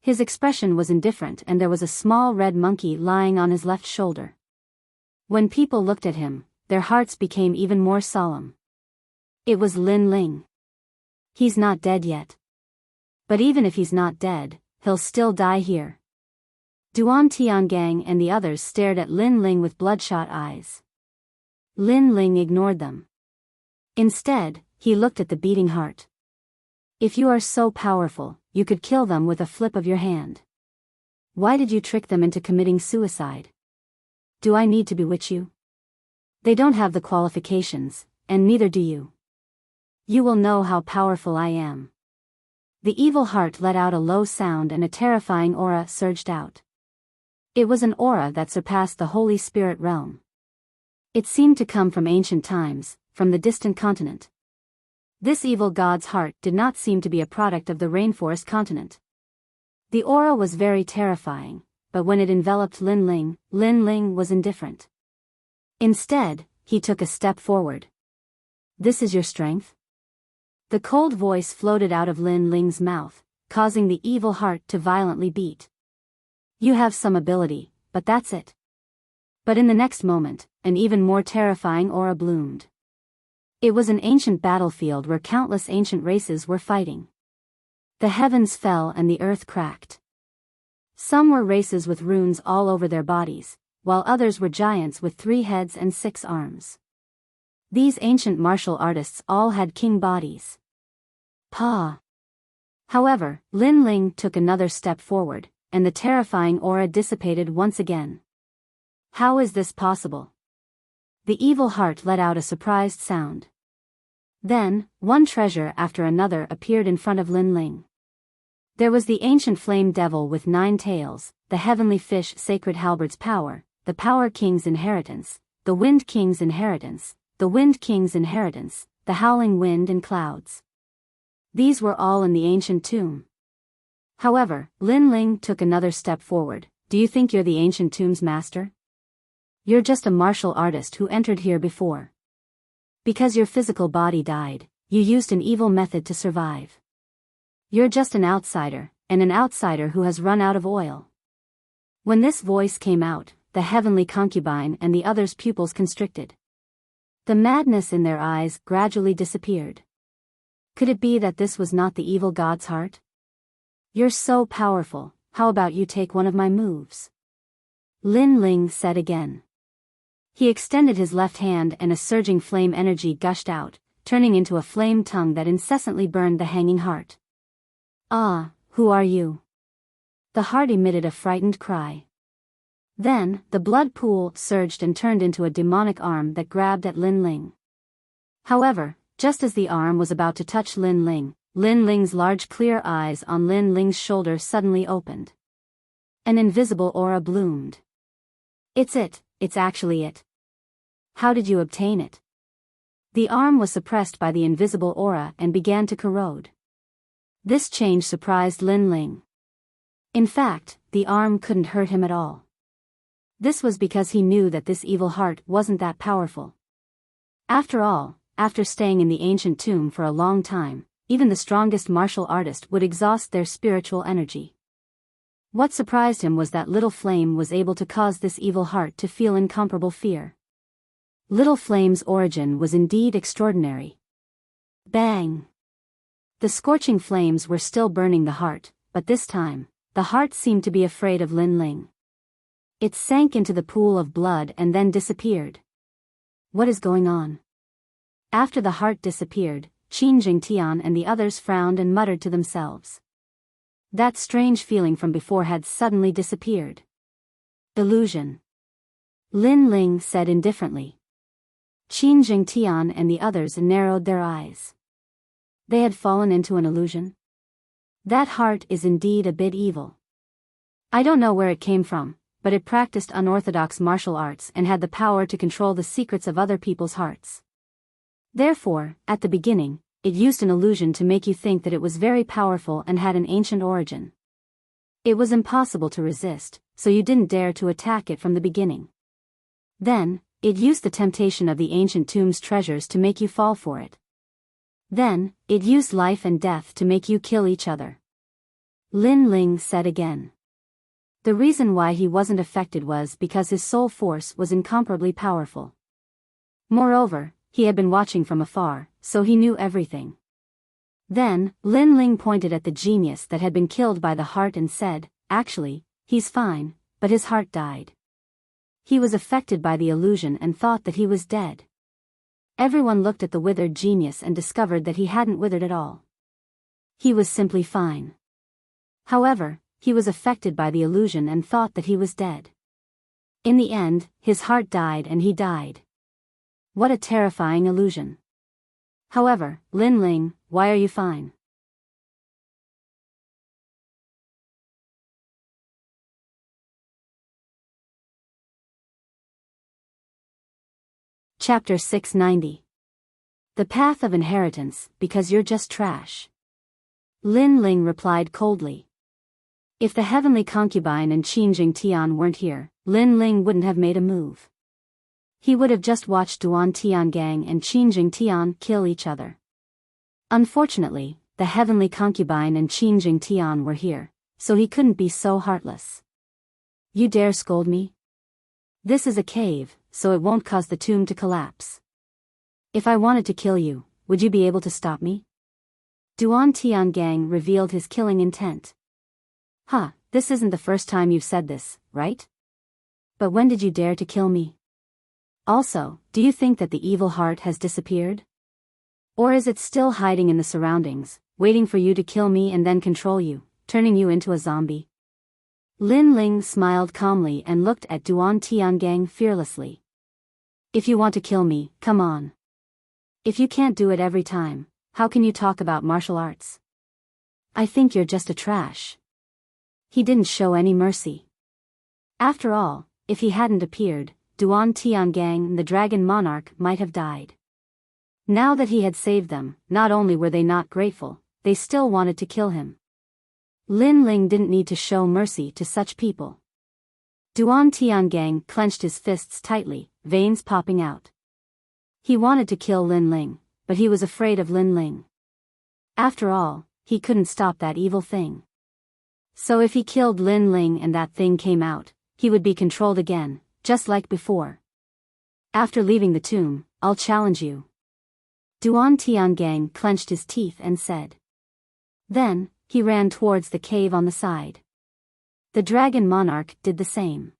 His expression was indifferent and there was a small red monkey lying on his left shoulder. When people looked at him, their hearts became even more solemn. It was Lin Ling. He's not dead yet. But even if he's not dead, he'll still die here. Duan Tiangang and the others stared at Lin Ling with bloodshot eyes. Lin Ling ignored them. Instead, he looked at the beating heart. If you are so powerful, you could kill them with a flip of your hand. Why did you trick them into committing suicide? Do I need to bewitch you? They don't have the qualifications, and neither do you. You will know how powerful I am. The evil heart let out a low sound and a terrifying aura surged out. It was an aura that surpassed the Holy Spirit realm. It seemed to come from ancient times, from the distant continent. This evil god's heart did not seem to be a product of the rainforest continent. The aura was very terrifying, but when it enveloped Lin Ling was indifferent. Instead, he took a step forward. "This is your strength?" The cold voice floated out of Lin Ling's mouth, causing the evil heart to violently beat. "You have some ability, but that's it." But in the next moment, an even more terrifying aura bloomed. It was an ancient battlefield where countless ancient races were fighting. The heavens fell and the earth cracked. Some were races with runes all over their bodies, while others were giants with 3 heads and 6 arms. These ancient martial artists all had king bodies. Pa. However, Lin Ling took another step forward, and the terrifying aura dissipated once again. How is this possible? The evil heart let out a surprised sound. Then, one treasure after another appeared in front of Lin Ling. There was the ancient flame devil with 9 tails, the heavenly fish sacred halberd's power, the power king's inheritance, the wind king's inheritance, the wind king's inheritance, the howling wind and clouds. These were all in the ancient tomb. However, Lin Ling took another step forward. "Do you think you're the ancient tomb's master? You're just a martial artist who entered here before. Because your physical body died, you used an evil method to survive. You're just an outsider, and an outsider who has run out of oil." When this voice came out, the heavenly concubine and the others' pupils constricted. The madness in their eyes gradually disappeared. Could it be that this was not the evil god's heart? "You're so powerful, how about you take one of my moves?" Lin Ling said again. He extended his left hand and a surging flame energy gushed out, turning into a flame tongue that incessantly burned the hanging heart. "Ah, who are you?" The heart emitted a frightened cry. Then, the blood pool surged and turned into a demonic arm that grabbed at Lin Ling. However, just as the arm was about to touch Lin Ling's large clear eyes on Lin Ling's shoulder suddenly opened. An invisible aura bloomed. It's actually it. How did you obtain it?" The arm was suppressed by the invisible aura and began to corrode. This change surprised Lin Ling. In fact, the arm couldn't hurt him at all. This was because he knew that this evil heart wasn't that powerful. After all, after staying in the ancient tomb for a long time, even the strongest martial artist would exhaust their spiritual energy. What surprised him was that Little Flame was able to cause this evil heart to feel incomparable fear. Little Flame's origin was indeed extraordinary. Bang! The scorching flames were still burning the heart, but this time, the heart seemed to be afraid of Lin Ling. It sank into the pool of blood and then disappeared. What is going on? After the heart disappeared, Qin Jingtian and the others frowned and muttered to themselves. That strange feeling from before had suddenly disappeared. Illusion. Lin Ling said indifferently. Qin Jingtian and the others narrowed their eyes. They had fallen into an illusion? That heart is indeed a bit evil. I don't know where it came from, but it practiced unorthodox martial arts and had the power to control the secrets of other people's hearts. Therefore, at the beginning, it used an illusion to make you think that it was very powerful and had an ancient origin. It was impossible to resist, so you didn't dare to attack it from the beginning. Then, it used the temptation of the ancient tomb's treasures to make you fall for it. Then, it used life and death to make you kill each other. Lin Ling said again. The reason why he wasn't affected was because his soul force was incomparably powerful. Moreover, he had been watching from afar, so he knew everything. Then, Lin Ling pointed at the genius that had been killed by the heart and said, "Actually, he's fine, but his heart died." He was affected by the illusion and thought that he was dead. Everyone looked at the withered genius and discovered that he hadn't withered at all. He was simply fine. However, he was affected by the illusion and thought that he was dead. In the end, his heart died and he died. What a terrifying illusion. However, Lin Ling, why are you fine? Chapter 690. The Path of Inheritance, because you're just trash. Lin Ling replied coldly. If the heavenly concubine and Qingjing Tian weren't here, Lin Ling wouldn't have made a move. He would have just watched Duan Tiangang and Qingjing Tian kill each other. Unfortunately, the heavenly concubine and Qingjing Tian were here, so he couldn't be so heartless. You dare scold me? This is a cave, so it won't cause the tomb to collapse. If I wanted to kill you, would you be able to stop me? Duan Tiangang revealed his killing intent. Huh, this isn't the first time you've said this, right? But when did you dare to kill me? Also, do you think that the evil heart has disappeared? Or is it still hiding in the surroundings, waiting for you to kill me and then control you, turning you into a zombie? Lin Ling smiled calmly and looked at Duan Tiangang fearlessly. If you want to kill me, come on. If you can't do it every time, how can you talk about martial arts? I think you're just a trash. He didn't show any mercy. After all, if he hadn't appeared, Duan Tiangang, the dragon monarch, might have died. Now that he had saved them, not only were they not grateful, they still wanted to kill him. Lin Ling didn't need to show mercy to such people. Duan Tiangang clenched his fists tightly, veins popping out. He wanted to kill Lin Ling, but he was afraid of Lin Ling. After all, he couldn't stop that evil thing. So if he killed Lin Ling and that thing came out, he would be controlled again, just like before. After leaving the tomb, I'll challenge you. Duan Tiangang clenched his teeth and said. Then, he ran towards the cave on the side. The dragon monarch did the same.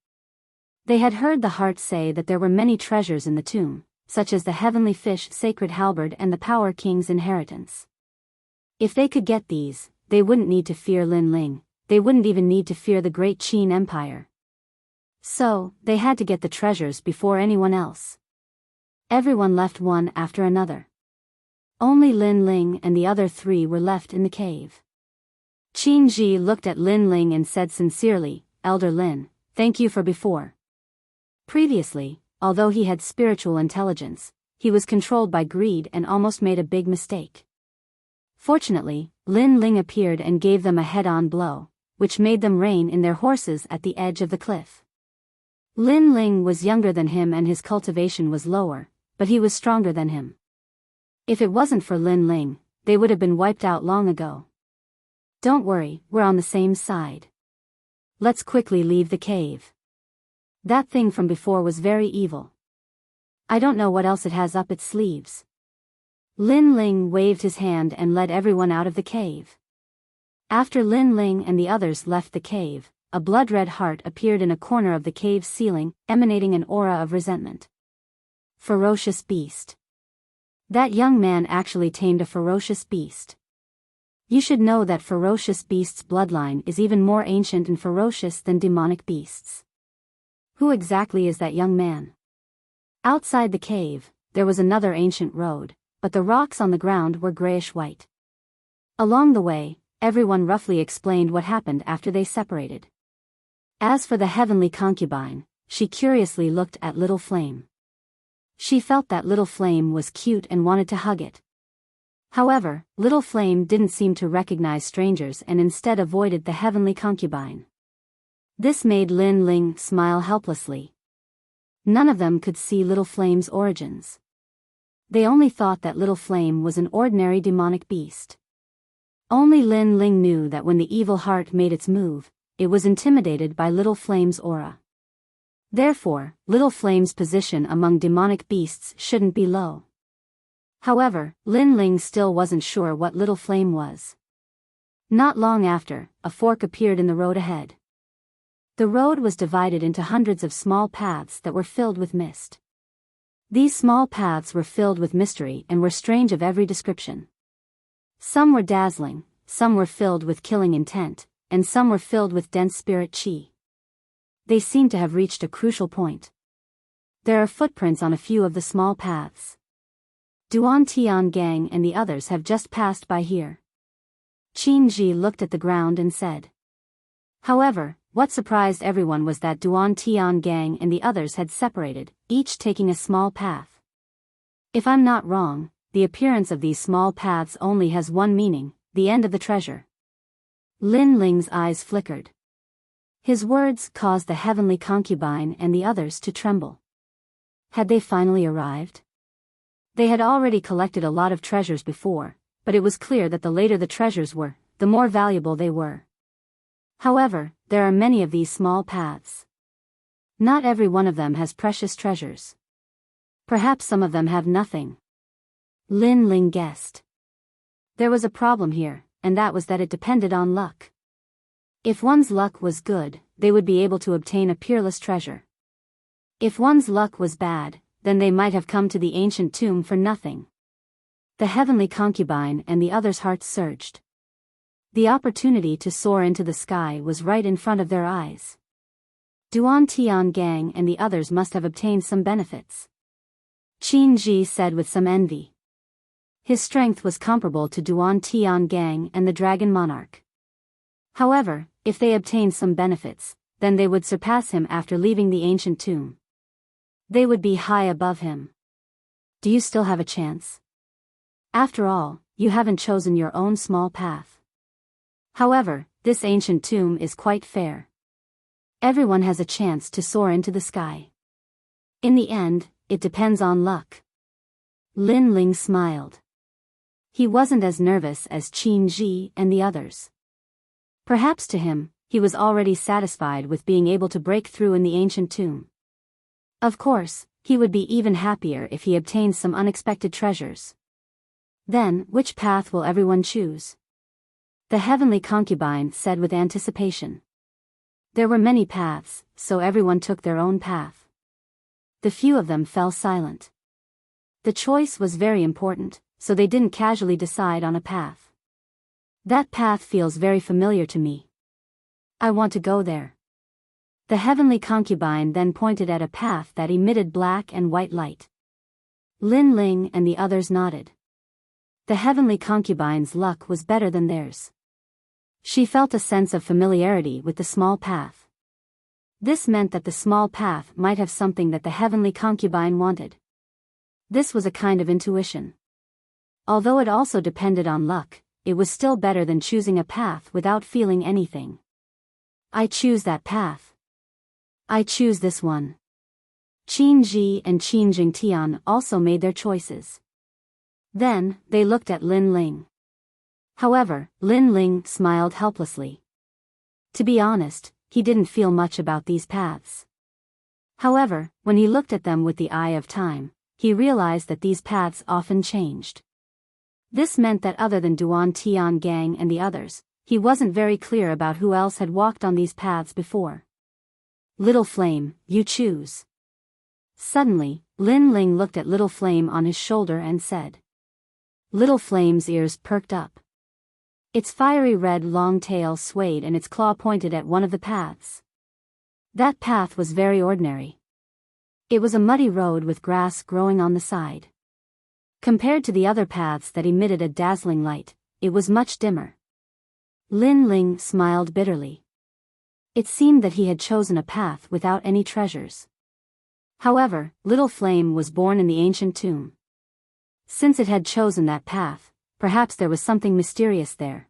They had heard the heart say that there were many treasures in the tomb, such as the heavenly fish sacred halberd and the Power King's inheritance. If they could get these, they wouldn't need to fear Lin Ling, they wouldn't even need to fear the great Qin Empire. So, they had to get the treasures before anyone else. Everyone left one after another. Only Lin Ling and the other three were left in the cave. Qin Ji looked at Lin Ling and said sincerely, Elder Lin, thank you for before. Previously, although he had spiritual intelligence, he was controlled by greed and almost made a big mistake. Fortunately, Lin Ling appeared and gave them a head-on blow, which made them rein in their horses at the edge of the cliff. Lin Ling was younger than him and his cultivation was lower, but he was stronger than him. If it wasn't for Lin Ling, they would have been wiped out long ago. Don't worry, we're on the same side. Let's quickly leave the cave. That thing from before was very evil. I don't know what else it has up its sleeves. Lin Ling waved his hand and led everyone out of the cave. After Lin Ling and the others left the cave, a blood-red heart appeared in a corner of the cave's ceiling, emanating an aura of resentment. Ferocious beast. That young man actually tamed a ferocious beast. You should know that ferocious beast's bloodline is even more ancient and ferocious than demonic beasts. Who exactly is that young man? Outside the cave, there was another ancient road, but the rocks on the ground were grayish-white. Along the way, everyone roughly explained what happened after they separated. As for the heavenly concubine, she curiously looked at Little Flame. She felt that Little Flame was cute and wanted to hug it. However, Little Flame didn't seem to recognize strangers and instead avoided the heavenly concubine. This made Lin Ling smile helplessly. None of them could see Little Flame's origins. They only thought that Little Flame was an ordinary demonic beast. Only Lin Ling knew that when the evil heart made its move, it was intimidated by Little Flame's aura. Therefore, Little Flame's position among demonic beasts shouldn't be low. However, Lin Ling still wasn't sure what Little Flame was. Not long after, a fork appeared in the road ahead. The road was divided into hundreds of small paths that were filled with mist. These small paths were filled with mystery and were strange of every description. Some were dazzling, some were filled with killing intent, and some were filled with dense spirit chi. They seemed to have reached a crucial point. There are footprints on a few of the small paths. Duan Tiangang and the others have just passed by here. Qin Ji looked at the ground and said. However, what surprised everyone was that Duan Tiangang and the others had separated, each taking a small path. If I'm not wrong, the appearance of these small paths only has one meaning, the end of the treasure. Lin Ling's eyes flickered. His words caused the heavenly concubine and the others to tremble. Had they finally arrived? They had already collected a lot of treasures before, but it was clear that the later the treasures were, the more valuable they were. However, there are many of these small paths. Not every one of them has precious treasures. Perhaps some of them have nothing. Lin Ling guessed. There was a problem here, and that was that it depended on luck. If one's luck was good, they would be able to obtain a peerless treasure. If one's luck was bad, then they might have come to the ancient tomb for nothing. The heavenly concubine and the others' hearts surged. The opportunity to soar into the sky was right in front of their eyes. Duan Tian Gang and the others must have obtained some benefits. Qin Ji said with some envy. His strength was comparable to Duan Tian Gang and the Dragon Monarch. However, if they obtained some benefits, then they would surpass him after leaving the ancient tomb. They would be high above him. Do you still have a chance? After all, you haven't chosen your own small path. However, this ancient tomb is quite fair. Everyone has a chance to soar into the sky. In the end, it depends on luck. Lin Ling smiled. He wasn't as nervous as Qin Ji and the others. Perhaps to him, he was already satisfied with being able to break through in the ancient tomb. Of course, he would be even happier if he obtained some unexpected treasures. Then, which path will everyone choose? The heavenly concubine said with anticipation. There were many paths, so everyone took their own path. The few of them fell silent. The choice was very important, so they didn't casually decide on a path. That path feels very familiar to me. I want to go there. The heavenly concubine then pointed at a path that emitted black and white light. Lin Ling and the others nodded. The heavenly concubine's luck was better than theirs. She felt a sense of familiarity with the small path. This meant that the small path might have something that the heavenly concubine wanted. This was a kind of intuition. Although it also depended on luck, it was still better than choosing a path without feeling anything. I choose that path. I choose this one. Qin Ji and Qin Jingtian also made their choices. Then, they looked at Lin Ling. However, Lin Ling smiled helplessly. To be honest, he didn't feel much about these paths. However, when he looked at them with the eye of time, he realized that these paths often changed. This meant that other than Duan Tian Gang and the others, he wasn't very clear about who else had walked on these paths before. Little Flame, you choose. Suddenly, Lin Ling looked at Little Flame on his shoulder and said. Little Flame's ears perked up. Its fiery red long tail swayed and its claw pointed at one of the paths. That path was very ordinary. It was a muddy road with grass growing on the side. Compared to the other paths that emitted a dazzling light, it was much dimmer. Lin Ling smiled bitterly. It seemed that he had chosen a path without any treasures. However, Little Flame was born in the ancient tomb. Since it had chosen that path, perhaps there was something mysterious there.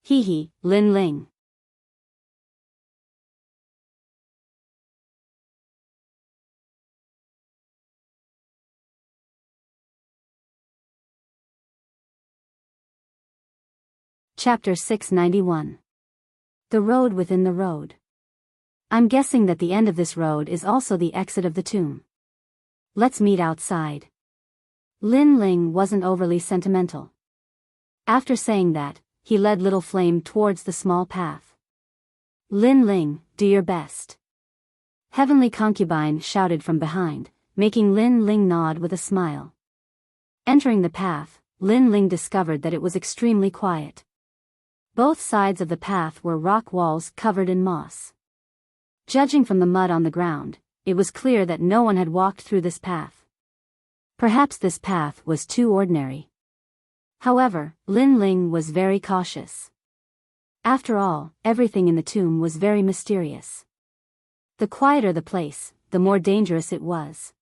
Hee, Lin Ling. Chapter 691. The Road Within the Road. I'm guessing that the end of this road is also the exit of the tomb. Let's meet outside. Lin Ling wasn't overly sentimental. After saying that, he led Little Flame towards the small path. Lin Ling, do your best. Heavenly Concubine shouted from behind, making Lin Ling nod with a smile. Entering the path, Lin Ling discovered that it was extremely quiet. Both sides of the path were rock walls covered in moss. Judging from the mud on the ground, it was clear that no one had walked through this path. Perhaps this path was too ordinary. However, Lin Ling was very cautious. After all, everything in the tomb was very mysterious. The quieter the place, the more dangerous it was.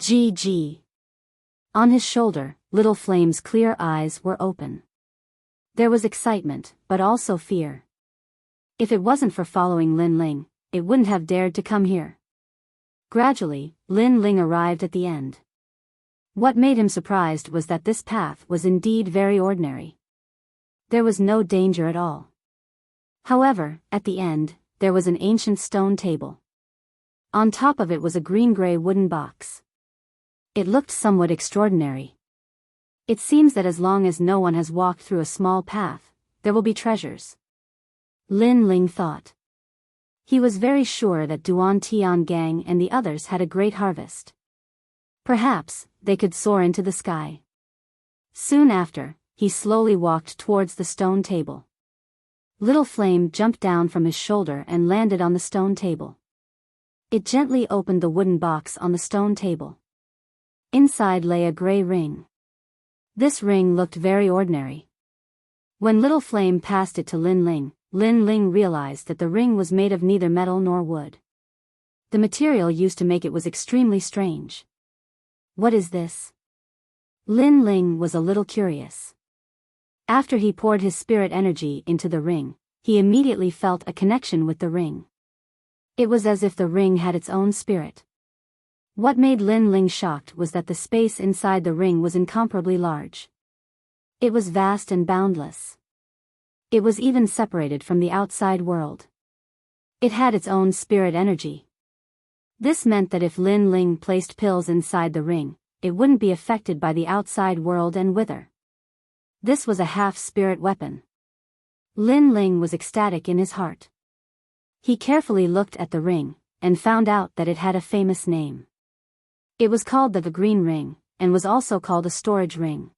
GG. On his shoulder, Little Flame's clear eyes were open. There was excitement, but also fear. If it wasn't for following Lin Ling, it wouldn't have dared to come here. Gradually, Lin Ling arrived at the end. What made him surprised was that this path was indeed very ordinary. There was no danger at all. However, at the end, there was an ancient stone table. On top of it was a green-gray wooden box. It looked somewhat extraordinary. It seems that as long as no one has walked through a small path, there will be treasures. Lin Ling thought. He was very sure that Duan Tian Gang and the others had a great harvest. Perhaps, they could soar into the sky. Soon after, he slowly walked towards the stone table. Little Flame jumped down from his shoulder and landed on the stone table. It gently opened the wooden box on the stone table. Inside lay a gray ring. This ring looked very ordinary. When Little Flame passed it to Lin Ling realized that the ring was made of neither metal nor wood. The material used to make it was extremely strange. What is this? Lin Ling was a little curious. After he poured his spirit energy into the ring, he immediately felt a connection with the ring. It was as if the ring had its own spirit. What made Lin Ling shocked was that the space inside the ring was incomparably large. It was vast and boundless. It was even separated from the outside world. It had its own spirit energy. This meant that if Lin Ling placed pills inside the ring, it wouldn't be affected by the outside world and wither. This was a half-spirit weapon. Lin Ling was ecstatic in his heart. He carefully looked at the ring, and found out that it had a famous name. It was called the Green Ring, and was also called a storage ring.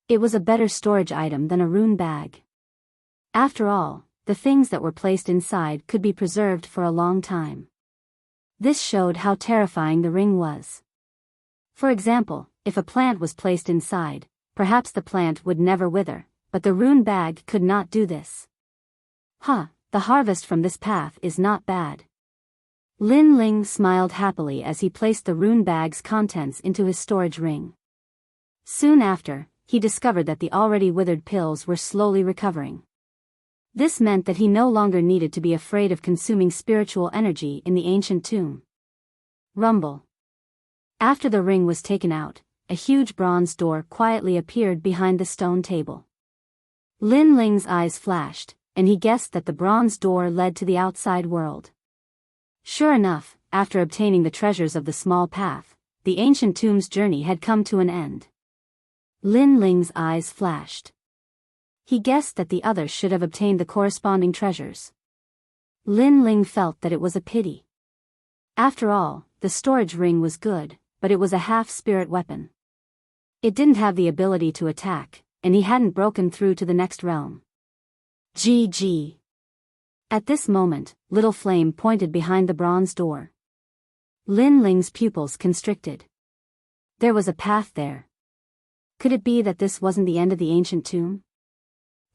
It was a better storage item than a rune bag. After all, the things that were placed inside could be preserved for a long time. This showed how terrifying the ring was. For example, if a plant was placed inside, perhaps the plant would never wither, but the rune bag could not do this. The harvest from this path is not bad. Lin Ling smiled happily as he placed the rune bag's contents into his storage ring. Soon after, he discovered that the already withered pills were slowly recovering. This meant that he no longer needed to be afraid of consuming spiritual energy in the ancient tomb. Rumble. After the ring was taken out, a huge bronze door quietly appeared behind the stone table. Lin Ling's eyes flashed, and he guessed that the bronze door led to the outside world. Sure enough, after obtaining the treasures of the small path, the ancient tomb's journey had come to an end. Lin Ling's eyes flashed. He guessed that the others should have obtained the corresponding treasures. Lin Ling felt that it was a pity. After all, the storage ring was good, but it was a half-spirit weapon. It didn't have the ability to attack, and he hadn't broken through to the next realm. GG. At this moment, Little Flame pointed behind the bronze door. Lin Ling's pupils constricted. There was a path there. Could it be that this wasn't the end of the ancient tomb?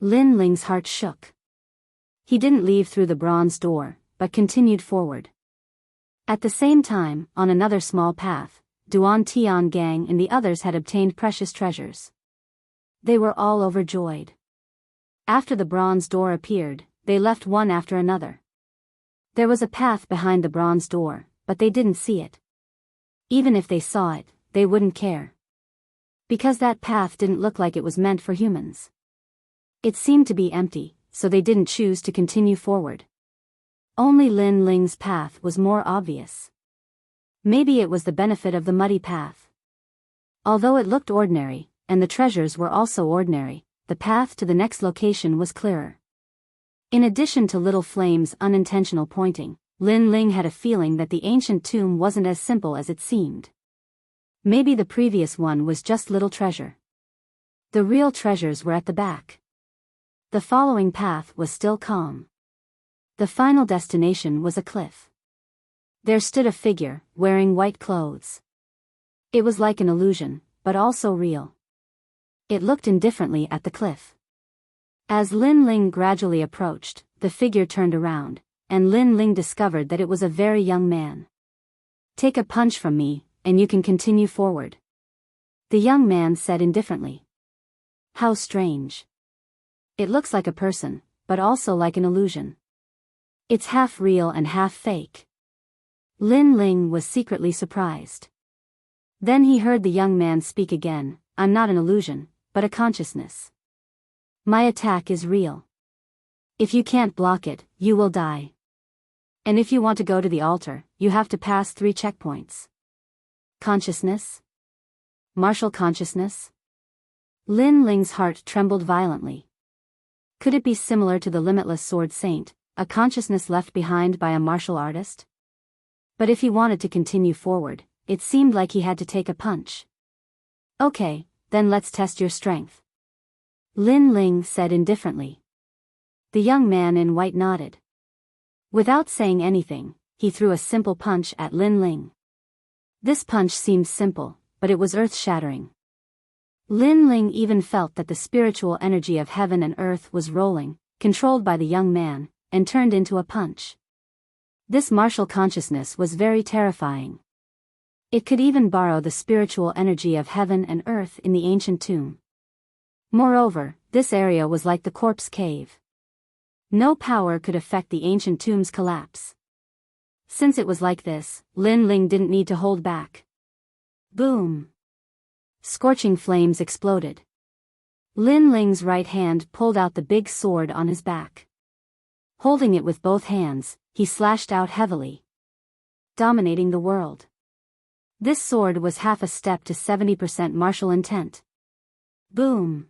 Lin Ling's heart shook. He didn't leave through the bronze door, but continued forward. At the same time, on another small path, Duan Tian Gang and the others had obtained precious treasures. They were all overjoyed. After the bronze door appeared, they left one after another. There was a path behind the bronze door, but they didn't see it. Even if they saw it, they wouldn't care. Because that path didn't look like it was meant for humans. It seemed to be empty, so they didn't choose to continue forward. Only Lin Ling's path was more obvious. Maybe it was the benefit of the muddy path. Although it looked ordinary, and the treasures were also ordinary, the path to the next location was clearer. In addition to Little Flame's unintentional pointing, Lin Ling had a feeling that the ancient tomb wasn't as simple as it seemed. Maybe the previous one was just little treasure. The real treasures were at the back. The following path was still calm. The final destination was a cliff. There stood a figure, wearing white clothes. It was like an illusion, but also real. It looked indifferently at the cliff. As Lin Ling gradually approached, the figure turned around, and Lin Ling discovered that it was a very young man. "Take a punch from me, and you can continue forward," the young man said indifferently. How strange. It looks like a person, but also like an illusion. It's half real and half fake. Lin Ling was secretly surprised. Then he heard the young man speak again. I'm not an illusion, but a consciousness. My attack is real. If you can't block it, you will die. And if you want to go to the altar, you have to pass 3 checkpoints. Consciousness? Martial consciousness? Lin Ling's heart trembled violently. Could it be similar to the limitless sword saint, a consciousness left behind by a martial artist? But if he wanted to continue forward, it seemed like he had to take a punch. Okay, then let's test your strength. Lin Ling said indifferently. The young man in white nodded. Without saying anything, he threw a simple punch at Lin Ling. This punch seemed simple, but it was earth-shattering. Lin Ling even felt that the spiritual energy of heaven and earth was rolling, controlled by the young man, and turned into a punch. This martial consciousness was very terrifying. It could even borrow the spiritual energy of heaven and earth in the ancient tomb. Moreover, this area was like the corpse cave. No power could affect the ancient tomb's collapse. Since it was like this, Lin Ling didn't need to hold back. Boom! Scorching flames exploded. Lin Ling's right hand pulled out the big sword on his back. Holding it with both hands, he slashed out heavily, dominating the world. This sword was half a step to 70% martial intent. Boom!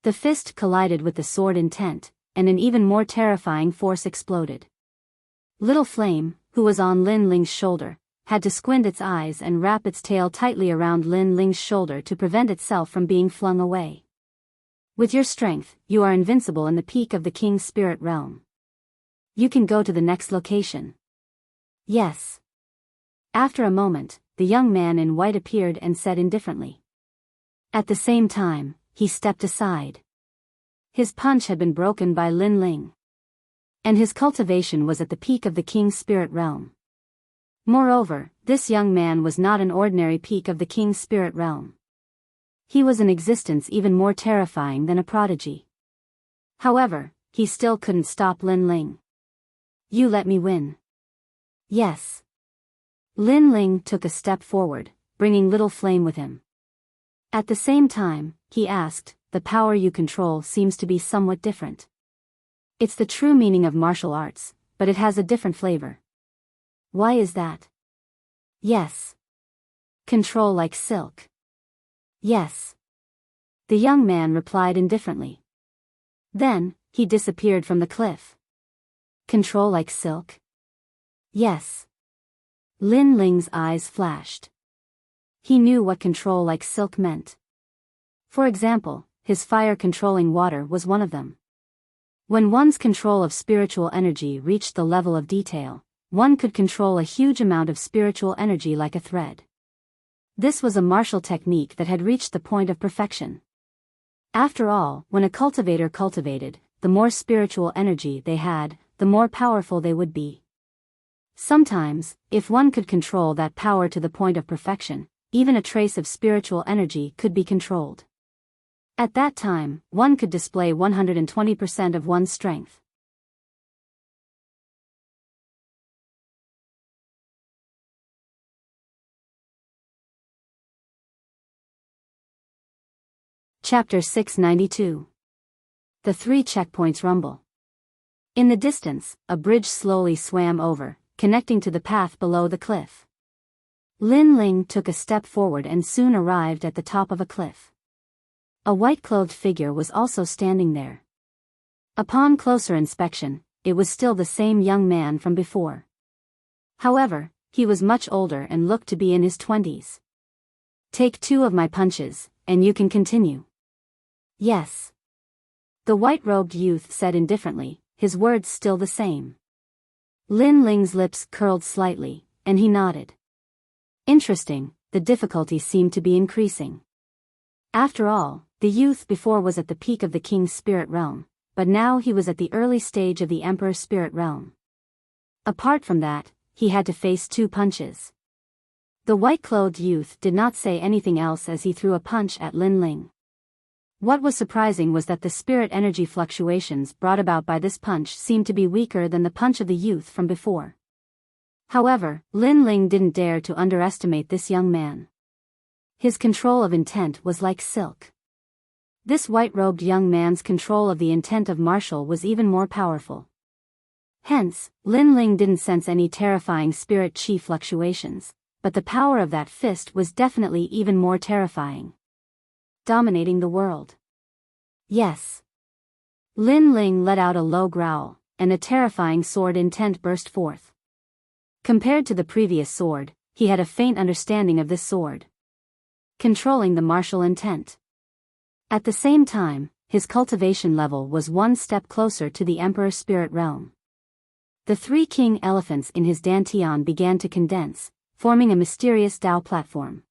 The fist collided with the sword intent, and an even more terrifying force exploded. Little Flame, who was on Lin Ling's shoulder, had to squint its eyes and wrap its tail tightly around Lin Ling's shoulder to prevent itself from being flung away. With your strength, you are invincible in the peak of the King's spirit realm. You can go to the next location. Yes. After a moment, the young man in white appeared and said indifferently. At the same time, he stepped aside. His punch had been broken by Lin Ling. And his cultivation was at the peak of the King's spirit realm. Moreover, this young man was not an ordinary peak of the King's spirit realm. He was an existence even more terrifying than a prodigy. However, he still couldn't stop Lin Ling. You let me win. Yes. Lin Ling took a step forward, bringing Little Flame with him. At the same time, he asked, the power you control seems to be somewhat different. It's the true meaning of martial arts, but it has a different flavor. Why is that? Yes. Control like silk. Yes. The young man replied indifferently. Then, he disappeared from the cliff. Control like silk? Yes. Lin Ling's eyes flashed. He knew what control like silk meant. For example, his fire-controlling water was one of them. When one's control of spiritual energy reached the level of detail, one could control a huge amount of spiritual energy like a thread. This was a martial technique that had reached the point of perfection. After all, when a cultivator cultivated, the more spiritual energy they had, the more powerful they would be. Sometimes, if one could control that power to the point of perfection, even a trace of spiritual energy could be controlled. At that time, one could display 120% of one's strength. Chapter 692. The 3 checkpoints rumble. In the distance, a bridge slowly swam over, connecting to the path below the cliff. Lin Ling took a step forward and soon arrived at the top of a cliff. A white-clothed figure was also standing there. Upon closer inspection, it was still the same young man from before. However, he was much older and looked to be in his 20s. Take 2 of my punches, and you can continue. Yes. The white-robed youth said indifferently, his words still the same. Lin Ling's lips curled slightly, and he nodded. Interesting, the difficulty seemed to be increasing. After all, the youth before was at the peak of the King's spirit realm, but now he was at the early stage of the Emperor's spirit realm. Apart from that, he had to face 2 punches. The white-clothed youth did not say anything else as he threw a punch at Lin Ling. What was surprising was that the spirit energy fluctuations brought about by this punch seemed to be weaker than the punch of the youth from before. However, Lin Ling didn't dare to underestimate this young man. His control of intent was like silk. This white-robed young man's control of the intent of martial was even more powerful. Hence, Lin Ling didn't sense any terrifying spirit chi fluctuations, but the power of that fist was definitely even more terrifying. Dominating the world. Yes. Lin Ling let out a low growl, and a terrifying sword intent burst forth. Compared to the previous sword, he had a faint understanding of this sword. Controlling the martial intent. At the same time, his cultivation level was one step closer to the Emperor's spirit realm. The three king elephants in his dantian began to condense, forming a mysterious Tao platform.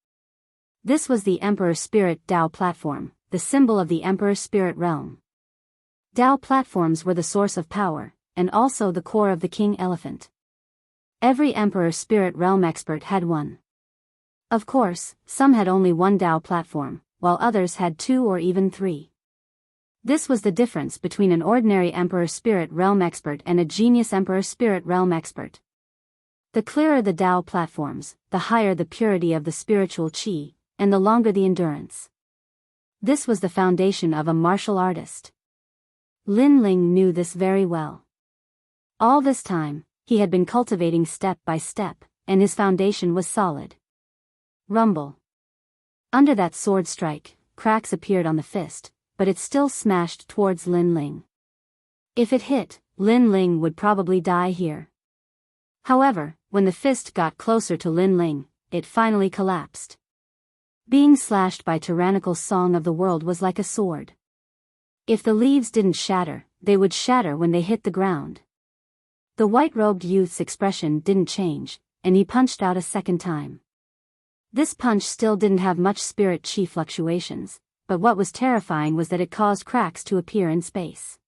This was the Emperor's spirit Tao platform, the symbol of the Emperor's spirit realm. Tao platforms were the source of power, and also the core of the king elephant. Every Emperor's spirit realm expert had one. Of course, some had only one Tao platform, while others had 2 or even 3. This was the difference between an ordinary Emperor Spirit Realm expert and a genius Emperor Spirit Realm expert. The clearer the Tao platforms, the higher the purity of the spiritual chi, and the longer the endurance. This was the foundation of a martial artist. Lin Ling knew this very well. All this time, he had been cultivating step by step, and his foundation was solid. Rumble. Under that sword strike, cracks appeared on the fist, but it still smashed towards Lin Ling. If it hit, Lin Ling would probably die here. However, when the fist got closer to Lin Ling, it finally collapsed. Being slashed by tyrannical song of the world was like a sword. If the leaves didn't shatter, they would shatter when they hit the ground. The white-robed youth's expression didn't change, and he punched out a second time. This punch still didn't have much spirit chi fluctuations, but what was terrifying was that it caused cracks to appear in space.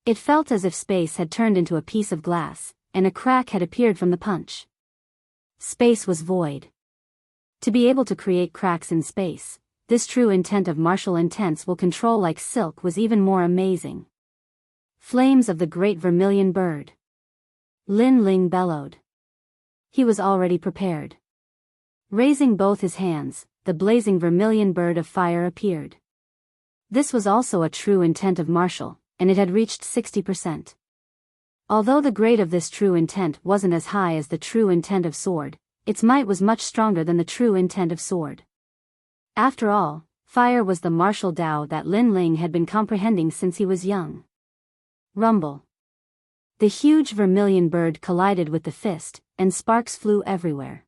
It felt as if space had turned into a piece of glass, and a crack had appeared from the punch. Space was void. To be able to create cracks in space, this true intent of martial intents will control like silk was even more amazing. Flames of the great vermilion bird. Lin Ling bellowed. He was already prepared. Raising both his hands, the blazing vermilion bird of fire appeared. This was also a true intent of martial, and it had reached 60%. Although the grade of this true intent wasn't as high as the true intent of sword, its might was much stronger than the true intent of sword. After all, fire was the martial Tao that Lin Ling had been comprehending since he was young. Rumble. The huge vermilion bird collided with the fist, and sparks flew everywhere.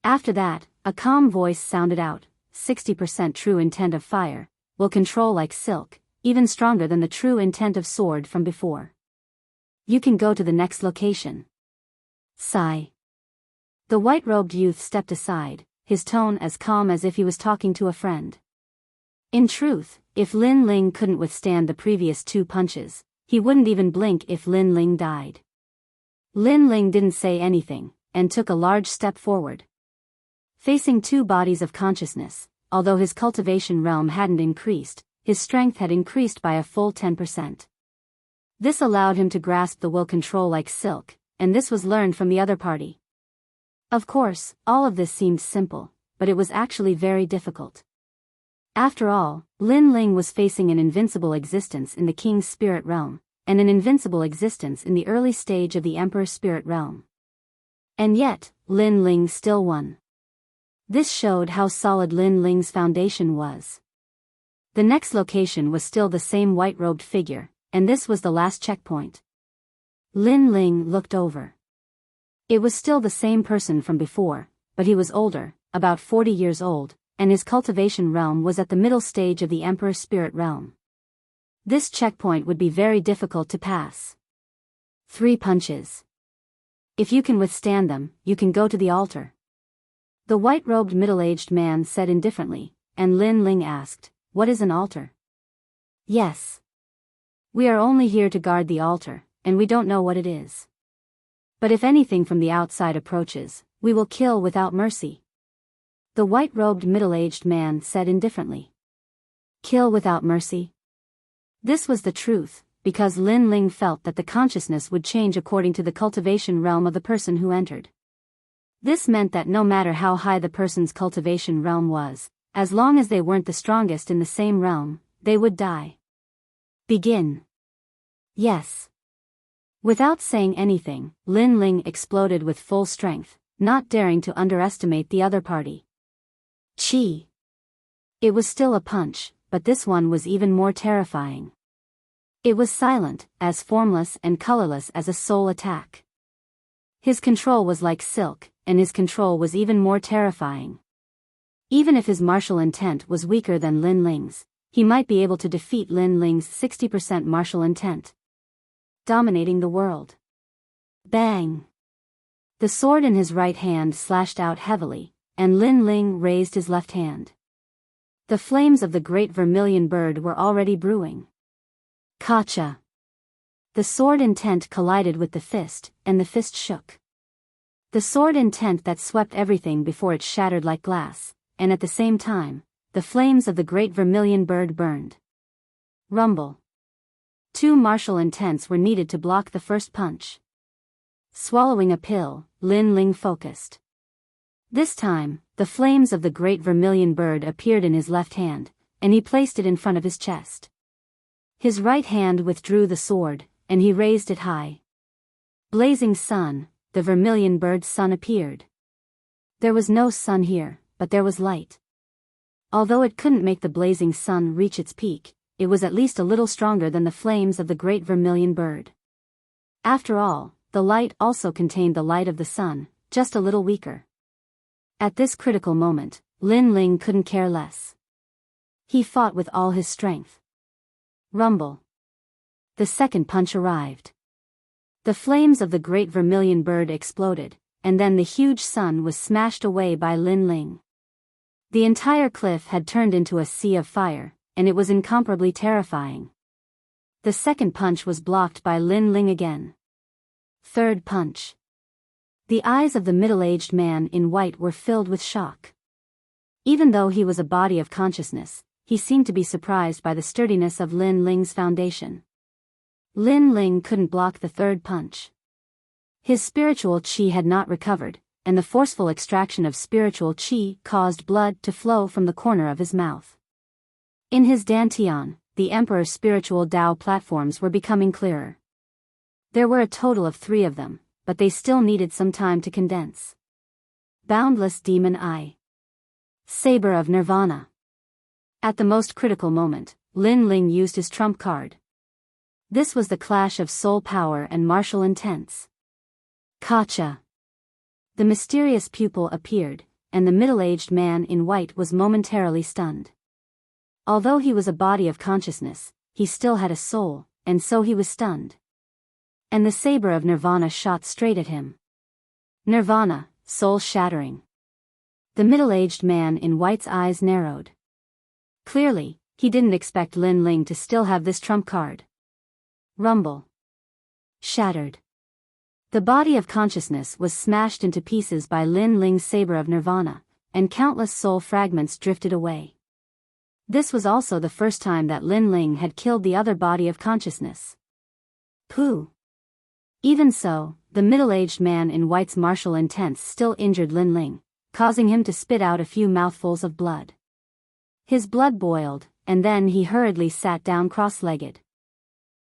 After that, a calm voice sounded out, 60% true intent of fire, will control like silk, even stronger than the true intent of sword from before. You can go to the next location. Sigh. The white-robed youth stepped aside, his tone as calm as if he was talking to a friend. In truth, if Lin Ling couldn't withstand the previous 2 punches, he wouldn't even blink if Lin Ling died. Lin Ling didn't say anything, and took a large step forward. Facing 2 bodies of consciousness, although his cultivation realm hadn't increased, his strength had increased by a full 10%. This allowed him to grasp the will control like silk, and this was learned from the other party. Of course, all of this seemed simple, but it was actually very difficult. After all, Lin Ling was facing an invincible existence in the king's spirit realm, and an invincible existence in the early stage of the emperor's spirit realm. And yet, Lin Ling still won. This showed how solid Lin Ling's foundation was. The next location was still the same white-robed figure, and this was the last checkpoint. Lin Ling looked over. It was still the same person from before, but he was older, about 40 years old, and his cultivation realm was at the middle stage of the Emperor's spirit realm. This checkpoint would be very difficult to pass. 3 punches. If you can withstand them, you can go to the altar. The white-robed middle-aged man said indifferently, and Lin Ling asked, "What is an altar?" "Yes. We are only here to guard the altar, and we don't know what it is. But if anything from the outside approaches, we will kill without mercy." The white-robed middle-aged man said indifferently. Kill without mercy. This was the truth, because Lin Ling felt that the consciousness would change according to the cultivation realm of the person who entered. This meant that no matter how high the person's cultivation realm was, as long as they weren't the strongest in the same realm, they would die. Begin. Yes. Without saying anything, Lin Ling exploded with full strength, not daring to underestimate the other party. Chi. It was still a punch, but this one was even more terrifying. It was silent, as formless and colorless as a soul attack. His control was like silk, and his control was even more terrifying. Even if his martial intent was weaker than Lin Ling's, he might be able to defeat Lin Ling's 60% martial intent. Dominating the world. Bang! The sword in his right hand slashed out heavily, and Lin Ling raised his left hand. The flames of the great vermilion bird were already brewing. Kacha. The sword intent collided with the fist, and the fist shook. The sword intent that swept everything before it shattered like glass, and at the same time, the flames of the great vermilion bird burned. Rumble. 2 martial intents were needed to block the first punch. Swallowing a pill, Lin Ling focused. This time, the flames of the great vermilion bird appeared in his left hand, and he placed it in front of his chest. His right hand withdrew the sword, and he raised it high. Blazing sun, the vermilion bird's sun appeared. There was no sun here, but there was light. Although it couldn't make the blazing sun reach its peak, it was at least a little stronger than the flames of the great vermilion bird. After all, the light also contained the light of the sun, just a little weaker. At this critical moment, Lin Ling couldn't care less. He fought with all his strength. Rumble. The second punch arrived. The flames of the great vermilion bird exploded, and then the huge sun was smashed away by Lin Ling. The entire cliff had turned into a sea of fire, and it was incomparably terrifying. The second punch was blocked by Lin Ling again. Third punch. The eyes of the middle-aged man in white were filled with shock. Even though he was a body of consciousness, he seemed to be surprised by the sturdiness of Lin Ling's foundation. Lin Ling couldn't block the third punch. His spiritual qi had not recovered, and the forceful extraction of spiritual qi caused blood to flow from the corner of his mouth. In his dantian, the Emperor's spiritual Tao platforms were becoming clearer. There were a total of 3 of them, but they still needed some time to condense. Boundless Demon Eye. Saber of Nirvana. At the most critical moment, Lin Ling used his trump card. This was the clash of soul power and martial intents. Kacha. The mysterious pupil appeared, and the middle-aged man in white was momentarily stunned. Although he was a body of consciousness, he still had a soul, and so he was stunned. And the saber of Nirvana shot straight at him. Nirvana, soul-shattering. The middle-aged man in white's eyes narrowed. Clearly, he didn't expect Lin Ling to still have this trump card. Rumble. Shattered. The body of consciousness was smashed into pieces by Lin Ling's saber of Nirvana, and countless soul fragments drifted away. This was also the first time that Lin Ling had killed the other body of consciousness. Pooh. Even so, the middle-aged man in white's martial intents still injured Lin Ling, causing him to spit out a few mouthfuls of blood. His blood boiled, and then he hurriedly sat down cross-legged.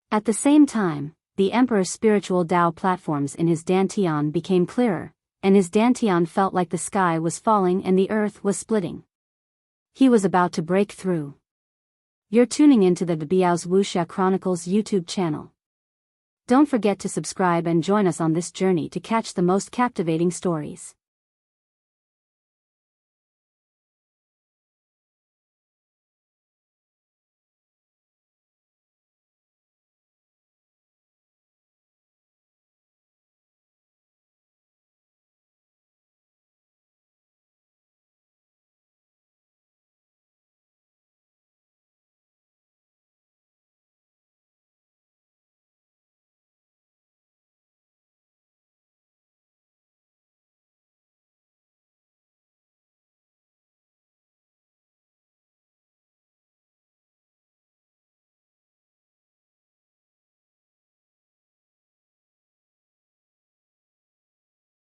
At the same time, the Emperor's spiritual Tao platforms in his dantian became clearer, and his dantian felt like the sky was falling and the earth was splitting. He was about to break through. You're tuning into the Biyao's Wuxia Chronicles YouTube channel. Don't forget to subscribe and join us on this journey to catch the most captivating stories.